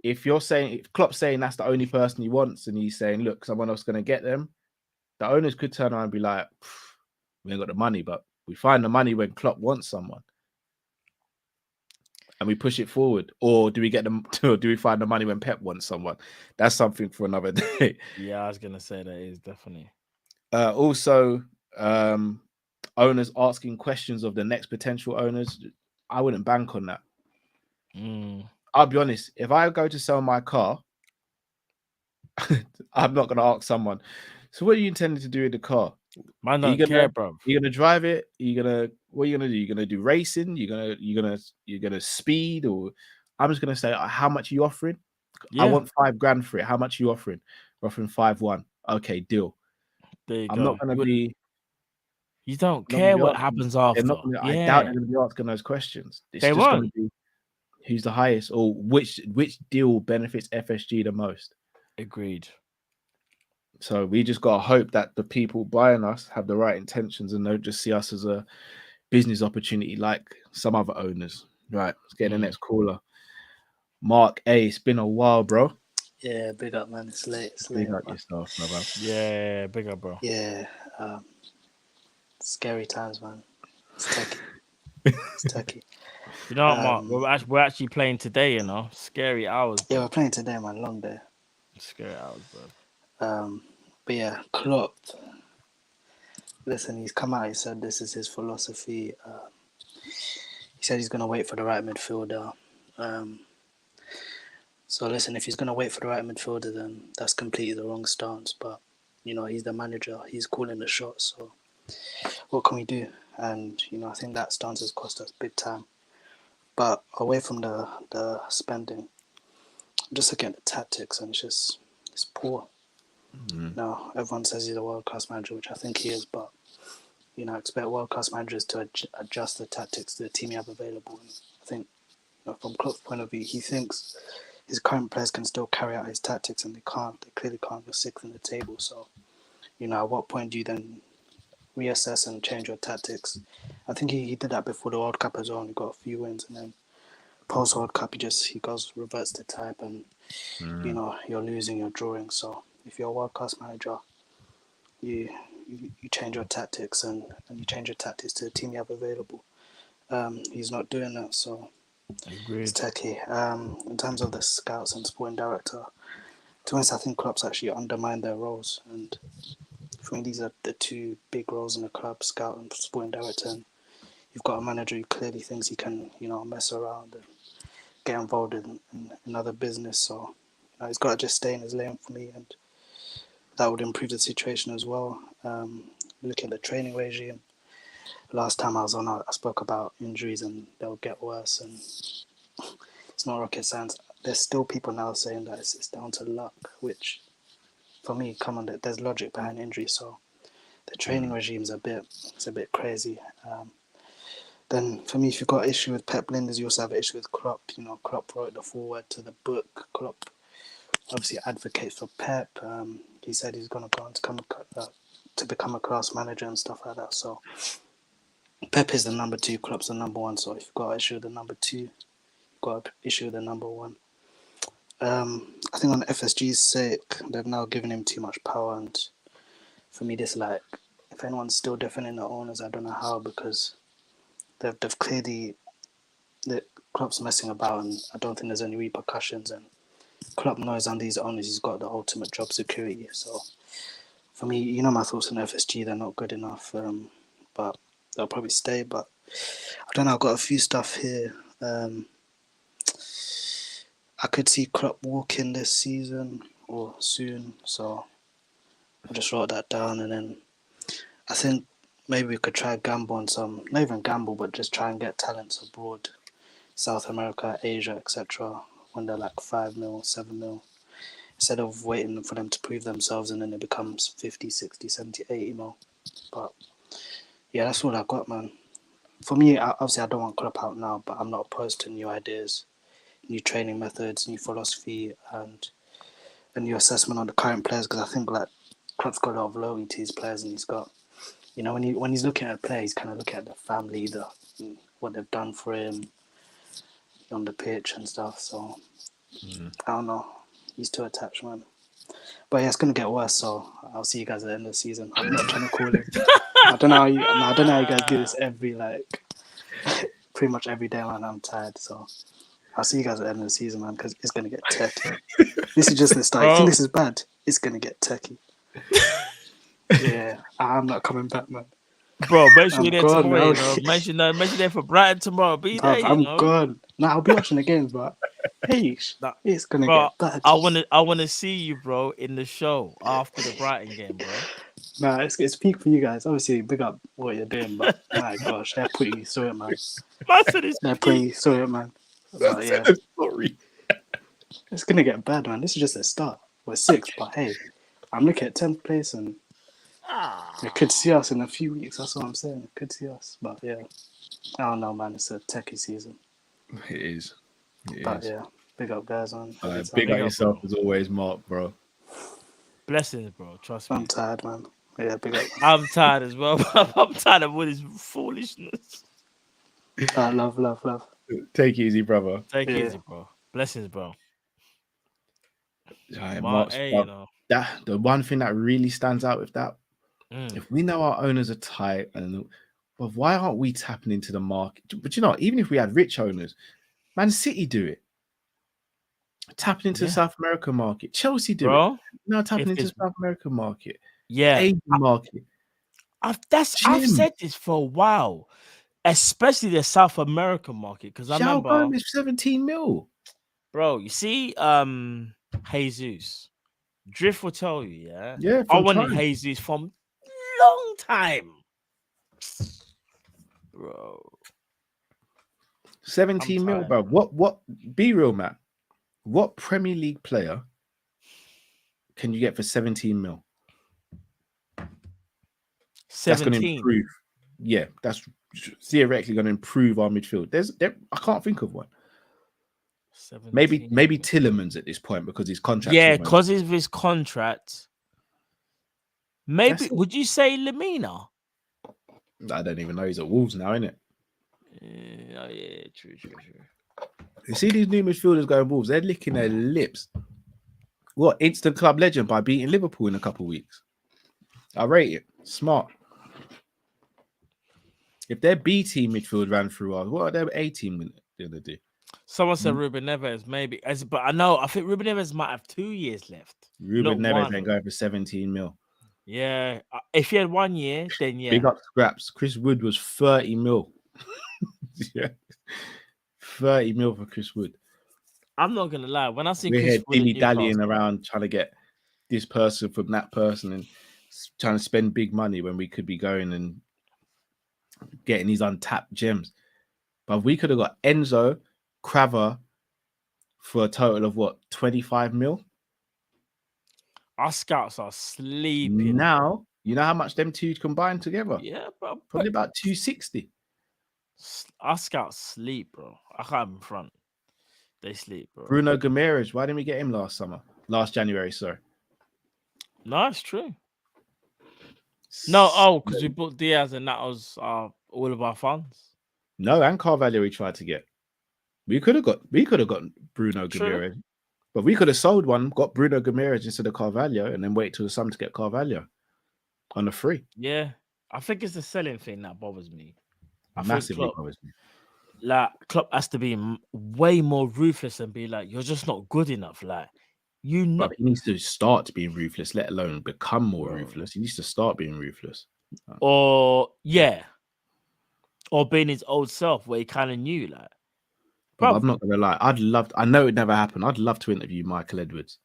if you're saying, if Klopp's saying that's the only person he wants, and he's saying, look, someone else is going to get them, the owners could turn around and be like, we ain't got the money, but we find the money when Klopp wants someone, and we push it forward. Or do we get them? Or do we find the money when Pep wants someone? That's something for another day. Yeah, I was gonna say that is definitely. Also, owners asking questions of the next potential owners. I wouldn't bank on that. I'll be honest. If I go to sell my car, I'm not going to ask someone, so what are you intending to do with the car? Man, don't care, bro. You're going to drive it? What are you going to do? You're going to do racing? You're going to speed? Or I'm just going to say, how much are you offering? Yeah. I want $5,000 for it. How much are you offering? We're offering 5-1. Okay, deal. There you I'm go. not going to be. You don't care what happens after. I doubt they're going to be asking those questions. They won't. Going to be who's the highest, or which deal benefits FSG the most. Agreed. So we just got to hope that the people buying us have the right intentions and don't just see us as a business opportunity like some other owners. Right, let's get the next caller. Mark A, it's been a while, bro. Yeah, big up, man. It's late. Big up yourself, brother. Yeah, big up, bro. Yeah, scary times, man. It's techie. It's techie. You know what, Mark? We're actually playing today, you know. Scary hours. Yeah, we're playing today, man. Long day. Scary hours, bro. But yeah, Klopp. Listen, he's come out. He said this is his philosophy. He said he's gonna wait for the right midfielder. So listen, if he's gonna wait for the right midfielder, then that's completely the wrong stance. But you know, he's the manager. He's calling the shots. So what can we do? And you know, I think that stance has cost us big time. But away from the spending, just looking at the tactics, and it's poor. Now everyone says he's a world-class manager, which I think he is, but you know, I expect world-class managers to adjust the tactics to the team you have available. And I think, you know, from Klopp's point of view, he thinks his current players can still carry out his tactics, and they can't. They clearly can't. You're sixth in the table, so at what point do you then reassess and change your tactics? I think he did that before the World Cup as well, and he got a few wins, and then post World Cup he reverts to type, and you're losing, you're drawing. So if you're a world class manager, you change your tactics and you change your tactics to the team you have available. He's not doing that, so it's techie. In terms of the scouts and sporting director, to be honest, I think Klopp's actually undermined their roles, and I think these are the two big roles in the club: scout and sporting director. And you've got a manager who clearly thinks he can, mess around and get involved in other business. So he's got to just stay in his lane for me, and that would improve the situation as well. Looking at the training regime, last time I was on, I spoke about injuries and they'll get worse, and it's not rocket science. There's still people now saying that it's down to luck, which for me, come on, there's logic behind injury. So the training regime's a bit crazy. Then for me, if you've got an issue with Pep Linders, you also have an issue with Klopp. Klopp wrote the foreword to the book. Klopp obviously advocates for Pep. He said he's going to go on to become a class manager and stuff like that. So Pep is the number 2, Klopp's the number 1. So if you've got an issue with the number 2, you've got an issue with the number 1. I think on FSG's sake, they've now given him too much power, and for me, this if anyone's still defending the owners, I don't know how, because they've clearly Klopp's messing about, and I don't think there's any repercussions. And Klopp knows under these owners, he's got the ultimate job security. So for me, my thoughts on FSG, they're not good enough, but they'll probably stay. But I don't know. I've got a few stuff here. I could see Klopp walking this season or soon, so I just wrote that down. And then I think maybe we could try gamble on some, not even gamble, but just try and get talents abroad, South America, Asia, etc., when they're like 5 mil, 7 mil, instead of waiting for them to prove themselves and then it becomes 50, 60, 70, 80 mil. But yeah, that's all I got, man. For me, obviously, I don't want Klopp out now, but I'm not opposed to new ideas, new training methods, new philosophy, and a new assessment on the current players, because I think Klopp's got a lot of loyalty to his players, and he's got, when he's looking at a player, he's kind of looking at the family, what they've done for him on the pitch and stuff. So I don't know, he's too attached, man. But yeah, it's gonna get worse. So I'll see you guys at the end of the season. I'm not trying to call it. I don't know how you guys do this every pretty much every day, man. I'm tired, so I'll see you guys at the end of the season, man, because it's gonna get techie. This is just the start. I think this is bad. It's gonna get techie. Yeah, I'm not coming back, man. Bro, make sure you're there gone, tomorrow. bro. Make sure you're there for Brighton tomorrow. Be there. I'm gone. Nah, I'll be watching the games, but hey, it's gonna get bad. I wanna see you, bro, in the show after the Brighton game, bro. Nah, it's peak for you guys. Obviously, big up what you're doing, but my gosh, they're putting you through it, man. They're putting you through it, man. But yeah, Sorry. it's gonna get bad, man. This is just a start. We're 6th, but hey, I'm looking at 10th place, and it could see us in a few weeks. That's what I'm saying. It could see us, but yeah, I don't know, man. It's a techie season. It is. But yeah, big up, guys, man. Big up yourself as always, Mark, bro. Blessings, bro. Trust me. I'm tired, man. Yeah, big up. I'm tired as well. I'm tired of all this foolishness. Love. Take it easy, brother. Take it easy, bro. Blessings, bro. Mark, the one thing that really stands out with that, if we know our owners are tight, but why aren't we tapping into the market? But even if we had rich owners, Man City do it. Tapping into the South American market. Chelsea do it. Now tapping into the South American market. Yeah. Asian market. I've said this for a while, especially the South American market, because I remember Gomez 17 mil. Bro, you see, Jesus. Drift will tell you, yeah. Yeah, I wanted Jesus from long time. Bro. 17 mil, bro. What be real, man. What Premier League player can you get for 17 mil? 17. That's going to improve. Yeah, that's theoretically going to improve our midfield. I can't think of one. Maybe 17. Tillemans at this point because his contract. Yeah, because of his contract. Maybe That's it. would you say Lamina? I don't even know. He's at Wolves now, isn't it? Oh yeah, true. You see these new midfielders going Wolves, they're licking their lips. What, instant club legend by beating Liverpool in a couple of weeks? I rate it. Smart. If their B team midfield ran through us, what are their A team going to do? Someone said Ruben Neves, maybe. But I think Ruben Neves might have 2 years left. Ruben not Neves one. ain't going for 17 mil. Yeah. If he had 1 year, then yeah. Big up scraps. Chris Wood was 30 mil. Yeah. 30 mil for Chris Wood. I'm not gonna lie. When I see We're Chris here Wood at dilly-dallying Newcastle, around trying to get this person from that person and trying to spend big money when we could be going and getting these untapped gems. But we could have got Enzo, Craver for a total of what, 25 mil? our scouts are sleeping. Now, you know how much them two combined together? Yeah, bro. Probably about 260. Our scouts sleep, bro. I can't in front. They sleep, bro. Bruno Gomes, why didn't we get him last January, sorry? No, it's true. No, because we bought Diaz and that was all of our funds. No, and Carvalho we tried to get. We could have got Bruno True. Gomes, but we could have sold one, got Bruno Gomes instead of Carvalho, and then wait till the summer to get Carvalho on the free. Yeah, I think it's the selling thing that bothers me. I Massively think bothers me. Klopp has to be way more ruthless and be like, you're just not good enough. Like, you know, But he needs to start being ruthless, let alone become more ruthless. He needs to start being ruthless. or being his old self where he kind of knew, like. But I'm not gonna lie. I know it never happened. I'd love to interview Michael Edwards.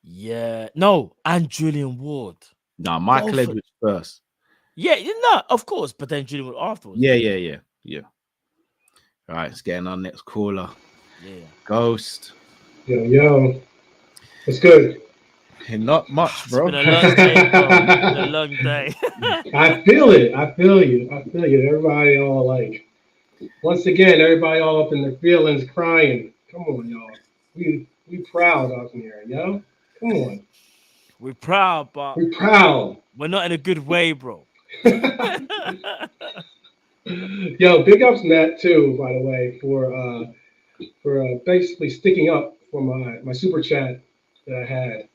Yeah, no, and Julian Ward. No, Michael Edwards first. Yeah, no, of course, but then Julian Ward afterwards. Yeah. All right, let's get in our next caller. Yeah. Ghost. Yo. What's good? Not much, bro. It's been a long day, bro. It's been a long day. I feel it. I feel you. Everybody all like, once again, everybody all up in their feelings, crying. Come on, y'all. We proud out here, yo. Come on. We're proud, but we're proud. We're not in a good way, bro. Yo, big ups Matt too, by the way, for basically sticking up for my super chat that I had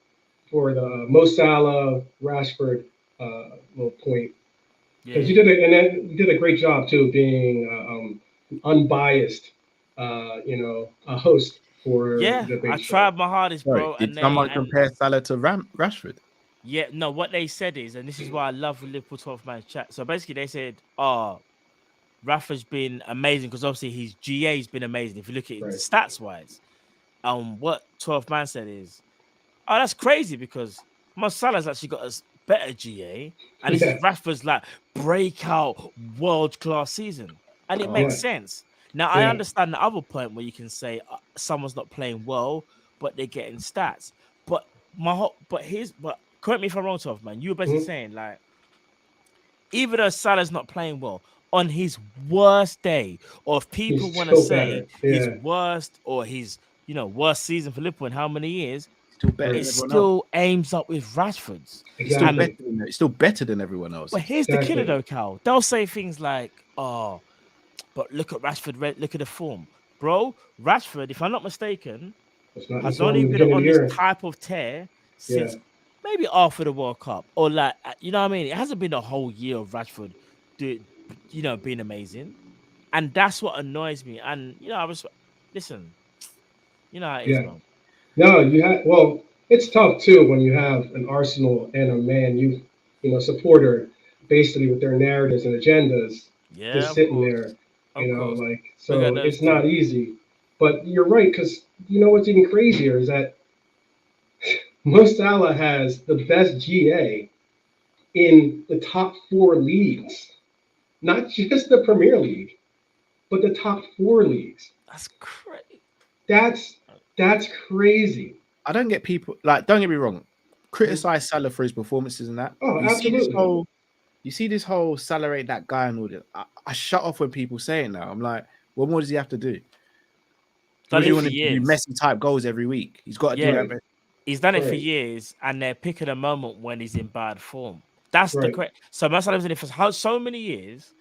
for the Mo Salah Rashford little point. Because you did a great job too, being unbiased, a host for the debate I show. tried my hardest, bro. Did someone compare Salah to Rashford? Yeah, no, what they said is, and this is why I love Liverpool 12th man chat. So basically, they said, Rafa's been amazing because obviously his GA's been amazing. If you look at it stats wise, what 12th man said is, that's crazy because Mo Salah's actually got a better GA, and this is Rafa's like breakout world class season, and it makes sense. Now I understand the other point where you can say someone's not playing well, but they're getting stats. But correct me if I'm wrong, 12th man. You were basically saying like, even though Salah's not playing well, on his worst day, or if people want to say his worst or his worst season for Liverpool in how many years, it still aims up with Rashford's. Exactly. It's still better than everyone else. But here's the killer though, Cal. They'll say things like, but look at Rashford, look at the form. Bro, Rashford, if I'm not mistaken, has only been on this type of tear since maybe after the World Cup. Or like, you know what I mean? It hasn't been a whole year of Rashford being amazing. And that's what annoys me. And, I was, listen, how it is, man. No, it's tough too when you have an Arsenal and a Man U, supporter, basically with their narratives and agendas, just sitting there, so it's not easy. But you're right, because what's even crazier is that Mo Salah has the best GA in the top 4 leagues, not just the Premier League, but the top 4 leagues. That's crazy. That's crazy. I don't get people don't get me wrong, criticize Salah for his performances and that. Oh, absolutely. You see this whole Salah ain't that guy and all that. I shut off when people say it now. I'm like, what more does he have to do? Done If you it want for to do years. Messi type goals every week, he's got to do Yeah, that. he's done it for Right. years, and they're picking a moment when he's in bad form. That's the Right. correct. So Salah's in it for so many years,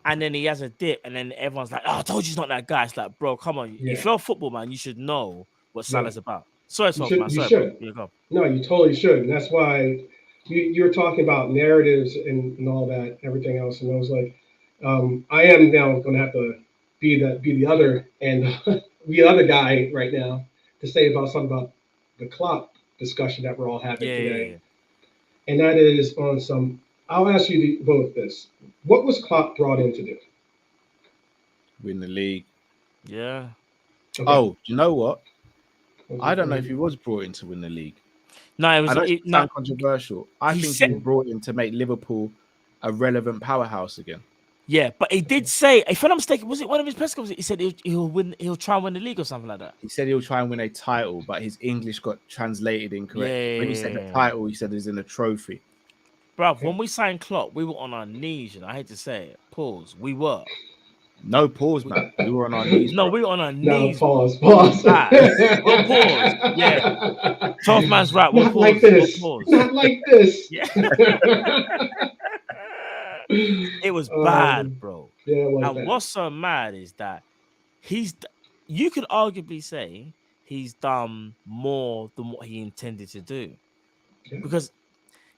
and then he has a dip, and then everyone's like, "Oh, I told you he's not that guy." It's like, bro, come on. Yeah. If you're a football man, you should know what Yeah. Salah's about. Sorry, You man. should. Sorry, bro. You go. No, you totally should. And that's why you're talking about narratives and all that, everything else. And I was like, I am now going to have to be the other and the other guy right now to say about something about the Klopp discussion that we're all having today. Yeah. And that is on some. I'll ask you both this: what was Klopp brought in to do? Win the league. Yeah. Okay. Oh, do you know what? I don't know if he was brought in to win the league. No, it was. I know it sounds controversial. I think he was brought in to make Liverpool a relevant powerhouse again. Yeah, but he did say, if I'm not mistaken, was it one of his press conferences? He said he'll try and win the league or something like that. He said he'll try and win a title, but his English got translated incorrect. Yeah. When he said the title, he said it's in a trophy. Bruv, when we signed Klopp, we were on our knees, I hate to say it. Pause. We were. No pause, man. We were on our knees. No, we were on our No, knees. pause. We'll pause. Yeah. 12 man's right. We'll Not pause. like this. We'll pause. Not like this. Yeah. It was bad, bro. Yeah, it was and bad. what's so mad is that you could arguably say he's done more than what he intended to do. Yeah. Because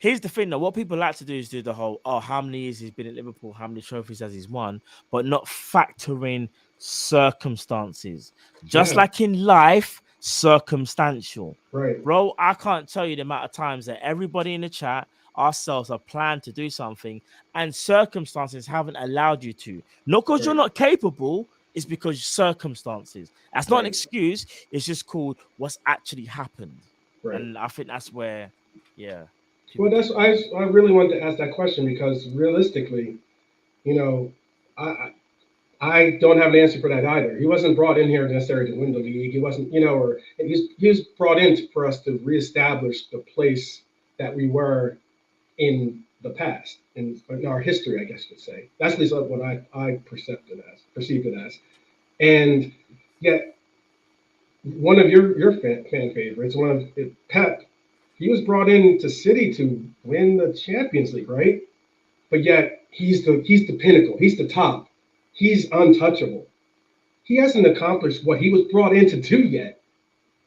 here's the thing, though. What people like to do is do the whole, how many years he's been at Liverpool, how many trophies has he's won, but not factor in circumstances. Just like in life, circumstantial. Right. Bro, I can't tell you the amount of times that everybody in the chat, ourselves, have planned to do something, and circumstances haven't allowed you to. Not because you're not capable, it's because circumstances. That's not an excuse. It's just called what's actually happened. Right. And I think that's where, Well, I really wanted to ask that question because realistically, I don't have an answer for that either. He wasn't brought in here necessarily to win the league. He wasn't, or he was brought in for us to reestablish the place that we were in the past, in our history, I guess you could say. That's at least what I perceived it as. And yet, one of your fan favorites, Pep, he was brought into City to win the Champions League, right? But yet he's the pinnacle. He's the top. He's untouchable. He hasn't accomplished what he was brought in to do yet.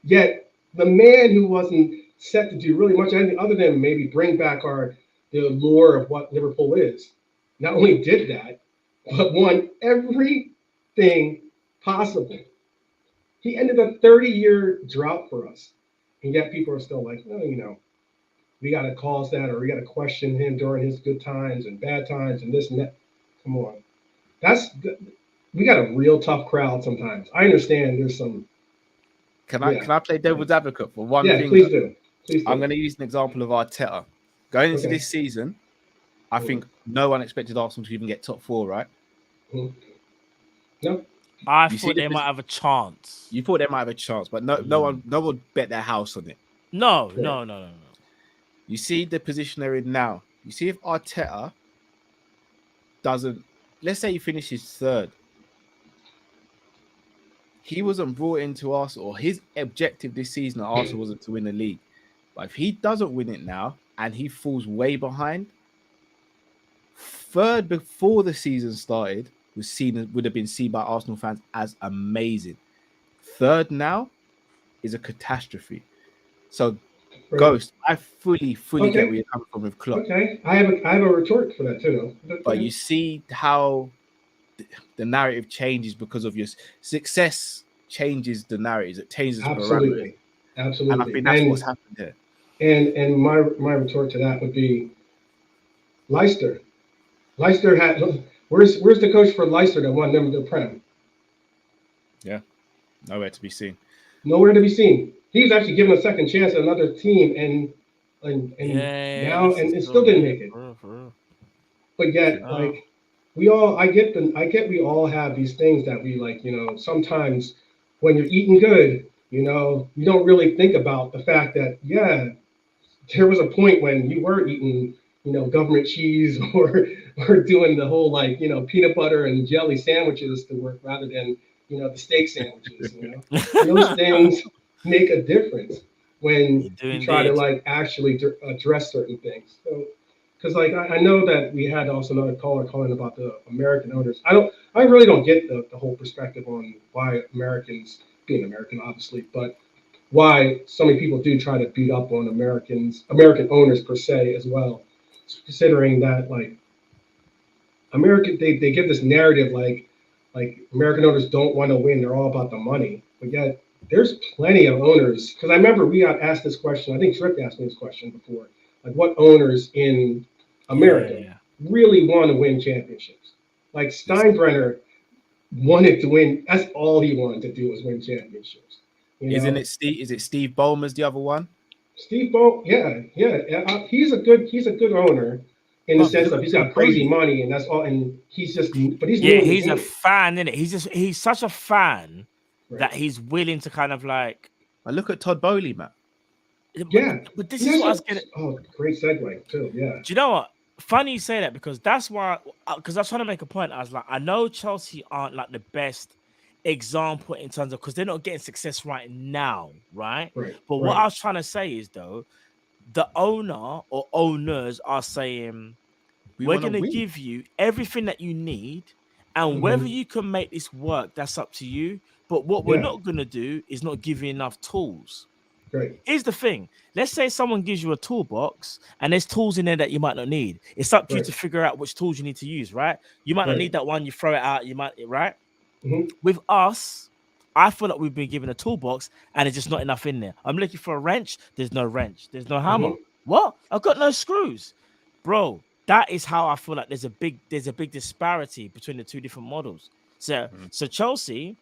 Yet the man who wasn't set to do really much other than maybe bring back the allure of what Liverpool is, not only did that, but won everything possible. He ended a 30-year drought for us. And yet people are still like, we got to cause that, or we got to question him during his good times and bad times and this and that. Come on. We got a real tough crowd sometimes. I understand there's some. Can I play devil's advocate for one thing? Yeah, please do. I'm going to use an example of Arteta. Going into this season, I think no one expected Arsenal to even get top 4, right? No. I thought they might have a chance. You thought they might have a chance, but no one bet their house on it. No. You see the position they're in now. You see if Arteta doesn't, let's say he finishes 3rd. He wasn't brought into Arsenal, or his objective this season at Arsenal wasn't to win the league. But if he doesn't win it now and he falls way behind, 3rd before the season started would have been seen by Arsenal fans as amazing. 3rd now is a catastrophe. So, Ghost, I fully get where you're coming from with Klopp. Okay, I have a retort for that too, though. But you see how the narrative changes because of your success. Changes the narratives. It changes the parameters. Absolutely. And I think that's what's happened here. And my retort to that would be Leicester. Leicester had where's the coach for Leicester that won them the Prem? Yeah, nowhere to be seen. Nowhere to be seen. He was actually given a second chance at another team, and now it still didn't make it. For real. But yet, like I get we all have these things that we like. Sometimes when you're eating good, you don't really think about the fact that there was a point when you were eating government cheese or doing the whole peanut butter and jelly sandwiches to work rather than the steak sandwiches, And those things make a difference when you try to like actually address certain things. So, because like I know that we had also another caller calling about the American owners. I really don't get the whole perspective on why Americans, being American obviously, but why so many people do try to beat up on American owners per se as well, considering that like they give this narrative like American owners don't want to win, they're all about the money, but yet there's plenty of owners. Because I remember we got asked this question, I think Trick asked me this question before, like what owners in America really want to win championships. Like Steinbrenner wanted to win, that's all he wanted to do was win championships. Isn't it Steve? Is it Steve Ballmer's the other one? Steve Ball, yeah. He's a good owner in the sense that he's got crazy money and that's all, and he's just, but he's he's a fan, isn't it? He's such a fan that he's willing to kind of like. I look at Todd Bowley, man. But this is what I was getting. Oh, great segue too. Yeah. Do you know what? Funny you say that because that's why. Because I was trying to make a point. I was like, I know Chelsea aren't like the best example in terms of because they're not getting success right now, right? But what I was trying to say is though, the owner or owners are saying we're going to give you everything that you need, and whether you can make this work, that's up to you. But what we're not going to do is not give you enough tools. Here's the thing. Let's say someone gives you a toolbox and there's tools in there that you might not need. It's up to you to figure out which tools you need to use, right? You might not need that one, you throw it out, you might, right? With us, I feel like we've been given a toolbox and there's just not enough in there. I'm looking for a wrench, there's no wrench, there's no hammer. What? I've got no screws. Bro, that is how I feel like there's a big disparity between the two different models. So Chelsea,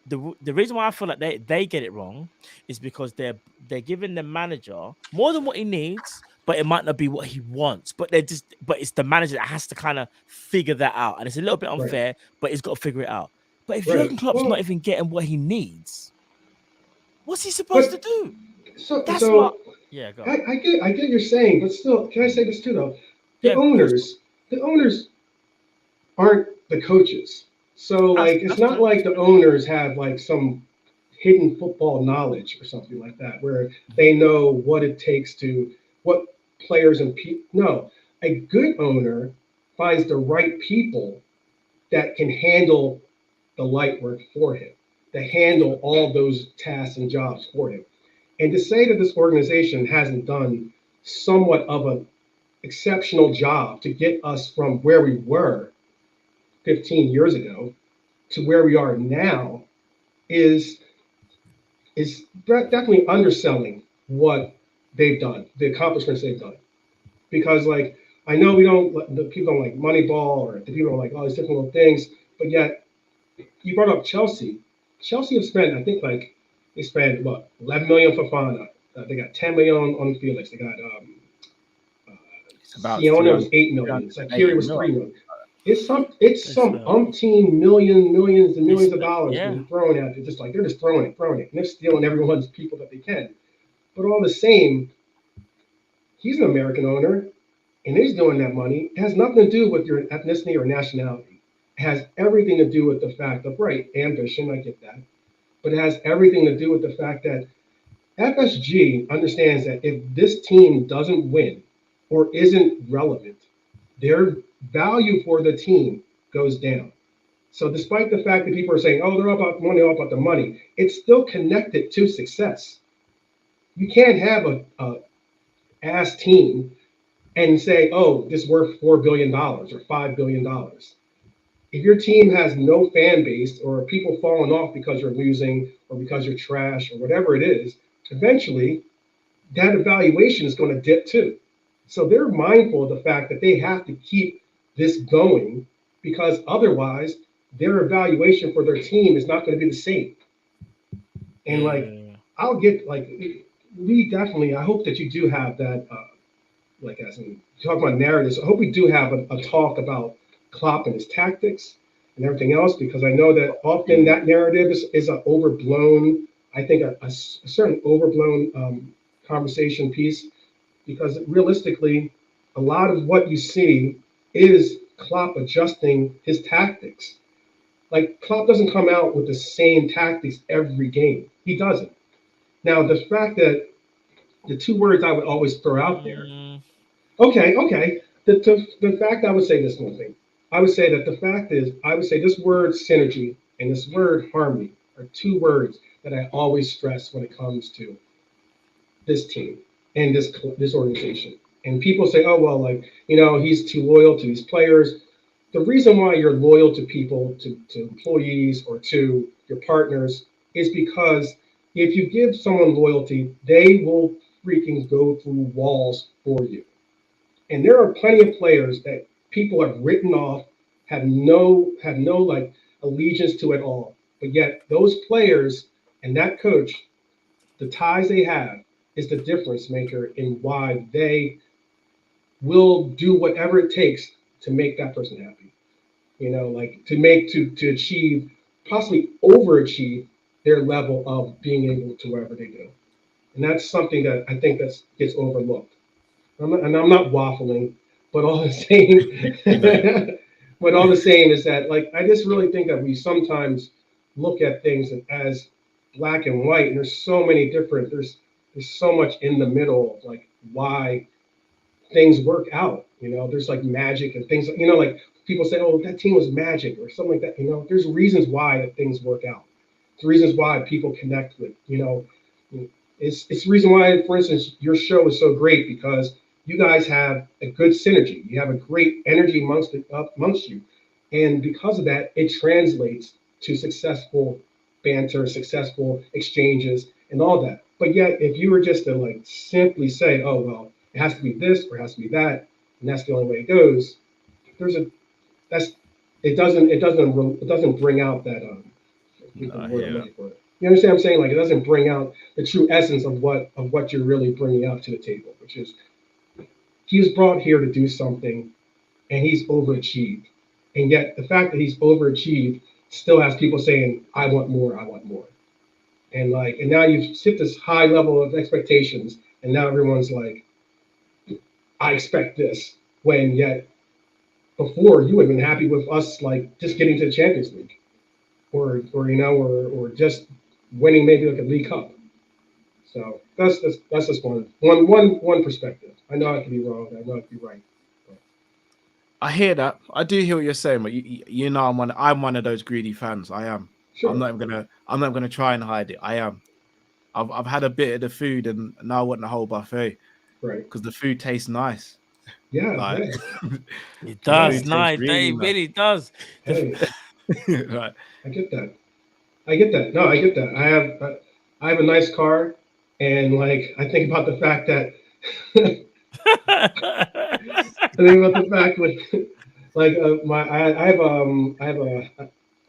the reason why I feel like they get it wrong is because they're giving the manager more than what he needs, but it might not be what he wants. But it's the manager that has to kind of figure that out, and it's a little bit unfair, but he's got to figure it out. But if Jurgen Klopp's not even getting what he needs, what's he supposed to do? That's what. Yeah, go on. I get what you're saying, but still, can I say this too though? The owners aren't the coaches. So like it's not like the owners have like some hidden football knowledge or something like that where they know what it takes to what players and people. No, a good owner finds the right people that can handle the light work for him, that handle all those tasks and jobs for him. And to say that this organization hasn't done somewhat of an exceptional job to get us from where we were 15 years ago to where we are now is definitely underselling what they've done, the accomplishments they've done. Because like, I know the people don't like Moneyball or the people don't like all these different little things, but yet you brought up Chelsea. Chelsea have spent, I think like they spent what, 11 million for Fofana. They got 10 million on Felix. They got Sione was 8 million. Sakiri was 3 million. It's some umpteen millions and millions of dollars being thrown at it. Just like they're just throwing it, and they're stealing everyone's people that they can. But all the same, he's an American owner, and he's doing that money. It has nothing to do with your ethnicity or nationality. It has everything to do with the fact of ambition. I get that, but it has everything to do with the fact that FSG understands that if this team doesn't win or isn't relevant, their value for the team goes down. So despite the fact that people are saying, oh, they're all about money, all about the money, it's still connected to success. You can't have a ass team and say, oh, this is worth $4 billion or $5 billion. If your team has no fan base or people falling off because you're losing or because you're trash or whatever it is, eventually that evaluation is going to dip too. So they're mindful of the fact that they have to keep this going because otherwise their evaluation for their team is not going to be the same. And like, I'll get like, we definitely, I hope that you do have that, like as in talk about narratives, I hope we do have a talk about Klopp and his tactics and everything else, because I know that often that narrative is an overblown, I think a certain overblown conversation piece, because realistically, a lot of what you see is Klopp adjusting his tactics. Like Klopp doesn't come out with the same tactics every game. He doesn't. Now the fact that the two words I would always throw out there. Okay. The fact I would say this one thing. I would say that the fact is I would say this word synergy and this word harmony are two words that I always stress when it comes to this team and this organization. And people say, oh well, like he's too loyal to these players. The reason why you're loyal to people, to employees or to your partners is because if you give someone loyalty, they will freaking go through walls for you. And there are plenty of players that people have written off, have no like allegiance to at all. But yet those players and that coach, the ties they have is the difference maker in why they will do whatever it takes to make that person happy. Like to achieve, possibly overachieve their level of being able to whatever they do. And that's something that I think that gets overlooked. I'm not waffling, but all I'm saying, is that like I just really think that we sometimes look at things as black and white, and there's so many different. There's so much in the middle of like why things work out. There's like magic and things. Like people say, oh, that team was magic or something like that. There's reasons why that things work out. It's reasons why people connect with. It's the reason why, for instance, your show is so great because you guys have a good synergy. You have a great energy amongst you. And because of that, it translates to successful banter, successful exchanges, and all that. But yet, if you were just to like simply say, oh, well, it has to be this or it has to be that, and that's the only way it goes, it doesn't bring out that you understand what I'm saying? Like it doesn't bring out the true essence of what you're really bringing out to the table, which is he was brought here to do something, and he's overachieved. And yet the fact that he's overachieved still has people saying, I want more, I want more. And now you've hit this high level of expectations, and now everyone's like, I expect this. When yet before you would have been happy with us like just getting to the Champions League. Or just winning maybe like a League Cup. So that's just one perspective. I know I could be wrong. I know I could be right. I hear that. I do hear what you're saying, but I'm one of those greedy fans. I am. Sure. I'm not gonna try and hide it. I am. I've had a bit of the food and now I want the whole buffet. Right. Because the food tastes nice. Yeah. It does. Nice. Really nice. Really does. Hey. Right. I get that. No, I get that. I have a nice car, and like I think about the fact that like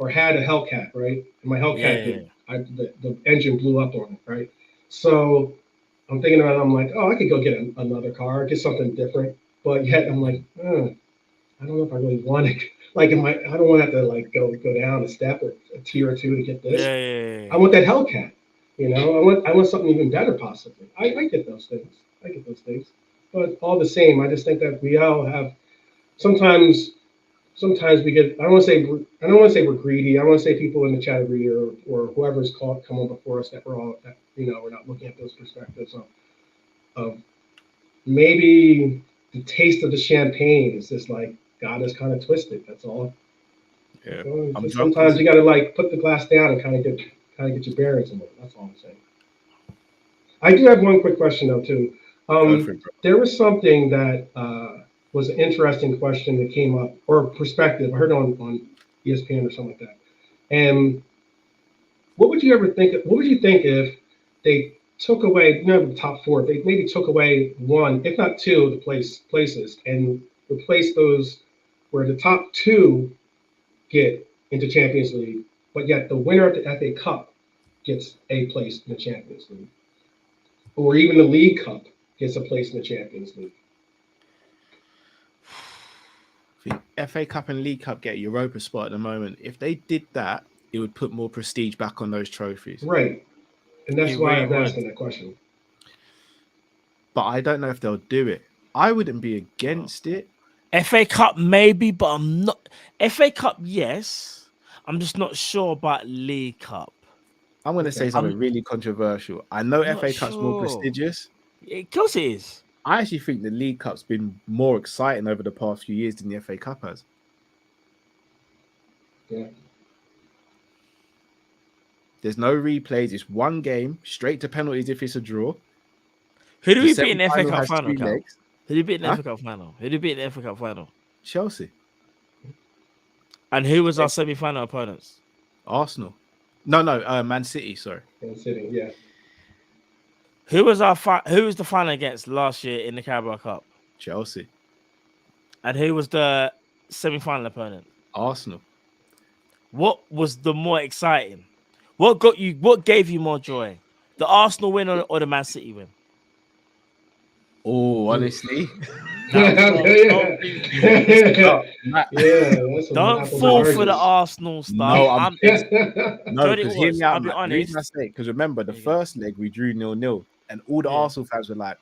I had a Hellcat, right? And my Hellcat, the engine blew up on it, right? So I'm thinking about it, I'm like, oh, I could go get another car, get something different, but yet I'm like, I don't know if I really want it. Like, I don't want to have to like go down a step or a tier or two to get this. Yeah. I want that Hellcat. I want something even better, possibly. I get those things. But all the same, I just think that we all have. Sometimes we get. I don't want to say we're greedy. I don't want to say people in the chat are greedy or whoever's come on before us that we're not looking at those perspectives of maybe the taste of the champagne is just like. God is kind of twisted. That's all. Yeah. Sometimes you got to like put the glass down and kind of get your bearings in it. That's all I'm saying. I do have one quick question though too. There was something that was an interesting question that came up or perspective. I heard on ESPN or something like that. And what would you think if they took away the top four? They maybe took away one, if not two, of the places and replace those. Where the top two get into Champions League, but yet the winner of the FA Cup gets a place in the Champions League. Or even the League Cup gets a place in the Champions League. The FA Cup and League Cup get a Europa spot at the moment. If they did that, it would put more prestige back on those trophies. Right. And that's why I'm asking that question. But I don't know if they'll do it. I wouldn't be against it. FA Cup maybe, but I'm not. FA Cup, yes. I'm just not sure about League Cup. I'm going to say something really controversial. I know not FA Cup's more sure. prestigious. Of course it is. I actually think the League Cup's been more exciting over the past few years than the FA Cup has. Yeah. There's no replays. It's one game, straight to penalties if it's a draw. Who do The we beat in the FA semi-final Cup has final, two Cal? legs. Who do we beat in the Huh? FA Cup final? Who do we beat in the FA Cup final? Chelsea. And who was our semi-final opponents? Arsenal. No, Man City, sorry. Man City, yeah. Who was the final against last year in the Carabao Cup? Chelsea. And who was the semi-final opponent? Arsenal. What was the more exciting? What gave you more joy? The Arsenal win or the Man City win? Oh, honestly. Don't fall for the Arsenal stuff. No, because hear me out, I'll be man. The reason I honest. say, because remember, the first leg we drew 0-0, and all the Arsenal fans were like,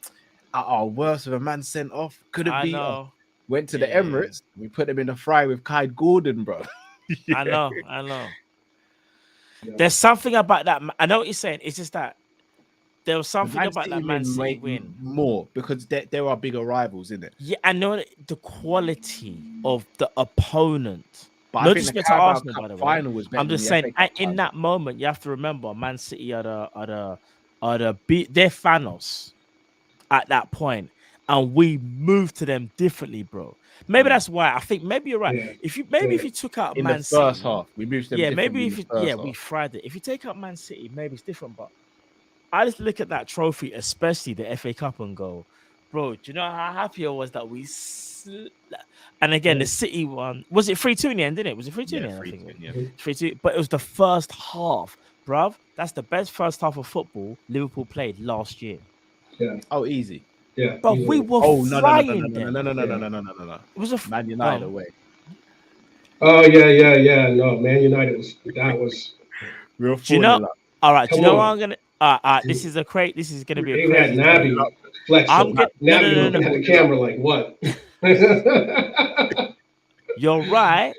worse of a man sent off. Could it I be? know. Went to the Emirates, we put him in the fry with Kai Gordon, bro. I know. There's something about that. I know what you're saying. It's just that there was something about that Man City win more because there are bigger rivals in it. Yeah, I know the quality of the opponent. But No I think the disrespect to Carabao Arsenal, Cup by the way. final was better I'm than just the saying, FA Cup in that moment, you have to remember, Man City are they're Thanos at that point, and we moved to them differently, bro. Maybe that's why I think maybe you're right. Yeah. If you took out in Man the first City, half, we moved them. maybe differently in the first we half. fried it. If you take out Man City, maybe it's different. But I just look at that trophy, especially the FA Cup, and go, bro, do you know how happy I was that we? And again, the City one, was it 3-2 in the end? Didn't it? Was it 3-2 in the end? I think it was 3-2. But it was the first half, bruv. That's the best first half of football Liverpool played last year. Yeah. Oh, easy. Yeah. But we were flying them. No. It was a Man United away. Oh yeah. No, Man United was real. Do you know? formula. All right. Do you know Come what on. I'm gonna? This is gonna be a Even had crazy. Naby flexing. I'm good. Naby looking at the camera like what? You're right,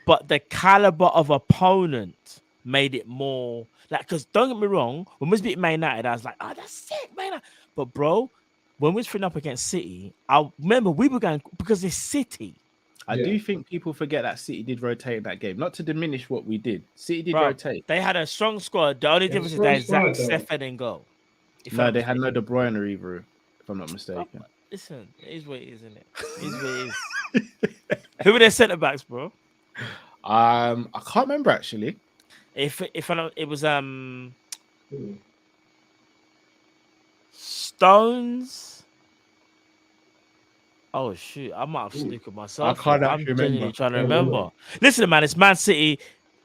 but the caliber of opponent made it more like. Because don't get me wrong, when we was beating Man United, I was like, "Oh, that's sick, man." But bro, when we was up against City, I remember we were going because it's City. I do think people forget that City did rotate in that game. Not to diminish what we did. City did Bro, rotate. They had a strong squad. The only difference is that Zach Stefan didn't go. No, they had no De Bruyne either, if I'm not mistaken. Listen, it is what it is, isn't it? It is what it is. Who were their centre backs, bro? I can't remember actually. If I know, it was Stones. Oh shoot! I might have snookered myself. I can't I'm actually genuinely remember. trying to remember. Listen, man, it's Man City.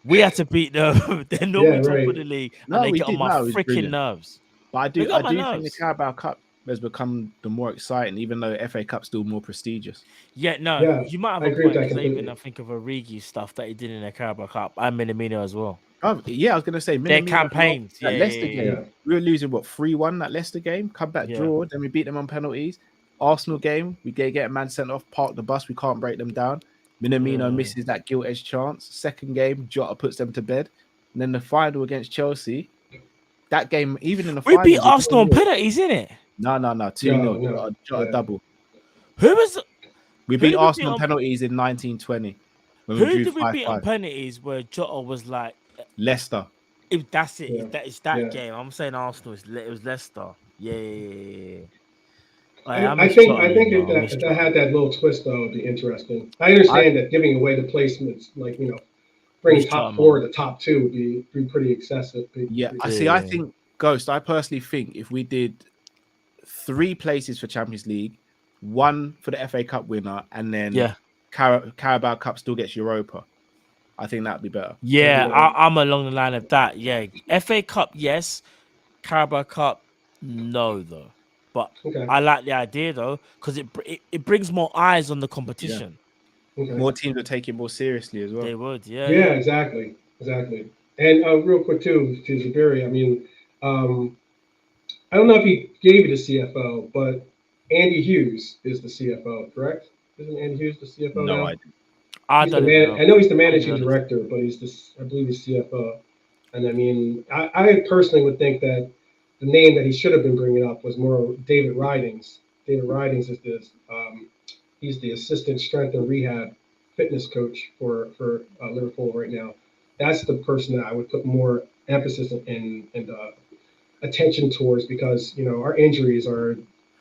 We had to beat them. They're normally top of the league, and they get on my freaking nerves. But I They do got on my think the nerves. Carabao Cup has become the more exciting, even though FA Cup's still more prestigious. Yeah, no, Yeah, you might have I a agree point with that because even completely. I think of Origi stuff that he did in the Carabao Cup and Minamino as well. Oh, yeah, I was going to say Their Minamino, campaigns. That Yeah, Leicester yeah, game, yeah. we were losing 3-1 that Leicester game. Come back Yeah. draw, then we beat them on penalties. Arsenal game, we get a man sent off, park the bus, we can't break them down. Minamino Yeah. misses that gilt-edged chance. Second game, Jota puts them to bed. And then the final against Chelsea, that game, even in the We final, beat Arsenal on penalties, innit? No, 2-0. Jota double. Who was? We Who beat did we Arsenal beat on on- penalties in 1920 when Who we drew did we beat on 5-5. penalties where Jota was like? Leicester. If that's it, Yeah. it's that Yeah. game. I'm saying Arsenal. It was Leicester. Yeah. I think if that had that little twist though, it'd be interesting. I understand that giving away the placements, like bringing Miss top Tottenham. 4 to top 2 would be pretty excessive. I think Ghost. I personally think if we did 3 places for Champions League, 1 for the FA Cup winner, and then Carabao Cup still gets Europa, I think that'd be better. Yeah, I'm along the line of that. Yeah, FA Cup, yes. Carabao Cup, no, though. But Okay. I like the idea though because it brings more eyes on the competition. Okay. More teams would take it more seriously as well. They would, Yeah, exactly. And real quick too, to Zabiri, I mean, I don't know if he gave you the CFO, but Andy Hughes is the CFO, correct? Isn't Andy Hughes the CFO now? No idea. I know he's the managing director, but I believe he's CFO. And I mean, I personally would think that the name that he should have been bringing up was more David Ridings. David Ridings is he's the assistant strength and rehab fitness coach for Liverpool right now. That's the person that I would put more emphasis and attention towards, because our injuries are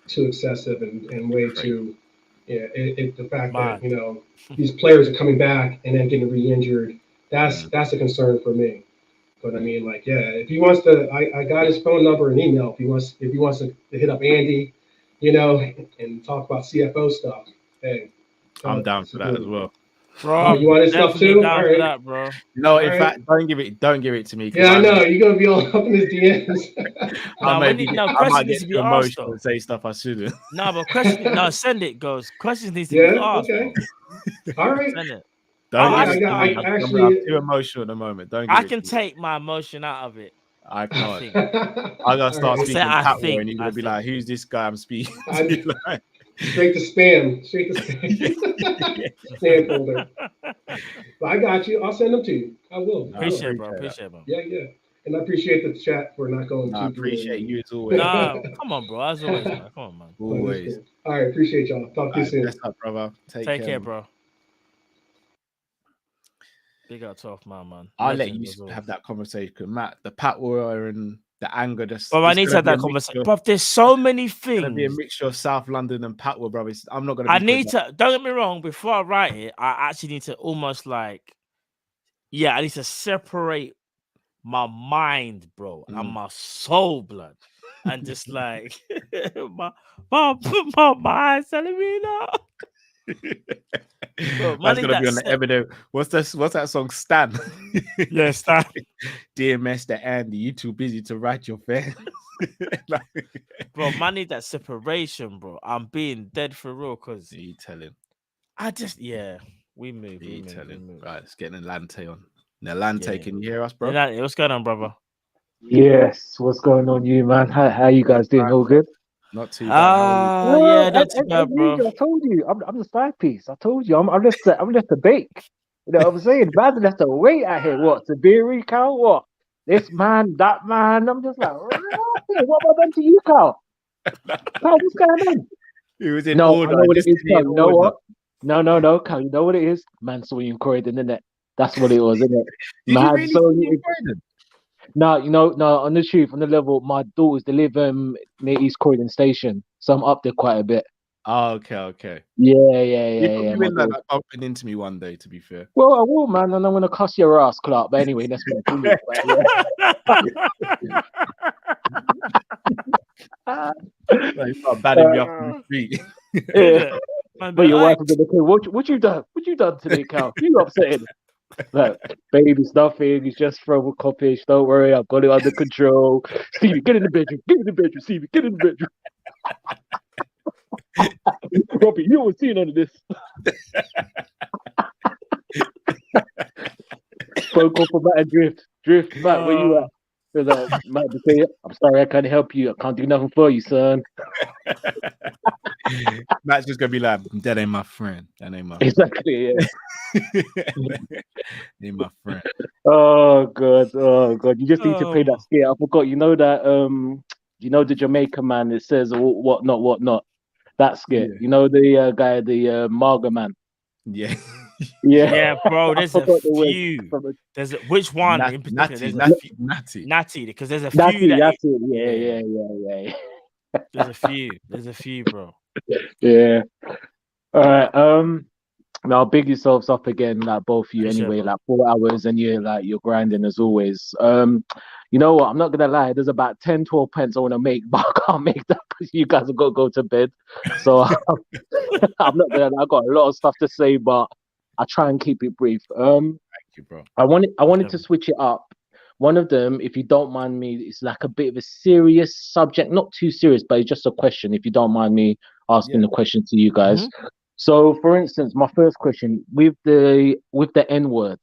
too excessive and way too. Yeah, the fact that these players are coming back and then getting re-injured, that's a concern for me. But I mean, like, yeah, if he wants to, I got his phone number and email. If he wants to hit up Andy, and talk about CFO stuff. Hey, I'm down for that as well. Bro, you want his stuff too? Down All for right. that, bro. No, in fact, don't give it to me. Yeah, I know you're gonna be all up in his DMs. I might get too emotional and say stuff I shouldn't. No, but send it, goes. Questions needs to be asked. Okay. Bro. All right. Send it. I'm too emotional at the moment. I can take my emotion out of it. I can't. I'm gonna start speaking Patwa, and you're gonna be like, "Who's this guy I'm speaking to?" Straight to spam. Spam folder. But I got you. I'll send them to you. I will. Appreciate it, bro. Appreciate it, bro. Yeah. And I appreciate the chat for not going too. I appreciate you as always. No, come on, bro. As always, man. Come on, man. Always. All right. Appreciate y'all. Talk to you soon. Bless up, brother. Take care, bro. Big up 12th man. I'll let you have that conversation, Matt. The Patwa and the anger. Well, I need to have that conversation. Bro, there's so many things. It's gonna be a mixture of South London and Patwa, bro. I'm not gonna. I need to. Don't get me wrong. Before I write it, I actually need to almost I need to separate my mind, bro, and my soul, blood, and just like my mind's telling me now. Bro, that's gonna be on the evidence. What's that song? Stan. Yeah, Stan. Dear Mr. Andy, you too busy to write your fans. Bro, man, need that separation, bro. I'm being dead for real, cause you telling. We move. We move. Right, it's getting Nalante on. Nalante, can you hear us, bro? Nalante, what's going on, brother? Yes, what's going on, you man? How you guys doing? All good? Not too bad. Not too bad, bro. I told you, I'm the side piece. I told you, I'm just a bake. You know what I'm saying? Man's left to wait out here. What? Sabiri, Cal? What? This man, that man. I'm just like, what have I done to you, Cal? Cal, what's going on? It was in order. I know what it is, Cal. You know what? No, Cal. You know what it is? Man saw you in Croydon, innit? That's what it was, innit? Man saw you in Croydon. No, on the truth, on the level, my daughters, they live near East Croydon Station, so I'm up there quite a bit. Oh, okay. Yeah. You been like bumping into me one day, to be fair. Well, I will, man, and I'm gonna cuss your ass, Clark. But anyway, that's what I You start batting me up on the street. Yeah. But your wife is gonna say, "What you done? What you done today, Cal? You upsetting?" Like, babe, it's nothing. It's just from Kopish. Don't worry, I've got it under control. Stevie, get in the bedroom. Stevie, get in the bedroom. Robbie, you haven't seen none of this. Phone call for Matt and Drift, Matt, where you at? Matt to say, I'm sorry, I can't help you. I can't do nothing for you, son. Matt's just gonna be like, that ain't my friend. That ain't my friend. Exactly, yeah. Ain't my friend. Oh god. You just need to play that skit. I forgot. You know that the Jamaican man that says what not. That skit. Yeah. You know the guy, the Marga man. Yeah. Yeah, bro. There's a few. Which one in particular? Natty, because there's a few. Yeah. There's a few, bro. Yeah. All right. Now big yourselves up again, like both of you. Anyway, like 4 hours, and you're grinding as always. You know what? I'm not gonna lie. There's about 10, 12 pence I want to make, but I can't make that because you guys have got to go to bed. So I'm not gonna lie. I got a lot of stuff to say, but I try and keep it brief. Thank you, bro. I wanted to switch it up. One of them, if you don't mind me, it's like a bit of a serious subject, not too serious, but it's just a question. If you don't mind me asking the question to you guys. Mm-hmm. So, for instance, my first question with the N-word.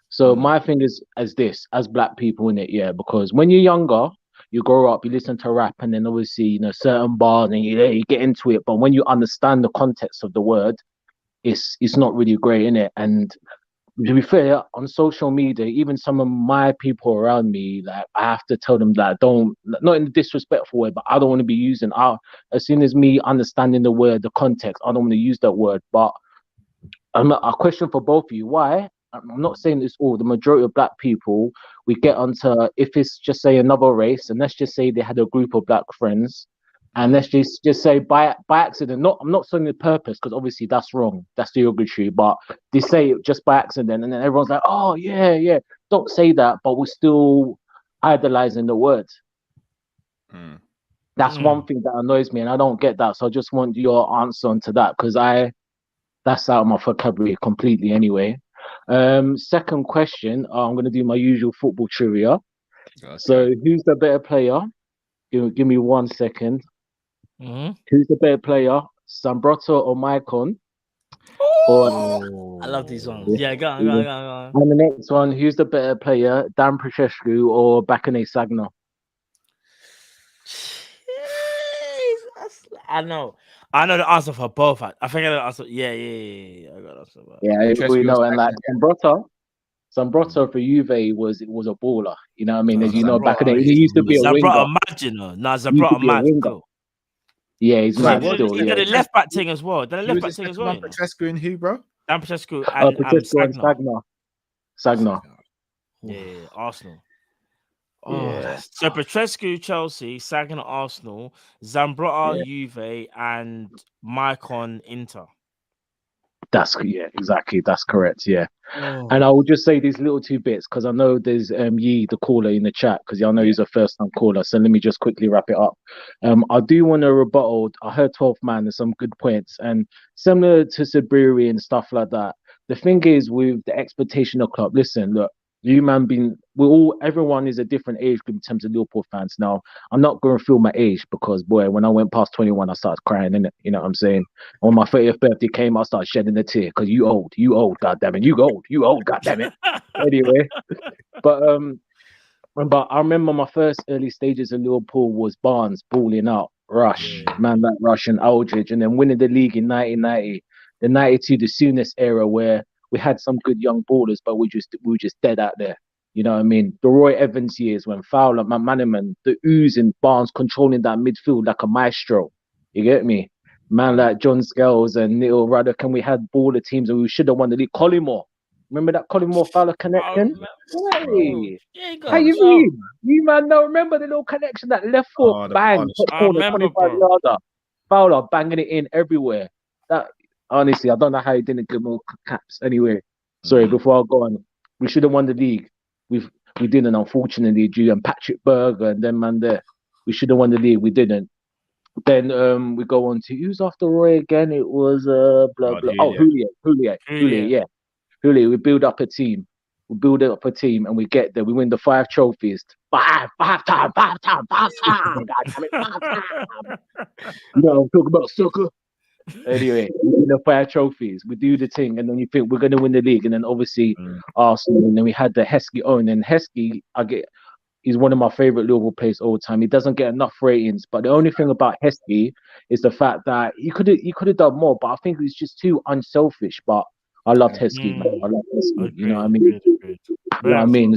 So my thing is as this, as black people in it, because when you're younger, you grow up, you listen to rap, and then obviously certain bars, and you get into it. But when you understand the context of the word, it's not really great, innit? And to be fair, on social media, even some of my people around me, like I have to tell them that don't, not in a disrespectful way, but I don't want to be using as soon as me understanding the word, the context, I don't want to use that word. But a question for both of you: why? I'm not saying it's all. The majority of black people, we get onto, if it's just say another race, and let's just say they had a group of black friends, and let's just say by accident. I'm not saying the purpose, because obviously that's wrong. That's derogatory. But they say it just by accident, and then everyone's like, "Oh yeah." Don't say that, but we're still idolizing the word. That's one thing that annoys me, and I don't get that. So I just want your answer onto that, because that's out of my vocabulary completely anyway. Second question, I'm going to do my usual football trivia. Okay. So who's the better player? Give me 1 second. Who's the better player, Zambrotta or Maicon? I love these ones. Yeah, go on. And the next one, who's the better player, Dan Prashescu or Bakane Sagna? I know the answer for both. I think I know the answer. Yeah. I got the answer. Yeah, we know. And like Zambrotta for Juve was a baller. You know what I mean? As you know, back in the day, he used to be a winger. Zambrotta mad still. Yeah, he's mad still. He did a left back thing as well. Dan Petrescu and who, bro? Dan Petrescu and Sagna. Yeah, Arsenal. Yeah. So Petrescu, Chelsea, Sagna, Arsenal, Zambrotta, Juve, and Maicon, Inter. Exactly. That's correct. Yeah. And I will just say these little two bits, because I know there's Yi, the caller, in the chat, because I know he's a first-time caller. So let me just quickly wrap it up. I do want to rebuttal. I heard 12th man. There's some good points, and similar to Sabiri and stuff like that. The thing is with the expectation of Klopp. Listen, look. You man everyone is a different age group in terms of Liverpool fans. Now, I'm not going to feel my age, because boy, when I went past 21, I started crying, innit? You know what I'm saying? When my 30th birthday came, I started shedding a tear, because you old, goddammit, you old, goddammit. Anyway, but I remember my first early stages of Liverpool was Barnes balling out, Rush, that Rush and Aldridge, and then winning the league in 1990, the 92, the soonest era where we had some good young ballers, but we were just dead out there. You know what I mean? The Roy Evans years when Fowler, McManaman, the Ooze and Barnes controlling that midfield like a maestro. You get me? Man like John Scales and Neil Ruddock, and we had baller teams and we should have won the league. Collymore. Remember that Collymore Fowler connection? Hey, how you mean? You man don't remember the little connection, that left foot bang, top corner, 25 yarder. Fowler banging it in everywhere. That honestly, I don't know how he didn't get more caps. Anyway, sorry, before I go on, we should have won the league. We didn't, unfortunately, due and Patrick Berger and them man there. We should have won the league. We didn't. Then we go on to who's after Roy again? It was Houllier. Yeah. Houllier. We build up a team. And we get there. We win the 5 trophies. Five time. God damn it, 5 time. You know, I'm talking about soccer. Anyway, we win the 5 trophies. We do the thing, and then you think we're going to win the league, and then obviously Arsenal, and then we had the Heskey own, and Heskey, he's one of my favorite Liverpool players all the time. He doesn't get enough ratings, but the only thing about Heskey is the fact that he could have done more, but I think he's just too unselfish. But I loved Heskey, man. I love Heskey. You know what I mean? You know what I mean?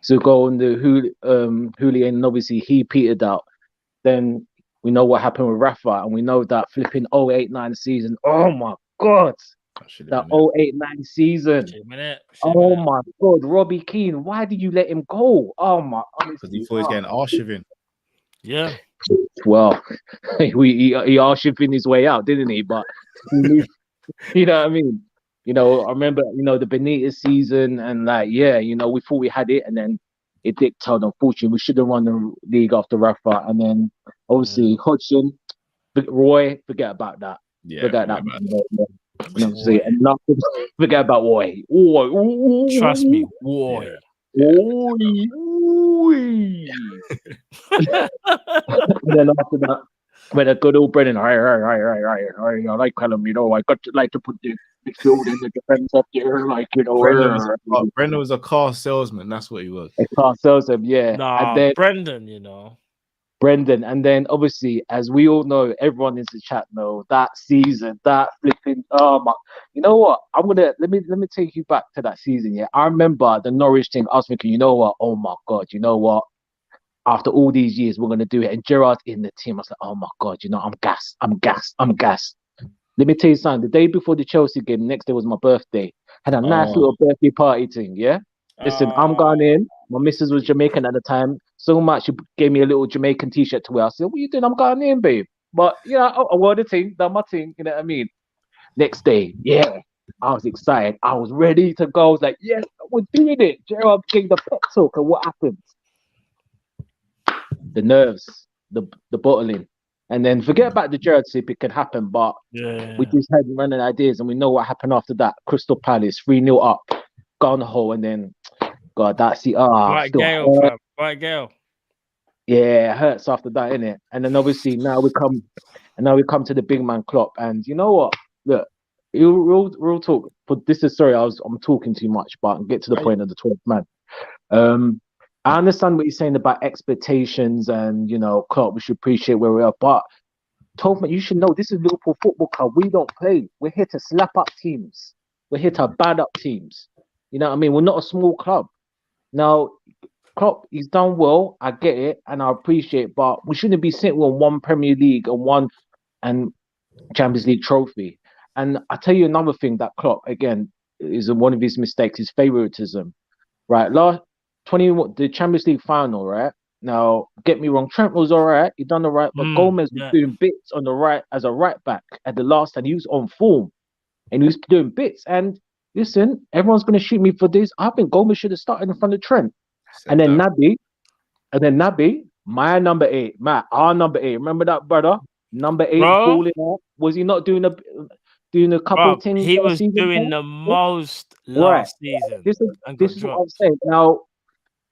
So go on the Houllier, and obviously he petered out. Then we know what happened with Rafa, and we know that flipping 08-09 season. Oh my God. That 08-09 season. Oh my God. Robbie Keane, why did you let him go? Oh my. Because he thought he was getting arshipping. Yeah. Well, he arshipping his way out, didn't he? But you know what I mean? You know, I remember, the Benitez season, and we thought we had it, and then it dicked out. Unfortunately, we should have won the league after Rafa, and then obviously Hodgson, Roy, forget about that. Forget that. Forget about Roy. Trust me, Roy. And then after that, when a good old Brennan, I like Callum, I got to like to put the midfield and the defense up there, Brendan was a car salesman. That's what he was. A car salesman, yeah. Nah, and then, Brendan, Brendan, and then obviously, as we all know, everyone in the chat know that season, that flipping. Oh my! You know what? Let me take you back to that season. Yeah, I remember the Norwich thing. I was thinking, you know what? Oh my God! You know what? After all these years, we're gonna do it. And Gerrard's in the team. I was like, oh my God! You know, I'm gassed. I'm gassed. I'm gassed. Let me tell you something. The day before the Chelsea game, the next day was my birthday. Had a nice little birthday party thing. Yeah. Listen, I'm going in. My missus was Jamaican at the time. So much she gave me a little Jamaican t-shirt to wear. I said, what are you doing? I'm going in, babe. But yeah, I wore the thing, done my thing, you know what I mean? Next day, yeah. I was excited. I was ready to go. I was like, yes, we're doing it. Gerald gave the pep talk, and what happened? The nerves, the bottling. And then forget about the Gerald sip, it could happen, but we just had running ideas and we know what happened after that. Crystal Palace, 3-0 up, gone the hole, and then God, that's the Right, still Gale, hurt. fam. Right, Gale. Yeah, it hurts after that, innit? And then obviously now we come to the big man Klopp, and you know what? Look, real talk. But this is sorry, I'm talking too much, but I'll get to the point of the 12th man. I understand what you're saying about expectations, and you know, Klopp, we should appreciate where we are, but 12th man, you should know this is Liverpool Football Club. We don't play. We're here to slap up teams. We're here to bad up teams. You know what I mean? We're not a small club. Now, Klopp, he's done well. I get it, and I appreciate it, but we shouldn't be sitting on one Premier League and one Champions League trophy. And I tell you another thing that Klopp, again, is one of his mistakes, his favoritism. Right, the Champions League final, right? Now, get me wrong, Trent was all right. He done all right, but Gomez was doing bits on the right as a right back at the last, and he was on form, and he was doing bits. And listen, everyone's going to shoot me for this. I think Gomez should have started in front of Trent. And then Naby, my number 8, Matt, our number 8. Remember that, brother? Number 8, balling out. Was he not doing a couple of things? He was doing the most last season. This is what I'm saying. Now,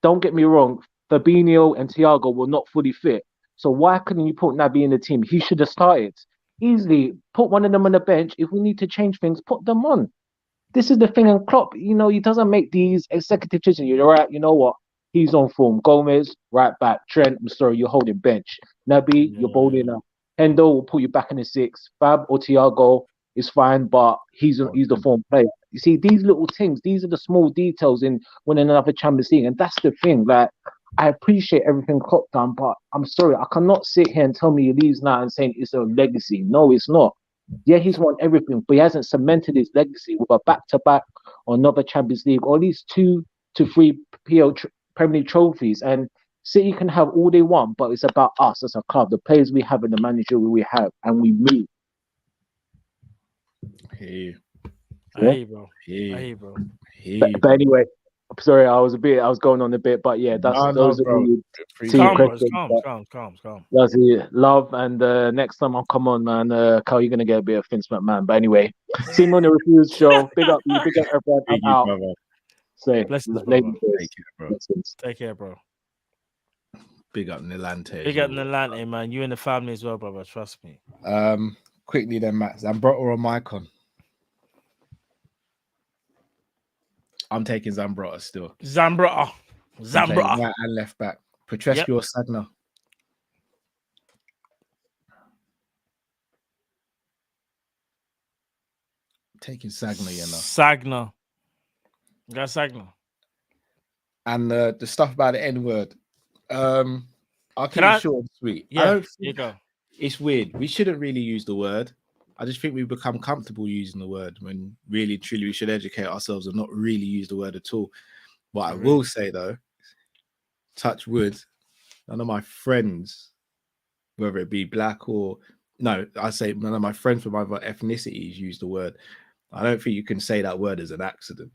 don't get me wrong, Fabinho and Thiago were not fully fit. So why couldn't you put Naby in the team? He should have started. Easily put one of them on the bench. If we need to change things, put them on. This is the thing, and Klopp, you know, he doesn't make these executive decisions. You're right, you know what? He's on form. Gomez, right back. Trent, I'm sorry, you're holding bench. Naby, you're bowling up. Hendo will put you back in the 6. Fab or Thiago is fine, but he's the form player. You see, these little things, these are the small details in winning another Champions League, and that's the thing. Like, I appreciate everything Klopp done, but I'm sorry, I cannot sit here and tell me he leaves now and saying it's a legacy. No, it's not. Yeah, he's won everything, but he hasn't cemented his legacy with a back-to-back or another Champions League, or at least 2 to 3 Premier League trophies. And City can have all they want, but it's about us as a club, the players we have and the manager we have, and we move. Hey, bro. But anyway, sorry, I was going on a bit, but yeah, those are the 2 questions. Calm. That's it. Love, and next time I'll come on, man. Carl, you're gonna get a bit of Vince McMahon. But anyway, see me on the Reviews show. Big up you, big up everyone. I'm out. Brother. Say, blessings, ladies, take care, bro. Big up Nilante. Big up Nilante, man. You and the family as well, brother. Trust me. Quickly then, Matt. Zambrotta or Maicon? I'm taking Zambrotta still. Zambrotta. Right and left back. Petrescu or Sagna? Taking Sagna, you know. Sagna. Got Sagna. And the stuff about the N-word. I'll keep it short and sweet. Yeah, I don't you think go. It's weird. We shouldn't really use the word. I just think we've become comfortable using the word when really, truly, we should educate ourselves and not really use the word at all. What I will say though, touch wood, none of my friends, whether it be black or none of my friends from other ethnicities use the word. I don't think you can say that word as an accident.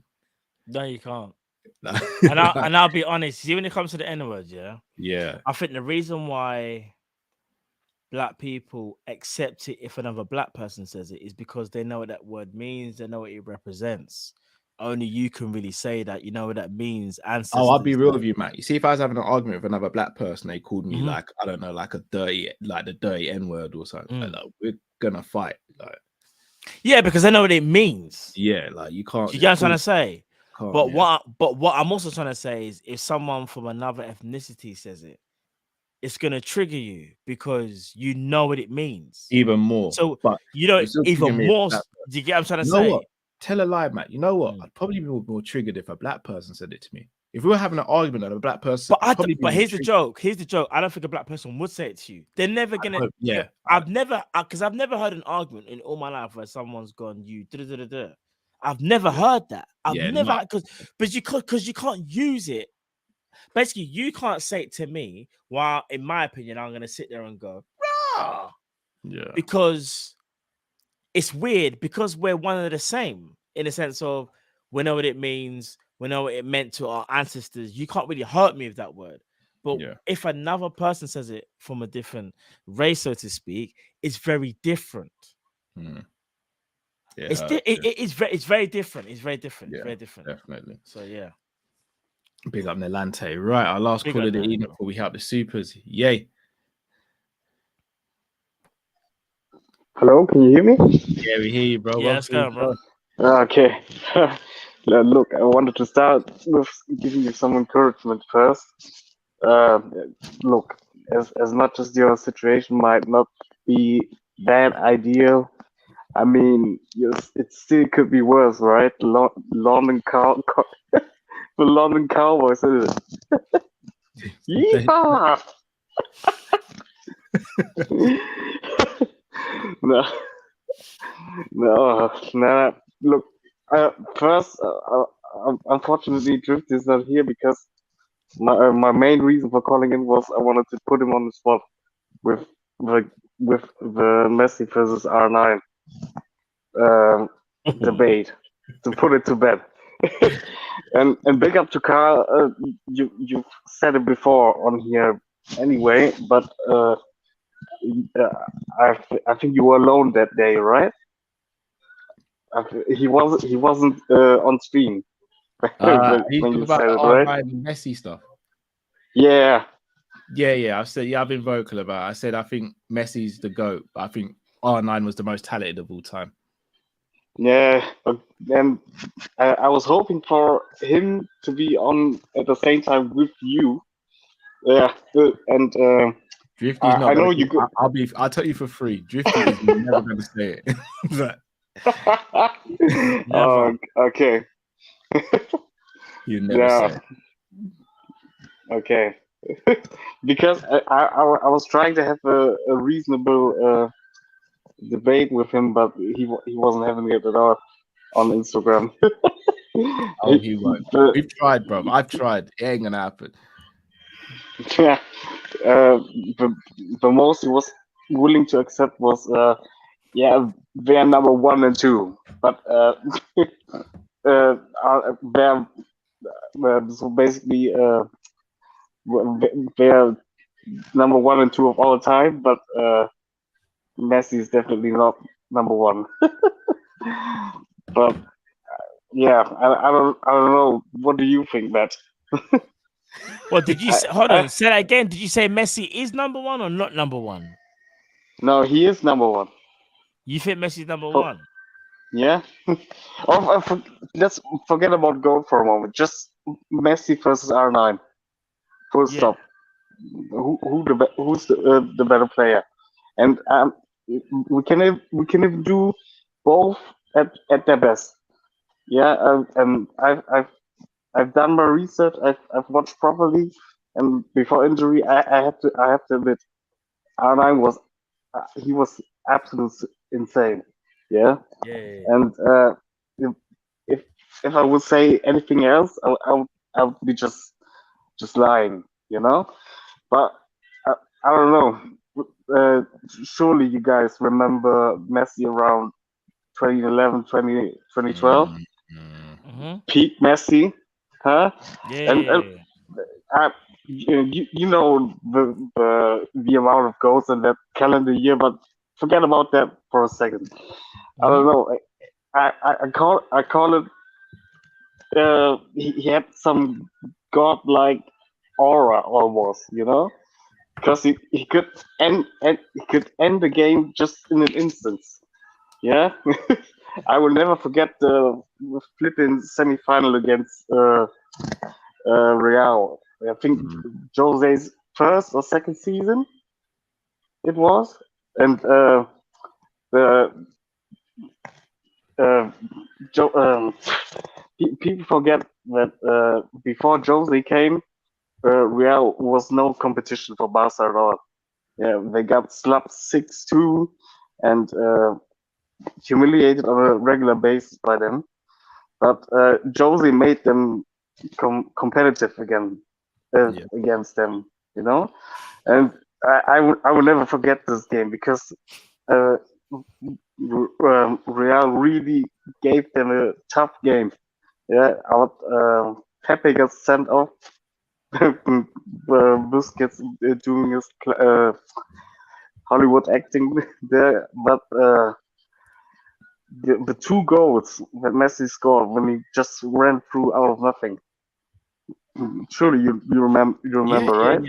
No, you can't. And I'll be honest. See, when it comes to the N-word, yeah, I think the reason why black people accept it if another black person says it is because they know what that word means, they know what it represents. Only you can really say that, you know what that means. I'll be real with you, Matt. You see, if I was having an argument with another black person, they called me like, I don't know, like the dirty N-word or something. Like, we're gonna fight. Like, yeah, because they know what it means. Yeah, like you can't. You get what I'm trying to say? But yeah. what I'm also trying to say is if someone from another ethnicity says it, it's gonna trigger you because you know what it means. Even more. So But you know it's still even triggering me more. if a black Do you get what I'm trying to You know say? what? Tell a lie, Matt. You know what? I'd probably be more triggered if a black person said it to me. If we were having an argument and a black person, But probably be but more here's the triggered. joke. Here's the joke. I don't think a black person would say it to you. They're never gonna. Yeah. I've never heard an argument in all my life where someone's gone, you da-da-da-da-da. I've never heard that. I've Yeah, never nah. because you can't use it. Basically, you can't say it to me while, in my opinion, I'm gonna sit there and go, rah, Yeah. because it's weird because we're one and the same in the sense of we know what it means, we know what it meant to our ancestors. You can't really hurt me with that word. But Yeah. if another person says it from a different race, so to speak, it's very different. Yeah, It's very different. It's very different. It's Yeah, very different. definitely. So yeah. Big up Nelante. Right, our last Big call up of the Nelante, evening bro. before we help the supers. Yay. Hello, can you hear me? Yeah, we hear you, bro. Yeah, Welcome let's to the go, bro. show. Okay. Look, I wanted to start with giving you some encouragement first. Look, as much as your situation might not be that ideal, I mean, it still could be worse, right? London the London Cowboys, is it? Yeehaw! No, no. Look, first, unfortunately, Drift is not here because my main reason for calling in was I wanted to put him on the spot with the Messi versus R9 debate, to put it to bed. and big up to Carl. You've said it before on here anyway, but I think you were alone that day, right? He wasn't on stream Are you when talking you about said the it, right? R9 and Messi stuff? Yeah. Yeah. I've been vocal about it. I said I think Messi's the GOAT, but I think R9 was the most talented of all time. Yeah, and I was hoping for him to be on at the same time with you. Yeah, and Drifty's not. I know you. I'll tell you for free. Drifty is never going to say it. Oh, okay. You never say it. Okay. Because I was trying to have a reasonable debate with him, but he wasn't having it at all on Instagram. Oh, he won't. We've tried, bro. I've tried. It ain't gonna happen. Yeah. The most he was willing to accept was they're number 1 and 2, but they're so basically they're number 1 and 2 of all time, but Messi is definitely not number 1. But yeah, I don't know. What do you think, Matt? Well, did you hold on? Say that again. Did you say Messi is number 1 or not number 1? No, he is number 1. You think Messi's number 1? Yeah. Let's forget about GOAT for a moment. Just Messi versus R9. Full stop. Who's the better player? And we can even do both at their best. Yeah. And I've done my research. I've watched properly, and before injury, I have to admit, R9 was absolutely insane. Yeah. Yeah. And if I would say anything else, I would be just lying, you know. But I don't know. Surely you guys remember Messi around 2011, 2012? Peak Messi, huh? Yeah. And you know the amount of goals in that calendar year, but forget about that for a second. I don't know. I call it. He had some godlike aura almost, you know, because he could end the game just in an instant. Yeah, I will never forget the flipping semi-final against Real. I think Jose's first or second season. It was, and people forget that before Jose came, Real was no competition for Barca at all. Yeah, they got slapped 6-2 and humiliated on a regular basis by them. But Jose made them competitive again against them, you know. And I will never forget this game because Real really gave them a tough game. Yeah, Pepe got sent off. Busquets doing his Hollywood acting there, but the two goals that Messi scored when he just ran through out of nothing. Surely you remember, right?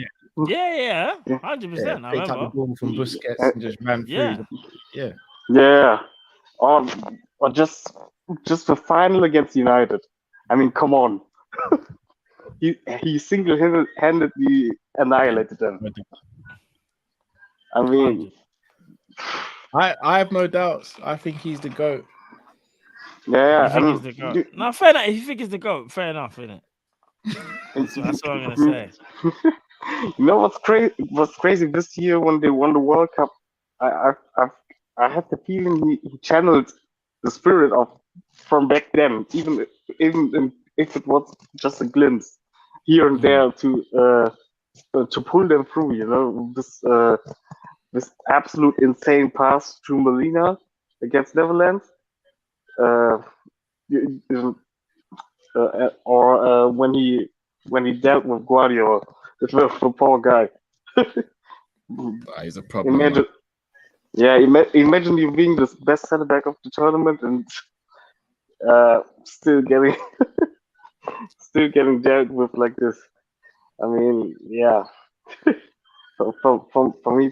Yeah, 100%. I Picked up the remember. ball from Busquets and just ran through. Yeah. Yeah, or just the final against United. I mean, come on. He single-handedly annihilated them. I mean, I have no doubts. I think he's the GOAT. Yeah, You think he's the GOAT? No, fair enough. If you think he's the GOAT, fair enough, innit? That's what I'm gonna say. You know what's crazy? What's crazy this year when they won the World Cup? I had the feeling he channeled the spirit of from back then, even if it was just a glimpse here and there to pull them through. You know, this absolute insane pass to Molina against Netherlands. Or when he dealt with Guardiola, the poor guy. He's a problem. Imagine, imagine you being the best center back of the tournament and still getting dealt with like this. I mean, yeah. So for me,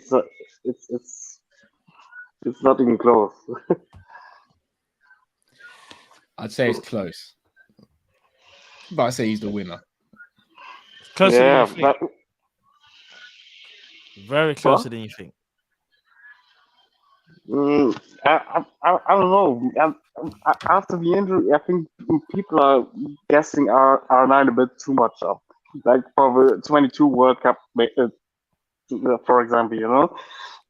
it's not even close. I'd say it's close, but I'd say he's the winner. Closer Yeah, than you think. Very closer than you think. I don't know. After the injury, I think people are guessing R9 a bit too much up. Like for the 22 World Cup, for example, you know.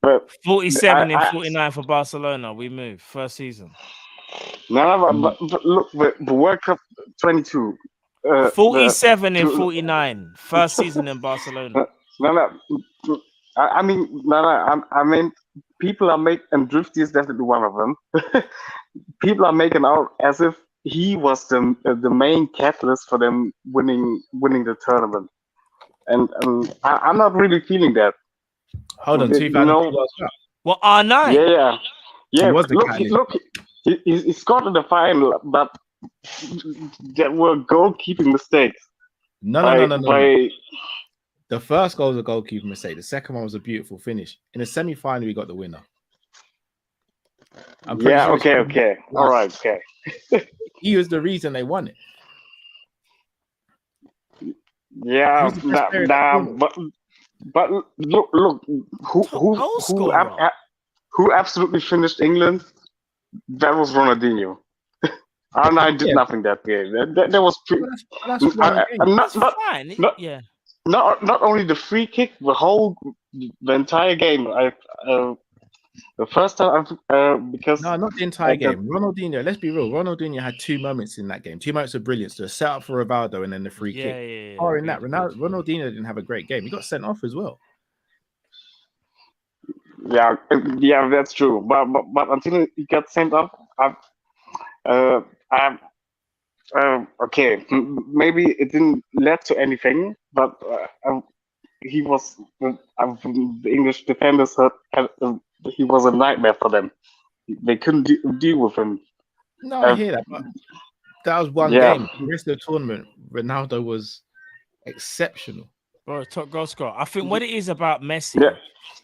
But 47 and 49 for Barcelona. We move first season. No, but look, the World Cup 22. 47 and 49 first season in Barcelona. I mean, people are making, and Drifty is definitely one of them. People are making out as if he was the main catalyst for them winning the tournament, and I'm not really feeling that. Hold on, 2002 World Cup. What, R9? Yeah. He was the Look, he scored in the final, but there were goalkeeping mistakes. No. The first goal was a goalkeeper mistake. The second one was a beautiful finish. In the semi-final, we got the winner. Okay. All right, okay. He was the reason they won it. Yeah, but look, who absolutely finished England? That was Ronaldinho. R9 did nothing that game. That was not only the free kick, the entire game. The first time because not the entire game. Ronaldinho. Let's be real. Ronaldinho had 2 moments in that game. 2 moments of brilliance. The set up for Rivaldo and then the free kick. In that, Ronaldinho didn't have a great game. He got sent off as well. Yeah, that's true. But until he got sent off, okay, maybe it didn't lead to anything, but he was the English defenders he was a nightmare for them. They couldn't deal with him. No, I hear that, but that was one game. The rest of the tournament, Ronaldo was exceptional. Bro, top goal scorer. I think what it is about Messi, Yeah.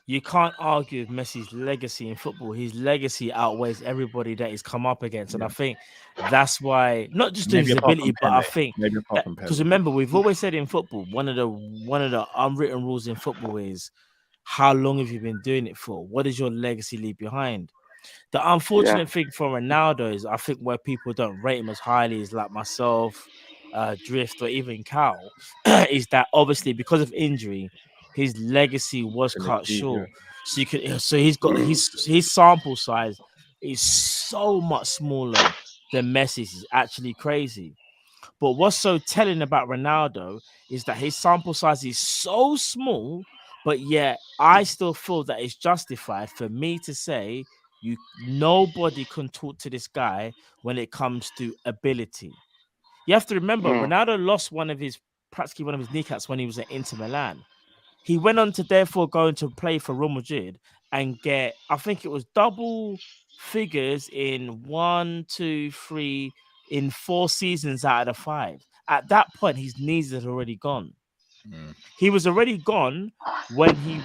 you can't argue with Messi's legacy in football. His legacy outweighs everybody that he's come up against. And I think that's why, not just Maybe his apart ability, from but I Pele. think Maybe apart from because Pele. remember, we've always said in football, one of the unwritten rules in football is how long have you been doing it for? What does your legacy leave behind? The unfortunate thing for Ronaldo is I think where people don't rate him as highly is like myself, Drift, or even Cal, is that obviously because of injury, his legacy was cut short. So he's got his sample size is so much smaller than Messi's. Is actually crazy. But what's so telling about Ronaldo is that his sample size is so small, but yet I still feel that it's justified for me to say nobody can talk to this guy when it comes to ability. You have to remember, Ronaldo lost practically one of his kneecaps when he was at Inter Milan. He went on to therefore go to play for Real Madrid and get, I think it was double figures in 1, 2, 3, in 4 seasons out of the 5. At that point, his knees had already gone. He was already gone when he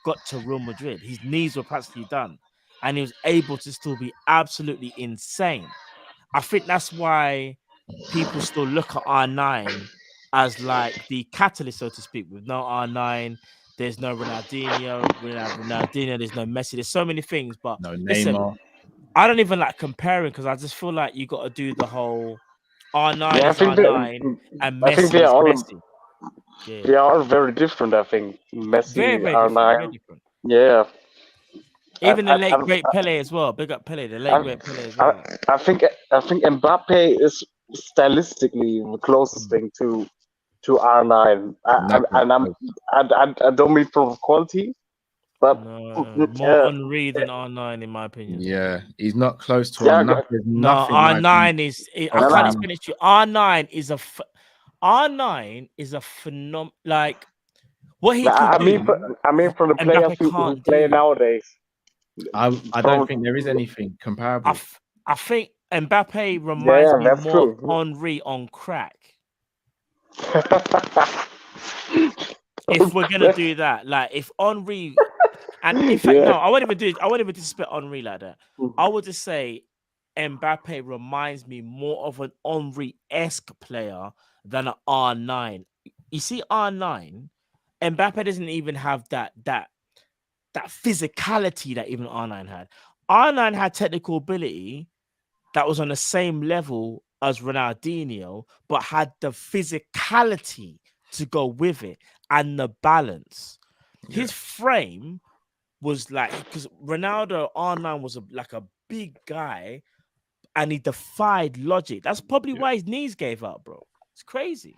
got to Real Madrid. His knees were practically done, and he was able to still be absolutely insane. I think that's why people still look at R9 as like the catalyst, so to speak. With no R9, there's no Ronaldinho. Ronaldinho, there's no Messi. There's so many things, but No listen, Neymar. I don't even like comparing because I just feel like you got to do the whole R9 Yeah, is R9 and I think Messi is Messi. they are very different. I think Very, Messi, very different. R9. Very different. Yeah. Even the late I'm- great Pele as well. Big up Pele, the late I, great Pele as well. I think Mbappe is stylistically the closest thing to R9. I don't mean from quality, but More Henri than R9 in my opinion. Yeah, he's not close to Yeah, enough. There's No, nothing like R9 him. is. I can't explain it to you. R9 is a phenom. Like what he could I do. mean from the players Mbappe who can't play do. nowadays. I don't think there is anything comparable. I think Mbappe reminds me that's more true. of Henri on crack. If we're gonna do that, like if Henri, and in fact, no, I won't even disrespect Henri like that. I would just say Mbappe reminds me more of an Henri-esque player than an R9. You see, R9, Mbappe doesn't even have that physicality that even R9 had. R9 had technical ability that was on the same level as Ronaldinho, but had the physicality to go with it and the balance. His frame was like, because Ronaldo R9 was like a big guy and he defied logic. That's probably why his knees gave up, bro. It's crazy.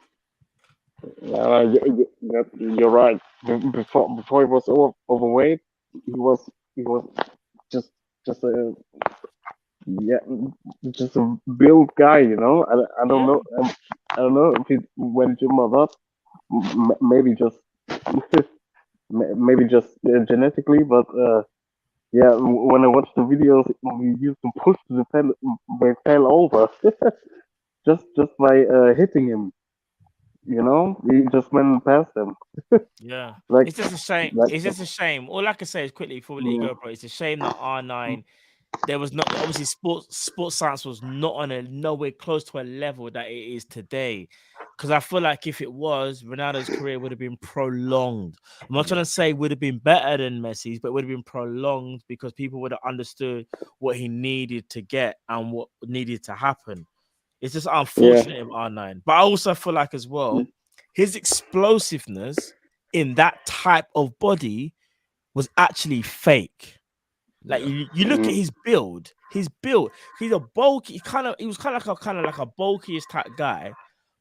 You're right. Before he was overweight, he was just a just a built guy. You know, I don't know. I don't know if he went gym or not. Maybe just maybe just genetically, but yeah. When I watched the videos, we used to push the fell over just by hitting him. You know, he just went past him. Yeah, Like, it's just a shame. like- It's just a shame. All I can say is quickly before we let you go, bro. It's a shame that R9. There was not obviously sports science was not on nowhere close to a level that it is today. Because I feel like if it was, Ronaldo's career would have been prolonged. I'm not trying to say would have been better than Messi's, but would have been prolonged because people would have understood what he needed to get and what needed to happen. It's just unfortunate of R9. But I also feel like as well, his explosiveness in that type of body was actually fake. Like you look at his build, he's a bulky, he was kind of like a bulkiest type guy,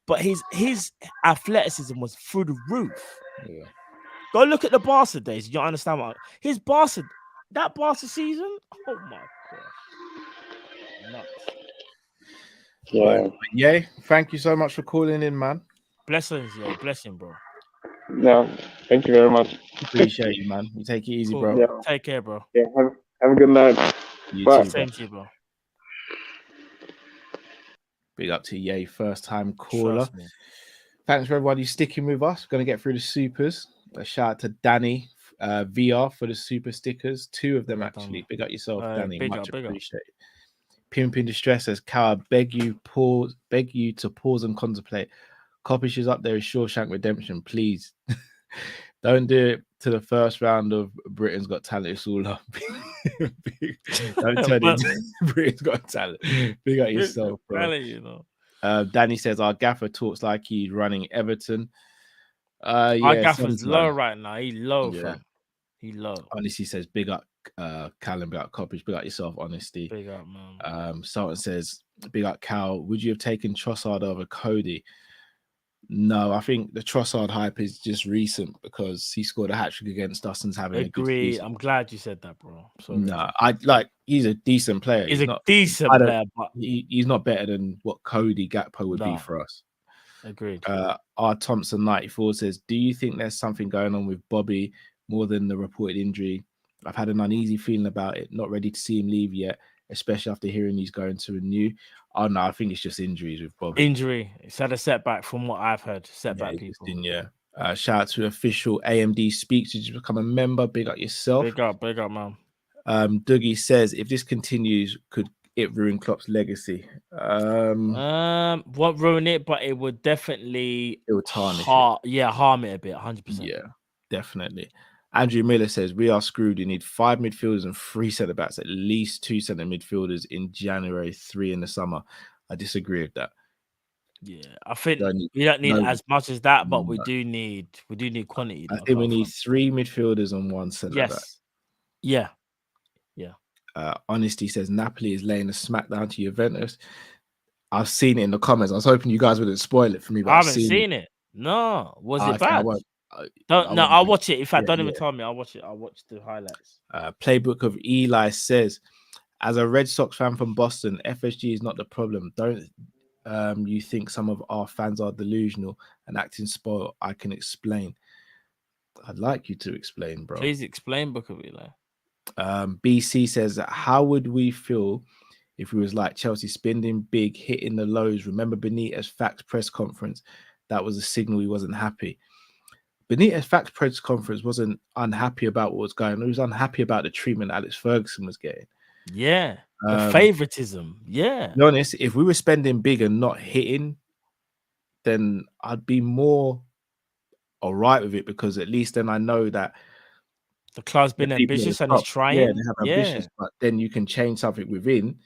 but his athleticism was through the roof. Yeah. Go look at the Barca days, you understand what his Barca season. Oh my gosh. Nuts. Yeah. Thank you so much for calling in, man. Blessings, yeah, blessing, bro. No, thank you very much. Appreciate you, man. You take it easy, Cool. bro. Yeah. Take care, bro. Yeah, have a good night. You Bye. too, Same to you, bro. Big up to Ye, first time caller. Thanks for everyone who's sticking with us. We're going to get through the supers. A shout out to Danny VR for the super stickers. 2 of them actually. Big up yourself, Danny. Big Much up, big up. appreciated. Pimp in Distress says, Cow, beg you to pause and contemplate. Kopish is up there as Shawshank Redemption. Please don't do it to the first round of Britain's Got Talent. It's all up. Don't turn it into Britain's Got Talent. Big up yourself, bro. You know. Danny says our gaffer talks like he's running Everton. Our Yeah, gaffer's low sometimes. right now. He low, Yeah. fam. He low. Honestly says, big up Callum, big up Kopish, big up yourself, honesty. Big up, man. Sultan says, big up Cal. Would you have taken Trossard over Cody? No, I think the Trossard hype is just recent because he scored a hat-trick against us and's having a good Agree. season. I'm glad you said that, bro. No, he's a decent player. He's a not decent player, but he's not better than what Cody Gakpo would be for us. Agreed. R. Thompson 94 says, do you think there's something going on with Bobby more than the reported injury? I've had an uneasy feeling about it. Not ready to see him leave yet, especially after hearing he's going to renew. Oh no, I think it's just injuries with Bobby. Injury. It's had a setback from what I've heard. Setback, people. Shout out to official AMD Speaks. Did you become a member? Big up yourself. Big up, man. Dougie says, if this continues, could it ruin Klopp's legacy? Won't ruin it, but it would definitely tarnish harm it a bit, 100%. Yeah, definitely. Andrew Miller says, we are screwed. We need 5 midfielders and 3 centre-backs, at least 2 centre midfielders in January, 3 in the summer. I disagree with that. Yeah, I think we don't need as much as that, but we do need quantity. I think we need 3 midfielders and 1 centre-back. Yes. Yeah. Honesty says Napoli is laying a smackdown to Juventus. I've seen it in the comments. I was hoping you guys wouldn't spoil it for me, but I haven't seen it. No, was it bad? I'll watch it. In fact, don't even tell me. I'll watch it. I'll watch the highlights. Playbook of Eli says, as a Red Sox fan from Boston, FSG is not the problem. Don't you think some of our fans are delusional and acting spoiled? I can explain. I'd like you to explain, bro. Please explain, Book of Eli. BC says, how would we feel if we was like Chelsea, spending big, hitting the lows? Remember Benitez Facts press conference? That was a signal he wasn't happy. Benitez Facts press conference wasn't unhappy about what was going on. He was unhappy about the treatment Alex Ferguson was getting. Yeah, the favoritism. Yeah. To be honest, if we were spending big and not hitting, then I'd be more all right with it, because at least then I know that the club's been ambitious and is trying. Yeah, they have ambitious, but then you can change something within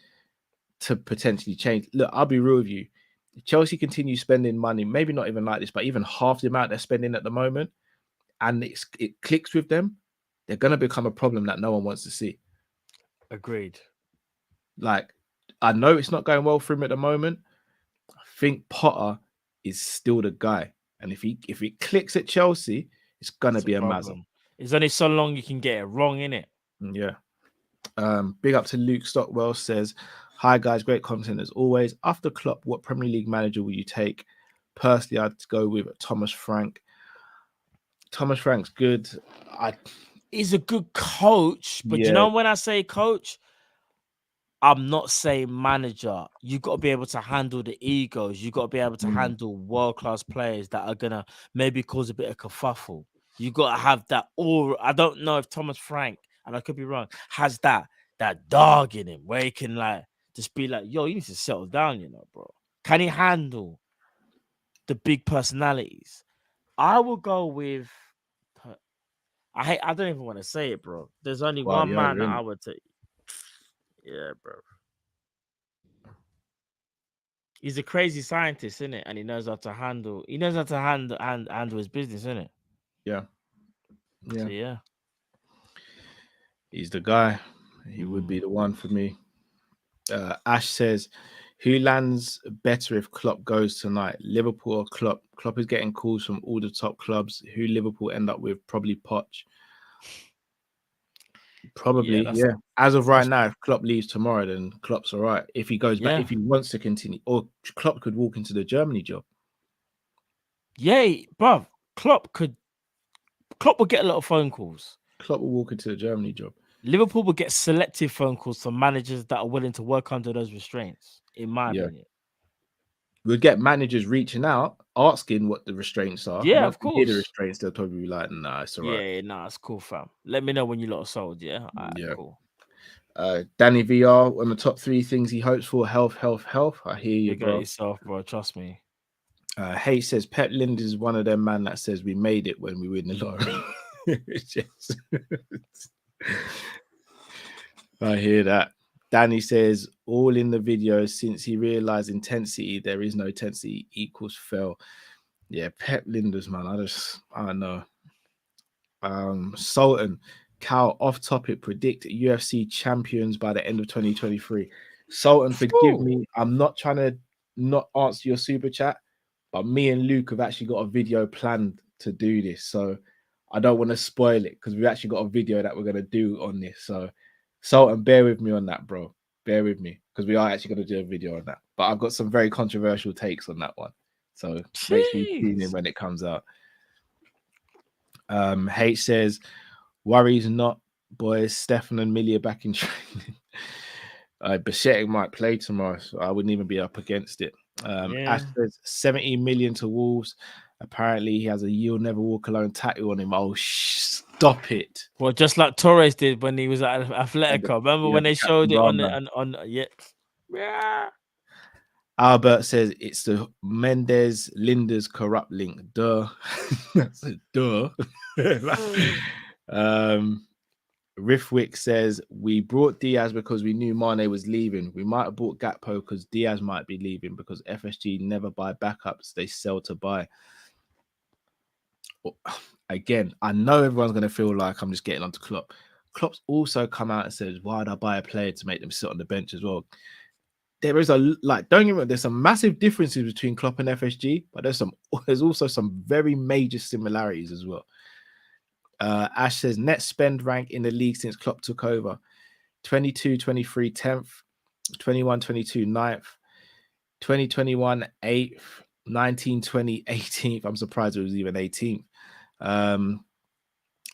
to potentially change. Look, I'll be real with you. If Chelsea continue spending money, maybe not even like this, but even half the amount they're spending at the moment, and it clicks with them, they're going to become a problem that no one wants to see. Agreed. Like, I know it's not going well for him at the moment. I think Potter is still the guy. And if it clicks at Chelsea, it's going to be a mazzel. It's only so long you can get it wrong, innit? Yeah. Big up to Luke Stockwell says, hi guys, great content as always. After Klopp, what Premier League manager will you take? Personally, I'd go with Thomas Frank. Thomas Frank's good. He's a good coach, but you know, when I say coach, I'm not saying manager. You got to be able to handle the egos. You got to be able to handle world-class players that are gonna maybe cause a bit of kerfuffle. You got to have that aura. I don't know if Thomas Frank, and I could be wrong, has that dog in him where he can like just be like, yo, you need to settle down, you know, bro. Can he handle the big personalities? I will go with. I don't even want to say it, bro. There's only one man that I would take. Yeah, bro. He's a crazy scientist, isn't it? And he knows how to handle. He knows how to handle his business, isn't it? Yeah. Yeah. So, yeah. He's the guy. He would be the one for me. Ash says, who lands better if Klopp goes tonight? Liverpool or Klopp? Klopp is getting calls from all the top clubs. Who Liverpool end up with? Probably Poch. Probably, yeah. As of right now, if Klopp leaves tomorrow, then Klopp's all right. If he goes back, if he wants to continue, or Klopp could walk into the Germany job. Yeah, bruv. Klopp will get a lot of phone calls. Klopp will walk into the Germany job. Liverpool will get selective phone calls from managers that are willing to work under those restraints, in my opinion. We'll get managers reaching out, asking what the restraints are. Yeah, Once of they hear the course. restraints, they'll probably be like, "Nah, it's alright." Yeah, nah, it's cool, fam. Let me know when you lot are sold. Yeah, alright, Yeah. cool. Danny VR on the top 3 things he hopes for: health, health, health. I hear you, Big up bro. yourself, bro. Trust me. Hayes says Pep Linders is one of them man that says we made it when we win the lottery. I hear that. Danny says all in the video since he realized intensity, there is no intensity equals fail. Yeah, Pep Linders, man. I don't know. Sultan, Cal, off topic, predict UFC champions by the end of 2023. Sultan, forgive me. I'm not trying to not answer your super chat, but me and Luke have actually got a video planned to do this. So I don't want to spoil it because we've actually got a video that we're going to do on this. So Sultan, bear with me on that, bro. Bear with me because we are actually going to do a video on that. But I've got some very controversial takes on that one. So make sure you tune in when it comes out. H says, worries not, boys. Stefan and Millie are back in training. Bichetti might play tomorrow, so I wouldn't even be up against it. Ash says 70 million to Wolves. Apparently, he has a "You'll Never Walk Alone" tattoo on him. Oh, stop it! Well, just like Torres did when he was at Atletico. Remember when they showed it on the yeah. Albert says it's the Mendes Linders corrupt link. Duh. That's a duh. Riffwick says we brought Diaz because we knew Mane was leaving. We might have bought Gakpo because Diaz might be leaving because FSG never buy backups. They sell to buy. Again, I know everyone's going to feel like I'm just getting onto Klopp. Klopp's also come out and says, why would I buy a player to make them sit on the bench as well? There is don't get me wrong, there's some massive differences between Klopp and FSG, but there's also some very major similarities as well. Ash says net spend rank in the league since Klopp took over: 22-23 10th, 21-22 9th, 2021 8th, 19-20 18th. I'm surprised it was even 18th.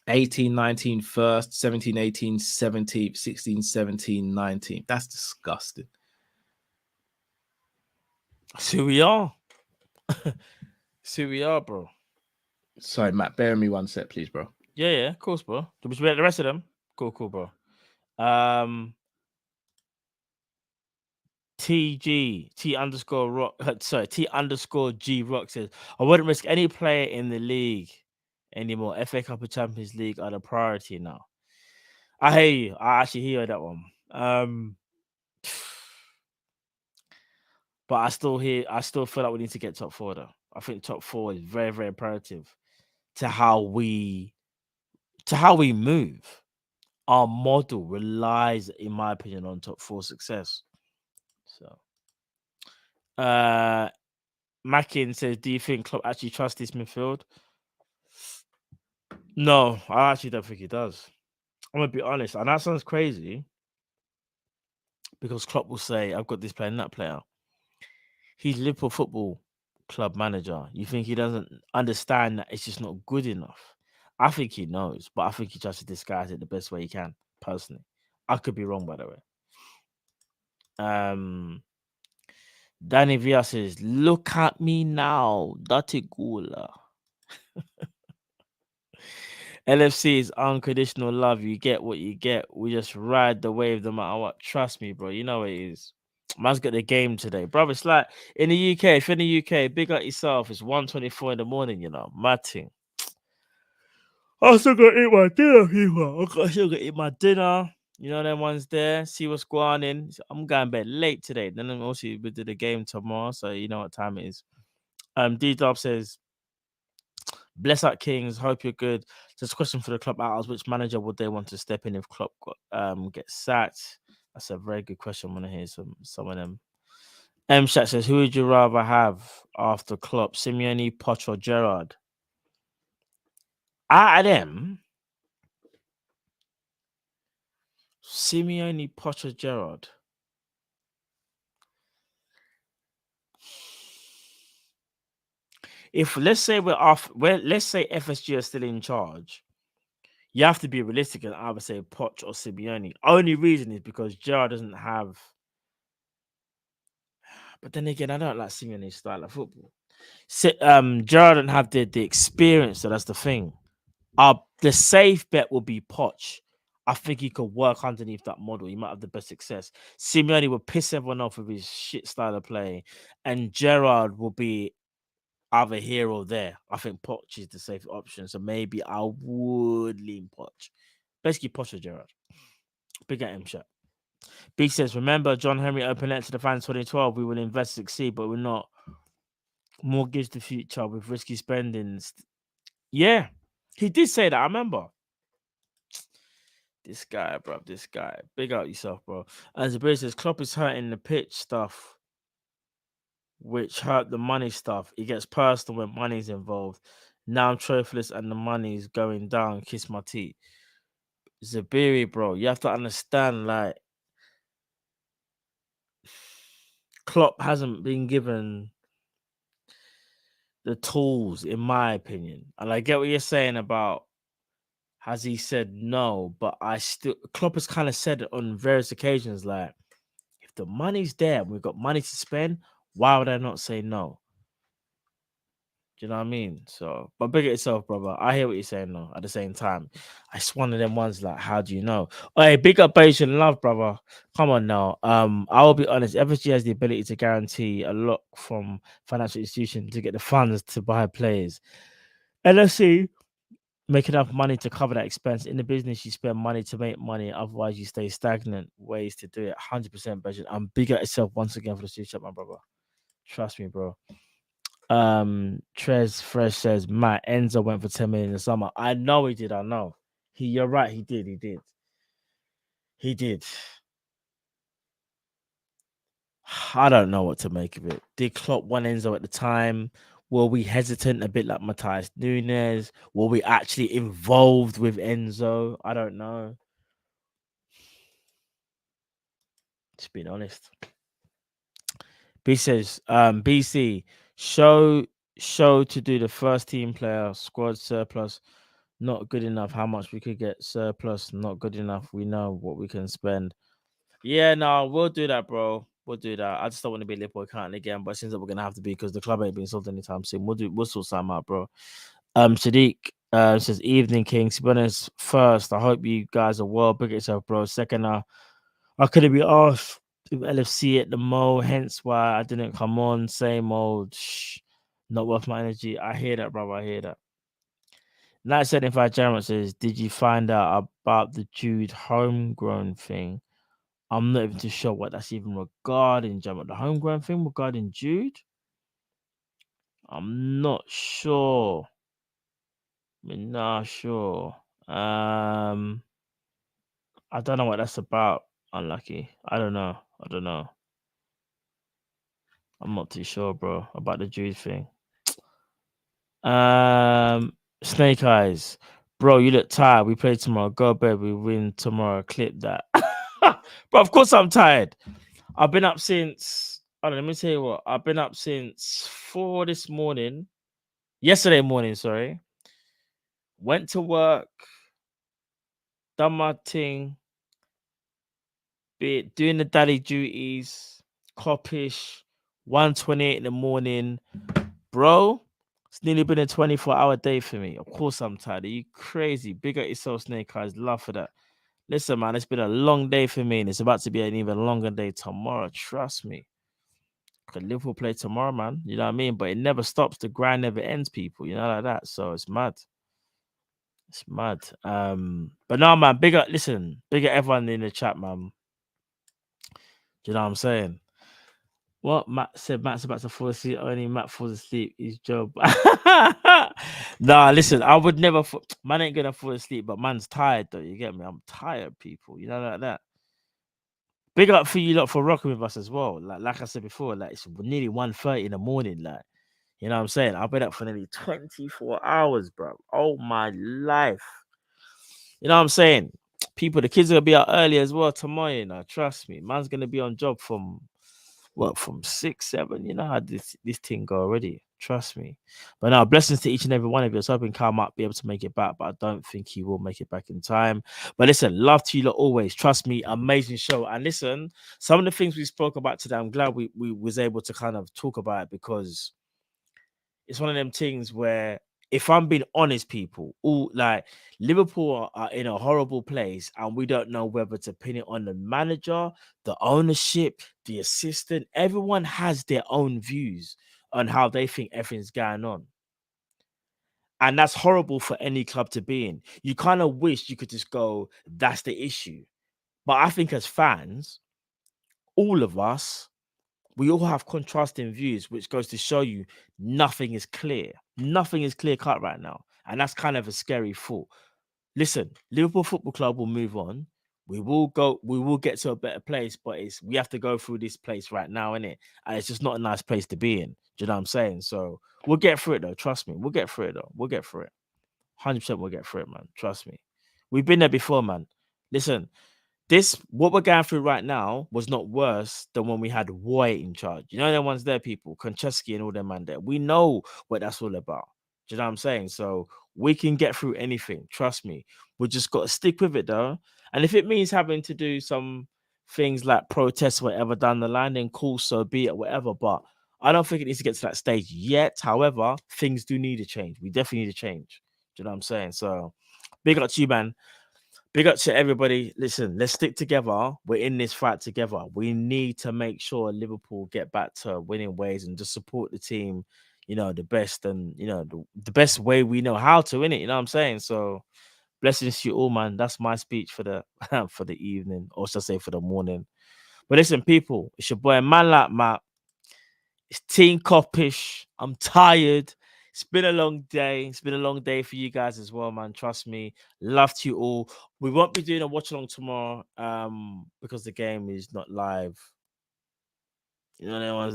18-19 first, 17-18 17th, 16-17 19th. That's disgusting. So we are. So we are, bro. Sorry, Matt, bear with me one sec, please, bro. Yeah, of course, bro. Do we read the rest of them? Cool, bro. T underscore G Rock says, I wouldn't risk any player in the league anymore. FA Cup and Champions League are the priority now. I hear you. I actually hear that one. But I still feel like we need to get top 4 though. I think top 4 is very, very imperative to how we move. Our model relies, in my opinion, on top 4 success. So Mackin says, do you think Klopp actually trusts this midfield? No, I actually don't think he does. I'm gonna be honest, and that sounds crazy because Klopp will say, I've got this player and that player. He's Liverpool Football Club manager. You think he doesn't understand that it's just not good enough? I think he knows, but I think he tries to disguise it the best way he can, personally. I could be wrong, by the way. Danny Villa says, look at me now, dirty gula. LFC is unconditional love. You get what you get. We just ride the wave no matter what. Trust me, bro. You know what it is. Man's got the game today, bro. It's like in the UK. If you're in the UK, big up yourself. It's 1:24 in the morning, you know. Mad thing. I still gotta eat my dinner, people. I still gotta eat my dinner. You know, them ones there. See what's going on. I'm going to bed late today. Then also we do the game tomorrow, so you know what time it is. D-Dub says, bless up, Kings. Hope you're good. Just a question for the club outers. Which manager would they want to step in if Klopp gets sacked? That's a very good question. I want to hear some of them. M-Shat says, who would you rather have after Klopp? Simeone, Poch, or Gerrard? Out of them, Simeone, Poch, or Gerrard? If let's say let's say FSG are still in charge, you have to be realistic and either say Poch or Simeone. Only reason is because Gerrard doesn't have. But then again, I don't like Simeone's style of football. Gerrard don't have the experience, so that's the thing. The safe bet will be Poch. I think he could work underneath that model. He might have the best success. Simeone will piss everyone off with his shit style of play, and Gerrard will be either here or there. I think Poch is the safe option, so maybe I would lean Poch. Basically, Poch or Gerrard. Big at him, shot. B says, remember John Henry opened it to the fans 2012. We will invest, succeed, but we're not mortgage the future with risky spendings. Yeah, he did say that. I remember. This guy, bro. This guy. Big out yourself, bro. As the British says, Klopp is hurting the pitch stuff, which hurt the money stuff. It gets personal when money's involved. Now I'm trophyless and the money's going down. Kiss my teeth. Zabiri, bro. You have to understand, like, Klopp hasn't been given the tools, in my opinion. And I get what you're saying about has he said no, but Klopp has kind of said it on various occasions, like, if the money's there and we've got money to spend, why would I not say no? Do you know what I mean? So, but big at yourself, brother. I hear what you're saying, though. At the same time, it's one of them ones like, how do you know? Hey, big up Asian love, brother. Come on now. I will be honest. FSG has the ability to guarantee a lot from financial institutions to get the funds to buy players. LFC make enough money to cover that expense. In the business, you spend money to make money. Otherwise, you stay stagnant. Ways to do it. 100% budget. I'm big at yourself once again for the future, my brother. Trust me, bro. Trez Fresh says Matt Enzo went for 10 million in the summer. I know he did. I know. You're right. He did. He did. I don't know what to make of it. Did Klopp want Enzo at the time? Were we hesitant a bit like Matthias Nunes? Were we actually involved with Enzo? I don't know. Just being honest. B says, BC, show to do the first team player, squad surplus, not good enough. How much we could get surplus, not good enough. We know what we can spend. Yeah, no, we'll do that, bro. We'll do that. I just don't want to be Liverpool accountant again, but it seems that we're gonna have to be because the club ain't being sold anytime soon. We'll sort something out, bro. Sadiq says, evening, King. To be honest, first, I hope you guys are well. Big yourself, bro. Second, I couldn't be asked with LFC at the Mo, hence why I didn't come on. Same old, not worth my energy. I hear that, bro. I hear that. 975 Jeremy says, did you find out about the Jude homegrown thing? I'm not even too sure what that's even regarding, Jeremy. The homegrown thing regarding Jude? I'm not sure. I'm not sure. I don't know what that's about. Unlucky. I don't know. I'm not too sure, bro, about the Jude thing. Snake Eyes. Bro, you look tired. We play tomorrow. Go bed. We win tomorrow. Clip that. Bro, of course I'm tired. I've been up since... let me tell you what. I've been up since 4 this morning. Yesterday morning, sorry. Went to work. Done my thing. Doing the daddy duties. Kopish. 1:28 in the morning. Bro, it's nearly been a 24-hour day for me. Of course I'm tired. Are you crazy? Big at yourself, Snake Eyes. Love for that. Listen, man, it's been a long day for me, and it's about to be an even longer day tomorrow. Trust me. Because Liverpool play tomorrow, man. You know what I mean? But it never stops. The grind never ends, people. You know, like that. So it's mad. It's mad. But no, man, big up everyone in the chat, man. Do you know what I'm saying? What Matt said, Matt's about to fall asleep. Only Matt falls asleep. His job. Nah, listen, I would never. Man ain't gonna fall asleep, but man's tired though. You get me? I'm tired, people. You know, like that. Big up for you lot for rocking with us as well. Like I said before, like it's nearly 1:30 in the morning. Like, you know what I'm saying? I've been up for nearly 24 hours, bro. Oh my life. You know what I'm saying? People, the kids are gonna be out early as well tomorrow. You know, trust me. Man's gonna be on job from 6, 7. You know how this thing go already. Trust me. But now, blessings to each and every one of you. I was hoping Carl might be able to make it back, but I don't think he will make it back in time. But listen, love to you lot always. Trust me, amazing show. And listen, some of the things we spoke about today, I'm glad we was able to kind of talk about it because it's one of them things where, if I'm being honest, people, all like Liverpool are in a horrible place, and we don't know whether to pin it on the manager, the ownership, the assistant. Everyone has their own views on how they think everything's going on. And that's horrible for any club to be in. You kind of wish you could just go, that's the issue. But I think as fans, all of us, we all have contrasting views, which goes to show you nothing is clear. Nothing is clear cut right now. And that's kind of a scary thought. Listen, Liverpool Football Club will move on. We will get to a better place, but we have to go through this place right now, innit? And it's just not a nice place to be in. Do you know what I'm saying? So we'll get through it though. Trust me. We'll get through it though. We'll get through it. 100% we'll get through it, man. Trust me. We've been there before, man. Listen, what we're going through right now was not worse than when we had Roy in charge. You know, the ones there, people, Konchesky and all them man there. We know what that's all about. Do you know what I'm saying? So we can get through anything. Trust me. We just got to stick with it, though. And if it means having to do some things like protests, whatever, down the line, then cool, so be it, whatever. But I don't think it needs to get to that stage yet. However, things do need to change. We definitely need to change. Do you know what I'm saying? So big up to you, man. Big up to everybody. Listen, let's stick together. We're in this fight together. We need to make sure Liverpool get back to winning ways and just support the team, you know, the best and, you know, the best way we know how to win it. You know what I'm saying? So blessings to you all, man. That's my speech for the for the evening, or should I say for the morning. But listen, people, it's your boy Man Like Matt. It's Team Kopish. I'm tired. It's been a long day. It's been a long day for you guys as well, man. Trust me. Love to you all. We won't be doing a watch along tomorrow because the game is not live. You know,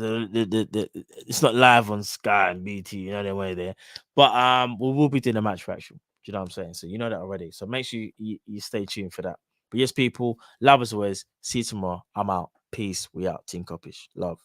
it's not live on Sky and BT. You know, they're way there. But we will be doing a match reaction. Do you know what I'm saying? So you know that already. So make sure you stay tuned for that. But yes, people, love as always. See you tomorrow. I'm out. Peace. We out. Team Kopish. Love.